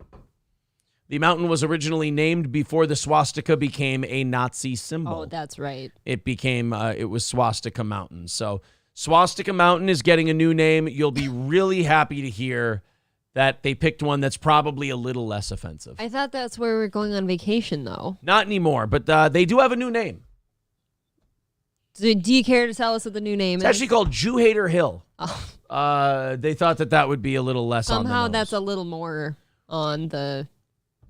The mountain was originally named before the swastika became a Nazi symbol. Oh, that's right. It was Swastika Mountain. So Swastika Mountain is getting a new name. You'll be really happy to hear that they picked one that's probably a little less offensive. I thought that's where we're going on vacation, though. Not anymore, but they do have a new name. Do you care to tell us what the new name is? It's actually called Jew Hater Hill. Oh. They thought that would be a little less on the Somehow nose. that's a little more on the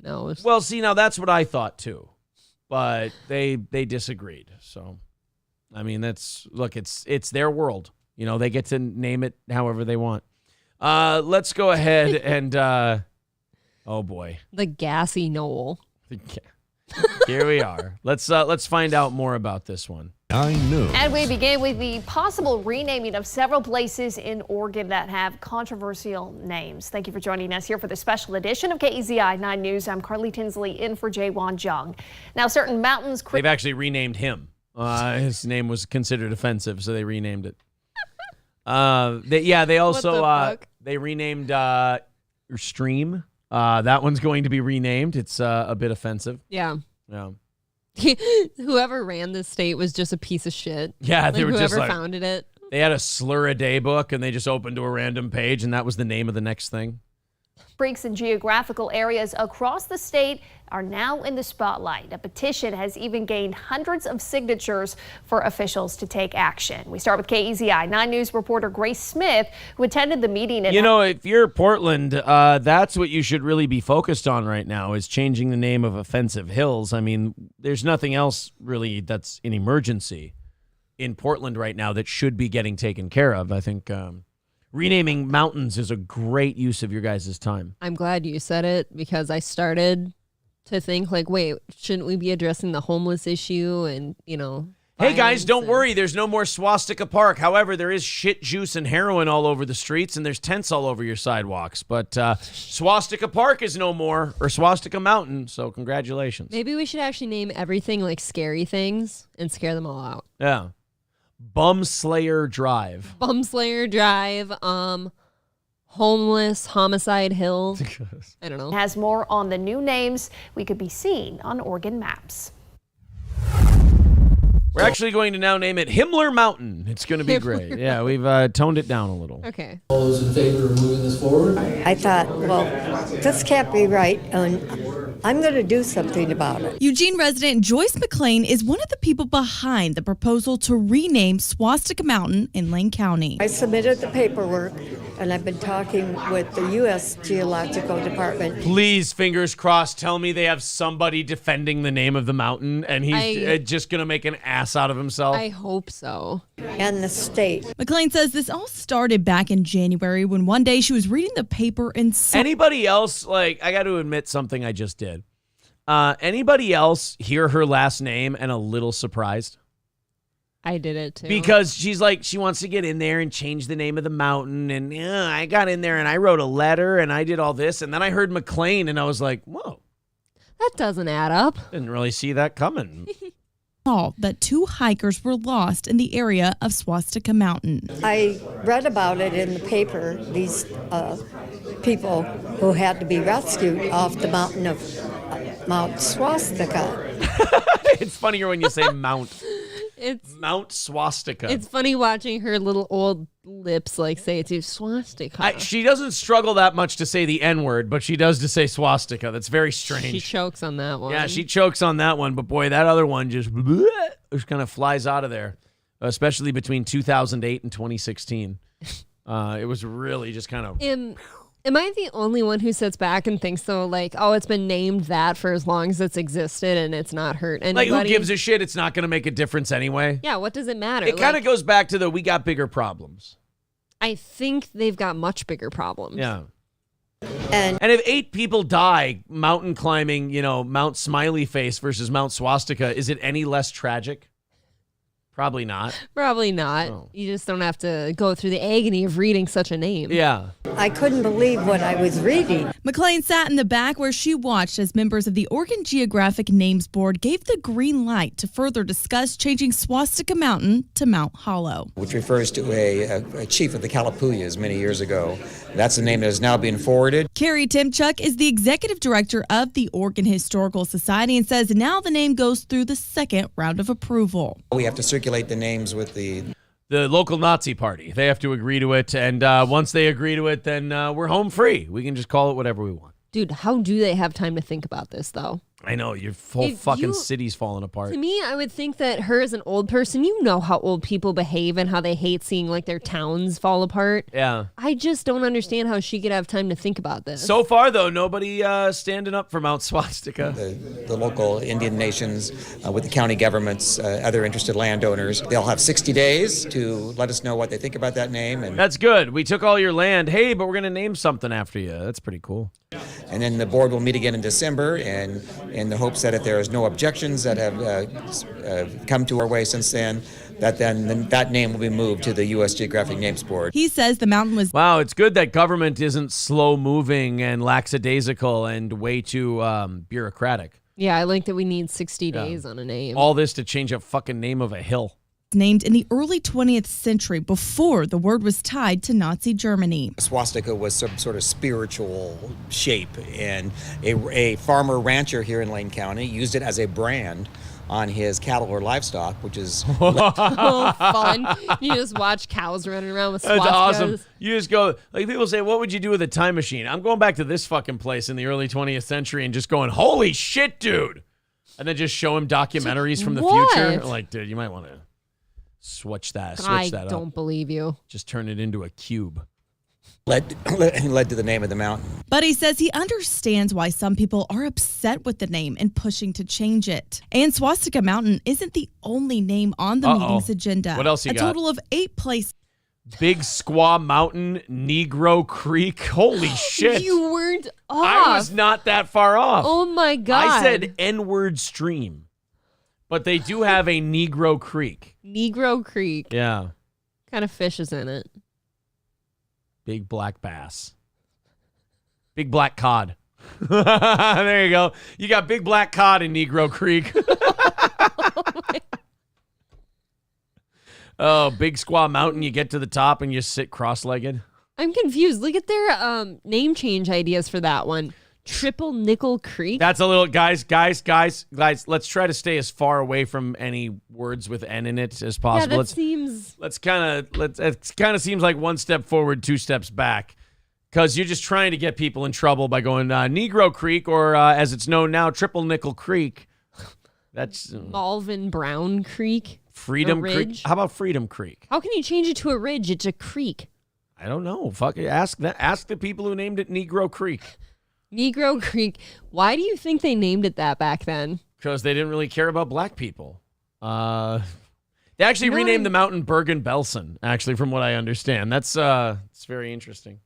nose. Well, see, now that's what I thought too, but they disagreed. So, I mean, it's their world. You know, they get to name it however they want. Let's go ahead and oh boy, the gassy knoll. Here we are. Let's find out more about this one. And we begin with the possible renaming of several places in Oregon that have controversial names. Thank you for joining us here for the special edition of KEZI 9 News. I'm Carly Tinsley in for Jaewon Jung. Now, certain mountains... They've actually renamed him. His name was considered offensive, so they renamed it. They also they renamed Stream. That one's going to be renamed. It's a bit offensive. Yeah. Yeah. Whoever ran this state was just a piece of shit. Yeah, they were just whoever like, founded it. They had a slur-a-day book, and they just opened to a random page, and that was the name of the next thing. Freaks in geographical areas across the state are now in the spotlight. A petition has even gained hundreds of signatures for officials to take action. We start with KEZI 9 News reporter Grace Smith, who attended the meeting. If you're Portland, that's what you should really be focused on right now, is changing the name of Offensive Hills. I mean, there's nothing else really that's an emergency in Portland right now that should be getting taken care of. I think renaming mountains is a great use of your guys' time. I'm glad you said it, because I started to think like, wait, shouldn't we be addressing the homeless issue and, Hey guys, don't worry. There's no more Swastika Park. However, there is shit juice and heroin all over the streets, and there's tents all over your sidewalks. But Swastika Park is no more, or Swastika Mountain, so congratulations. Maybe we should actually name everything like scary things and scare them all out. Yeah. Bumslayer Drive. Bumslayer Drive, Homeless, Homicide Hill. I don't know. Has more on the new names we could be seeing on Oregon maps. We're actually going to now name it Himmler Mountain. It's going to be great. Yeah, we've toned it down a little. Okay. All those in favor of moving this forward? I thought, well, this can't be right, and I'm going to do something about it. Eugene resident Joyce McLean is one of the people behind the proposal to rename Swastika Mountain in Lane County. I submitted the paperwork, and I've been talking with the U.S. Geological Department. Please, fingers crossed, tell me they have somebody defending the name of the mountain, and he's just going to make an ass out of himself. I hope so. And the state. McLean says this all started back in January when one day she was reading the paper and saw... Anybody else, I got to admit something I just did. Anybody else hear her last name and a little surprised? I did it too. Because she's like, she wants to get in there and change the name of the mountain. And I got in there and I wrote a letter and I did all this. And then I heard McLean and I was like, whoa. That doesn't add up. Didn't really see that coming. That 2 hikers were lost in the area of Swastika Mountain. I read about it in the paper, these people who had to be rescued off the mountain of Mount Swastika. It's funnier when you say Mount. It's Mount Swastika. It's funny watching her little old lips say it too, swastika. She doesn't struggle that much to say the N-word, but she does to say swastika. That's very strange. She chokes on that one. Yeah, she chokes on that one, but boy, that other one just kind of flies out of there, especially between 2008 and 2016. It was really just kind of... Am I the only one who sits back and thinks, though, it's been named that for as long as it's existed and it's not hurt anybody? Who gives a shit? It's not going to make a difference anyway. Yeah, what does it matter? It kind of goes back to we got bigger problems. I think they've got much bigger problems. Yeah. And if 8 people die mountain climbing, Mount Smiley Face versus Mount Swastika, is it any less tragic? Probably not. Probably not. Oh. You just don't have to go through the agony of reading such a name. Yeah. I couldn't believe what I was reading. McLean sat in the back where she watched as members of the Oregon Geographic Names Board gave the green light to further discuss changing Swastika Mountain to Mount Hollow. Which refers to a chief of the Calapuyas many years ago. That's the name that is now being forwarded. Carrie Timchuk is the executive director of the Oregon Historical Society and says now the name goes through the second round of approval. We have to circulate the names with the local Nazi party. They have to agree to it, and once they agree to it, then we're home free. We can just call it whatever we want. Dude, how do they have time to think about this, though? I know, your whole fucking city's falling apart. To me, I would think that her as an old person, you know how old people behave and how they hate seeing their towns fall apart. Yeah. I just don't understand how she could have time to think about this. So far, though, nobody standing up for Mount Swastika. The local Indian nations, with the county governments, other interested landowners. They'll have 60 days to let us know what they think about that name. And that's good. We took all your land. Hey, but we're going to name something after you. That's pretty cool. And then the board will meet again in December, and in the hopes that if there is no objections that have come to our way since then, that name will be moved to the U.S. Geographic Names Board. He says the mountain was... Wow, it's good that government isn't slow-moving and lackadaisical and way too bureaucratic. Yeah, I like that we need 60 days on a name. All this to change a fucking name of a hill. Named in the early 20th century before the word was tied to Nazi Germany. Swastika was some sort of spiritual shape, and a farmer rancher here in Lane County used it as a brand on his cattle or livestock, which is Oh, fun. You just watch cows running around with swastikas. That's awesome. You just go, like people say, what would you do with a time machine? I'm going back to this fucking place in the early 20th century and just going, holy shit, dude. And then just show him documentaries from the future. Like, dude, you might want to switch that I up. don't believe you. Just turn it into a cube. led to the name of the mountain. But he says he understands why some people are upset with the name and pushing to change it. And Swastika Mountain isn't the only name on the meeting's agenda. What else you got? A total of 8 places. Big Squaw Mountain, Negro Creek. Holy shit. You weren't off. I was not that far off. Oh, my God. I said N-word stream. But they do have a Negro Creek. Negro Creek. Yeah. What kind of fish is in it? Big black bass. Big black cod. There you go. You got big black cod in Negro Creek. Oh, Big Squaw Mountain. You get to the top and you sit cross-legged. I'm confused. Look at their name change ideas for that one. Triple Nickel Creek. That's a little, guys, let's try to stay as far away from any words with N in it as possible. Yeah, it kind of seems like one step forward, 2 steps back. Because you're just trying to get people in trouble by going Negro Creek, or as it's known now, Triple Nickel Creek. That's Malvin Brown Creek. Freedom Creek. How about Freedom Creek? How can you change it to a ridge? It's a creek. I don't know. Fuck it. Ask the people who named it Negro Creek. Negro Creek. Why do you think they named it that back then? Because they didn't really care about black people. They actually renamed the mountain Bergen-Belsen, actually, from what I understand. That's it's very interesting.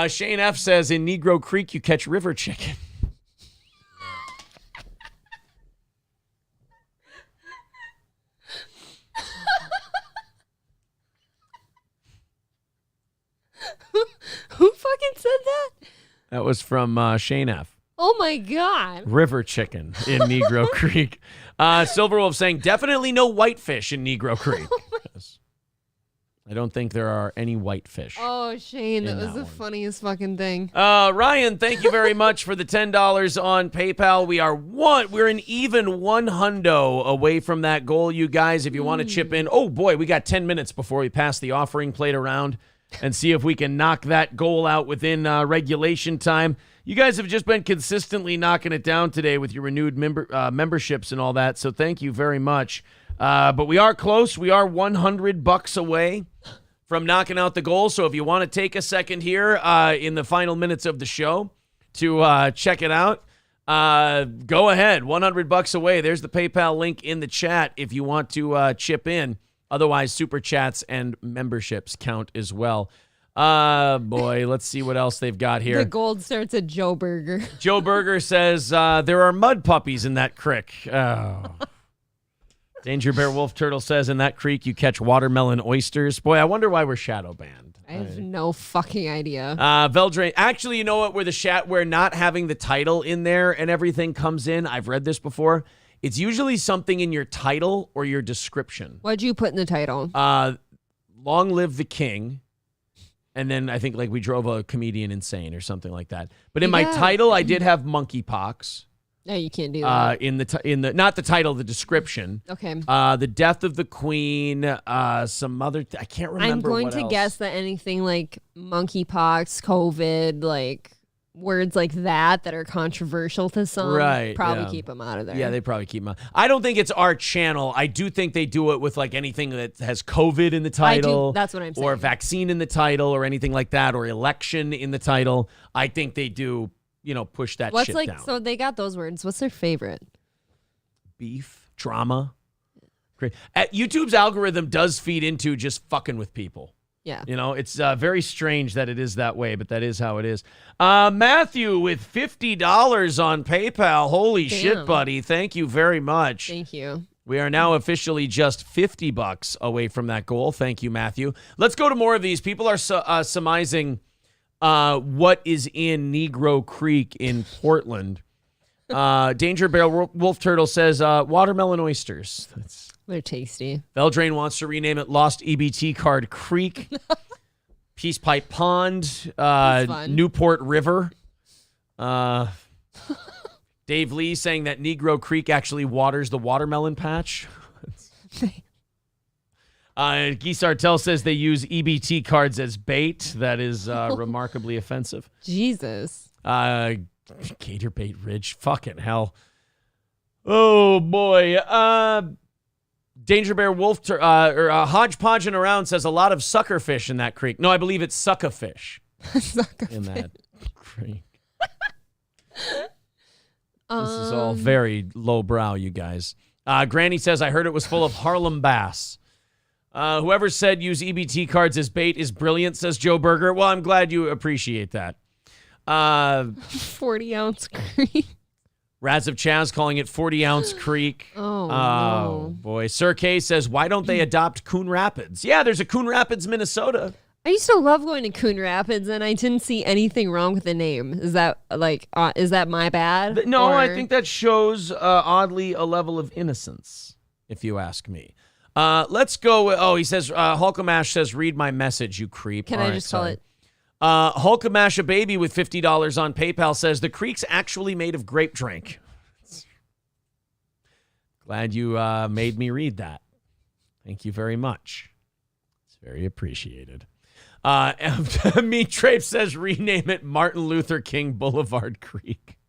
Shane F. says, in Negro Creek, you catch river chicken. Who fucking said that? That was from Shane F. Oh, my God. River chicken in Negro Creek. Silverwolf saying, definitely no whitefish in Negro Creek. Yes. I don't think there are any whitefish. Oh, Shane, that was the funniest fucking thing. Ryan, thank you very much for the $10 on PayPal. We're an even $100 away from that goal, you guys. If you want to chip in, oh boy, we got 10 minutes before we pass the offering plate around and see if we can knock that goal out within regulation time. You guys have just been consistently knocking it down today with your renewed memberships and all that, so thank you very much. But we are close. We are $100 away from knocking out the goal, so if you want to take a second here in the final minutes of the show to check it out, go ahead. $100 away. There's the PayPal link in the chat if you want to chip in. Otherwise, super chats and memberships count as well. Boy, let's see what else they've got here. The gold starts at Joe Burger. Joe Burger says, there are mud puppies in that creek. Oh. Danger Bear Wolf Turtle says, in that creek you catch watermelon oysters. Boy, I wonder why we're shadow banned. I have no fucking idea. Veldrain, actually, you know what? Where not having the title in there and everything comes in. I've read this before. It's usually something in your title or your description. What'd you put in the title? Long live the king. And then I think like we drove a comedian insane or something like that. But in my title, I did have monkeypox. No, you can't do that. In the not the title, the description. Okay. The death of the queen. Some other. I can't remember. I'm going what to else. guess that anything like monkeypox, COVID, like words like that are controversial to some, probably keep them out of there. Yeah, they probably keep them out. I don't think it's our channel. I do think they do it with like anything that has COVID in the title. That's what I'm saying. Or vaccine in the title or anything like that, or election in the title. I think they do, push that shit down. So they got those words. What's their favorite? Beef, drama. YouTube's algorithm does feed into just fucking with people. Yeah. It's very strange that it is that way, but that is how it is. Matthew with $50 on PayPal. Holy shit, buddy. Thank you very much. Thank you. We are now officially just $50 away from that goal. Thank you, Matthew. Let's go to more of these. People are surmising what is in Negro Creek in Portland. Danger Bear Wolf Turtle says watermelon oysters. They're tasty. Veldrain wants to rename it Lost EBT Card Creek. Peace Pipe Pond. Newport River. Dave Lee saying that Negro Creek actually waters the watermelon patch. Guy Sartell says they use EBT cards as bait. That is remarkably offensive. Jesus. Gator Bait Ridge. Fucking hell. Oh, boy. Danger Bear Wolf Hodgepodging Around says a lot of suckerfish in that creek. No, I believe it's suckerfish. In that creek. This is all very lowbrow, you guys. Granny says, I heard it was full of Harlem bass. Whoever said use EBT cards as bait is brilliant, says Joe Berger. Well, I'm glad you appreciate that. 40-ounce creek. Raz of Chaz calling it 40-ounce creek. Oh, no. Boy. Sir K says, why don't they adopt Coon Rapids? Yeah, there's a Coon Rapids, Minnesota. I used to love going to Coon Rapids, and I didn't see anything wrong with the name. Is that is that my bad? No, I think that shows oddly a level of innocence, if you ask me. Let's go. He says, Hulkamash says, read my message, you creep. Can I just call it? Hulkamash a baby with $50 on PayPal says, the creek's actually made of grape drink. Glad you made me read that. Thank you very much. It's very appreciated. Meat Trape says, rename it Martin Luther King Boulevard Creek.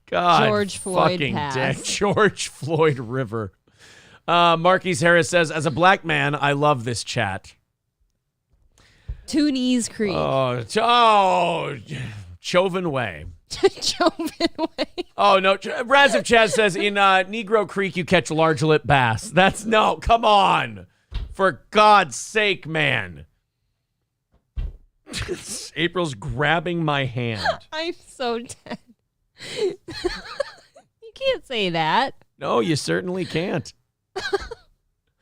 God, George Floyd fucking Pass. dick. George Floyd River. Marquise Harris says, as a black man, I love this chat. Two Knees Creek. Chauvin Way. Chauvin Way. Oh, no. Raz of Chaz says, in Negro Creek, you catch large lip bass. No, come on. For God's sake, man. April's grabbing my hand. I'm so dead. You can't say that. No, you certainly can't.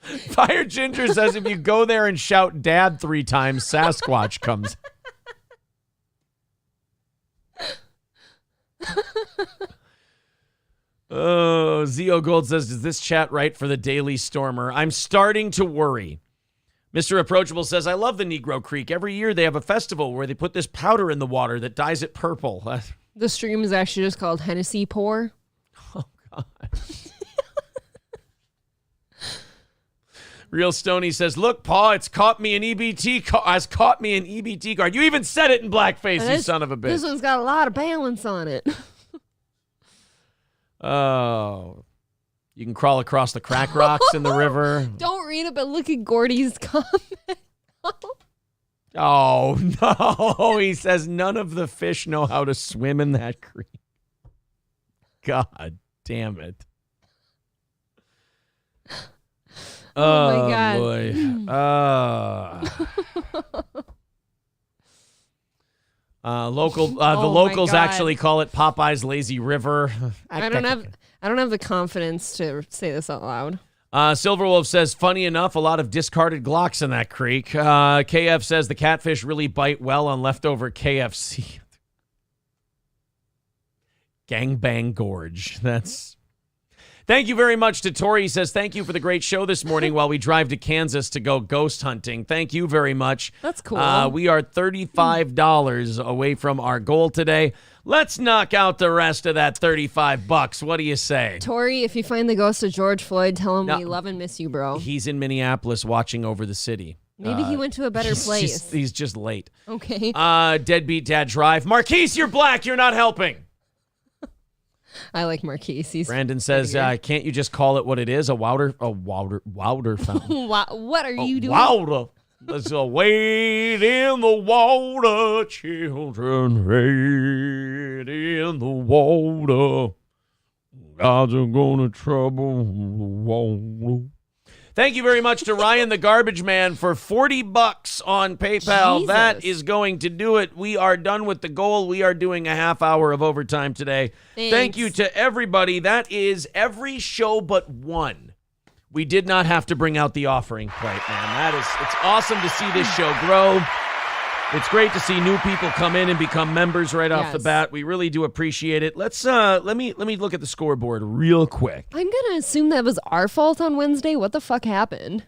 Fire Ginger says if you go there and shout dad 3 times, Sasquatch comes. Oh, Zio Gold says, is this chat right for the Daily Stormer? I'm starting to worry. Mr. Approachable says, I love the Negro Creek. Every year they have a festival where they put this powder in the water that dyes it purple. The stream is actually just called Hennessy Pour. Oh, God. Real Stoney says, look, Pa, it's caught me an EBT card. You even said it in blackface, you son of a bitch. This one's got a lot of balance on it. Oh. You can crawl across the crack rocks in the river. Don't read it, but look at Gordy's comment. Oh, no. He says none of the fish know how to swim in that creek. God damn it. Oh, my God. Boy. The locals actually call it Popeye's Lazy River. I don't have the confidence to say this out loud. Silverwolf says, funny enough, a lot of discarded Glocks in that creek. KF says the catfish really bite well on leftover KFC. Gangbang Gorge. Thank you very much to Tori. He says, thank you for the great show this morning while we drive to Kansas to go ghost hunting. Thank you very much. That's cool. We are $35 away from our goal today. Let's knock out the rest of that $35. What do you say? Tori, if you find the ghost of George Floyd, tell him we love and miss you, bro. He's in Minneapolis watching over the city. Maybe he went to a better place. He's just late. Okay. Deadbeat Dad Drive. Marquise, you're black. You're not helping. I like Marquise. Brandon says, can't you just call it what it is? A wouter fountain. What are you doing? Wouter. Let's wade in the water, children. Wade in the water. Gods are gonna trouble the water. Thank you very much to Ryan the Garbage Man for $40 on PayPal. Jesus. That is going to do it. We are done with the goal. We are doing a half hour of overtime today. Thanks. Thank you to everybody. That is every show but one. We did not have to bring out the offering plate, man. It's awesome to see this show grow. It's great to see new people come in and become members right off the bat. We really do appreciate it. Let's let me look at the scoreboard real quick. I'm gonna assume that was our fault on Wednesday. What the fuck happened?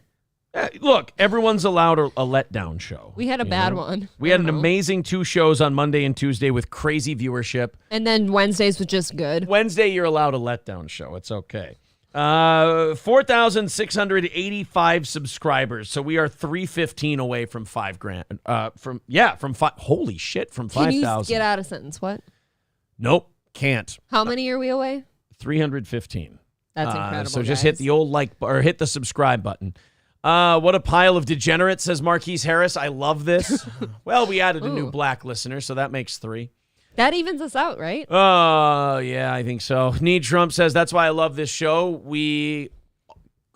Look, everyone's allowed a letdown show. We had a bad one. We had an amazing 2 shows on Monday and Tuesday with crazy viewership. And then Wednesdays was just good. Wednesday, you're allowed a letdown show. It's okay. 4,685 subscribers. So we are 315 away from $5,000. From 5. Holy shit, from 5,000. Can you get out a sentence? What? Nope, can't. How many are we away? 315. That's incredible. So just guys. hit the old like or hit the subscribe button. What a pile of degenerates, says Marquise Harris. I love this. Well, we added a new black listener, so that makes 3. That evens us out, right? Oh, yeah, I think so. Need Trump says, that's why I love this show. We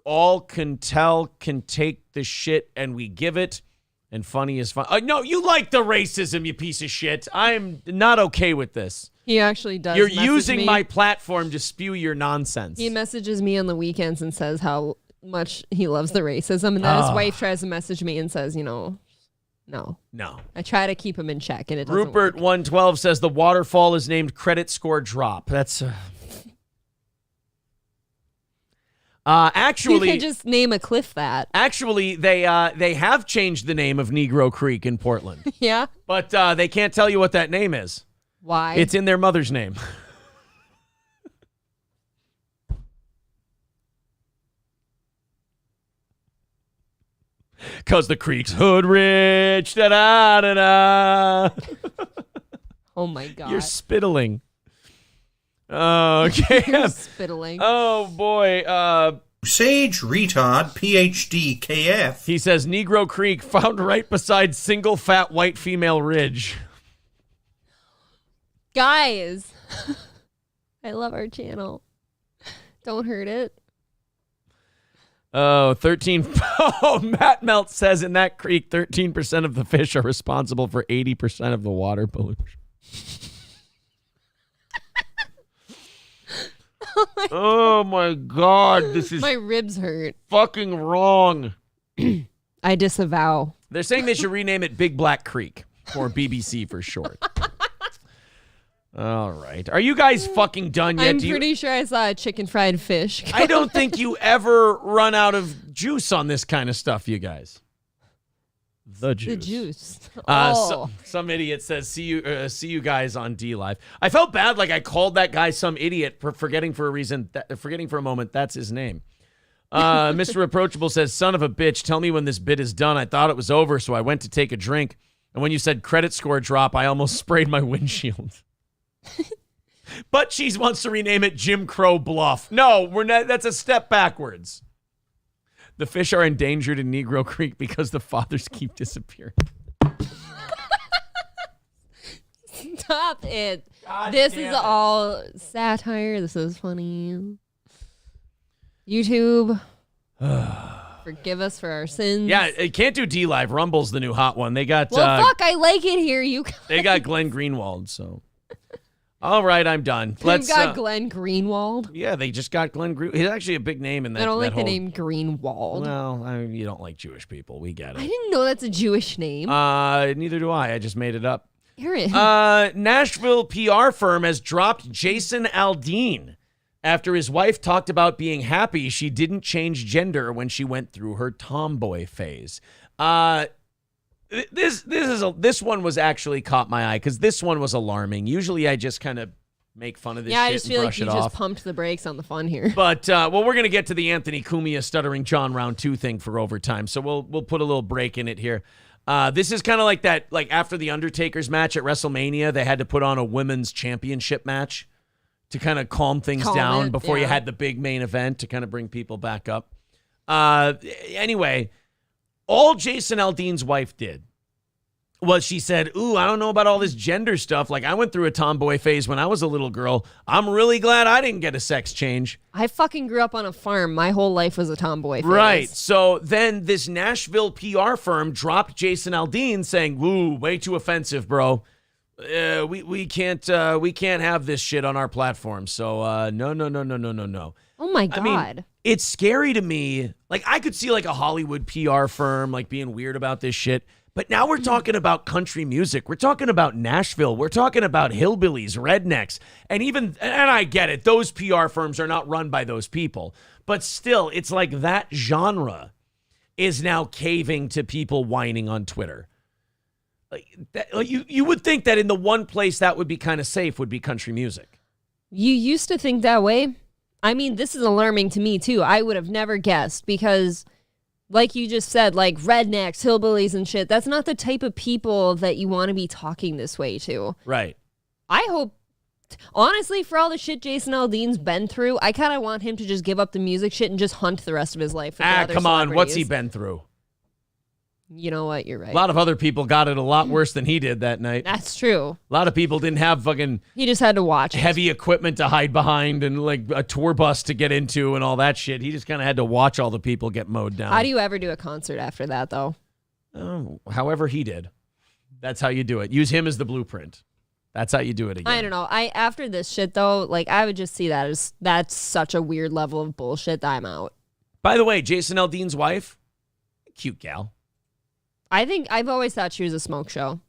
all can take the shit, and we give it, and funny is fun. No, you like the racism, you piece of shit. I'm not okay with this. He actually does. You're using my platform to spew your nonsense. He messages me on the weekends and says how much he loves the racism, and then his wife tries to message me and says, no. I try to keep him in check, and it doesn't Rupert work. 112 says the waterfall is named Credit Score Drop. That's actually you could just name a cliff that. Actually, they have changed the name of Negro Creek in Portland. Yeah, but they can't tell you what that name is. Why? It's in their mother's name. Cause the creek's hood rich, da da da da. Oh my god! You're spittling. Okay. You're spittling. Oh boy. Sage retard PhD KF. He says Negro Creek found right beside single fat white female ridge. Guys, I love our channel. Don't hurt it. Oh, 13. Oh, Matt Melt says in that creek, 13% of the fish are responsible for 80% of the water pollution. Oh my God. This is my ribs hurt. Fucking wrong. I disavow. They're saying they should rename it Big Black Creek, or BBC for short. All right. Are you guys fucking done yet? I'm pretty sure I saw a chicken fried fish. I don't think you ever run out of juice on this kind of stuff, you guys. The juice. The juice. Oh. Some idiot says, see you guys on D Live. I felt bad, like I called that guy some idiot for forgetting for a moment that's his name. Mr. Approachable says, son of a bitch, tell me when this bit is done. I thought it was over, so I went to take a drink. And when you said credit score drop, I almost sprayed my windshield. But she wants to rename it Jim Crow Bluff. No, we're not. That's a step backwards. The fish are endangered in Negro Creek because the fathers keep disappearing. Stop it. God this damn is it. all satire. This is funny. YouTube, forgive us for our sins. Yeah, it can't do D Live. Rumble's the new hot one. They got. Well, fuck, I like it here. You guys. They got Glenn Greenwald, so. All right, I'm done. They've got Glenn Greenwald. Yeah, they just got Glenn Greenwald. He's actually a big name in that. I don't like the name Greenwald. Well, you don't like Jewish people. We get it. I didn't know that's a Jewish name. Neither do I. I just made it up. Aaron. Nashville PR firm has dropped Jason Aldean after his wife talked about being happy she didn't change gender when she went through her tomboy phase. This one was actually caught my eye because this one was alarming. Usually I just kind of make fun of this shit I just and feel brush like you it just off. pumped the brakes on the fun here. But, well, we're going to get to the Anthony Cumia stuttering John round 2 thing for overtime. So we'll put a little break in it here. This is kind of like that, like after the Undertaker's match at WrestleMania, they had to put on a women's championship match to kind of calm things down before you had the big main event to kind of bring people back up. Anyway, all Jason Aldean's wife did was she said, ooh, I don't know about all this gender stuff. Like, I went through a tomboy phase when I was a little girl. I'm really glad I didn't get a sex change. I fucking grew up on a farm. My whole life was a tomboy phase. Right. So then this Nashville PR firm dropped Jason Aldean saying, ooh, way too offensive, bro. We can't have this shit on our platform. So no. Oh my God. I mean, it's scary to me. Like, I could see like a Hollywood PR firm like being weird about this shit. But now we're talking about country music. We're talking about Nashville. We're talking about hillbillies, rednecks. And I get it. Those PR firms are not run by those people. But still, it's like that genre is now caving to people whining on Twitter. You would think that in the one place that would be kind of safe would be country music. You used to think that way. I mean, this is alarming to me, too. I would have never guessed because, like you just said, like rednecks, hillbillies and shit, that's not the type of people that you want to be talking this way to. Right. I hope, honestly, for all the shit Jason Aldean's been through, I kind of want him to just give up the music shit and just hunt the rest of his life. Come on. What's he been through? You know what? You're right. A lot of other people got it a lot worse than he did that night. That's true. A lot of people didn't have fucking... He just had to watch heavy equipment to hide behind and like a tour bus to get into and all that shit. He just kind of had to watch all the people get mowed down. How do you ever do a concert after that, though? However he did. That's how you do it. Use him as the blueprint. That's how you do it again. I don't know. After this shit, though, like I would just see that as that's such a weird level of bullshit that I'm out. By the way, Jason Aldean's wife, cute gal. I think I've always thought she was a smoke show.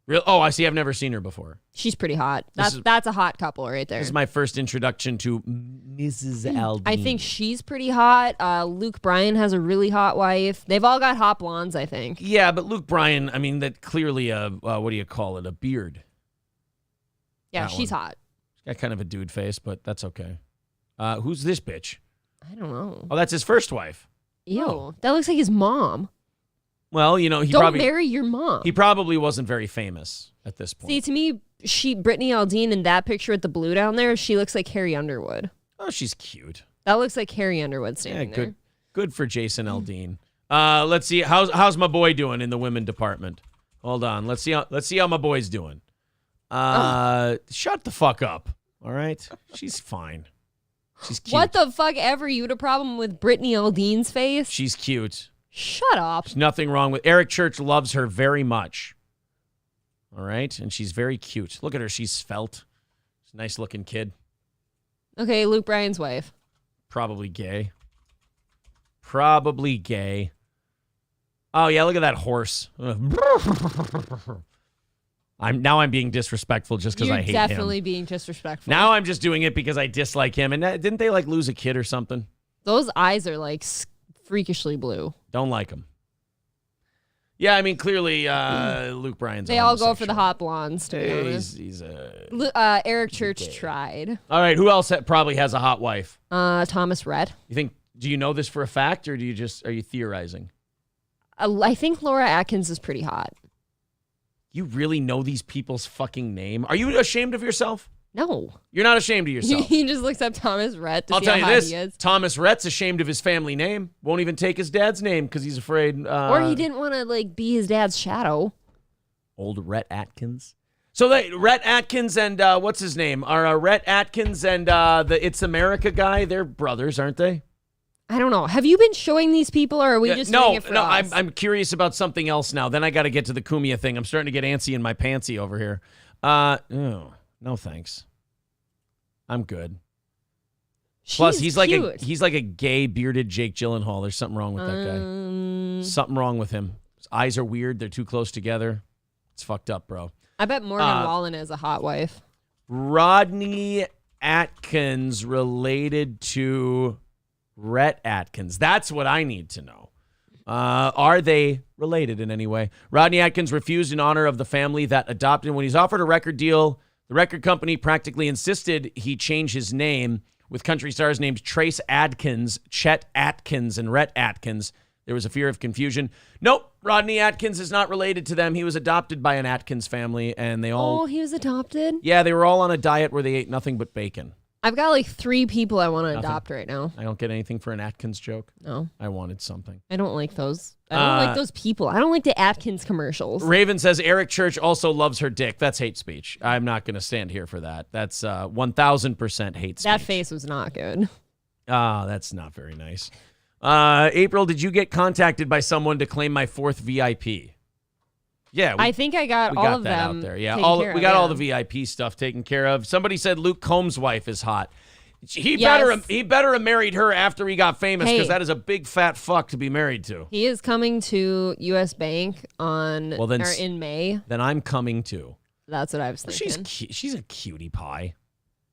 Real? Oh, I see. I've never seen her before. She's pretty hot. That's a hot couple right there. This is my first introduction to Mrs. Aldean. I think she's pretty hot. Luke Bryan has a really hot wife. They've all got hot blondes, I think. Yeah, but Luke Bryan, I mean, that clearly what do you call it? A beard. Yeah, she's hot. She's got kind of a dude face, but that's okay. Who's this bitch? I don't know. Oh, that's his first wife. Ew, that looks like his mom. Well, you know, Don't marry your mom. He probably wasn't very famous at this point. See, to me, Brittany Aldean in that picture with the blue down there, she looks like Carrie Underwood. Oh, she's cute. That looks like Carrie Underwood standing there. Good for Jason Aldean. Let's see how's my boy doing in the women department. Hold on, let's see how my boy's doing. Shut the fuck up. All right, she's fine. She's cute. What the fuck ever? You had a problem with Brittany Aldean's face? She's cute. Shut up. There's nothing wrong with Eric Church loves her very much. All right, and she's very cute. Look at her. She's svelte. She's a nice looking kid. Okay, Luke Bryan's wife. Probably gay. Oh yeah, look at that horse. I'm being disrespectful just because I hate him. You're definitely being disrespectful. Now I'm just doing it because I dislike him. And didn't they like lose a kid or something? Those eyes are like freakishly blue. Don't like him. Yeah, I mean, clearly Luke Bryan's. They all go for the hot blondes, too. He's Eric Church tried. All right, who else probably has a hot wife? Thomas Rhett. Do you know this for a fact, or are you theorizing? I think Laura Atkins is pretty hot. You really know these people's fucking name? Are you ashamed of yourself? No. You're not ashamed of yourself. He just looks up Thomas Rhett to I'll see tell how you hot this, he is. Thomas Rhett's ashamed of his family name. Won't even take his dad's name because he's afraid. Or he didn't want to be his dad's shadow. Old Rhett Atkins. So Rhett Atkins and what's his name? Are Rhett Atkins and the It's America guy? They're brothers, aren't they? I don't know. Have you been showing these people, or are we just doing it for us? I'm curious about something else now. Then I got to get to the Kumia thing. I'm starting to get antsy in my pantsy over here. No thanks. I'm good. Plus, he's cute. like a gay bearded Jake Gyllenhaal. There's something wrong with that guy. Something wrong with him. His eyes are weird. They're too close together. It's fucked up, bro. I bet Morgan Wallen has a hot wife. Rodney Atkins related to Rhett Atkins. That's what I need to know. Are they related in any way? Rodney Atkins refused in honor of the family that adopted him. When he's offered a record deal, the record company practically insisted he change his name, with country stars named Trace Adkins, Chet Atkins, and Rhett Atkins. There was a fear of confusion. Nope, Rodney Atkins is not related to them. He was adopted by an Atkins family, and they all... Oh, he was adopted? Yeah, they were all on a diet where they ate nothing but bacon. I've got 3 people I want to adopt right now. I don't get anything for an Atkins joke. No. I wanted something. I don't like those. I don't like those people. I don't like the Atkins commercials. Raven says Eric Church also loves her dick. That's hate speech. I'm not going to stand here for that. That's 1,000% hate speech. That face was not good. That's not very nice. April, did you get contacted by someone to claim my 4th VIP? Yeah, I think I got all of them out there. Yeah, we got all the VIP stuff taken care of. Somebody said Luke Combs' wife is hot. He Yes. better have married her after he got famous, because that is a big fat fuck to be married to. He is coming to U.S. Bank in May. Then I'm coming too. That's what I was thinking. She's a cutie pie.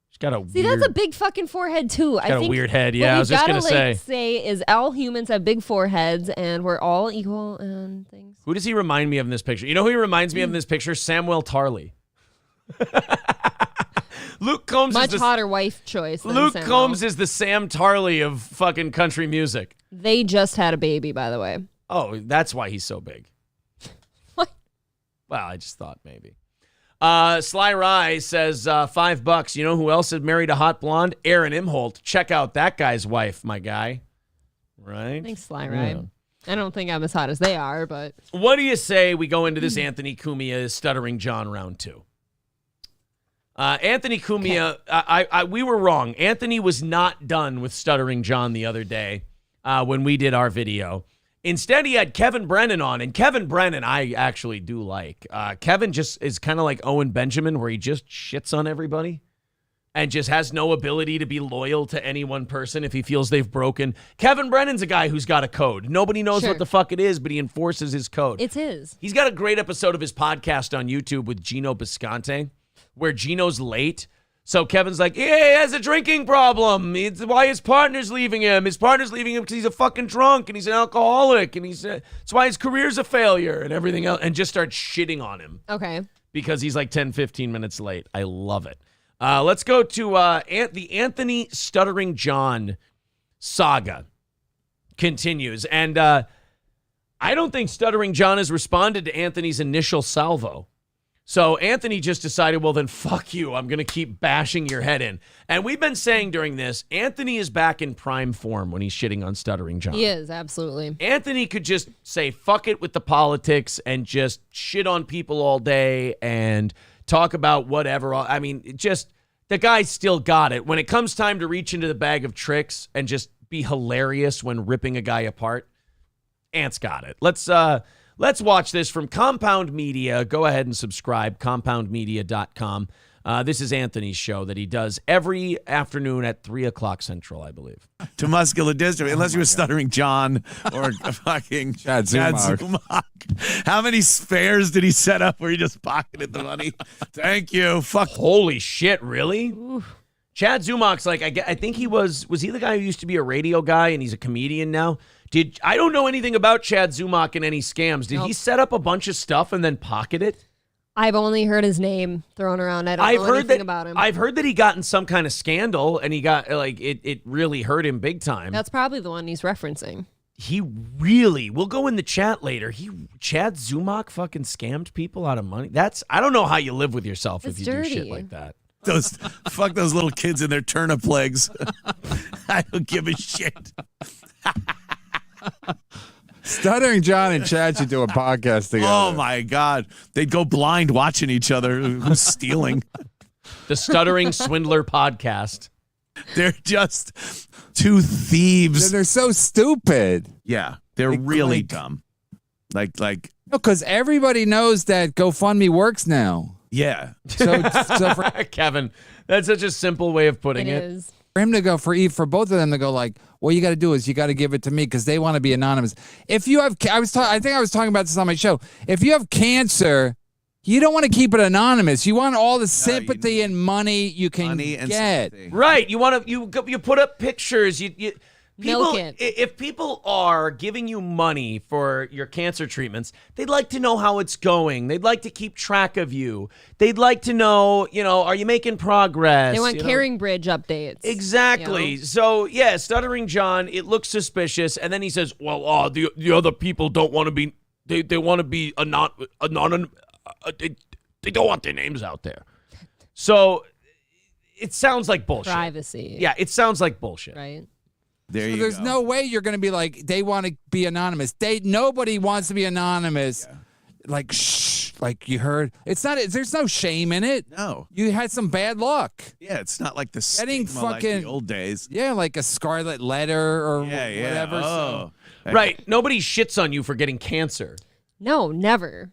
She's got a that's a big fucking forehead too. Got a weird head. Yeah, I was just gonna say is all humans have big foreheads and we're all equal and things. Who does he remind me of in this picture? You know who he reminds me of in this picture? Samuel Tarley. Luke Combs much is hotter wife choice. Than Luke Samuel. Combs is the Sam Tarley of fucking country music. They just had a baby, by the way. Oh, that's why he's so big. What? Well, I just thought maybe. Sly Rye says $5. You know who else had married a hot blonde? Aaron Imholt. Check out that guy's wife, my guy. Right? Thanks, Sly Rye. I don't think I'm as hot as they are, but what do you say we go into this Anthony Cumia Stuttering John round 2? Anthony Cumia, we were wrong. Anthony was not done with Stuttering John the other day when we did our video. Instead, he had Kevin Brennan on, and Kevin Brennan I actually do like. Kevin just is kind of like Owen Benjamin, where he just shits on everybody and just has no ability to be loyal to any one person if he feels they've broken. Kevin Brennan's a guy who's got a code. Nobody knows what the fuck it is, but he enforces his code. It's his. He's got a great episode of his podcast on YouTube with Gino Bisconte, where Gino's late. So Kevin's like, yeah, he has a drinking problem. It's why his partner's leaving him. His partner's leaving him because he's a fucking drunk and he's an alcoholic. And it's why his career's a failure and everything else. And just starts shitting on him. Okay. Because he's like 10, 15 minutes late. I love it. Let's go to the Anthony Stuttering John saga continues. And I don't think Stuttering John has responded to Anthony's initial salvo. So Anthony just decided, well, then fuck you. I'm going to keep bashing your head in. And we've been saying during this, Anthony is back in prime form when he's shitting on Stuttering John. He is, absolutely. Anthony could just say fuck it with the politics and just shit on people all day and talk about whatever. I mean, just the guy's still got it. When it comes time to reach into the bag of tricks and just be hilarious when ripping a guy apart, Ant's got it. Let's watch this from Compound Media. Go ahead and subscribe, compoundmedia.com. This is Anthony's show that he does every afternoon at 3 o'clock Central, I believe. To muscular dystrophy, unless you were Stuttering John or fucking Chad Zumock. How many spares did he set up where he just pocketed the money? Thank you. Fuck. Holy shit, really? Chad Zumock's like, I think he was he the guy who used to be a radio guy and he's a comedian now? I don't know anything about Chad Zumock and any scams. Did he set up a bunch of stuff and then pocket it? I've only heard his name thrown around. I don't know anything about him. I've heard that he got in some kind of scandal and he got it really hurt him big time. That's probably the one he's referencing. We'll go in the chat later. Chad Zumock fucking scammed people out of money. I don't know how you live with yourself if you dirty. do shit like that. Fuck those little kids and their turnip legs. I don't give a shit. Stuttering John and Chad should do a podcast together. Oh my God. They'd go blind watching each other. Who's stealing? The Stuttering Swindler podcast. They're just two thieves. They're so stupid. Yeah. They're really dumb. Like because everybody knows that GoFundMe works now. Yeah. So for Kevin, that's such a simple way of putting it. It is. For him to go for both of them to go like, what you got to do is you got to give it to me because they want to be anonymous. If you have, I think I was talking about this on my show. If you have cancer, you don't want to keep it anonymous. You want all the sympathy and money you can get. Right. You want to you put up pictures. People, Milk it. if people are giving you money for your cancer treatments, they'd like to know how it's going. They'd like to keep track of you. They'd like to know, are you making progress? They want Caring Bridge updates. Exactly. So, yeah, Stuttering John, it looks suspicious. And then he says, well, the other people don't want to be, they want to be anonymous. They don't want their names out there. So, it sounds like bullshit. Privacy. Yeah, it sounds like bullshit. Right. There's no way you're going to be like, they want to be anonymous. Nobody wants to be anonymous. Yeah. Like, shh, like you heard. It's not. There's no shame in it. No. You had some bad luck. Yeah, it's not like the stigma like the old days. Yeah, like a scarlet letter or whatever. Oh. So. Right. Nobody shits on you for getting cancer. No, never.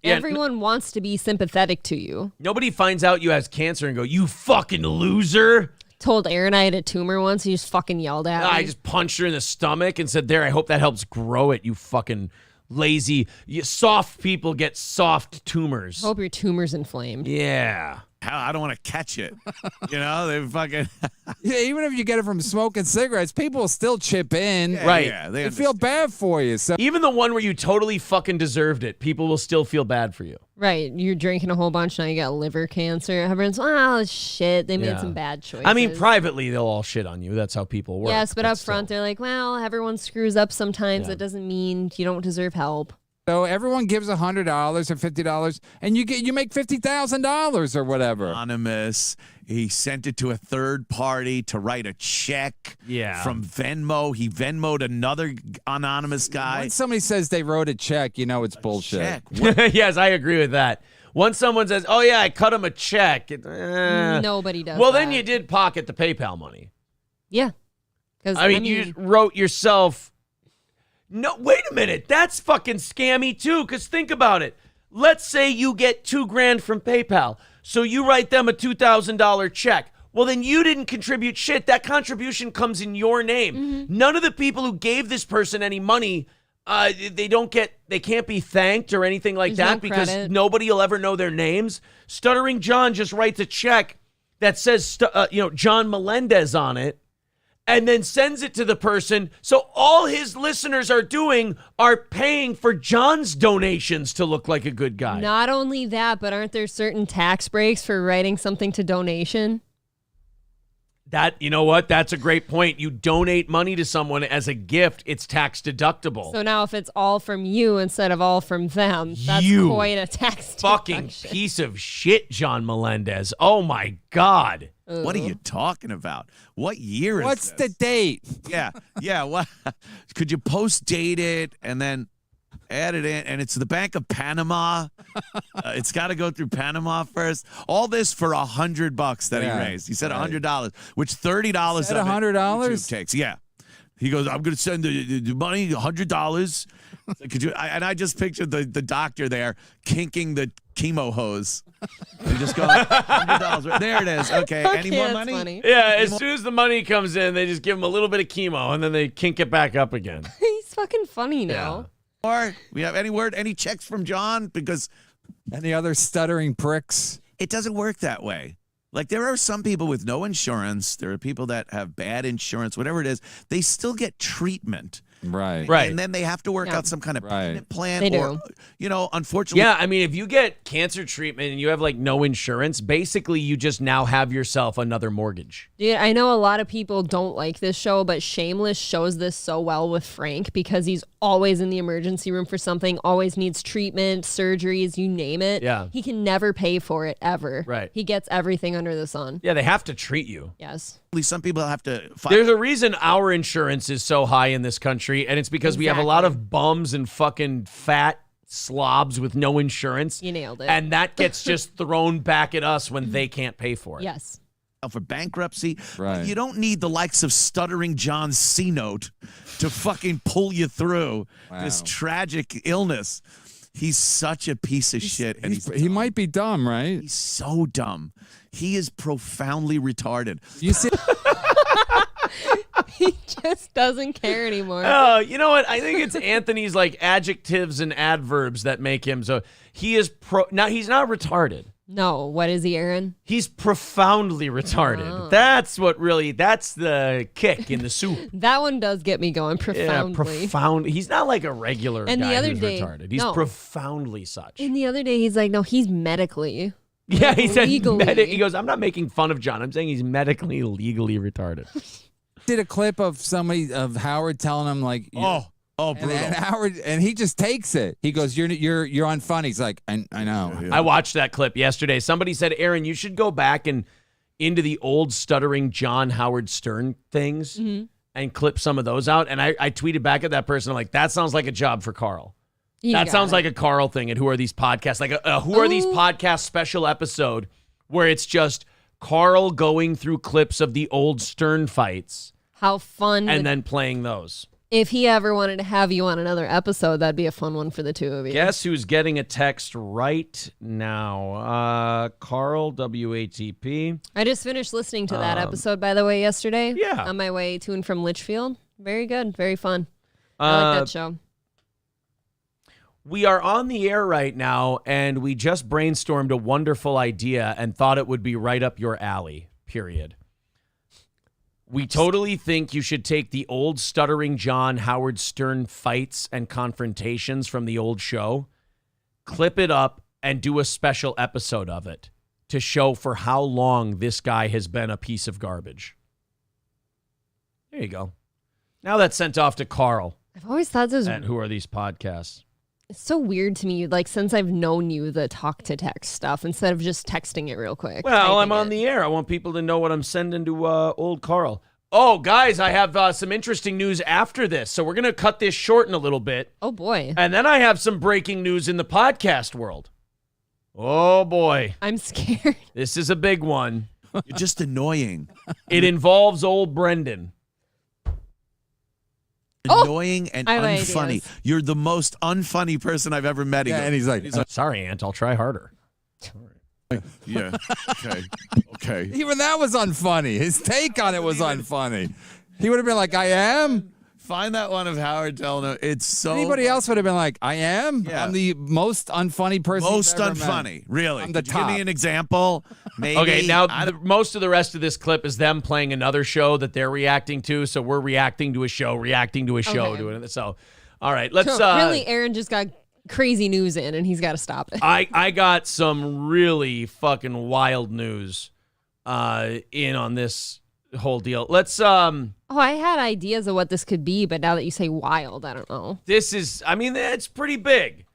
Everyone wants to be sympathetic to you. Nobody finds out you have cancer and go, you fucking loser. told Aaron I had a tumor once. He just fucking yelled at me. I just punched her in the stomach and said, there, I hope that helps grow it, you fucking lazy. Soft people get soft tumors. Hope your tumor's inflamed. Yeah. I don't want to catch it. They fucking. Yeah, even if you get it from smoking cigarettes, people will still chip in. Right. Yeah, they feel bad for you. So even the one where you totally fucking deserved it, people will still feel bad for you. Right. You're drinking a whole bunch, now you got liver cancer. Everyone's, oh, shit, they made some bad choices. I mean, privately, they'll all shit on you. That's how people work. Yes, but up front, they're like, well, everyone screws up sometimes. Yeah. That doesn't mean you don't deserve help. So everyone gives $100 or $50, and you make $50,000 or whatever. Anonymous. He sent it to a third party to write a check. Yeah. From Venmo. He Venmo'd another anonymous guy. When somebody says they wrote a check, you know it's bullshit. Yes, I agree with that. Once someone says, "Oh yeah, I cut him a check," Nobody does. Well, that. then you did pocket the PayPal money. Yeah. I mean, you wrote yourself. No, wait a minute. That's fucking scammy too. Because think about it. Let's say you get $2,000 from PayPal, so you write them a $2,000 check. Well, then you didn't contribute shit. That contribution comes in your name. Mm-hmm. None of the people who gave this person any money, they can't be thanked or anything like There's that no because credit. nobody will ever know their names. Stuttering John just writes a check that says, John Melendez on it, and then sends it to the person. So all his listeners are doing are paying for John's donations to look like a good guy. Not only that, but aren't there certain tax breaks for writing something to donation? You know what? That's a great point. You donate money to someone as a gift, it's tax deductible. So now if it's all from you instead of all from them, that's quite a tax fucking deduction. piece of shit, John Melendez. Oh my God. What are you talking about? What year is What's this? the date? Yeah. What? Could you post date it and then add it in? And it's the Bank of Panama. It's got to go through Panama first. All this for $100 that he raised. He said $100, which $30 Said of it $100? YouTube takes. Yeah. He goes, I'm going to send the money, $100. Could you? I just pictured the doctor there kinking the chemo hose. And just going, $100. There it is. Okay. Any more money? Funny. Yeah, as soon as the money comes in, they just give him a little bit of chemo and then they kink it back up again. He's fucking funny now. Or we have any checks from John? Because any other stuttering pricks? It doesn't work that way. Like there are some people with no insurance. There are people that have bad insurance, whatever it is. They still get treatment. Right. And then they have to work out some kind of payment plan. They do. Unfortunately. Yeah, I mean, if you get cancer treatment and you have like no insurance, basically you just now have yourself another mortgage. Dude, I know a lot of people don't like this show, but Shameless shows this so well with Frank because he's always in the emergency room for something, always needs treatment, surgeries, you name it. Yeah. He can never pay for it, ever. Right. He gets everything under the sun. Yeah, they have to treat you. Yes. Some people have to fight. There's a reason our insurance is so high in this country, and it's because we have a lot of bums and fucking fat slobs with no insurance. You nailed it. And that gets just thrown back at us when they can't pay for it. Yes. For bankruptcy. Right. You don't need the likes of Stuttering John's C-note to fucking pull you through this tragic illness. He's such a piece of shit. And He might be dumb, right? He's so dumb. He is profoundly retarded. You see, He just doesn't care anymore. Oh, you know what? I think it's Anthony's like adjectives and adverbs that make him so. He is now he's not retarded. No, what is he, Aaron? He's profoundly retarded. Oh. That's the kick in the soup. That one does get me going profoundly. Yeah, profound. He's not like a regular And guy the other who's day, retarded. He's no. profoundly such. And the other day, he's like, no, he's medically. Yeah, he said legally. he goes, I'm not making fun of John. I'm saying he's legally retarded. did a clip of somebody of Howard telling him like, brutal. And Howard, and he just takes it. He goes, "You're unfunny." He's like, "I know." Yeah. I watched that clip yesterday. Somebody said, Aaron, you should go back and into the old Stuttering John Howard Stern things and clip some of those out. And I tweeted back at that person, I'm like, that sounds like a job for Carl. That sounds like a Carl thing. And Who Are These Podcasts? Like Who Are These Podcasts special episode where it's just Carl going through clips of the old Stern fights. How fun. And then playing those. If he ever wanted to have you on another episode, that'd be a fun one for the two of you. Guess who's getting a text right now? Carl, WATP. I just finished listening to that episode, by the way, yesterday. Yeah. On my way to and from Litchfield. Very good. Very fun. I like that show. We are on the air right now, and we just brainstormed a wonderful idea and thought it would be right up your alley, period. We totally think you should take the old Stuttering John Howard Stern fights and confrontations from the old show, clip it up, and do a special episode of it to show for how long this guy has been a piece of garbage. There you go. Now that's sent off to Carl. I've always thought this And Who Are These Podcasts? It's so weird to me, like, since I've known you, the talk-to-text stuff, instead of just texting it real quick. Well, I'm on the air. I want people to know what I'm sending to old Carl. Oh, guys, I have some interesting news after this, so we're going to cut this short in a little bit. Oh, boy. And then I have some breaking news in the podcast world. Oh, boy. I'm scared. This is a big one. You're just annoying. It involves old Brendan. Annoying and I have unfunny. ideas. You're the most unfunny person I've ever met. Yeah, and he's like, sorry, Aunt, I'll try harder. Yeah. Okay. Even that was unfunny. His take on it was unfunny. He would have been like, I am. Find that one of Howard telling him. It's so. Anybody else would have been like, I am. Yeah. I'm the most unfunny person. Most you've ever met. unfunny, really. I'm the Could you give top. me an example? Maybe. Okay, now most of the rest of this clip is them playing another show that they're reacting to, so we're reacting to a show, Okay. doing it. So, all right, let's... So, really, Aaron just got crazy news in, and he's got to stop it. I got some really fucking wild news in on this whole deal. Let's... Oh, I had ideas of what this could be, but now that you say wild, I don't know. This is... I mean, it's pretty big.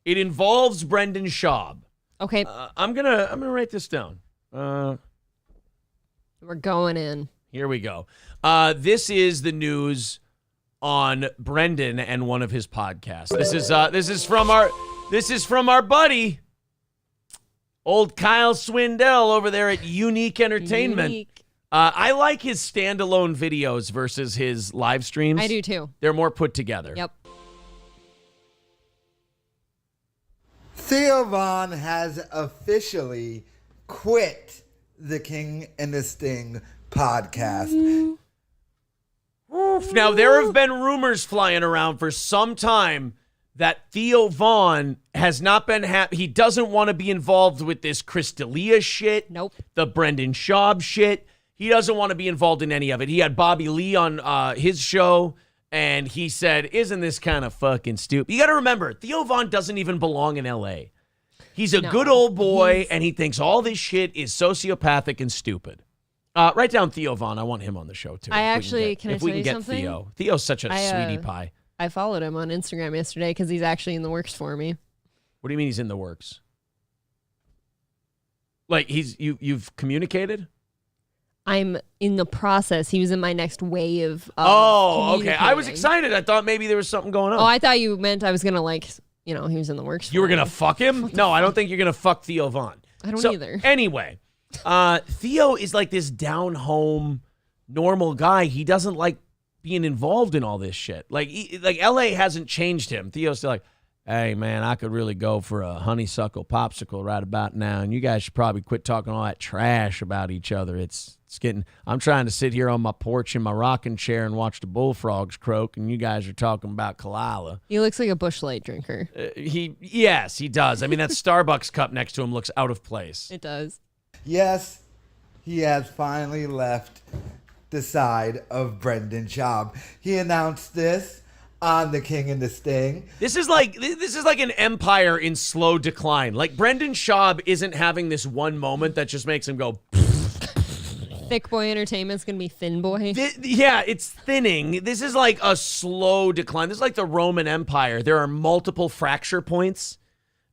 It involves Brendan Schaub. Okay. I'm gonna write this down. We're going in. Here we go. This is the news on Brendan and one of his podcasts. This is from our buddy, old Kyle Swindell over there at Unique Entertainment. Unique. I like his standalone videos versus his live streams. I do too. They're more put together. Yep. Theo Von has officially quit the King and the Sting podcast. Oof. Now, there have been rumors flying around for some time that Theo Von has not been happy. He doesn't want to be involved with this Chris D'Elia shit. Nope. The Brendan Schaub shit. He doesn't want to be involved in any of it. He had Bobby Lee on his show, and he said, isn't this kind of fucking stupid? You got to remember, Theo Von doesn't even belong in L.A. He's a good old boy, and he thinks all this shit is sociopathic and stupid. Write down Theo Von. I want him on the show, too. Can I tell you If we can get something? Theo. Theo's such a sweetie pie. I followed him on Instagram yesterday because he's actually in the works for me. What do you mean he's in the works? Like, you've communicated? I'm in the process. He was in my next wave of Oh, okay. I was communicating. excited. I thought maybe there was something going on. Oh, I thought you meant I was going to, he was in the works. You were for going me. to fuck him? No, I don't think you're going to fuck Theo Von. I don't either. Anyway, Theo is like this down-home, normal guy. He doesn't like being involved in all this shit. Like L.A. hasn't changed him. Theo's still like, hey, man, I could really go for a honeysuckle popsicle right about now, and you guys should probably quit talking all that trash about each other. It's getting... I'm trying to sit here on my porch in my rocking chair and watch the bullfrogs croak, and you guys are talking about Kalila. He looks like a Busch Light drinker. Yes, he does. I mean, that Starbucks cup next to him looks out of place. It does. Yes, he has finally left the side of Brendan Schaub. He announced this on The King and the Sting. This is like an empire in slow decline. Like, Brendan Schaub isn't having this one moment that just makes him go... Thick Boy Entertainment's going to be Thin Boy. Yeah, it's thinning. This is like a slow decline. This is like the Roman Empire. There are multiple fracture points,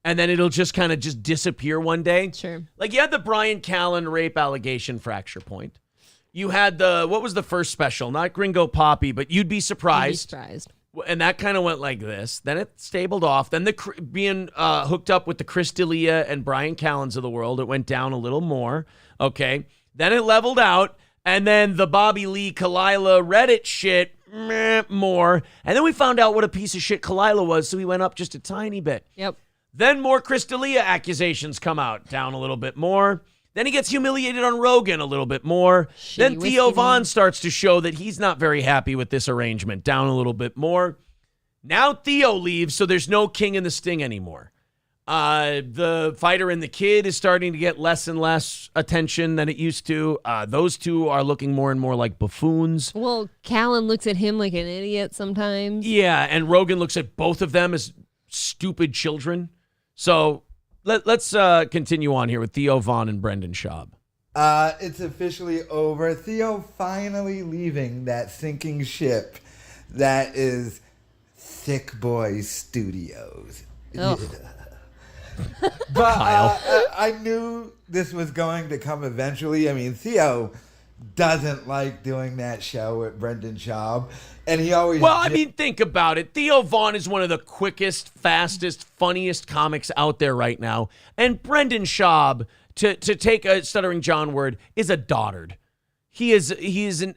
and then it'll just kind of just disappear one day. Sure. Like, you had the Brian Callen rape allegation fracture point. You had what was the first special? Not Gringo Poppy, but You'd Be Surprised. And that kind of went like this. Then it stabled off. Then being hooked up with the Chris D'Elia and Brian Callens of the world, it went down a little more. Okay. Then it leveled out. And then the Bobby Lee Kalila Reddit shit meh, more. And then we found out what a piece of shit Kalila was, so he went up just a tiny bit. Yep. Then more Chris D'Elia accusations come out, down a little bit more. Then he gets humiliated on Rogan a little bit more. Then Theo Von starts to show that he's not very happy with this arrangement, down a little bit more. Now Theo leaves, so there's no King and the Sting anymore. The Fighter and the Kid is starting to get less and less attention than it used to. Those two are looking more and more like buffoons. Well, Callan looks at him like an idiot sometimes. Yeah, and Rogan looks at both of them as stupid children. So let's continue on here with Theo Von and Brendan Schaub. It's officially over. Theo finally leaving that sinking ship that is Thick Boy Studios. But I knew this was going to come eventually. I mean, Theo doesn't like doing that show with Brendan Schaub, and he always... Well, I mean, think about it. Theo Von is one of the quickest, fastest, funniest comics out there right now, and Brendan Schaub, to take a Stuttering John word, is a dotard. He is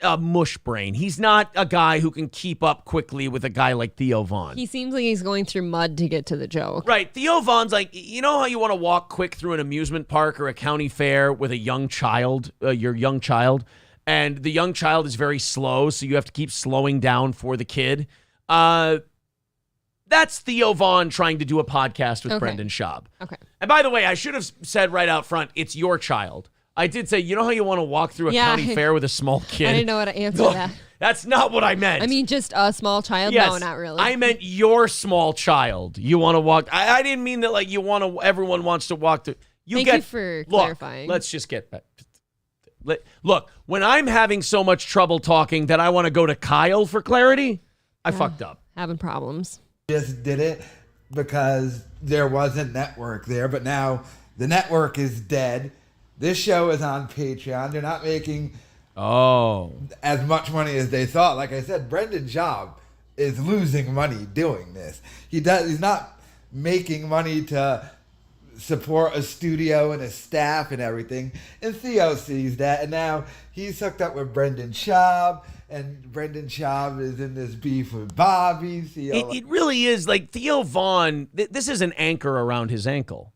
a mush brain. He's not a guy who can keep up quickly with a guy like Theo Von. He seems like he's going through mud to get to the joke. Right. Theo Von's like, you know how you want to walk quick through an amusement park or a county fair with a young child, your young child, and the young child is very slow, so you have to keep slowing down for the kid. That's Theo Von trying to do a podcast with Brendan Schaub. Okay. And by the way, I should have said right out front, it's your child. I did say, you know how you want to walk through a county fair with a small kid? I didn't know how to answer that. That's not what I meant. I mean, just a small child? Yes, No, not really. I meant your small child. You want to walk. I didn't mean that like you want to. Everyone wants to walk through. Thank you for clarifying. Let's just get back. Look, when I'm having so much trouble talking that I want to go to Kyle for clarity, I fucked up. Having problems. Just did it because there wasn't network there, but now the network is dead. This show is on Patreon. They're not making as much money as they thought. Like I said, Brendan Schaub is losing money doing this. He's not making money to support a studio and a staff and everything. And Theo sees that, and now he's hooked up with Brendan Schaub, and Brendan Schaub is in this beef with Bobby. It really is like Theo Von. This is an anchor around his ankle.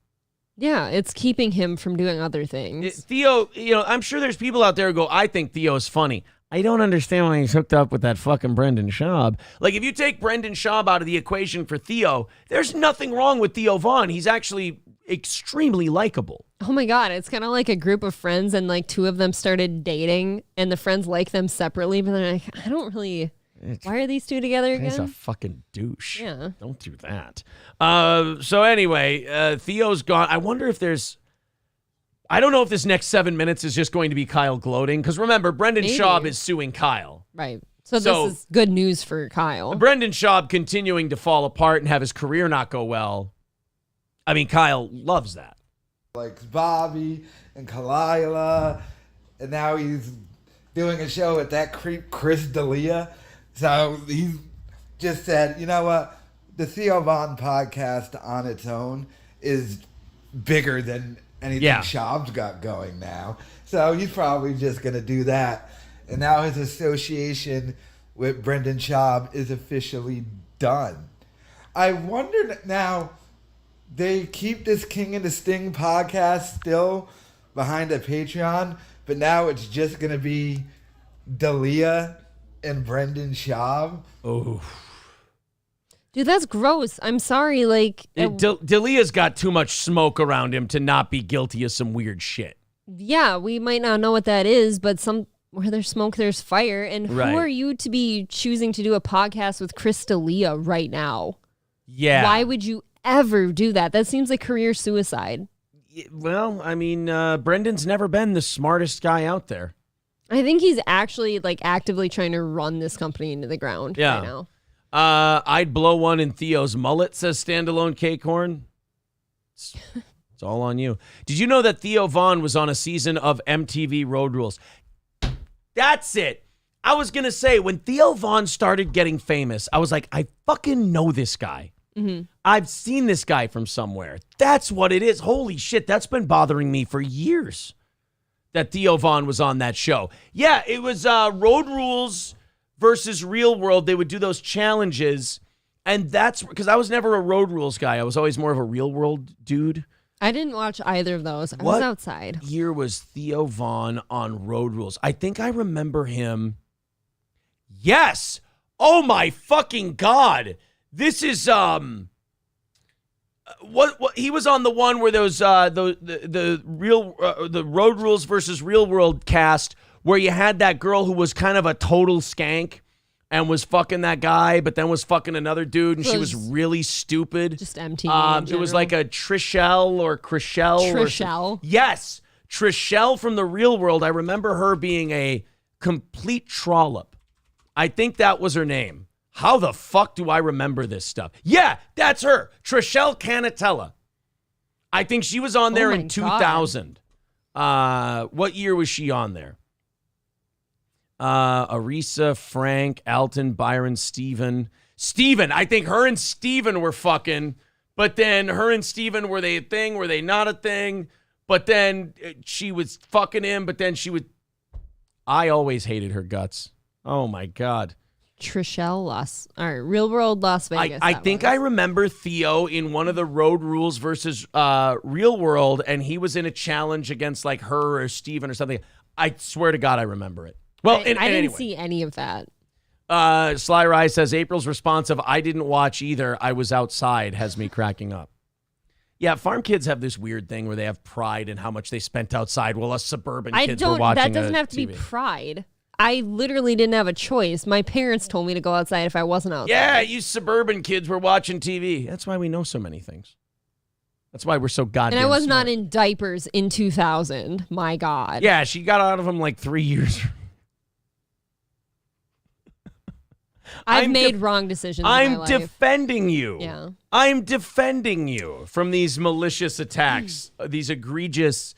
Yeah, it's keeping him from doing other things. Theo, I'm sure there's people out there who go, I think Theo's funny. I don't understand why he's hooked up with that fucking Brendan Schaub. Like, if you take Brendan Schaub out of the equation for Theo, there's nothing wrong with Theo Von. He's actually extremely likable. Oh my God, it's kind of like a group of friends and like two of them started dating and the friends like them separately, but they're like, I don't really... Why are these two together again? He's a fucking douche. Yeah. Don't do that. So anyway, Theo's gone. I wonder if there's... I don't know if this next 7 minutes is just going to be Kyle gloating. Because remember, Brendan Schaub is suing Kyle. Right. So this is good news for Kyle. Brendan Schaub continuing to fall apart and have his career not go well. I mean, Kyle loves that. Like Bobby and Kalila. And now he's doing a show with that creep Chris D'Elia. So he just said, you know what? The Theo Von podcast on its own is bigger than anything Schaub's got going now. So he's probably just going to do that. And now his association with Brendan Schaub is officially done. I wonder now, they keep this King and the Sting podcast still behind a Patreon, but now it's just going to be D'Elia and Brendan Schaub. Oh, dude, that's gross. I'm sorry. Like, D'Elia's got too much smoke around him to not be guilty of some weird shit. Yeah, we might not know what that is, but where there's smoke, there's fire. And who are you to be choosing to do a podcast with Chris D'Elia right now? Yeah. Why would you ever do that? That seems like career suicide. Well, I mean, Brendan's never been the smartest guy out there. I think he's actually like actively trying to run this company into the ground right now. I'd blow one in Theo's mullet, says Standalone Cake Horn. It's all on you. Did you know that Theo Von was on a season of MTV Road Rules? That's it. I was going to say, when Theo Von started getting famous, I was like, I fucking know this guy. Mm-hmm. I've seen this guy from somewhere. That's what it is. Holy shit, that's been bothering me for years. That Theo Von was on that show. Yeah, it was Road Rules versus Real World, they would do those challenges. And that's because I was never a Road Rules guy. I was always more of a Real World dude. I didn't watch either of those. I What was outside. year was Theo Vaughn on Road Rules? I think I remember him. Yes. Oh my fucking God. This is what he was on the one where those the Road Rules versus Real World cast where you had that girl who was kind of a total skank and was fucking that guy, but then was fucking another dude, and she was really stupid. Just MTV. It was like a Trishelle or Chrishell. Trishelle. Yes, Trishelle from the Real World. I remember her being a complete trollop. I think that was her name. How the fuck do I remember this stuff? Yeah, that's her. Trishelle Canatella. I think she was on there in 2000. What year was she on there? Arisa, Frank, Alton, Byron, Steven. I think her and Steven were fucking, but then her and Steven, were they a thing? Were they not a thing? But then she was fucking him, but then she would. I always hated her guts. Oh my God. Trishelle Real World Las Vegas. I think I remember Theo in one of the Road Rules versus Real World, and he was in a challenge against like her or Steven or something. I swear to God, I remember it. Well, I didn't anyway. see any of that. Sly Rye says April's response of "I didn't watch either. I was outside" has me cracking up. Yeah, farm kids have this weird thing where they have pride in how much they spent outside, while us suburban kids were watching. That doesn't have to be pride. I literally didn't have a choice. My parents told me to go outside if I wasn't outside. Yeah, you suburban kids were watching TV. That's why we know so many things. That's why we're so goddamn. And I was smart. not in diapers in 2000. My God. Yeah, she got out of them like 3 years. I've made wrong decisions in my life. I'm defending you. Yeah. I'm defending you from these malicious attacks, these egregious,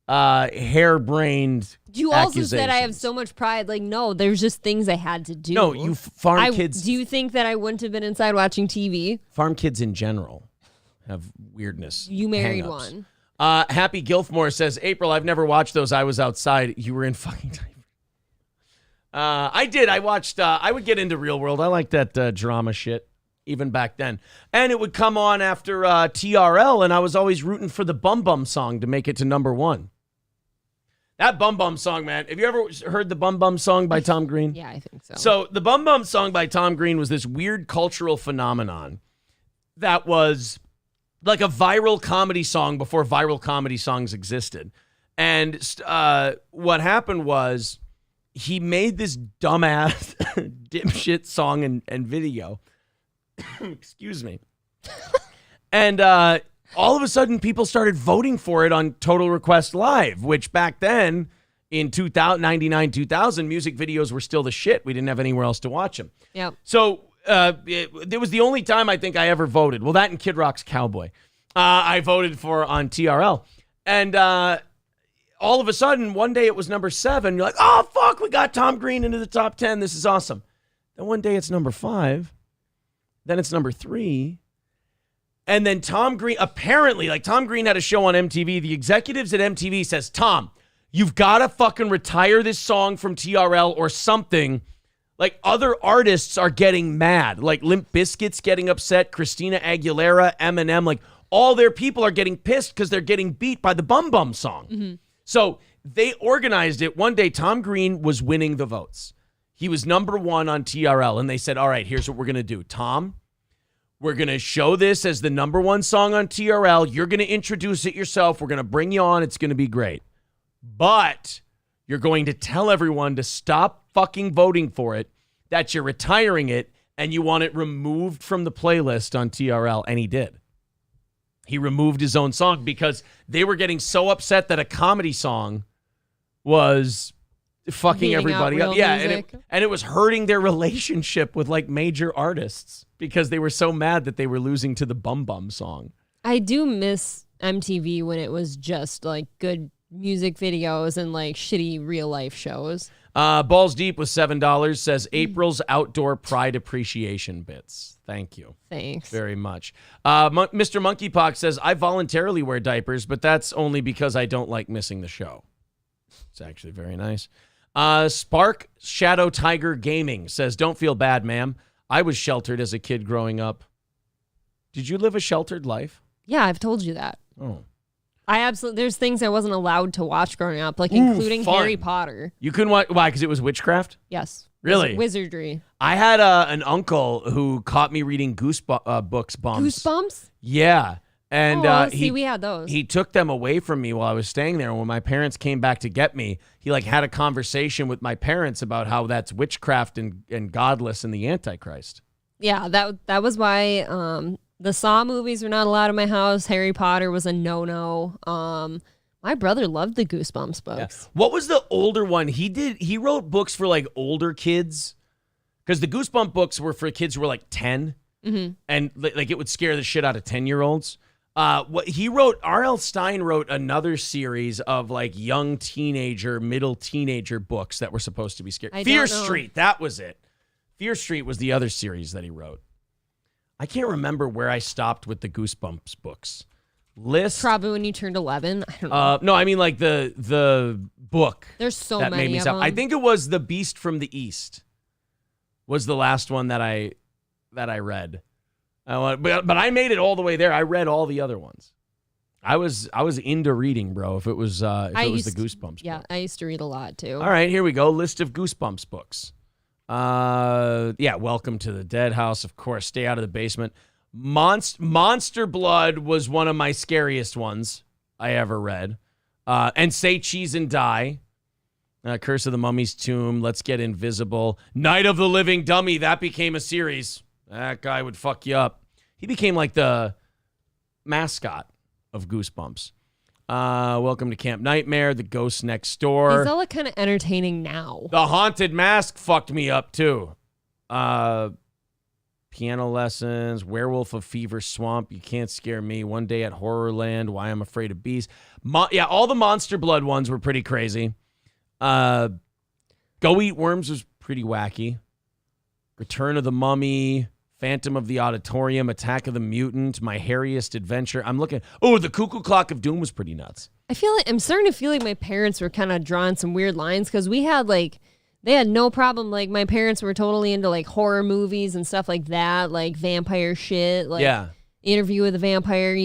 harebrained You also accusations. said I have so much pride. Like, no, there's just things I had to do. No, you farm kids. Do you think that I wouldn't have been inside watching TV? Farm kids in general have weirdness. You married hang-ups. one. Happy Gilfmore says, April, I've never watched those. I was outside. You were in fucking time. I did. I watched, I would get into Real World. I like that drama shit, even back then. And it would come on after TRL, and I was always rooting for the Bum Bum song to make it to #1. That Bum Bum song, man. Have you ever heard the Bum Bum song by Tom Green? Yeah, I think so. So the Bum Bum song by Tom Green was this weird cultural phenomenon that was like a viral comedy song before viral comedy songs existed. And what happened was he made this dumbass dipshit song and video. Excuse me. And all of a sudden, people started voting for it on Total Request Live, which back then, in 99, 2000, music videos were still the shit. We didn't have anywhere else to watch them. Yep. So it was the only time I think I ever voted. Well, that and Kid Rock's Cowboy. I voted for on TRL. And all of a sudden, one day it was #7. You're like, oh, fuck, we got Tom Green into the top 10. This is awesome. Then one day it's #5. Then it's #3. And then Tom Green, apparently, like Tom Green had a show on MTV. The executives at MTV says, Tom, you've got to fucking retire this song from TRL or something. Like other artists are getting mad. Like Limp Bizkit's getting upset. Christina Aguilera, Eminem, like all their people are getting pissed because they're getting beat by the Bum Bum song. Mm-hmm. So they organized it. One day, Tom Green was winning the votes. He was #1 on TRL. And they said, all right, here's what we're going to do. Tom, we're going to show this as the #1 song on TRL. You're going to introduce it yourself. We're going to bring you on. It's going to be great. But you're going to tell everyone to stop fucking voting for it, that you're retiring it, and you want it removed from the playlist on TRL. And he did. He removed his own song because they were getting so upset that a comedy song was fucking Beating everybody out up. real Yeah, music. and it was hurting their relationship with like major artists because they were so mad that they were losing to the Bum Bum song. I do miss MTV when it was just like good music videos and like shitty real life shows. Balls Deep with $7 says April's outdoor pride appreciation bits. Thank you. Thanks. Very much. Mr. Monkeypox says, I voluntarily wear diapers, but that's only because I don't like missing the show. It's actually very nice. Spark Shadow Tiger Gaming says, don't feel bad, ma'am. I was sheltered as a kid growing up. Did you live a sheltered life? Yeah, I've told you that. Oh. There's things I wasn't allowed to watch growing up, like including fun. Harry Potter. You couldn't watch, why? Because it was witchcraft? Yes. Really? Wizardry. I had an uncle who caught me reading books bumps. Goosebumps? Yeah. And we had those. He took them away from me while I was staying there. When my parents came back to get me, he had a conversation with my parents about how that's witchcraft and godless and the Antichrist. Yeah, that was why the Saw movies were not allowed in my house. Harry Potter was a no-no. My brother loved the Goosebumps books. Yeah. What was the older one? He wrote books for older kids, because the Goosebump books were for kids who were 10, and it would scare the shit out of 10-year-olds. What he wrote, R.L. Stine wrote another series of young teenager, middle teenager books that were supposed to be scary. Fear Street, that was it. Fear Street was the other series that he wrote. I can't remember where I stopped with the Goosebumps books. Probably when you turned 11. I don't know. No, I mean the book. There's so that many made me of stop. them. I think it was The Beast from the East. Was the last one that I read. But I made it all the way there. I read all the other ones. I was into reading, bro. If it was the Goosebumps. Yeah, book. I used to read a lot too. All right, here we go. List of Goosebumps books. Welcome to the Dead House, of course. Stay out of the basement. Monster Blood was one of my scariest ones I ever read. And Say Cheese and Die. Curse of the Mummy's Tomb. Let's Get Invisible. Night of the Living Dummy. That became a series. That guy would fuck you up. He became the mascot of Goosebumps. Welcome to Camp Nightmare. The Ghost Next Door. He's all kind of entertaining now. The Haunted Mask fucked me up too. Piano Lessons, Werewolf of Fever Swamp, You Can't Scare Me, One Day at Horrorland, Why I'm Afraid of Bees. All the Monster Blood ones were pretty crazy. Go Eat Worms was pretty wacky. Return of the Mummy, Phantom of the Auditorium, Attack of the Mutant, My Hairiest Adventure. I'm looking. Oh, the Cuckoo Clock of Doom was pretty nuts. I'm starting to feel like my parents were kind of drawing some weird lines, because we had they had no problem. My parents were totally into horror movies and stuff like that, vampire shit, Interview with the Vampire,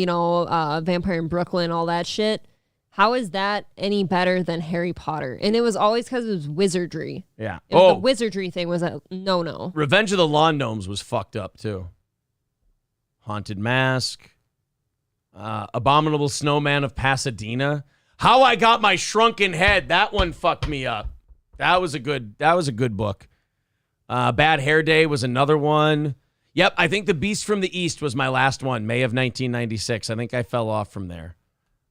Vampire in Brooklyn, all that shit. How is that any better than Harry Potter? And it was always because it was wizardry. Yeah. The wizardry thing was a no-no. Revenge of the Lawn Gnomes was fucked up too. Haunted Mask. Abominable Snowman of Pasadena. How I Got My Shrunken Head. That one fucked me up. That was a good book. Bad Hair Day was another one. Yep, I think The Beast from the East was my last one, May of 1996. I think I fell off from there.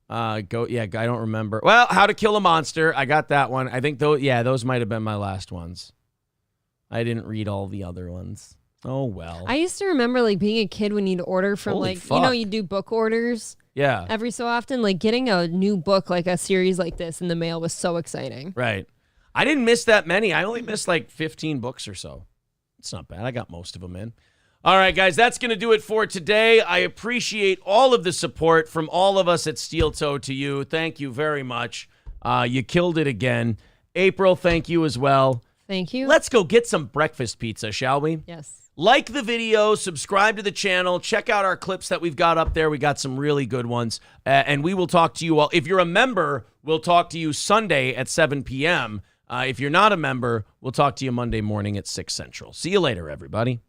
I don't remember. Well, How to Kill a Monster. I got that one. I think those might have been my last ones. I didn't read all the other ones. Oh, well. I used to remember being a kid when you'd order from you'd do book orders. Yeah. Every so often, getting a new book, a series like this in the mail was so exciting. Right. I didn't miss that many. I only missed 15 books or so. It's not bad. I got most of them in. All right, guys, that's going to do it for today. I appreciate all of the support from all of us at Steel Toe to you. Thank you very much. You killed it again. April, thank you as well. Thank you. Let's go get some breakfast pizza, shall we? Yes. Like the video, subscribe to the channel, check out our clips that we've got up there. We got some really good ones. And we will talk to you all. If you're a member, we'll talk to you Sunday at 7 p.m. If you're not a member, we'll talk to you Monday morning at 6 Central. See you later, everybody.